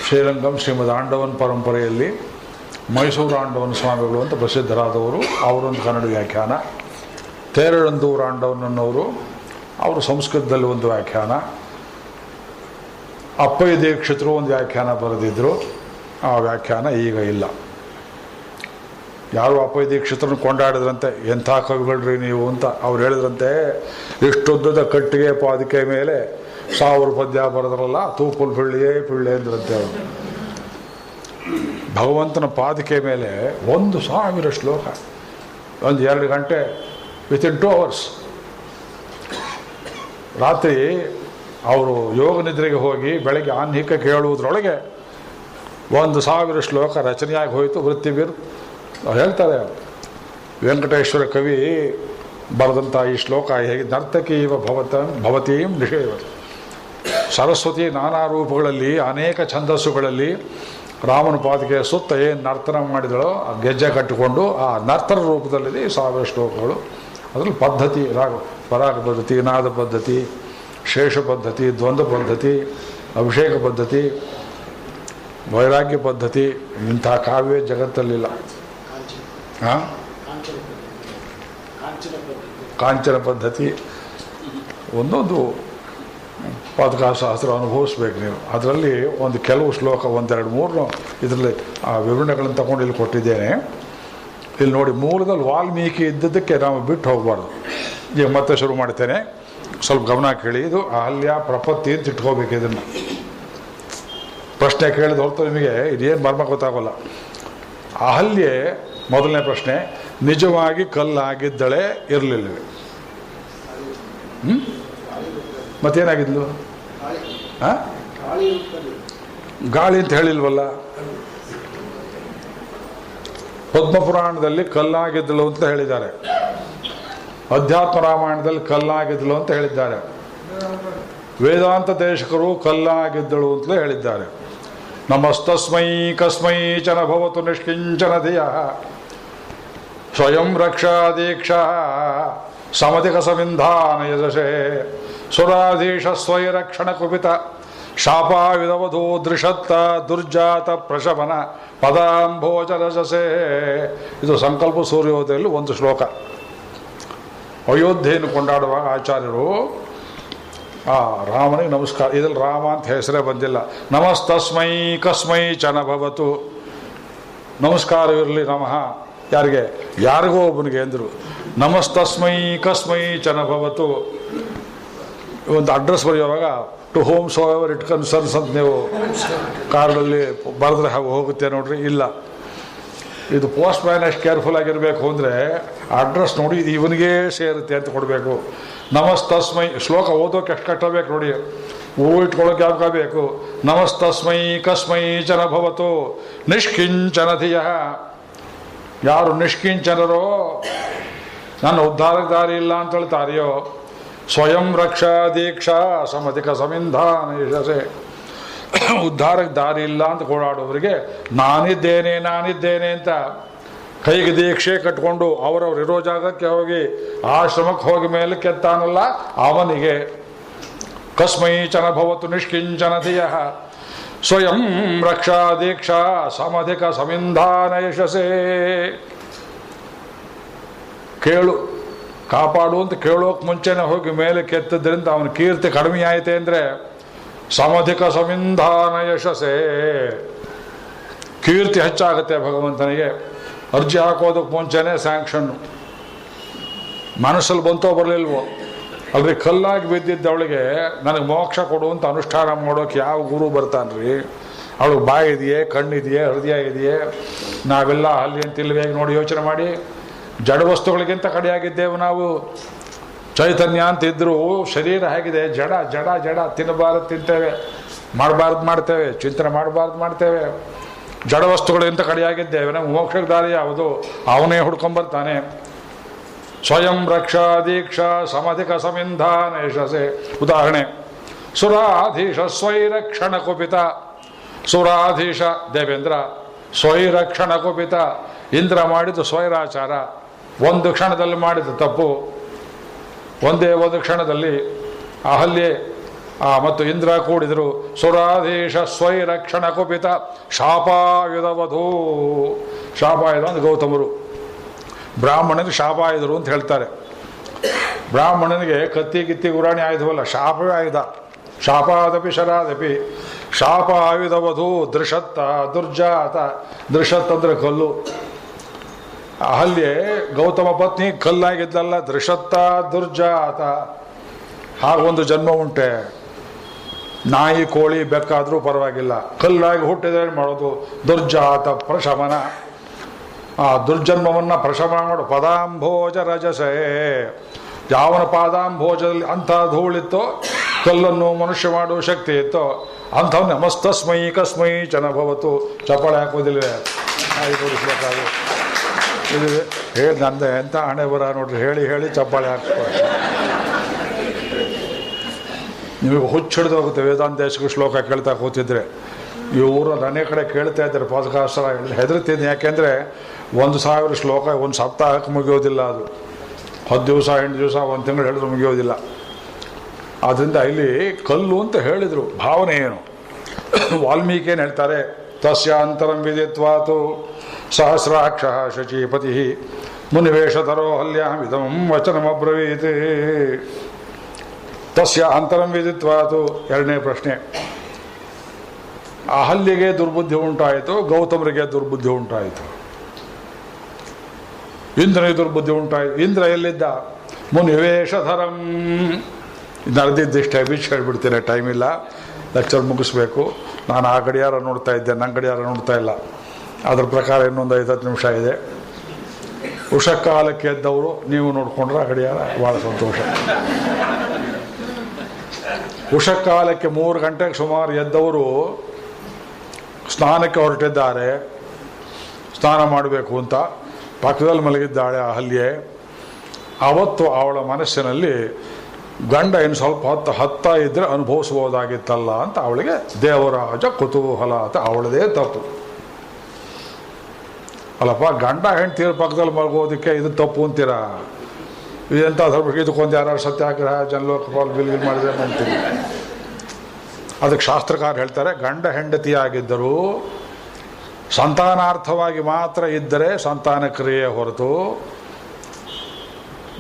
ಶ್ರೀರಂಗಂ ಶ್ರೀಮದ್ ಆಂಡವನ್ ಪರಂಪರೆಯಲ್ಲಿ ಮೈಸೂರು ಆಂಡವನ್ ಸ್ವಾಮಿಗಳು ಅಂತ ಪ್ರಸಿದ್ಧರಾದವರು, ಅವರೊಂದು ಕನ್ನಡ ವ್ಯಾಖ್ಯಾನ. ತೇರಳಂದೂರು ಆಂಡವನವರು ಅವರು ಸಂಸ್ಕೃತದಲ್ಲಿ ಒಂದು ವ್ಯಾಖ್ಯಾನ. ಅಪ್ಪಯ್ಯ ದೀಕ್ಷಿತರು ಒಂದು ವ್ಯಾಖ್ಯಾನ ಬರೆದಿದ್ದರು. ಆ ವ್ಯಾಖ್ಯಾನ ಈಗ ಇಲ್ಲ. ಯಾರು ಅಪ್ಪಯ್ಯ ದೀಕ್ಷಿತರನ್ನು ಕೊಂಡಾಡಿದ್ರಂತೆ, ಎಂಥ ಕವಿಗಳ್ರಿ ನೀವು ಅಂತ ಅವ್ರು ಹೇಳಿದ್ರಂತೆ. ಇಷ್ಟುದ್ದದ ಕಟ್ಟಿಗೆ ಪಾದಿಕೆ ಮೇಲೆ 1000 ಪದ್ಯ ಬರೆದ್ರಲ್ಲ, ತೂಪುಲ್ ಪಿಳ್ಳಿಯೇ ಪಿಳ್ಳೆ ಅಂದ್ರಂತೆ ಅವರು. ಭಗವಂತನ ಪಾದಿಕೆ ಮೇಲೆ 1000 ಶ್ಲೋಕ, ಒಂದು 2 ಗಂಟೆ, ವಿತಿನ್ 2 hours. ರಾತ್ರಿ ಅವರು ಯೋಗ ನಿದ್ರೆಗೆ ಹೋಗಿ ಬೆಳಗ್ಗೆ ಆನ್ಹಿಕ ಕೇಳುವುದರೊಳಗೆ 1000 ಶ್ಲೋಕ ರಚನೆಯಾಗಿ ಹೋಯಿತು. ವೃತ್ತಿವೀರ್ ಹೇಳ್ತಾರೆ, ವೆಂಕಟೇಶ್ವರ ಕವಿ ಬರೆದಂಥ ಈ ಶ್ಲೋಕ ಹೇಗೆ, ನರ್ತಕಿ ಇವ ಭವತೀಂ ನಿಷೇವ. ಸರಸ್ವತಿ ನಾನಾ ರೂಪಗಳಲ್ಲಿ ಅನೇಕ ಛಂದಸ್ಸುಗಳಲ್ಲಿ ರಾಮನ ಪಾದಿಕೆಯ ಸುತ್ತ ಏನು ನರ್ತನ ಮಾಡಿದಳೋ ಆ ಗೆಜ್ಜೆ ಕಟ್ಟಿಕೊಂಡು ಆ ನರ್ತನ ರೂಪದಲ್ಲಿದೆ 1000 ಶ್ಲೋಕಗಳು. ಅದರಲ್ಲಿ ಪದ್ಧತಿ, ಪರಾಗ ಪದ್ಧತಿ, ನಾದ ಪದ್ಧತಿ, ಶೇಷ ಪದ್ಧತಿ, ದ್ವಂದ್ವ ಪದ್ಧತಿ, ಅಭಿಷೇಕ ಪದ್ಧತಿ, ವೈರಾಗ್ಯ ಪದ್ಧತಿ, ಇಂಥ ಕಾವ್ಯ ಜಗತ್ತಲ್ಲಿಲ್ಲ. ಕಾಂಚನ ಪದ್ಧತಿ, ಒಂದೊಂದು ಪಾದುಕಾಶಾಸ್ತ್ರ ಅನುಭವಿಸ್ಬೇಕು ನೀವು. ಅದರಲ್ಲಿ ಒಂದು ಕೆಲವು ಶ್ಲೋಕ 1-2-3 ಇದರಲ್ಲಿ ಆ ವಿವರಣೆಗಳನ್ನು ತಗೊಂಡು ಇಲ್ಲಿ ಕೊಟ್ಟಿದ್ದೇನೆ. ಇಲ್ಲಿ ನೋಡಿ, ಮೂಲದಲ್ಲಿ ವಾಲ್ಮೀಕಿ ಇದ್ದದ್ದಕ್ಕೆ ನಾವು ಬಿಟ್ಟು ಹೋಗಬಾರ್ದು. ಈಗ ಮತ್ತೆ ಶುರು ಮಾಡ್ತೇನೆ, ಸ್ವಲ್ಪ ಗಮನ ಕೇಳಿ. ಇದು ಅಹಲ್ಯ ಪ್ರಪತ್ತಿ ಅಂತ ಇಟ್ಕೋಬೇಕು. ಇದನ್ನು ಪ್ರಶ್ನೆ ಕೇಳಿದ ಹೊರತು ನಿಮಗೆ ಇದೇನು ಮರ್ಮ ಗೊತ್ತಾಗೋಲ್ಲ. ಅಹಲ್ಯೆ ಮೊದಲನೇ ಪ್ರಶ್ನೆ, ನಿಜವಾಗಿ ಕಲ್ಲಾಗಿದ್ದಳೆ ಇರಲಿಲ್ಲವೇ? ಮತ್ತೇನಾಗಿದ್ಲು? ಗಾಳಿ ಅಂತ ಹೇಳಿಲ್ವಲ್ಲ. ಪದ್ಮಪುರಾಣದಲ್ಲಿ ಕಲ್ಲಾಗಿದ್ದಳು ಅಂತ ಹೇಳಿದ್ದಾರೆ, ಅಧ್ಯಾತ್ಮ ರಾಮಾಯಣದಲ್ಲಿ ಕಲ್ಲಾಗಿದ್ದಳು ಅಂತ ಹೇಳಿದ್ದಾರೆ, ವೇದಾಂತ ದೇಶಕರು ಕಲ್ಲಾಗಿದ್ದಳು ಅಂತಲೇ ಹೇಳಿದ್ದಾರೆ. ನಮಸ್ತಸ್ಮೈ ಕಸ್ಮೈಚನ ಭವತು ನಿಷ್ಕಿಂಚನ ಧಿಯ ಸ್ವಯಂ ರಕ್ಷಾ ದೀಕ್ಷಾ ಸಮಧಿಕ ಸಮಿಂಧಾನ ಯಜಸೆ ಸುರಾಧೀಶ ಸ್ವಯರಕ್ಷಣ ಕುಪಿತ ಶಾಪಾವಿಧವಧೂ ದೃಶತ್ತ ದುರ್ಜಾತ ಪ್ರಶಮನ ಪದಾಂಭೋಜ ರಜಸೆ. ಇದು ಸಂಕಲ್ಪ ಸೂರ್ಯೋದಯಲ್ಲಿ ಒಂದು ಶ್ಲೋಕ. ಅಯೋಧ್ಯೆಯನ್ನು ಕೊಂಡಾಡುವಾಗ ಆಚಾರ್ಯರು ರಾಮನಿಗೆ ನಮಸ್ಕಾರ, ಇದ್ರಲ್ಲಿ ರಾಮ ಅಂತ ಹೆಸರೇ ಬಂದಿಲ್ಲ. ನಮಸ್ತಸ್ಮೈ ಕಸ್ಮೈ ಚನ ಭವತು, ನಮಸ್ಕಾರವಿರಲಿ ನಮಃ ಯಾರಿಗೆ, ಯಾರಿಗೋ ಒಬ್ಬನಿಗೆ ಅಂದರು. ನಮಸ್ತಸ್ಮೈ ಕಸ್ಮೈ ಚನ ಭವತು. ಒಂದು ಅಡ್ರೆಸ್ ಬರೆಯುವಾಗ to whomsoever it concerns ಅಂತ ನೀವು ಕಾರ್ಡಲ್ಲಿ ಬರೆದ್ರೆ ಹೋಗುತ್ತೆ ನೋಡ್ರಿ. ಇಲ್ಲ, ಇದು ಪೋಸ್ಟ್ ಮ್ಯಾನ್ ಎಷ್ಟು ಕೇರ್ಫುಲ್ ಆಗಿರಬೇಕು ಅಂದರೆ ಅಡ್ರೆಸ್ ನೋಡಿ ಇದು ಇವನಿಗೇ ಸೇರುತ್ತೆ ಅಂತ ಕೊಡಬೇಕು. ನಮಸ್ತಸ್ಮೈ ಶ್ಲೋಕ ಓದೋಕೆ ಎಷ್ಟು ಕಟ್ಟಬೇಕು ನೋಡಿ, ಇಟ್ಕೊಳ್ಳೋಕೆ ಯಾವಾಗ ಬೇಕು. ನಮಸ್ತಸ್ಮೈ ಕಸ್ಮೈ ಚನ ಭವತು ನಿಷ್ಕಿಂಚನ ಧಿಯ. ಯಾರು ನಿಷ್ಕಿಂಚನರೋ, ನನ್ನ ಉದ್ಧಾರಕ್ಕೆ ದಾರಿ ಇಲ್ಲ ಅಂತ ಹೇಳ್ತಾರೆಯೋ, ಸ್ವಯಂ ರಕ್ಷಾ ದೀಕ್ಷಾ ಸಮಧಿಕ ಸಮಿಂಧಾನ ಯಶಸೆ. ಉದ್ಧಾರಕ್ಕೆ ದಾರಿ ಇಲ್ಲ ಅಂತ ಓಡಾಡೋರಿಗೆ ನಾನಿದ್ದೇನೆ ನಾನಿದ್ದೇನೆ ಅಂತ ಕೈಗೆ ದೀಕ್ಷೆ ಕಟ್ಕೊಂಡು ಅವರವ್ರು ಇರೋ ಜಾಗಕ್ಕೆ ಹೋಗಿ ಆಶ್ರಮಕ್ಕೆ ಹೋಗಿ ಮೇಲೆ ಕೆತ್ತಾನಲ್ಲ ಅವನಿಗೆ. ಕಸ್ಮೈ ಚನ ಭವತು ನಿಷ್ಕಿಂಚನ ಧಿಯ ಸ್ವಯಂ ರಕ್ಷಾ ದೀಕ್ಷಾ ಸಮಧಿಕ ಸಮಿಂಧಾನ ಯಶಸೆ. ಕೇಳು, ಕಾಪಾಡು ಅಂತ ಕೇಳೋಕೆ ಮುಂಚೆನೆ ಹೋಗಿ ಮೇಲೆ ಕೆತ್ತದ್ರಿಂದ ಅವನ ಕೀರ್ತಿ ಕಡಿಮೆ ಆಯಿತೆ ಅಂದರೆ ಸಮಧಿಕ ಸಮಿಂಧಾನ ಯಶಸ್ಸೇ, ಕೀರ್ತಿ ಹೆಚ್ಚಾಗುತ್ತೆ ಭಗವಂತನಿಗೆ. ಅರ್ಜಿ ಹಾಕೋದಕ್ಕೆ ಮುಂಚೆನೇ ಸ್ಯಾಂಕ್ಷನ್ನು. ಮನಸ್ಸಲ್ಲಿ ಬಂತೋ ಬರಲಿಲ್ವೋ ಅಲ್ರಿ, ಕಲ್ಲಾಗಿ ಬಿದ್ದಿದ್ದವಳಿಗೆ ನನಗೆ ಮೋಕ್ಷ ಕೊಡು ಅಂತ ಅನುಷ್ಠಾನ ಮಾಡೋಕೆ ಯಾವ ಗುರು ಬರ್ತಾನ್ರಿ? ಅವಳಿಗೆ ಬಾಯಿ ಇದೆಯೇ, ಕಣ್ಣಿದೆಯೇ, ಹೃದಯ ಇದೆಯೇ? ನಾವೆಲ್ಲ ಅಲ್ಲಿ ಅಂತಿಲ್ವೇ ನೋಡಿ ಯೋಚನೆ ಮಾಡಿ. ಜಡ ವಸ್ತುಗಳಿಗಿಂತ ಕಡೆಯಾಗಿದ್ದೇವೆ ನಾವು. ಚೈತನ್ಯ ಅಂತಿದ್ರು ಶರೀರ ಹೇಗಿದೆ, ಜಡ ಜಡ ಜಡ. ತಿನ್ನಬಾರದು ತಿಂತೇವೆ, ಮಾಡಬಾರ್ದು ಮಾಡ್ತೇವೆ, ಚಿಂತನೆ ಮಾಡಬಾರ್ದು ಮಾಡ್ತೇವೆ. ಜಡ ವಸ್ತುಗಳಿಗಿಂತ ಕಡೆಯಾಗಿದ್ದೇವೆ. ನಮ್ಗೆ ಮೋಕ್ಷಕ್ಕೆ ದಾರಿ ಯಾವುದು? ಅವನೇ ಹುಡ್ಕೊಂಬರ್ತಾನೆ. ಸ್ವಯಂ ರಕ್ಷಾ ದೀಕ್ಷಾ ಸಮಧಿಕ ಸಮಿಂಧಾನ ಯಶಸ್ಸೆ. ಉದಾಹರಣೆ, ಸುರಾಧೀಶ ಸ್ವೈರಕ್ಷಣ ಕುಪಿತ. ಸುರಾಧೀಶ ದೇವೇಂದ್ರ, ಸ್ವೈರಕ್ಷಣ ಕುಪಿತ. ಇಂದ್ರ ಮಾಡಿದ್ದು ಸ್ವೈರಾಚಾರ, ಒಂದು ಕ್ಷಣದಲ್ಲಿ ಮಾಡಿದ ತಪ್ಪು. ಒಂದೇ ಒಂದು ಕ್ಷಣದಲ್ಲಿ ಅಹಲ್ಯೆ ಮತ್ತು ಇಂದ್ರ ಕೂಡಿದರು. ಸುರಾಧೀಶ ಸ್ವೈರಕ್ಷಣ ಕುಪಿತ ಶಾಪಾಯುಧವಧೂ. ಶಾಪಾಯುಧ ಅಂದ್ರೆ ಗೌತಮರು. ಬ್ರಾಹ್ಮಣನಿಗೆ ಶಾಪಾಯುಧರು ಅಂತ ಹೇಳ್ತಾರೆ. ಬ್ರಾಹ್ಮಣನಿಗೆ ಕತ್ತಿ ಗಿತ್ತಿ ಗುರಾಣಿ ಆಯುಧವಲ್ಲ, ಶಾಪವೇ ಆಯುಧ. ಶಾಪಾದಪಿ ಶರಾದಪಿ. ಶಾಪ ಆಯುಧವಧೂ ದೃಶತ್ತ ದುರ್ಜಾತ. ದೃಶತ್ ಅಂದ್ರೆ ಕಲ್ಲು. ಅಹಲ್ಯೆ ಗೌತಮ ಪತ್ನಿ ಕಲ್ಲಾಗಿದ್ದಲ್ಲ, ದೃಶತ್ತ ದುರ್ಜಾತ. ಹಾಗೊಂದು ಜನ್ಮ ಉಂಟೆ. ನಾಯಿ ಕೋಳಿ ಬೆಕ್ಕಾದರೂ ಪರವಾಗಿಲ್ಲ, ಕಲ್ಲಾಗಿ ಹುಟ್ಟಿದ್ರೆ ಮಾಡೋದು. ದುರ್ಜಾತ ಪ್ರಶಮನ. ಆ ದುರ್ಜನ್ಮವನ್ನು ಪ್ರಶಮನ ಮಾಡು. ಪದಾಂಭೋಜ ರಜಸೇ. ಯಾವನ ಪಾದಾಂಭೋಜದಲ್ಲಿ ಅಂಥ ಧೂಳಿತ್ತೋ, ಕಲ್ಲನ್ನು ಮನುಷ್ಯ ಮಾಡುವ ಶಕ್ತಿ ಇತ್ತೋ ಅಂಥವ್ನು ನಮಸ್ತಸ್ಮೈ ಕಸ್ಮೈ ಚನ ಭವತು. ಚಪ್ಪಾಳೆ ಹಾಕೋದಿಲ್ಲ, ನಾಯಿ ತೋರಿಸ್ಬೇಕಾದ್ರೆ ಇದು ಹೇಳಿ ನಂದ ಎಂಥ ಹಣೆ ಬರ ನೋಡ್ರಿ. ಹೇಳಿ ಹೇಳಿ ಚಪ್ಪಾಳೆ ಹಾಕ್ತಾರೆ. ನಿಮಗೆ ಹುಚ್ಚಿಡ್ದು ಹೋಗುತ್ತೆ ವೇದಾಂತೇಶಿಕ ಶ್ಲೋಕ ಕೇಳ್ತಾ ಕೂತಿದ್ರೆ. ಇವರು ನನ್ನ ಕಡೆ ಕೇಳ್ತಾ ಇದ್ದಾರೆ ಪಾದಕಾಸ್ತ್ರ. ಹೆದರ್ತೀನಿ, ಯಾಕೆಂದರೆ 1000 ಶ್ಲೋಕ ಒಂದು ಸಪ್ತಾಹಕ್ಕೆ ಮುಗಿಯೋದಿಲ್ಲ. ಅದು 10 ದಿವಸ 8 ದಿವಸ 1 ತಿಂಗಳು ಹೇಳಿದ್ರು ಮುಗಿಯೋದಿಲ್ಲ. ಆದ್ದರಿಂದ ಇಲ್ಲಿ ಕಲ್ಲು ಅಂತ ಹೇಳಿದರು. ಭಾವನೆ ಏನು? ವಾಲ್ಮೀಕಿ ಏನು ಹೇಳ್ತಾರೆ? ತಸ್ಯಾಂತರಂ ವಿದಿತ್ವಾತು ಸಹಸ್ರಾಕ್ಷ ಶಚೀಪತಿ ಮುನಿವೇಶಧರೋ ಹಲ್ಯಾಮಿದಂ ವಚನಮಬ್ರವೀತ್. ತಸ್ಯ ಅಂತರಂ ವಿದಿತ್ವಾತು. ಎರಡನೇ ಪ್ರಶ್ನೆ, ಅಹಲ್ಯೆಗೆ ದುರ್ಬುದ್ಧಿ ಉಂಟಾಯಿತು, ಗೌತಮರಿಗೆ ದುರ್ಬುದ್ಧಿ ಉಂಟಾಯಿತು, ಇಂದ್ರನಿಗೆ ದುರ್ಬುದ್ಧಿ ಉಂಟಾಯಿತು. ಇಂದ್ರ ಎಲ್ಲಿದ್ದ? ಮುನಿವೇಶಧರಂ. ನಡೆದಿದ್ದಿಷ್ಟೇ ಬೀಚ್ ಹೇಳ್ಬಿಡ್ತೀನಿ, ಟೈಮ್ ಇಲ್ಲ, ಲೆಕ್ಚರ್ ಮುಗಿಸ್ಬೇಕು. ನಾನು ಆ ಗಡಿಯಾರ ನೋಡ್ತಾ ಇದ್ದೆ, ನನ್ನ ಗಡಿಯಾರ ನೋಡ್ತಾ ಇಲ್ಲ. ಅದ್ರ ಪ್ರಕಾರ ಇನ್ನೊಂದು 5-10 ನಿಮಿಷ ಇದೆ. ಉಷಕಾಲಕ್ಕೆ ಎದ್ದವರು ನೀವು ನೋಡಿಕೊಂಡ್ರೆ ಆ ಗಡಿಯಾರ ಭಾಳ ಸಂತೋಷ. ಉಷಕಾಲಕ್ಕೆ 3 ಗಂಟೆಗೆ ಸುಮಾರು ಎದ್ದವರು ಸ್ನಾನಕ್ಕೆ ಹೊರಟಿದ್ದಾರೆ. ಸ್ನಾನ ಮಾಡಬೇಕು ಅಂತ ಪಕ್ಕದಲ್ಲಿ ಮಲಗಿದ್ದಾಳೆ ಅಹಲ್ಯೆ. ಅವತ್ತು ಅವಳ ಮನಸ್ಸಿನಲ್ಲಿ ಗಂಡ ಇನ್ನು ಸ್ವಲ್ಪ ಹತ್ತ ಇದ್ದರೆ ಅನುಭವಿಸ್ಬೋದಾಗಿತ್ತಲ್ಲ ಅಂತ ಅವಳಿಗೆ ದೇವರಾಜ ಕುತೂಹಲ ಅಂತ ಅವಳದೇ ತಪ್ಪು. ಅಲ್ಲಪ್ಪ, ಗಂಡ ಹೆಂಡ್ತೀರ ಪಕ್ಕದಲ್ಲಿ ಮಲಗೋದಕ್ಕೆ ಇದು ತಪ್ಪು ಅಂತೀರಾ? ಇದೆಂತ ಇದಕ್ಕೊಂದು ಯಾರು ಸತ್ಯಾಗ್ರಹ ಜನಲೋಕಪಾಲ್ ಬಿಲ್ ಮಾಡಿದ್ರೆ ಅಂತೀರಿ. ಅದಕ್ಕೆ ಶಾಸ್ತ್ರಕಾರ ಹೇಳ್ತಾರೆ, ಗಂಡ ಹೆಂಡತಿಯಾಗಿದ್ದರೂ ಸಂತಾನಾರ್ಥವಾಗಿ ಮಾತ್ರ ಇದ್ದರೆ ಸಂತಾನ ಕ್ರಿಯೆ ಹೊರತು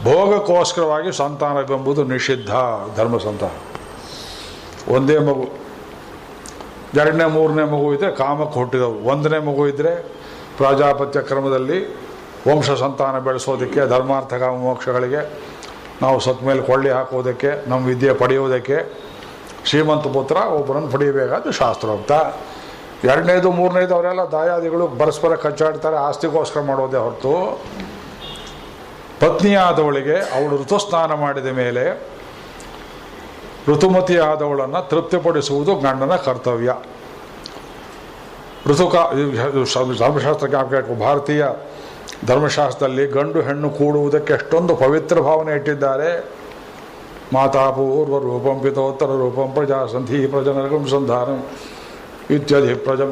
ಭೋಗಕ್ಕೋಸ್ಕರವಾಗಿ ಸಂತಾನವೆಂಬುದು ನಿಷಿದ್ಧ. ಧರ್ಮ ಸಂತಾನ ಒಂದೇ ಮಗು, ಎರಡನೇ ಮೂರನೇ ಮಗು ಇದ್ದರೆ ಕಾಮಕ್ಕೆ ಹುಟ್ಟಿದವು, ಒಂದನೇ ಮಗು ಇದ್ದರೆ ಪ್ರಜಾಪತ್ಯ ಕ್ರಮದಲ್ಲಿ ವಂಶ ಸಂತಾನ ಬೆಳೆಸೋದಕ್ಕೆ, ಧರ್ಮಾರ್ಥ ಕಾಮ ಮೋಕ್ಷಗಳಿಗೆ, ನಾವು ಸತ್ ಮೇಲೆ ಕೊಳ್ಳಿ ಹಾಕೋದಕ್ಕೆ, ನಮ್ಮ ವಿದ್ಯೆ ಪಡೆಯೋದಕ್ಕೆ, ಶ್ರೀಮಂತ ಪುತ್ರ ಒಬ್ಬರನ್ನು ಪಡೆಯಬೇಕಾದ ಶಾಸ್ತ್ರೋಕ್ತ. ಎರಡನೇದು ಮೂರನೇದು ಅವರೆಲ್ಲ ದಾಯಾದಿಗಳು ಪರಸ್ಪರ ಕಚ್ಚಾಡ್ತಾರೆ, ಆಸ್ತಿಗೋಸ್ಕರ ಮಾಡೋದೇ ಹೊರತು ಪತ್ನಿಯಾದವಳಿಗೆ ಅವಳು ಋತುಸ್ನಾನ ಮಾಡಿದ ಮೇಲೆ ಋತುಮತಿಯಾದವಳನ್ನು ತೃಪ್ತಿಪಡಿಸುವುದು ಗಂಡನ ಕರ್ತವ್ಯ. ಧರ್ಮಶಾಸ್ತ್ರಕ್ಕೆ ಭಾರತೀಯ ಧರ್ಮಶಾಸ್ತ್ರದಲ್ಲಿ ಗಂಡು ಹೆಣ್ಣು ಕೂಡುವುದಕ್ಕೆ ಎಷ್ಟೊಂದು ಪವಿತ್ರ ಭಾವನೆ ಇಟ್ಟಿದ್ದಾರೆ. ಮಾತಾ ಪೂರ್ವ ರೂಪಂ ಪಿತೋತ್ತರ ರೂಪಂ ಪ್ರಜಾಸಂಧಿ ಪ್ರಜನರಗಂ ಸಂಧಾನಂ ಇತ್ಯಾದಿ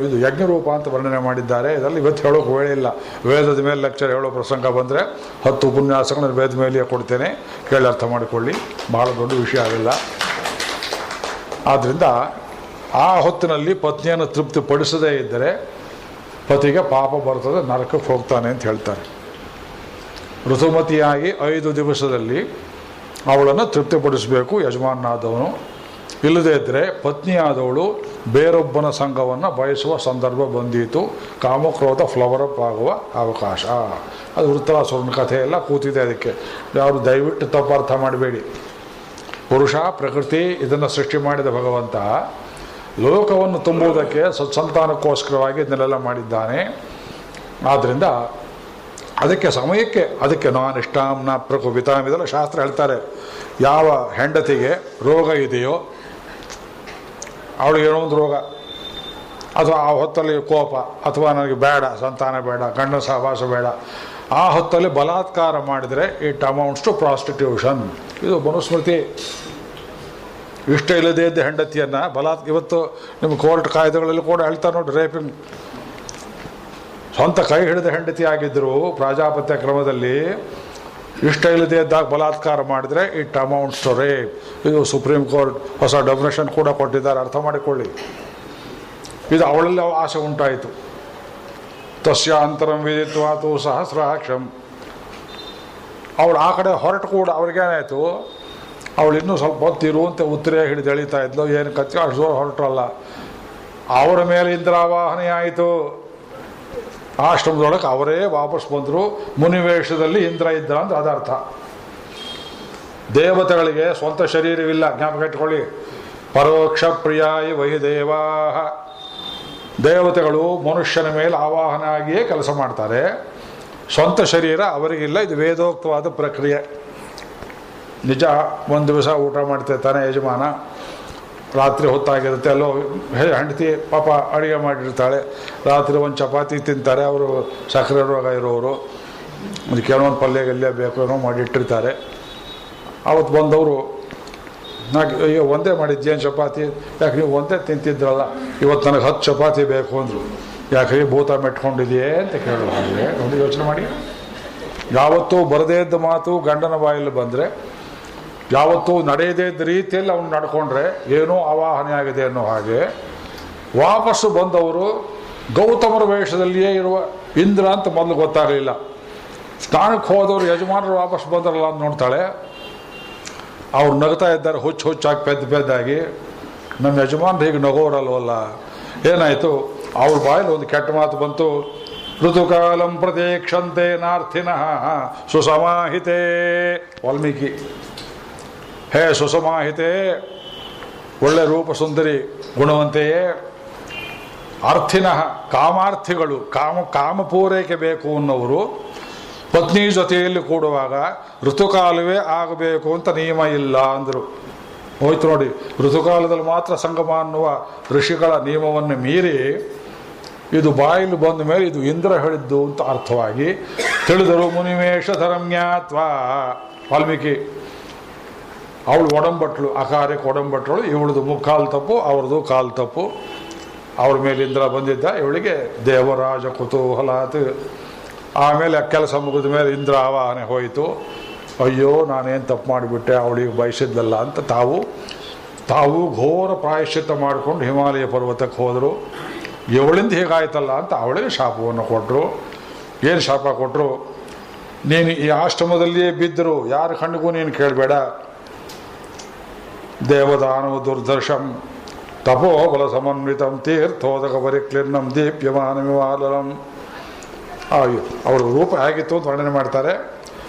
ಇದು ಯಜ್ಞರೂಪ ಅಂತ ವರ್ಣನೆ ಮಾಡಿದ್ದಾರೆ. ಇದರಲ್ಲಿ ಇವತ್ತು ಹೇಳೋಕೆ ವೇಳೆ ಇಲ್ಲ. ವೇದದ ಮೇಲೆ ಲೆಕ್ಚರ್ ಹೇಳೋ ಪ್ರಸಂಗ ಬಂದರೆ 10 ಉಪನ್ಯಾಸಗಳನ್ನು ವೇದ ಮೇಲೆಯೇ ಕೊಡ್ತೇನೆ, ಕೇಳಿ ಅರ್ಥ ಮಾಡಿಕೊಳ್ಳಿ. ಬಹಳ ದೊಡ್ಡ ವಿಷಯ ಆಗಿಲ್ಲ. ಆದ್ದರಿಂದ ಆ ಹೊತ್ತಿನಲ್ಲಿ ಪತ್ನಿಯನ್ನು ತೃಪ್ತಿಪಡಿಸದೇ ಇದ್ದರೆ ಪತಿಗೆ ಪಾಪ ಬರ್ತದೆ, ನರಕಕ್ಕೆ ಹೋಗ್ತಾನೆ ಅಂತ ಹೇಳ್ತಾರೆ. ಋತುಮತಿಯಾಗಿ 5 ದಿವಸದಲ್ಲಿ ಅವಳನ್ನು ತೃಪ್ತಿಪಡಿಸಬೇಕು ಯಜಮಾನಾದವನು. ಇಲ್ಲದೇ ಇದ್ದರೆ ಪತ್ನಿಯಾದವಳು ಬೇರೊಬ್ಬನ ಸಂಘವನ್ನು ಬಯಸುವ ಸಂದರ್ಭ ಬಂದೀತು, ಕಾಮಕ್ರೋಧ ಫ್ಲವರ್ ಅಪ್ ಆಗುವ ಅವಕಾಶ. ಅದು ವೃತ್ರಾಸುರನ ಕಥೆ ಎಲ್ಲ ಕೂತಿದೆ. ಅದಕ್ಕೆ ಯಾರು ದಯವಿಟ್ಟು ತಪ್ಪು ಅರ್ಥ ಮಾಡಬೇಡಿ. ಪುರುಷ ಪ್ರಕೃತಿ ಇದನ್ನು ಸೃಷ್ಟಿ ಮಾಡಿದ ಭಗವಂತ ಲೋಕವನ್ನು ತುಂಬುವುದಕ್ಕೆ ಸತ್ಸಂತಾನಕ್ಕೋಸ್ಕರವಾಗಿ ಇದನ್ನೆಲ್ಲ ಮಾಡಿದ್ದಾನೆ. ಆದ್ದರಿಂದ ಅದಕ್ಕೆ ಸಮಯಕ್ಕೆ ಅದಕ್ಕೆ ನಾನಿಷ್ಟಾಂ ನ ಪ್ರಕುಪಿತಾಂ ಇದೆಲ್ಲ ಶಾಸ್ತ್ರ ಹೇಳ್ತಾರೆ. ಯಾವ ಹೆಂಡತಿಗೆ ರೋಗ ಇದೆಯೋ, ಅವಳಿಗೆ ಏನೋ ಒಂದು ರೋಗ, ಅಥವಾ ಆ ಹೊತ್ತಲ್ಲಿ ಕೋಪ, ಅಥವಾ ನನಗೆ ಬೇಡ ಸಂತಾನ ಬೇಡ, ಗಂಡನ ಸಹವಾಸ ಬೇಡ, ಆ ಹೊತ್ತಲ್ಲಿ ಬಲಾತ್ಕಾರ ಮಾಡಿದರೆ ಇಟ್ ಅಮೌಂಟ್ಸ್ ಟು ಪ್ರಾಸ್ಟಿಟ್ಯೂಷನ್. ಇದು ಮನುಸ್ಮೃತಿ. ಇಷ್ಟ ಇಲ್ಲದೇ ಇದ್ದ ಹೆಂಡತಿಯನ್ನು ಇವತ್ತು ನಿಮ್ಮ ಕೋರ್ಟ್ ಕಾಯ್ದೆಗಳಲ್ಲಿ ಕೂಡ ಹೇಳ್ತಾರೆ ನೋಡಿ, ರೇಪಿಂಗ್. ಸ್ವಂತ ಕೈ ಹಿಡಿದ ಹೆಂಡತಿ ಆಗಿದ್ದರು ಪ್ರಜಾಪತ್ಯ ಕ್ರಮದಲ್ಲಿ ಇಷ್ಟ ಇಲ್ಲದೇ ಇದ್ದಾಗ ಬಲಾತ್ಕಾರ ಮಾಡಿದರೆ ಇಟ್ ಅಮೌಂಟ್ಸ್ ಟು ರೇಪ್. ಇದು ಸುಪ್ರೀಂ ಕೋರ್ಟ್ ಹೊಸ ಡೆಫಿನೇಷನ್ ಕೂಡ ಕೊಟ್ಟಿದ್ದಾರೆ, ಅರ್ಥ ಮಾಡಿಕೊಳ್ಳಿ. ಇದು ಅವಳಲ್ಲಿ ಆಸೆ ಉಂಟಾಯಿತು. ತಸ್ಯಾಂತರಂ ವಿದಿತ್ವಾತು ಸಹಸ್ರಾಕ್ಷಂ. ಅವಳು ಆ ಕಡೆ ಹೊರಟು ಕೂಡ ಅವ್ರಿಗೇನಾಯಿತು, ಅವಳು ಇನ್ನೂ ಸ್ವಲ್ಪ ಹೊತ್ತಿರುವಂತೆ ಉತ್ತರೇ ಹಿಡಿದು ಎಳಿತಾ ಇದ್ಲು. ಏನು ಕಚ್ಚಿ ಅಷ್ಟು ದೂರ ಹೊರಟ್ರಲ್ಲ, ಅವರ ಮೇಲೆ ಇಂದ್ರಾವಾಹನೆ ಆಯಿತು. ಆಶ್ರಮದೊಳಗೆ ಅವರೇ ವಾಪಸ್ ಬಂದರು. ಮುನಿವೇಷದಲ್ಲಿ ಇಂದ್ರ ಇದ್ದ ಅಂದ್ರೆ ಅದರ್ಥ. ದೇವತೆಗಳಿಗೆ ಸ್ವಂತ ಶರೀರವಿಲ್ಲ, ಜ್ಞಾಪಕ ಇಟ್ಕೊಳ್ಳಿ. ಪರೋಕ್ಷ ಪ್ರಿಯಾಯಿ ವಹಿದೇವಾ. ದೇವತೆಗಳು ಮನುಷ್ಯನ ಮೇಲೆ ಆವಾಹನ ಆಗಿಯೇ ಕೆಲಸ ಮಾಡ್ತಾರೆ, ಸ್ವಂತ ಶರೀರ ಅವರಿಗಿಲ್ಲ. ಇದು ವೇದೋಕ್ತವಾದ ಪ್ರಕ್ರಿಯೆ. ನಿಜ, ಒಂದು ದಿವಸ ಊಟ ಮಾಡ್ತಿರ್ತಾನೆ ಯಜಮಾನ, ರಾತ್ರಿ ಹೊತ್ತಾಗಿರುತ್ತೆ, ಅಲ್ಲೋ ಹೆಂಡತಿ ಪಾಪ ಅಡುಗೆ ಮಾಡಿರ್ತಾಳೆ, ರಾತ್ರಿ ಒಂದು ಚಪಾತಿ ತಿಂತಾರೆ. ಅವರು ಸಕ್ಕರೆ ರೋಗ ಇರೋರು, ಅದಕ್ಕೆ ಏನೋ ಒಂದು ಪಲ್ಯ ಗಲ್ಯ ಬೇಕು ಏನೋ ಮಾಡಿಟ್ಟಿರ್ತಾರೆ. ಅವತ್ತು ಬಂದವರು ಅಯ್ಯೋ ಒಂದೇ ಮಾಡಿದ್ದೇನು ಚಪಾತಿ, ಯಾಕೆ ನೀವು ಒಂದೇ ತಿಂತಿದ್ರಲ್ಲ, ಇವತ್ತು ನನಗೆ 10 ಚಪಾತಿ ಬೇಕು ಅಂದರು. ಯಾಕೆ ಭೂತ ಮೆಟ್ಕೊಂಡಿದೆಯೇ ಅಂತ ಕೇಳೋ ಹಾಗೆ ಒಂದು ಯೋಚನೆ ಮಾಡಿ. ಯಾವತ್ತೂ ಬರದೇ ಇದ್ದ ಮಾತು ಗಂಡನ ಬಾಯಲ್ಲಿ ಬಂದರೆ, ಯಾವತ್ತೂ ನಡೆಯದೇ ಇದ್ದ ರೀತಿಯಲ್ಲಿ ಅವನು ನಡ್ಕೊಂಡ್ರೆ ಏನೋ ಆವಾಹನೆ ಆಗಿದೆ ಅನ್ನೋ ಹಾಗೆ ವಾಪಸ್ಸು ಬಂದವರು ಗೌತಮರ ವೇಷದಲ್ಲಿಯೇ ಇರುವ ಇಂದ್ರ ಅಂತ ಮೊದಲು ಗೊತ್ತಾಗಲಿಲ್ಲ. ಸ್ನಾನಕ್ಕೆ ಹೋದವರು ಯಜಮಾನರು ವಾಪಸ್ ಬಂದರಲ್ಲ ಅಂತ ನೋಡ್ತಾಳೆ. ಅವ್ರು ನಗ್ತಾ ಇದ್ದಾರೆ ಹುಚ್ಚಾಗಿ ಪೆದ್ದಾಗಿ. ನಮ್ಮ ಯಜಮಾನ್ರು ಹೀಗೆ ನಗೋರಲ್ವಲ್ಲ, ಏನಾಯಿತು? ಅವ್ರ ಬಾಯಲ್ಲಿ ಒಂದು ಕೆಟ್ಟ ಮಾತು ಬಂತು. ಋತುಕಾಲಂ ಪ್ರತೀಕ್ಷಂತೆ ನಾರ್ಥಿನಃ ಸುಸಮಾಹಿತೆ. ವಾಲ್ಮೀಕಿ, ಹೇ ಸುಸಮಾಹಿತೆ, ಒಳ್ಳೆ ರೂಪ ಸುಂದರಿ ಗುಣವಂತೆಯೇ, ಅರ್ಥಿನಃ ಕಾಮಾರ್ಥಿಗಳು, ಕಾಮ ಪೂರೈಕೆ ಬೇಕು ಅನ್ನೋರು ಪತ್ನಿ ಜೊತೆಯಲ್ಲಿ ಕೂಡುವಾಗ ಋತುಕಾಲವೇ ಆಗಬೇಕು ಅಂತ ನಿಯಮ ಇಲ್ಲ ಅಂದರು. ಹೋಯ್ತು ನೋಡಿ, ಋತುಕಾಲದಲ್ಲಿ ಮಾತ್ರ ಸಂಗಮ ಅನ್ನುವ ಋಷಿಗಳ ನಿಯಮವನ್ನು ಮೀರಿ ಇದು ಬಾಯಿಲು ಬಂದ ಮೇಲೆ ಇದು ಇಂದ್ರ ಹೇಳಿದ್ದು ಅಂತ ಅರ್ಥವಾಗಿ ತಿಳಿದರು. ಮುನಿವೇಶ ಧರ್ಮ್ಯಾತ್ವಾ. ವಾಲ್ಮೀಕಿ, ಅವಳು ಒಡಂಬಟ್ಲು, ಅಕಾರ್ಯಕ್ಕೆ ಒಡಂಬಟ್ಳು. ಇವಳದು ಮುಕ್ಕಾಲು ತಪ್ಪು, ಅವ್ರದ್ದು ಕಾಲು ತಪ್ಪು. ಅವ್ರ ಮೇಲೆ ಇಂದ್ರ ಬಂದಿದ್ದ, ಇವಳಿಗೆ ದೇವರಾಜ ಕುತೂಹಲಾತ್. ಆಮೇಲೆ ಕೆಲಸ ಮುಗಿದ ಮೇಲೆ ಇಂದ್ರ ಆವಾಹನೆ ಹೋಯಿತು. ಅಯ್ಯೋ ನಾನೇನು ತಪ್ಪು ಮಾಡಿಬಿಟ್ಟೆ, ಅವಳಿಗೆ ಬಯಸಿದ್ದಲ್ಲ ಅಂತ ತಾವು ಘೋರ ಪ್ರಾಯಶ್ಚಿತ್ತ ಮಾಡಿಕೊಂಡು ಹಿಮಾಲಯ ಪರ್ವತಕ್ಕೆ ಹೋದರು. ಇವಳಿಂದ ಹೀಗಾಯ್ತಲ್ಲ ಅಂತ ಅವಳಿಗೆ ಶಾಪವನ್ನು ಕೊಟ್ಟರು. ಏನು ಶಾಪ ಕೊಟ್ಟರು? ನೀನು ಈ ಆಶ್ರಮದಲ್ಲಿಯೇ ಬಿದ್ದರು, ಯಾರ ಕಣ್ಣಿಗೂ ನೀನು ಕೇಳಬೇಡ. ದೇವದಾನವ ದುರ್ದರ್ಶಂ ತಪೋಬಲ ಸಮನ್ವಿತಂ ತೀರ್ಥೋದಕ ಪರಿಕ್ಲಿನ್ನಂ ದೀಪ್ಯಮಾನಮಿವಾಲಂ. ಅವರ ರೂಪ ಹೇಗಿತ್ತು ಅಂತ ವರ್ಣನೆ ಮಾಡ್ತಾರೆ.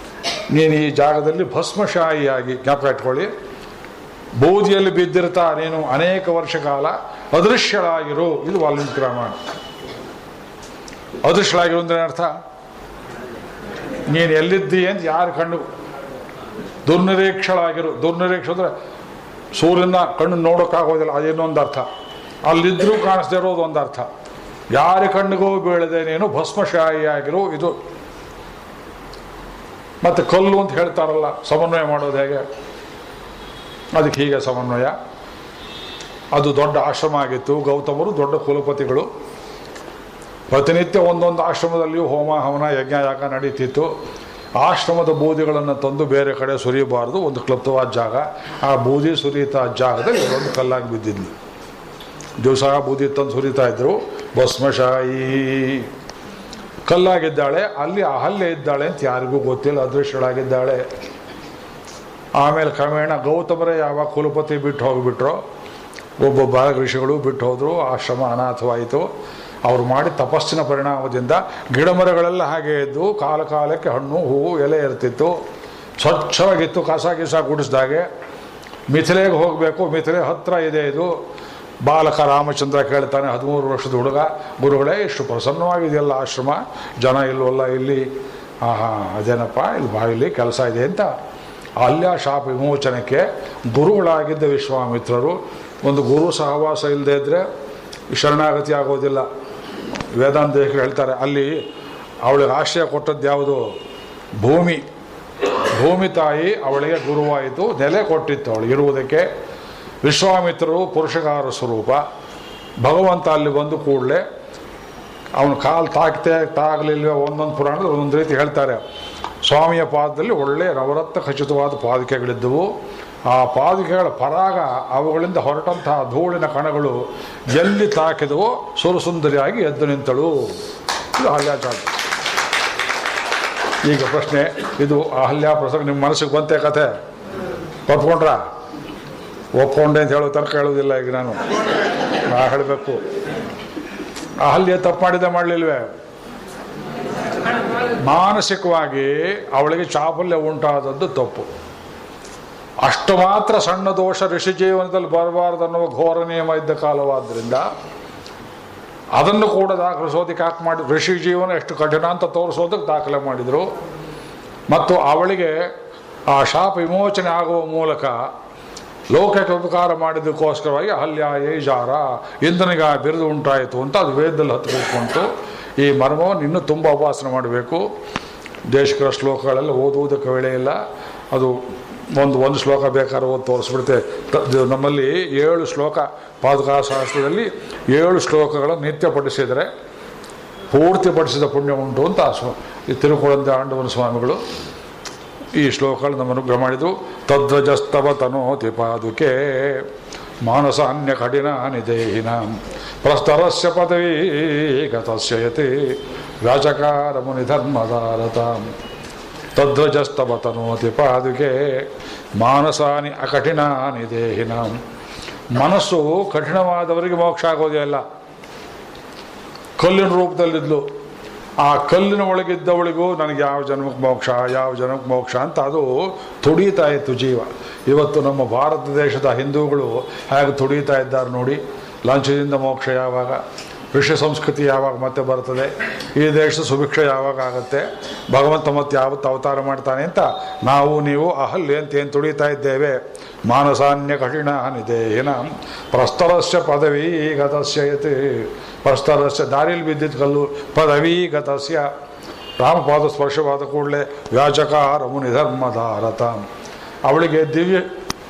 ನೀನು ಈ ಜಾಗದಲ್ಲಿ ಭಸ್ಮಶಾಹಿಯಾಗಿ ಜ್ಞಾಪಕ ಇಟ್ಕೊಳ್ಳಿ, ಬೂದಿಯಲ್ಲಿ ಬಿದ್ದಿರ್ತಾ ನೀನು ಅನೇಕ ವರ್ಷ ಕಾಲ ಅದೃಶ್ಯಳಾಗಿರು. ಇದು ವಾಲ್ಮೀಕಿ ರಾಮಾಯಣ. ಅದೃಶ್ಯಳಾಗಿರು ಅಂದ್ರೆ ಅರ್ಥ, ನೀನು ಎಲ್ಲಿದ್ದೀ ಅಂತ ಯಾರ ಕಣ್ಣು, ದುರ್ನಿರೀಕ್ಷಳಾಗಿರು. ದುರ್ನಿರೀಕ್ಷ ಅಂದರೆ ಸೂರ್ಯನ ಕಣ್ಣು ನೋಡೋಕ್ಕಾಗೋದಿಲ್ಲ, ಅದೇನೊಂದು ಅರ್ಥ. ಅಲ್ಲಿದ್ದರೂ ಕಾಣಿಸ್ದೇ ಇರೋದು ಒಂದು ಅರ್ಥ. ಯಾರ ಕಣ್ಣಿಗೂ ಬೀಳದೆ ನೀನು ಭಸ್ಮಶಾಹಿಯಾಗಿರು. ಇದು ಮತ್ತೆ ಕಲ್ಲು ಅಂತ ಹೇಳ್ತಾರಲ್ಲ, ಸಮನ್ವಯ ಮಾಡೋದು ಹೇಗೆ? ಅದಕ್ಕೆ ಹೀಗೆ ಸಮನ್ವಯ. ಅದು ದೊಡ್ಡ ಆಶ್ರಮ ಆಗಿತ್ತು. ಗೌತಮರು ದೊಡ್ಡ ಕುಲಪತಿಗಳು. ಪ್ರತಿನಿತ್ಯ ಒಂದೊಂದು ಆಶ್ರಮದಲ್ಲಿಯೂ ಹೋಮ ಹವನ ಯಜ್ಞ ಯಾಗ ನಡೀತಿತ್ತು. ಆಶ್ರಮದ ಬೂದಿಗಳನ್ನು ತಂದು ಬೇರೆ ಕಡೆ ಸುರಿಯಬಾರ್ದು, ಒಂದು ಕ್ಲಪ್ತವಾದ ಜಾಗ. ಆ ಬೂದಿ ಸುರಿತಾ ಜಾಗದಲ್ಲಿ ಒಂದು ಕಲ್ಲಾಗಿ ಬಿದ್ದಿದ್ಲು. ದಿವಸ ಬೂದಿ ತಂದು ಸುರಿತಾ ಇದ್ರು. ಭಸ್ಮಶಾಯಿ ಕಲ್ಲಾಗಿದ್ದಾಳೆ. ಅಲ್ಲಿ ಅಹಲ್ಯ ಇದ್ದಾಳೆ ಅಂತ ಯಾರಿಗೂ ಗೊತ್ತಿಲ್ಲ, ಅದೃಶ್ಯಳಾಗಿದ್ದಾಳೆ. ಆಮೇಲೆ ಕ್ರಮೇಣ ಗೌತಮರೇ ಯಾವಾಗ ಕುಲಪತಿ ಬಿಟ್ಟು ಹೋಗಿಬಿಟ್ರೋ, ಒಬ್ಬೊಬ್ಬ ಋಷಿಗಳು ಬಿಟ್ಟು ಹೋದರು. ಆಶ್ರಮ ಅನಾಥವಾಯಿತು. ಅವರು ಮಾಡಿ ತಪಸ್ಸಿನ ಪರಿಣಾಮದಿಂದ ಗಿಡಮರಗಳೆಲ್ಲ ಹಾಗೆ ಇದ್ದು ಕಾಲ ಕಾಲಕ್ಕೆ ಹಣ್ಣು ಹೂವು ಎಲೆ ಇರ್ತಿತ್ತು. ಸ್ವಚ್ಛವಾಗಿತ್ತು, ಕಸ ಗಿಸ ಗುಡಿಸ್ದಾಗೆ. ಮಿಥಿಲೆಗೆ ಹೋಗಬೇಕು, ಮಿಥಿಲೆ ಹತ್ರ ಇದೆ. ಇದು ಬಾಲಕ ರಾಮಚಂದ್ರ ಕೇಳ್ತಾನೆ, 13 ವರ್ಷದ ಹುಡುಗ, ಗುರುಗಳೇ ಇಷ್ಟು ಪ್ರಸನ್ನವಾಗಿದೆಯಲ್ಲ ಆಶ್ರಮ, ಜನ ಇಲ್ವಲ್ಲ ಇಲ್ಲಿ? ಅದೇನಪ್ಪ, ಇಲ್ಲಿ ಬಾವಿಲಿ ಕೆಲಸ ಇದೆ ಅಂತ. ಅಲ್ಯ ಶಾಪ ವಿಮೋಚನಕ್ಕೆ ಗುರುಗಳಾಗಿದ್ದ ವಿಶ್ವಾಮಿತ್ರರು. ಒಂದು ಗುರು ಸಹವಾಸ ಇಲ್ಲದೆ ಇದ್ದರೆ ಶರಣಾಗತಿ ಆಗೋದಿಲ್ಲ. ವೇದಾಂತ ಹೇಳ್ತಾರೆ, ಅಲ್ಲಿ ಅವಳಿಗೆ ಆಶ್ರಯ ಕೊಟ್ಟದ್ದು ಯಾವುದು? ಭೂಮಿ. ಭೂಮಿ ತಾಯಿ ಅವಳಿಗೆ ಗುರುವಾಯಿತು, ನೆಲೆ ಕೊಟ್ಟಿತ್ತು ಅವಳಿಗೆ ಇರುವುದಕ್ಕೆ. ವಿಶ್ವಾಮಿತ್ರರು ಪುರುಷಕಾರ ಸ್ವರೂಪ. ಭಗವಂತ ಅಲ್ಲಿ ಬಂದು ಕೂಡಲೇ ಅವನ ಕಾಲು ತಾಗಲಿಲ್ವೇ? ಒಂದೊಂದು ಪುರಾಣದಲ್ಲಿ ಒಂದೊಂದು ರೀತಿ ಹೇಳ್ತಾರೆ. ಸ್ವಾಮಿಯ ಪಾದದಲ್ಲಿ ಒಳ್ಳೆಯ ನವರತ್ನ ಖಚಿತವಾದ ಪಾದುಕೆಗಳಿದ್ದವು. ಆ ಪಾದುಕೆಗಳ ಪರಾಗ, ಅವುಗಳಿಂದ ಹೊರಟಂತಹ ಧೂಳಿನ ಕಣಗಳು ಎಲ್ಲಿ ತಾಕಿದವೋ ಸುರಸುಂದರಿಯಾಗಿ ಎದ್ದು ನಿಂತಳು. ಇದು ಅಹಲ್ಯಾಚಾರ. ಈಗ ಪ್ರಶ್ನೆ, ಇದು ಅಹಲ್ಯ ಪ್ರಸಂಗ ನಿಮ್ಮ ಮನಸ್ಸಿಗೆ ಬಂತೆ ಕಥೆ? ಒಪ್ಕೊಂಡ್ರ? ಒಪ್ಕೊಂಡೆ ಅಂತ ಹೇಳೋ ತನಕ ಹೇಳೋದಿಲ್ಲ. ಈಗ ನಾನು ಹೇಳಬೇಕು. ಅಹಲ್ಯ ತಪ್ಪು ಮಾಡಿದೆ ಮಾಡಲಿಲ್ವೇ? ಮಾನಸಿಕವಾಗಿ ಅವಳಿಗೆ ಚಾಪಲ್ಯ ಉಂಟಾದದ್ದು ತಪ್ಪು. ಅಷ್ಟು ಮಾತ್ರ ಸಣ್ಣ ದೋಷ ಋಷಿ ಜೀವನದಲ್ಲಿ ಬರಬಾರ್ದು ಅನ್ನುವ ಘೋರ ನಿಯಮ ಇದ್ದ ಕಾಲವಾದ್ದರಿಂದ ಅದನ್ನು ಕೂಡ ದಾಖಲಿಸೋದಕ್ಕೆ ಯಾಕೆ ಮಾಡಿ, ಋಷಿ ಜೀವನ ಎಷ್ಟು ಕಠಿಣ ಅಂತ ತೋರಿಸೋದಕ್ಕೆ ದಾಖಲೆ ಮಾಡಿದರು. ಮತ್ತು ಅವಳಿಗೆ ಆ ಶಾಪ ವಿಮೋಚನೆ ಆಗುವ ಮೂಲಕ ಲೋಕಕ್ಕೆ ಉಪಕಾರ ಮಾಡಿದ್ದಕ್ಕೋಸ್ಕರವಾಗಿ ಅಹಲ್ಯ ಏಜಾರ ಇಂದ್ರನಿಗೆ ಬಿರುದು ಉಂಟಾಯಿತು ಅಂತ ಅದು ವೇದದಲ್ಲಿ ಹತ್ತಿಕೊಂಡು ಈ ಮರ್ಮವನ್ನು ಇನ್ನೂ ತುಂಬ ಉಪಾಸನೆ ಮಾಡಬೇಕು. ದೇಶಕರ ಶ್ಲೋಕಗಳೆಲ್ಲ ಓದುವುದಕ್ಕೆ ವೇಳೆ ಇಲ್ಲ. ಅದು ಒಂದು ಶ್ಲೋಕ ಬೇಕಾದ್ರೆ ಓದಿ ತೋರಿಸ್ಬಿಡುತ್ತೆ. ನಮ್ಮಲ್ಲಿ 7 ಶ್ಲೋಕ ಪಾದುಕಾಶಾಸ್ತ್ರದಲ್ಲಿ 7 ಶ್ಲೋಕಗಳನ್ನು ನಿತ್ಯ ಪಠಿಸಿದರೆ ಪೂರ್ತಿ ಪಠಿಸಿದ ಪುಣ್ಯ ಉಂಟು ಅಂತ ಈ ತಿರುಕುಳಂದ ಆಂಡವನ ಸ್ವಾಮಿಗಳು ಈ ಶ್ಲೋಕಗಳು ನಮ್ಮನ್ನು ಗ್ರಹ ಮಾಡಿದರು. ತದ್ವಜಸ್ತವ ತನೋತಿ ಪಾದುಕೆ ಮಾನಸಾನ್ಯ ಕಠಿಣ ನಿದೇಹಿನ ಪ್ರಸ್ತರಸ್ಯ ಪದವೀ ಗತಸ್ಯ ಯತಿ ವ್ಯಾಚಕಾರ ಮುನಿ ಧರ್ಮದಾರತ. ತದ್ವಜಸ್ತವ ತನೋತಿ ಪಾದುಕೆ ಮಾನಸಾನಿ ಅಕಠಿಣಾನಿ ದೇಹಿನ. ಮನಸ್ಸು ಕಠಿಣವಾದವರಿಗೆ ಮೋಕ್ಷ ಆಗೋದೇ ಇಲ್ಲ. ಕಲ್ಲಿನ ರೂಪದಲ್ಲಿದ್ಲು. ಆ ಕಲ್ಲಿನ ಒಳಗಿದ್ದವಳಿಗೂ ನನಗೆ ಯಾವ ಜನ್ಮಕ್ಕೆ ಮೋಕ್ಷ, ಯಾವ ಜನ್ಮಕ್ಕೆ ಮೋಕ್ಷ ಅಂತ ಅದು ತುಡಿತಾ ಇತ್ತು ಜೀವ. ಇವತ್ತು ನಮ್ಮ ಭಾರತ ದೇಶದ ಹಿಂದೂಗಳು ಹೇಗೆ ತುಡಿತಾ ಇದ್ದಾರೆ ನೋಡಿ. ಲಂಚದಿಂದ ಮೋಕ್ಷ ಯಾವಾಗ, ಋಷಿ ಸಂಸ್ಕೃತಿ ಯಾವಾಗ ಮತ್ತೆ ಬರ್ತದೆ, ಈ ದೇಶದ ಸುಭಿಕ್ಷೆ ಯಾವಾಗ ಆಗುತ್ತೆ, ಭಗವಂತ ಮತ್ತೆ ಯಾವತ್ತು ಅವತಾರ ಮಾಡ್ತಾನೆ ಅಂತ ನಾವು ನೀವು ಅಹಲ್ಯ ಅಂತ ಏನು ತುಡಿತಾ ಇದ್ದೇವೆ. ಮಾನಸಾನ್ಯ ಕಠಿಣ ನಿದೇಹಿನ ಪ್ರಸ್ತರಸ್ಯ ಪದವೀ ಗತಸ್ಯಯತಿ. ಪ್ರಸ್ತರಸ್ಯ ದಾರಿಯಲ್ಲಿ ಬಿದ್ದಿದ್ದ ಕಲ್ಲು, ಪದವೀ ಗತಸ್ಯ ರಾಮಪಾದ ಸ್ಪರ್ಶವಾದ ಕೂಡಲೇ ವ್ಯಾಚಕಾರ ಮುನಿ ಧರ್ಮಧಾರತ. ಅವಳಿಗೆ ದಿವ್ಯ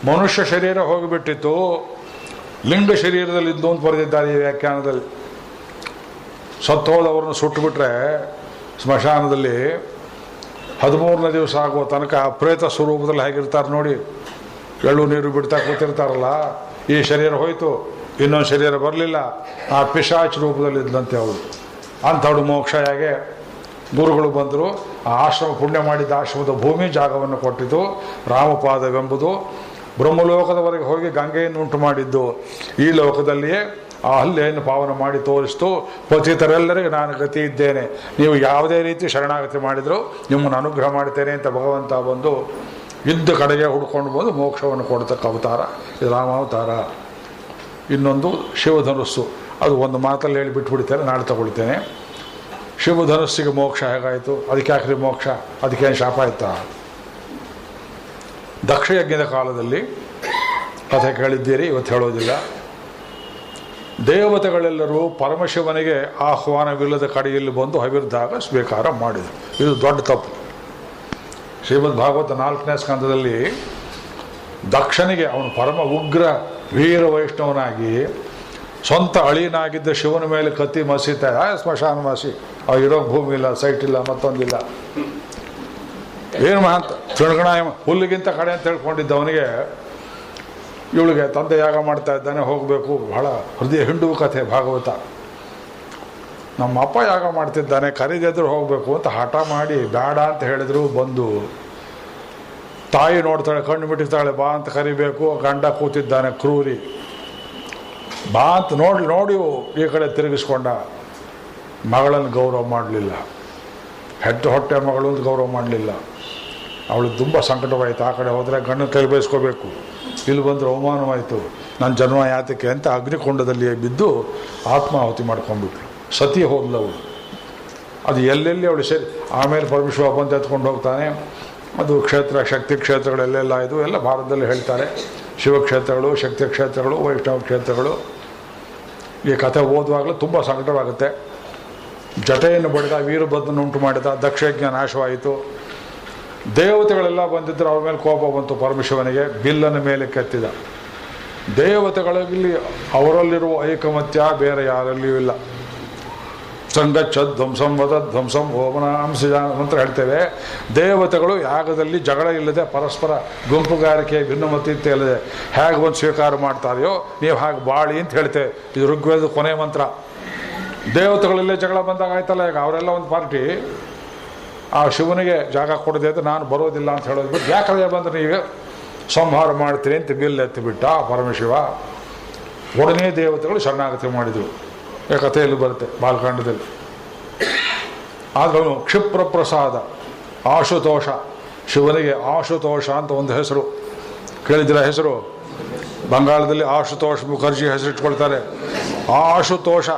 ಮನುಷ್ಯ ಶರೀರ ಹೋಗಿಬಿಟ್ಟಿತ್ತು, ಲಿಂಗ ಶರೀರದಲ್ಲಿ ಇದ್ದು ಅಂತ ಬರೆದಿದ್ದಾರೆ ಈ ವ್ಯಾಖ್ಯಾನದಲ್ಲಿ. ಸತ್ತೋದವ್ರನ್ನ ಸುಟ್ಟುಬಿಟ್ರೆ ಸ್ಮಶಾನದಲ್ಲಿ 13ನೇ ದಿವಸ ಆಗುವ ತನಕ ಪ್ರೇತ ಸ್ವರೂಪದಲ್ಲಿ ಹೇಗಿರ್ತಾರೆ ನೋಡಿ. ಎಳ್ಳು ನೀರು ಬಿಡ್ತಾ ಕೂತಿರ್ತಾರಲ್ಲ, ಈ ಶರೀರ ಹೋಯಿತು, ಇನ್ನೊಂದು ಶರೀರ ಬರಲಿಲ್ಲ, ಆ ಪಿಶಾಚ ರೂಪದಲ್ಲಿ ಇದ್ದಂತೆ ಅವಳು. ಅಂಥವಳು ಮೋಕ್ಷ ಹೇಗೆ? ಗುರುಗಳು ಬಂದರು. ಆ ಆಶ್ರಮ ಪುಣ್ಯ ಮಾಡಿದ್ದ ಆಶ್ರಮದ ಭೂಮಿ ಜಾಗವನ್ನು ಕೊಟ್ಟಿತು. ರಾಮಪಾದವೆಂಬುದು ಬ್ರಹ್ಮಲೋಕದವರೆಗೆ ಹೋಗಿ ಗಂಗೆಯನ್ನು ಉಂಟು ಮಾಡಿದ್ದು ಈ ಲೋಕದಲ್ಲಿಯೇ ಆ ಹಲ್ಲೆಯನ್ನು ಪಾವನ ಮಾಡಿ ತೋರಿಸ್ತು. ಪತಿತರೆಲ್ಲರಿಗೆ ನಾನು ಗತಿ ಇದ್ದೇನೆ, ನೀವು ಯಾವುದೇ ರೀತಿ ಶರಣಾಗತಿ ಮಾಡಿದರೂ ನಿಮ್ಮನ್ನು ಅನುಗ್ರಹ ಮಾಡ್ತೇನೆ ಅಂತ ಭಗವಂತ ಬಂದು ಇದ್ದ ಕಡೆಗೆ ಹುಡ್ಕೊಂಡು ಬಂದು ಮೋಕ್ಷವನ್ನು ಕೊಡ್ತಕ್ಕ ಅವತಾರ ಇದು ರಾಮಾವತಾರ. ಇನ್ನೊಂದು ಶಿವಧನುಸ್ಸು, ಅದು ಒಂದು ಮಾತಲ್ಲಿ ಹೇಳಿ ಬಿಟ್ಬಿಡ್ತೇನೆ, ನಾಳೆ ತಗೊಳ್ತೇನೆ. ಶಿವಧನುಸ್ಸಿಗೆ ಮೋಕ್ಷ ಹೇಗಾಯಿತು? ಅದಕ್ಕೆ ಯಾಕ್ರಿ ಮೋಕ್ಷ? ಅದಕ್ಕೇನು ಶಾಪ ಆಯ್ತಾ? ದಕ್ಷಯಜ್ಞದ ಕಾಲದಲ್ಲಿ ಕಥೆ ಕೇಳಿದ್ದೀರಿ, ಇವತ್ತು ಹೇಳೋದಿಲ್ಲ. ದೇವತೆಗಳೆಲ್ಲರೂ ಪರಮಶಿವನಿಗೆ ಆಹ್ವಾನವಿಲ್ಲದ ಕಡೆಯಲ್ಲಿ ಬಂದು ಹವಿರ್ದಾಗ ಸ್ವೀಕಾರ ಮಾಡಿದರು. ಇದು ದೊಡ್ಡ ತಪ್ಪು. ಶ್ರೀಮದ್ ಭಾಗವತ 4ನೇ ಸ್ಕಂದದಲ್ಲಿ ದಕ್ಷನಿಗೆ ಅವನು ಪರಮ ಉಗ್ರ ವೀರ ವೈಷ್ಣವನಾಗಿ ಸ್ವಂತ ಅಳಿನಾಗಿದ್ದ ಶಿವನ ಮೇಲೆ ಕತ್ತಿ ಮಸೀತಾ ಸ್ಮಶಾನವಾಸಿ, ಅವ್ರು ಇರೋ ಭೂಮಿ ಇಲ್ಲ, ಸೈಟ್ ಇಲ್ಲ, ಮತ್ತೊಂದಿಲ್ಲ, ಏನು ಮಹಂತ ತೃಣಗಣಾಯ ಹುಲ್ಲಿಗಿಂತ ಕಡೆ ಅಂತ ಹೇಳ್ಕೊಂಡಿದ್ದವನಿಗೆ ಇವಳಿಗೆ ತಂದೆ ಯಾಗ ಮಾಡ್ತಾ ಇದ್ದಾನೆ, ಹೋಗಬೇಕು. ಬಹಳ ಹೃದಯ ಹಿಂಡುವ ಕಥೆ ಭಾಗವತ. ನಮ್ಮ ಅಪ್ಪ ಯಾಗ ಮಾಡ್ತಿದ್ದಾನೆ, ಕರೀದಿದ್ರು ಹೋಗಬೇಕು ಅಂತ ಹಠ ಮಾಡಿ ಬೇಡ ಅಂತ ಹೇಳಿದ್ರು. ಬಂದು ತಾಯಿ ನೋಡ್ತಾಳೆ, ಕಣ್ಣು ಬಿಟ್ಟಿರ್ತಾಳೆ, ಬಾ ಅಂತ ಕರಿಬೇಕು. ಗಂಡ ಕೂತಿದ್ದಾನೆ ಕ್ರೂರಿ, ಬಾ ಅಂತ ನೋಡಿ ಈ ಕಡೆ ತಿರುಗಿಸ್ಕೊಂಡ. ಮಗಳನ್ನು ಗೌರವ ಮಾಡಲಿಲ್ಲ, ಹೆಟ್ಟು ಹೊಟ್ಟೆ ಮಗಳು ಅಂತ ಗೌರವ ಮಾಡಲಿಲ್ಲ. ಅವಳಿಗೆ ತುಂಬ ಸಂಕಟವಾಯಿತು. ಆ ಕಡೆ ಹೋದರೆ ಗಂಡನ ಕೈಲಿ ಬಯಸ್ಕೋಬೇಕು, ಇಲ್ಲಿ ಬಂದರೆ ಅವಮಾನವಾಯಿತು, ನನ್ನ ಜನ್ಮ ಯಾತಕ್ಕೆ ಅಂತ ಅಗ್ನಿಕೊಂಡದಲ್ಲಿಯೇ ಬಿದ್ದು ಆತ್ಮಾಹುತಿ ಮಾಡ್ಕೊಂಡ್ಬಿಟ್ಲು. ಸತಿ ಹೋದ್ಲವಳು. ಅದು ಎಲ್ಲೆಲ್ಲಿ ಅವಳು ಸೇರಿ ಆಮೇಲೆ ಪರಮೇಶ್ವರ ಬಂದು ಎತ್ಕೊಂಡು ಹೋಗ್ತಾನೆ. ಅದು ಕ್ಷೇತ್ರ, ಶಕ್ತಿ ಕ್ಷೇತ್ರಗಳೆಲ್ಲೆಲ್ಲ ಇದು ಎಲ್ಲ ಭಾರತದಲ್ಲಿ ಹೇಳ್ತಾರೆ. ಶಿವಕ್ಷೇತ್ರಗಳು, ಶಕ್ತಿ ಕ್ಷೇತ್ರಗಳು, ವೈಷ್ಣವ ಕ್ಷೇತ್ರಗಳು. ಈ ಕಥೆ ಓದುವಾಗಲೂ ತುಂಬ ಸಂಕಟವಾಗುತ್ತೆ. ಜಟೆಯನ್ನು ಬಡಿದ, ವೀರಭದ್ರನ ಉಂಟು ಮಾಡಿದ, ದಕ್ಷಯಜ್ಞ ನಾಶವಾಯಿತು. ದೇವತೆಗಳೆಲ್ಲ ಬಂದಿದ್ದರು, ಅವ್ರ ಮೇಲೆ ಕೋಪ ಬಂತು ಪರಮೇಶ್ವರನಿಗೆ. ಬಿಲ್ಲನ ಮೇಲೆ ಕೆತ್ತಿದ. ದೇವತೆಗಳಲ್ಲಿ ಅವರಲ್ಲಿರುವ ಐಕಮತ್ಯ ಬೇರೆ ಯಾರಲ್ಲಿಯೂ ಇಲ್ಲ. ಸಂಗಚ್ಚ ಧ್ವಂಸಂ ವದ ಧ್ವಂಸಂ ಹೋಮನ ಅಂಶಜಾನ ಮಂತ್ರ ಹೇಳ್ತೇವೆ. ದೇವತೆಗಳು ಯಾಗದಲ್ಲಿ ಜಗಳ ಇಲ್ಲದೆ ಪರಸ್ಪರ ಗುಂಪುಗಾರಿಕೆ ಭಿನ್ನಮತೀರ್ಥ ಇಲ್ಲದೆ ಹೇಗೆ ಒಂದು ಸ್ವೀಕಾರ ಮಾಡ್ತಾರೆಯೋ ನೀವು ಹಾಗೆ ಬಾಳಿ ಅಂತ ಹೇಳ್ತೇವೆ. ಇದು ಋಗ್ವೇದ ಕೊನೆ ಮಂತ್ರ. ದೇವತೆಗಳಲ್ಲೇ ಜಗಳ ಬಂದಾಗ ಆಯ್ತಲ್ಲ, ಈಗ ಅವರೆಲ್ಲ ಒಂದು ಪಾರ್ಟಿ ಆ ಶಿವನಿಗೆ ಜಾಗ ಕೊಡದೆ ಅಂತ ನಾನು ಬರೋದಿಲ್ಲ ಅಂತ ಹೇಳೋದು ಬಿಟ್ಟು ಯಾಕಂದ್ರೆ ಬಂದರೆ ಈಗ ಸಂಹಾರ ಮಾಡ್ತೀನಿ ಅಂತ ಬಿಲ್ ಎತ್ತಿಬಿಟ್ಟ ಪರಮಶಿವ. ಒಡನೆ ದೇವತೆಗಳು ಶರಣಾಗತಿ ಮಾಡಿದರು. ಈ ಕಥೆಯಲ್ಲಿ ಬರುತ್ತೆ ಬಾಲಕಾಂಡದಲ್ಲಿ. ಆದರೆ ಅವನು ಕ್ಷಿಪ್ರ ಪ್ರಸಾದ ಆಶುತೋಷ, ಶಿವನಿಗೆ ಆಶುತೋಷ ಅಂತ ಒಂದು ಹೆಸರು ಕೇಳಿದಿರ? ಹೆಸರು ಬಂಗಾಳದಲ್ಲಿ ಆಶುತೋಷ ಮುಖರ್ಜಿ ಹೆಸರಿಟ್ಕೊಳ್ತಾರೆ. ಆಶುತೋಷ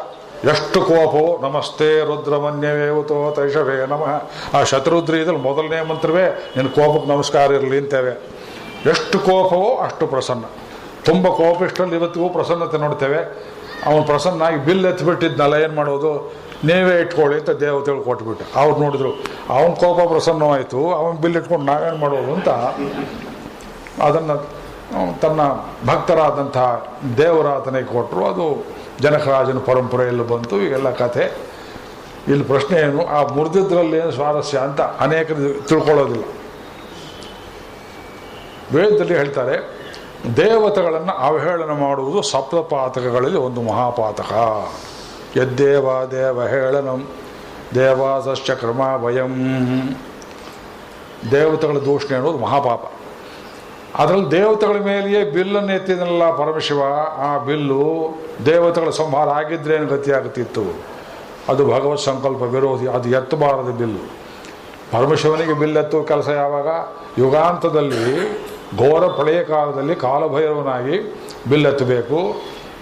ಎಷ್ಟು ಕೋಪವೋ, ನಮಸ್ತೆ ರುದ್ರಮನ್ಯವೇವತೋ ತೈಷವೇ ನಮಃ. ಆ ಶತರುದ್ರಿ ಇದ್ರಲ್ಲಿ ಮೊದಲನೇ ಮಂತ್ರವೇ ನಿನ್ನ ಕೋಪಕ್ಕೆ ನಮಸ್ಕಾರ ಇರಲಿ ಅಂತೇವೆ. ಎಷ್ಟು ಕೋಪವೋ ಅಷ್ಟು ಪ್ರಸನ್ನ. ತುಂಬ ಕೋಪಿಷ್ಟಲ್ಲಿ ಇವತ್ತಿಗೂ ಪ್ರಸನ್ನತೆ ನೋಡ್ತೇವೆ. ಅವನು ಪ್ರಸನ್ನಾಗಿ ಬಿಲ್ ಎತ್ತಿಬಿಟ್ಟಿದ್ನಲ್ಲ, ಏನು ಮಾಡೋದು, ನೀವೇ ಇಟ್ಕೊಳ್ಳಿ ಅಂತ ದೇವತೆಗಳು ಕೊಟ್ಬಿಟ್ಟು ಅವ್ರು ನೋಡಿದ್ರು. ಅವನ ಕೋಪ ಪ್ರಸನ್ನವಾಯಿತು, ಅವನ ಬಿಲ್ ಇಟ್ಕೊಂಡು ನಾವೇನು ಮಾಡೋದು ಅಂತ ಅದನ್ನು ತನ್ನ ಭಕ್ತರಾದಂಥ ದೇವರಾತನಿಗೆ ಕೊಟ್ಟರು. ಅದು ಜನಕರಾಜನ ಪರಂಪರೆಯಲ್ಲಿ ಬಂತು. ಈಗೆಲ್ಲ ಕಥೆ. ಇಲ್ಲಿ ಪ್ರಶ್ನೆ ಏನು, ಆ ಮುರಿದಿದ್ರಲ್ಲೇನು ಸ್ವಾರಸ್ಯ ಅಂತ ಅನೇಕರು ತಿಳ್ಕೊಳ್ಳೋದಿಲ್ಲ. ವೇದದಲ್ಲಿ ಹೇಳ್ತಾರೆ, ದೇವತೆಗಳನ್ನು ಅವಹೇಳನ ಮಾಡುವುದು ಸಪ್ತಪಾತಕಗಳಲ್ಲಿ ಒಂದು ಮಹಾಪಾತಕ. ಯದ್ದೇವ ದೇವಹೇಳನಂ ದೇವಾಸಶ್ಚ ಕ್ರಮ ವಯಂ. ದೇವತೆಗಳ ದೂಷಣೆ ಅನ್ನೋದು ಮಹಾಪಾಪ. ಅದರಲ್ಲಿ ದೇವತೆಗಳ ಮೇಲೆಯೇ ಬಿಲ್ಲನ್ನು ಎತ್ತಿದನಲ್ಲ ಪರಮಶಿವ. ಆ ಬಿಲ್ಲು ದೇವತೆಗಳ ಸಂಹಾರ ಆಗಿದ್ರೇನು ಗತಿಯಾಗುತ್ತಿತ್ತು? ಅದು ಭಗವತ್ ಸಂಕಲ್ಪ ವಿರೋಧಿ, ಅದು ಎತ್ತಬಾರದು ಬಿಲ್ಲು. ಪರಮಶಿವನಿಗೆ ಬಿಲ್ಲೆತ್ತುವ ಕೆಲಸ ಯಾವಾಗ? ಯುಗಾಂತದಲ್ಲಿ ಘೋರ ಪ್ರಳಯ ಕಾಲದಲ್ಲಿ ಕಾಲಭೈರವನಾಗಿ ಬಿಲ್ಲೆತ್ತಬೇಕು.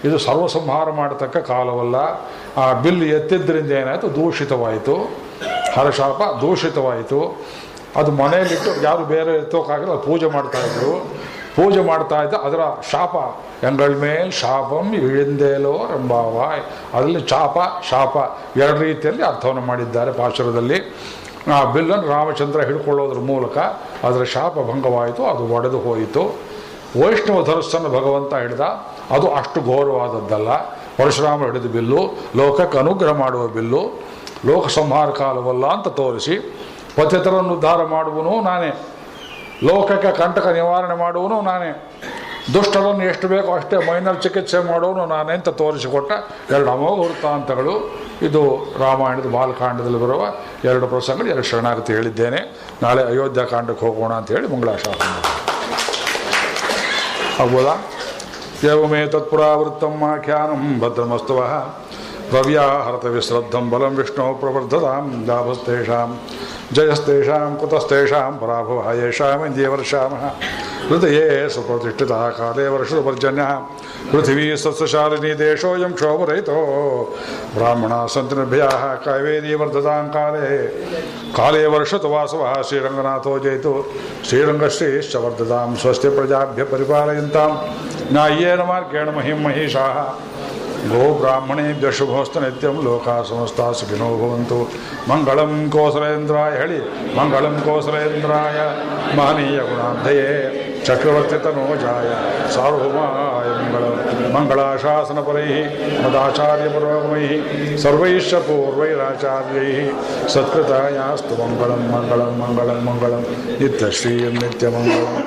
ಇದು ಸರ್ವಸಂಹಾರ ಮಾಡತಕ್ಕ ಕಾಲವಲ್ಲ. ಆ ಬಿಲ್ಲು ಎತ್ತಿದ್ದರಿಂದ ಏನಾಯಿತು? ದೂಷಿತವಾಯಿತು. ಹರಶಾಪ ದೂಷಿತವಾಯಿತು. ಅದು ಮನೆಯಲ್ಲಿಟ್ಟು ಯಾರು ಬೇರೆ ಎತ್ತೋಕ್ಕಾಗಲ್ಲ, ಪೂಜೆ ಮಾಡ್ತಾಯಿದ್ರು. ಪೂಜೆ ಮಾಡ್ತಾ ಇದ್ದ ಅದರ ಶಾಪ, ಎಂಗಳ ಮೇಲ್ ಶಾಪಂ ಇಳಿಂದೇಲೋ ರಂಭಾವಾಯ್. ಅದರಲ್ಲಿ ಚಾಪ ಶಾಪ ಎರಡು ರೀತಿಯಲ್ಲಿ ಅರ್ಥವನ್ನು ಮಾಡಿದ್ದಾರೆ ಪಾಶುರದಲ್ಲಿ. ಆ ಬಿಲ್ಲನ್ನು ರಾಮಚಂದ್ರ ಹಿಡ್ಕೊಳ್ಳೋದ್ರ ಮೂಲಕ ಅದರ ಶಾಪ ಭಂಗವಾಯಿತು, ಅದು ಒಡೆದು ಹೋಯಿತು. ವೈಷ್ಣವ ಧನುಸ್ಸನ್ನು ಭಗವಂತ ಹಿಡಿದ, ಅದು ಅಷ್ಟು ಘೋರವಾದದ್ದಲ್ಲ. ಪರಶುರಾಮ ಹಿಡಿದ ಬಿಲ್ಲು ಲೋಕಕ್ಕೆ ಅನುಗ್ರಹ ಮಾಡುವ ಬಿಲ್ಲು, ಲೋಕ ಸಂಹಾರ ಕಾಲವಲ್ಲ ಅಂತ ತೋರಿಸಿ, ಪತಿತರನ್ನು ಉದ್ಧಾರ ಮಾಡುವನು ನಾನೇ, ಲೋಕಕ್ಕೆ ಕಂಟಕ ನಿವಾರಣೆ ಮಾಡುವನು ನಾನೇ, ದುಷ್ಟರನ್ನು ಎಷ್ಟು ಬೇಕೋ ಅಷ್ಟೇ ಮೈನಲ್ಲಿ ಚಿಕಿತ್ಸೆ ಮಾಡೋನು ನಾನೇ ಅಂತ ತೋರಿಸಿಕೊಟ್ಟ 2 ಅಮೋಘ ವೃತ್ತಾಂತಗಳು. ಇದು ರಾಮಾಯಣದ ಬಾಲಕಾಂಡದಲ್ಲಿ ಬರುವ 2 ಪ್ರಸಂಗಗಳು, 2 ಶರಣಾಗತಿ ಹೇಳಿದ್ದೇನೆ. ನಾಳೆ ಅಯೋಧ್ಯಕಾಂಡಕ್ಕೆ ಹೋಗೋಣ ಅಂತೇಳಿ ಮಂಗಳಾಶಾಸನ ಆಗ್ಬೋದಾ? ಏವಮೇ ತತ್ಪುರಾವೃತ್ತಂ ಆಖ್ಯಾನಂ ಭದ್ರಮಸ್ತುವಃ ರವ್ಯಾಹರತ ವಿಶ್ರದ್ಧಂ ಬಲಂ ವಿಷ್ಣು ಪ್ರವರ್ಧತಾಂ ಲಾಭಸ್ತೇಷಾಂ ಜಯಸ್ತೇಷಾಂ ಕುತಸ್ತೇಷಾಂ ಪರಾಭವ ಯೇಷಾಮಿಂದ್ಯೇ ವರ್ಷಾಮಃ ಹೃದಯೇ ಸುಪ್ರತಿಷ್ಠಿತಃ ಕಾಲೇ ವರ್ಷಪರ್ಜನ್ಯಃ ಪೃಥಿವೀ ಸಸ್ಯಶಾಲಿನಿ ದೇಶೋಯಂ ಕ್ಷೋಭರಹಿತೋ ಬ್ರಾಹ್ಮಣಾಃ ಸಂತು ನಿರ್ಭಯಾಃ ಕಾವೇರಿ ವರ್ಧತಾಂ ಕಾಲೇ ಕಾಲೇ ವರ್ಷತು ವಾಸವಃ ಶ್ರೀರಂಗನಾಥೋ ಜಯತು ಶ್ರೀರಂಗಶ್ರೀಶ್ಚ ವರ್ಧತಾಂ ಸ್ವಸ್ತಿ ಪ್ರಜಾಭ್ಯ ಪರಿಪಾಲಯಂತಾಂ ನ್ಯಾಯೇನ ಮಾರ್ಗೇಣ ಮಹಿಂ ಮಹಿಷಾಃ ಗೋ ಬ್ರಾಹ್ಮಣೇಭ್ಯ ಶುಭೋಸ್ತು ನಿತ್ಯಂ ಲೋಕಾ ಸಮಸ್ತಾ ಸುಖಿನೋ ಭವಂತು. ಮಂಗಳಂ ಕೋಸಲೇಂದ್ರಾಯ ಹೇಳಿ. ಮಂಗಳಂ ಕೋಸಲೇಂದ್ರಾಯ ಮಹನೀಯ ಗುಣಾಬ್ಧಯೇ ಚಕ್ರವರ್ತಿ ತನೋಜಾಯ ಸಾರ್ವಭೌಮಾಯ ಮಂಗಳಂ. ಮಂಗಳಾಶಾಸನಪರೈಃ ಮದಾಚಾರ್ಯಪುರೋಗಮೈಃ ಸರ್ವೈಶ್ಚ ಪೂರ್ವೈರಾಚಾರ್ಯೈಃ ಸತ್ಕೃತಾಯಾಸ್ತು ಮಂಗಳಂ ಮಂಗಳಂ ಮಂಗಳಂ ಮಂಗಳಂ ನಿತ್ಯಶ್ರೀ ನಿತ್ಯಮಂಗಳಂ.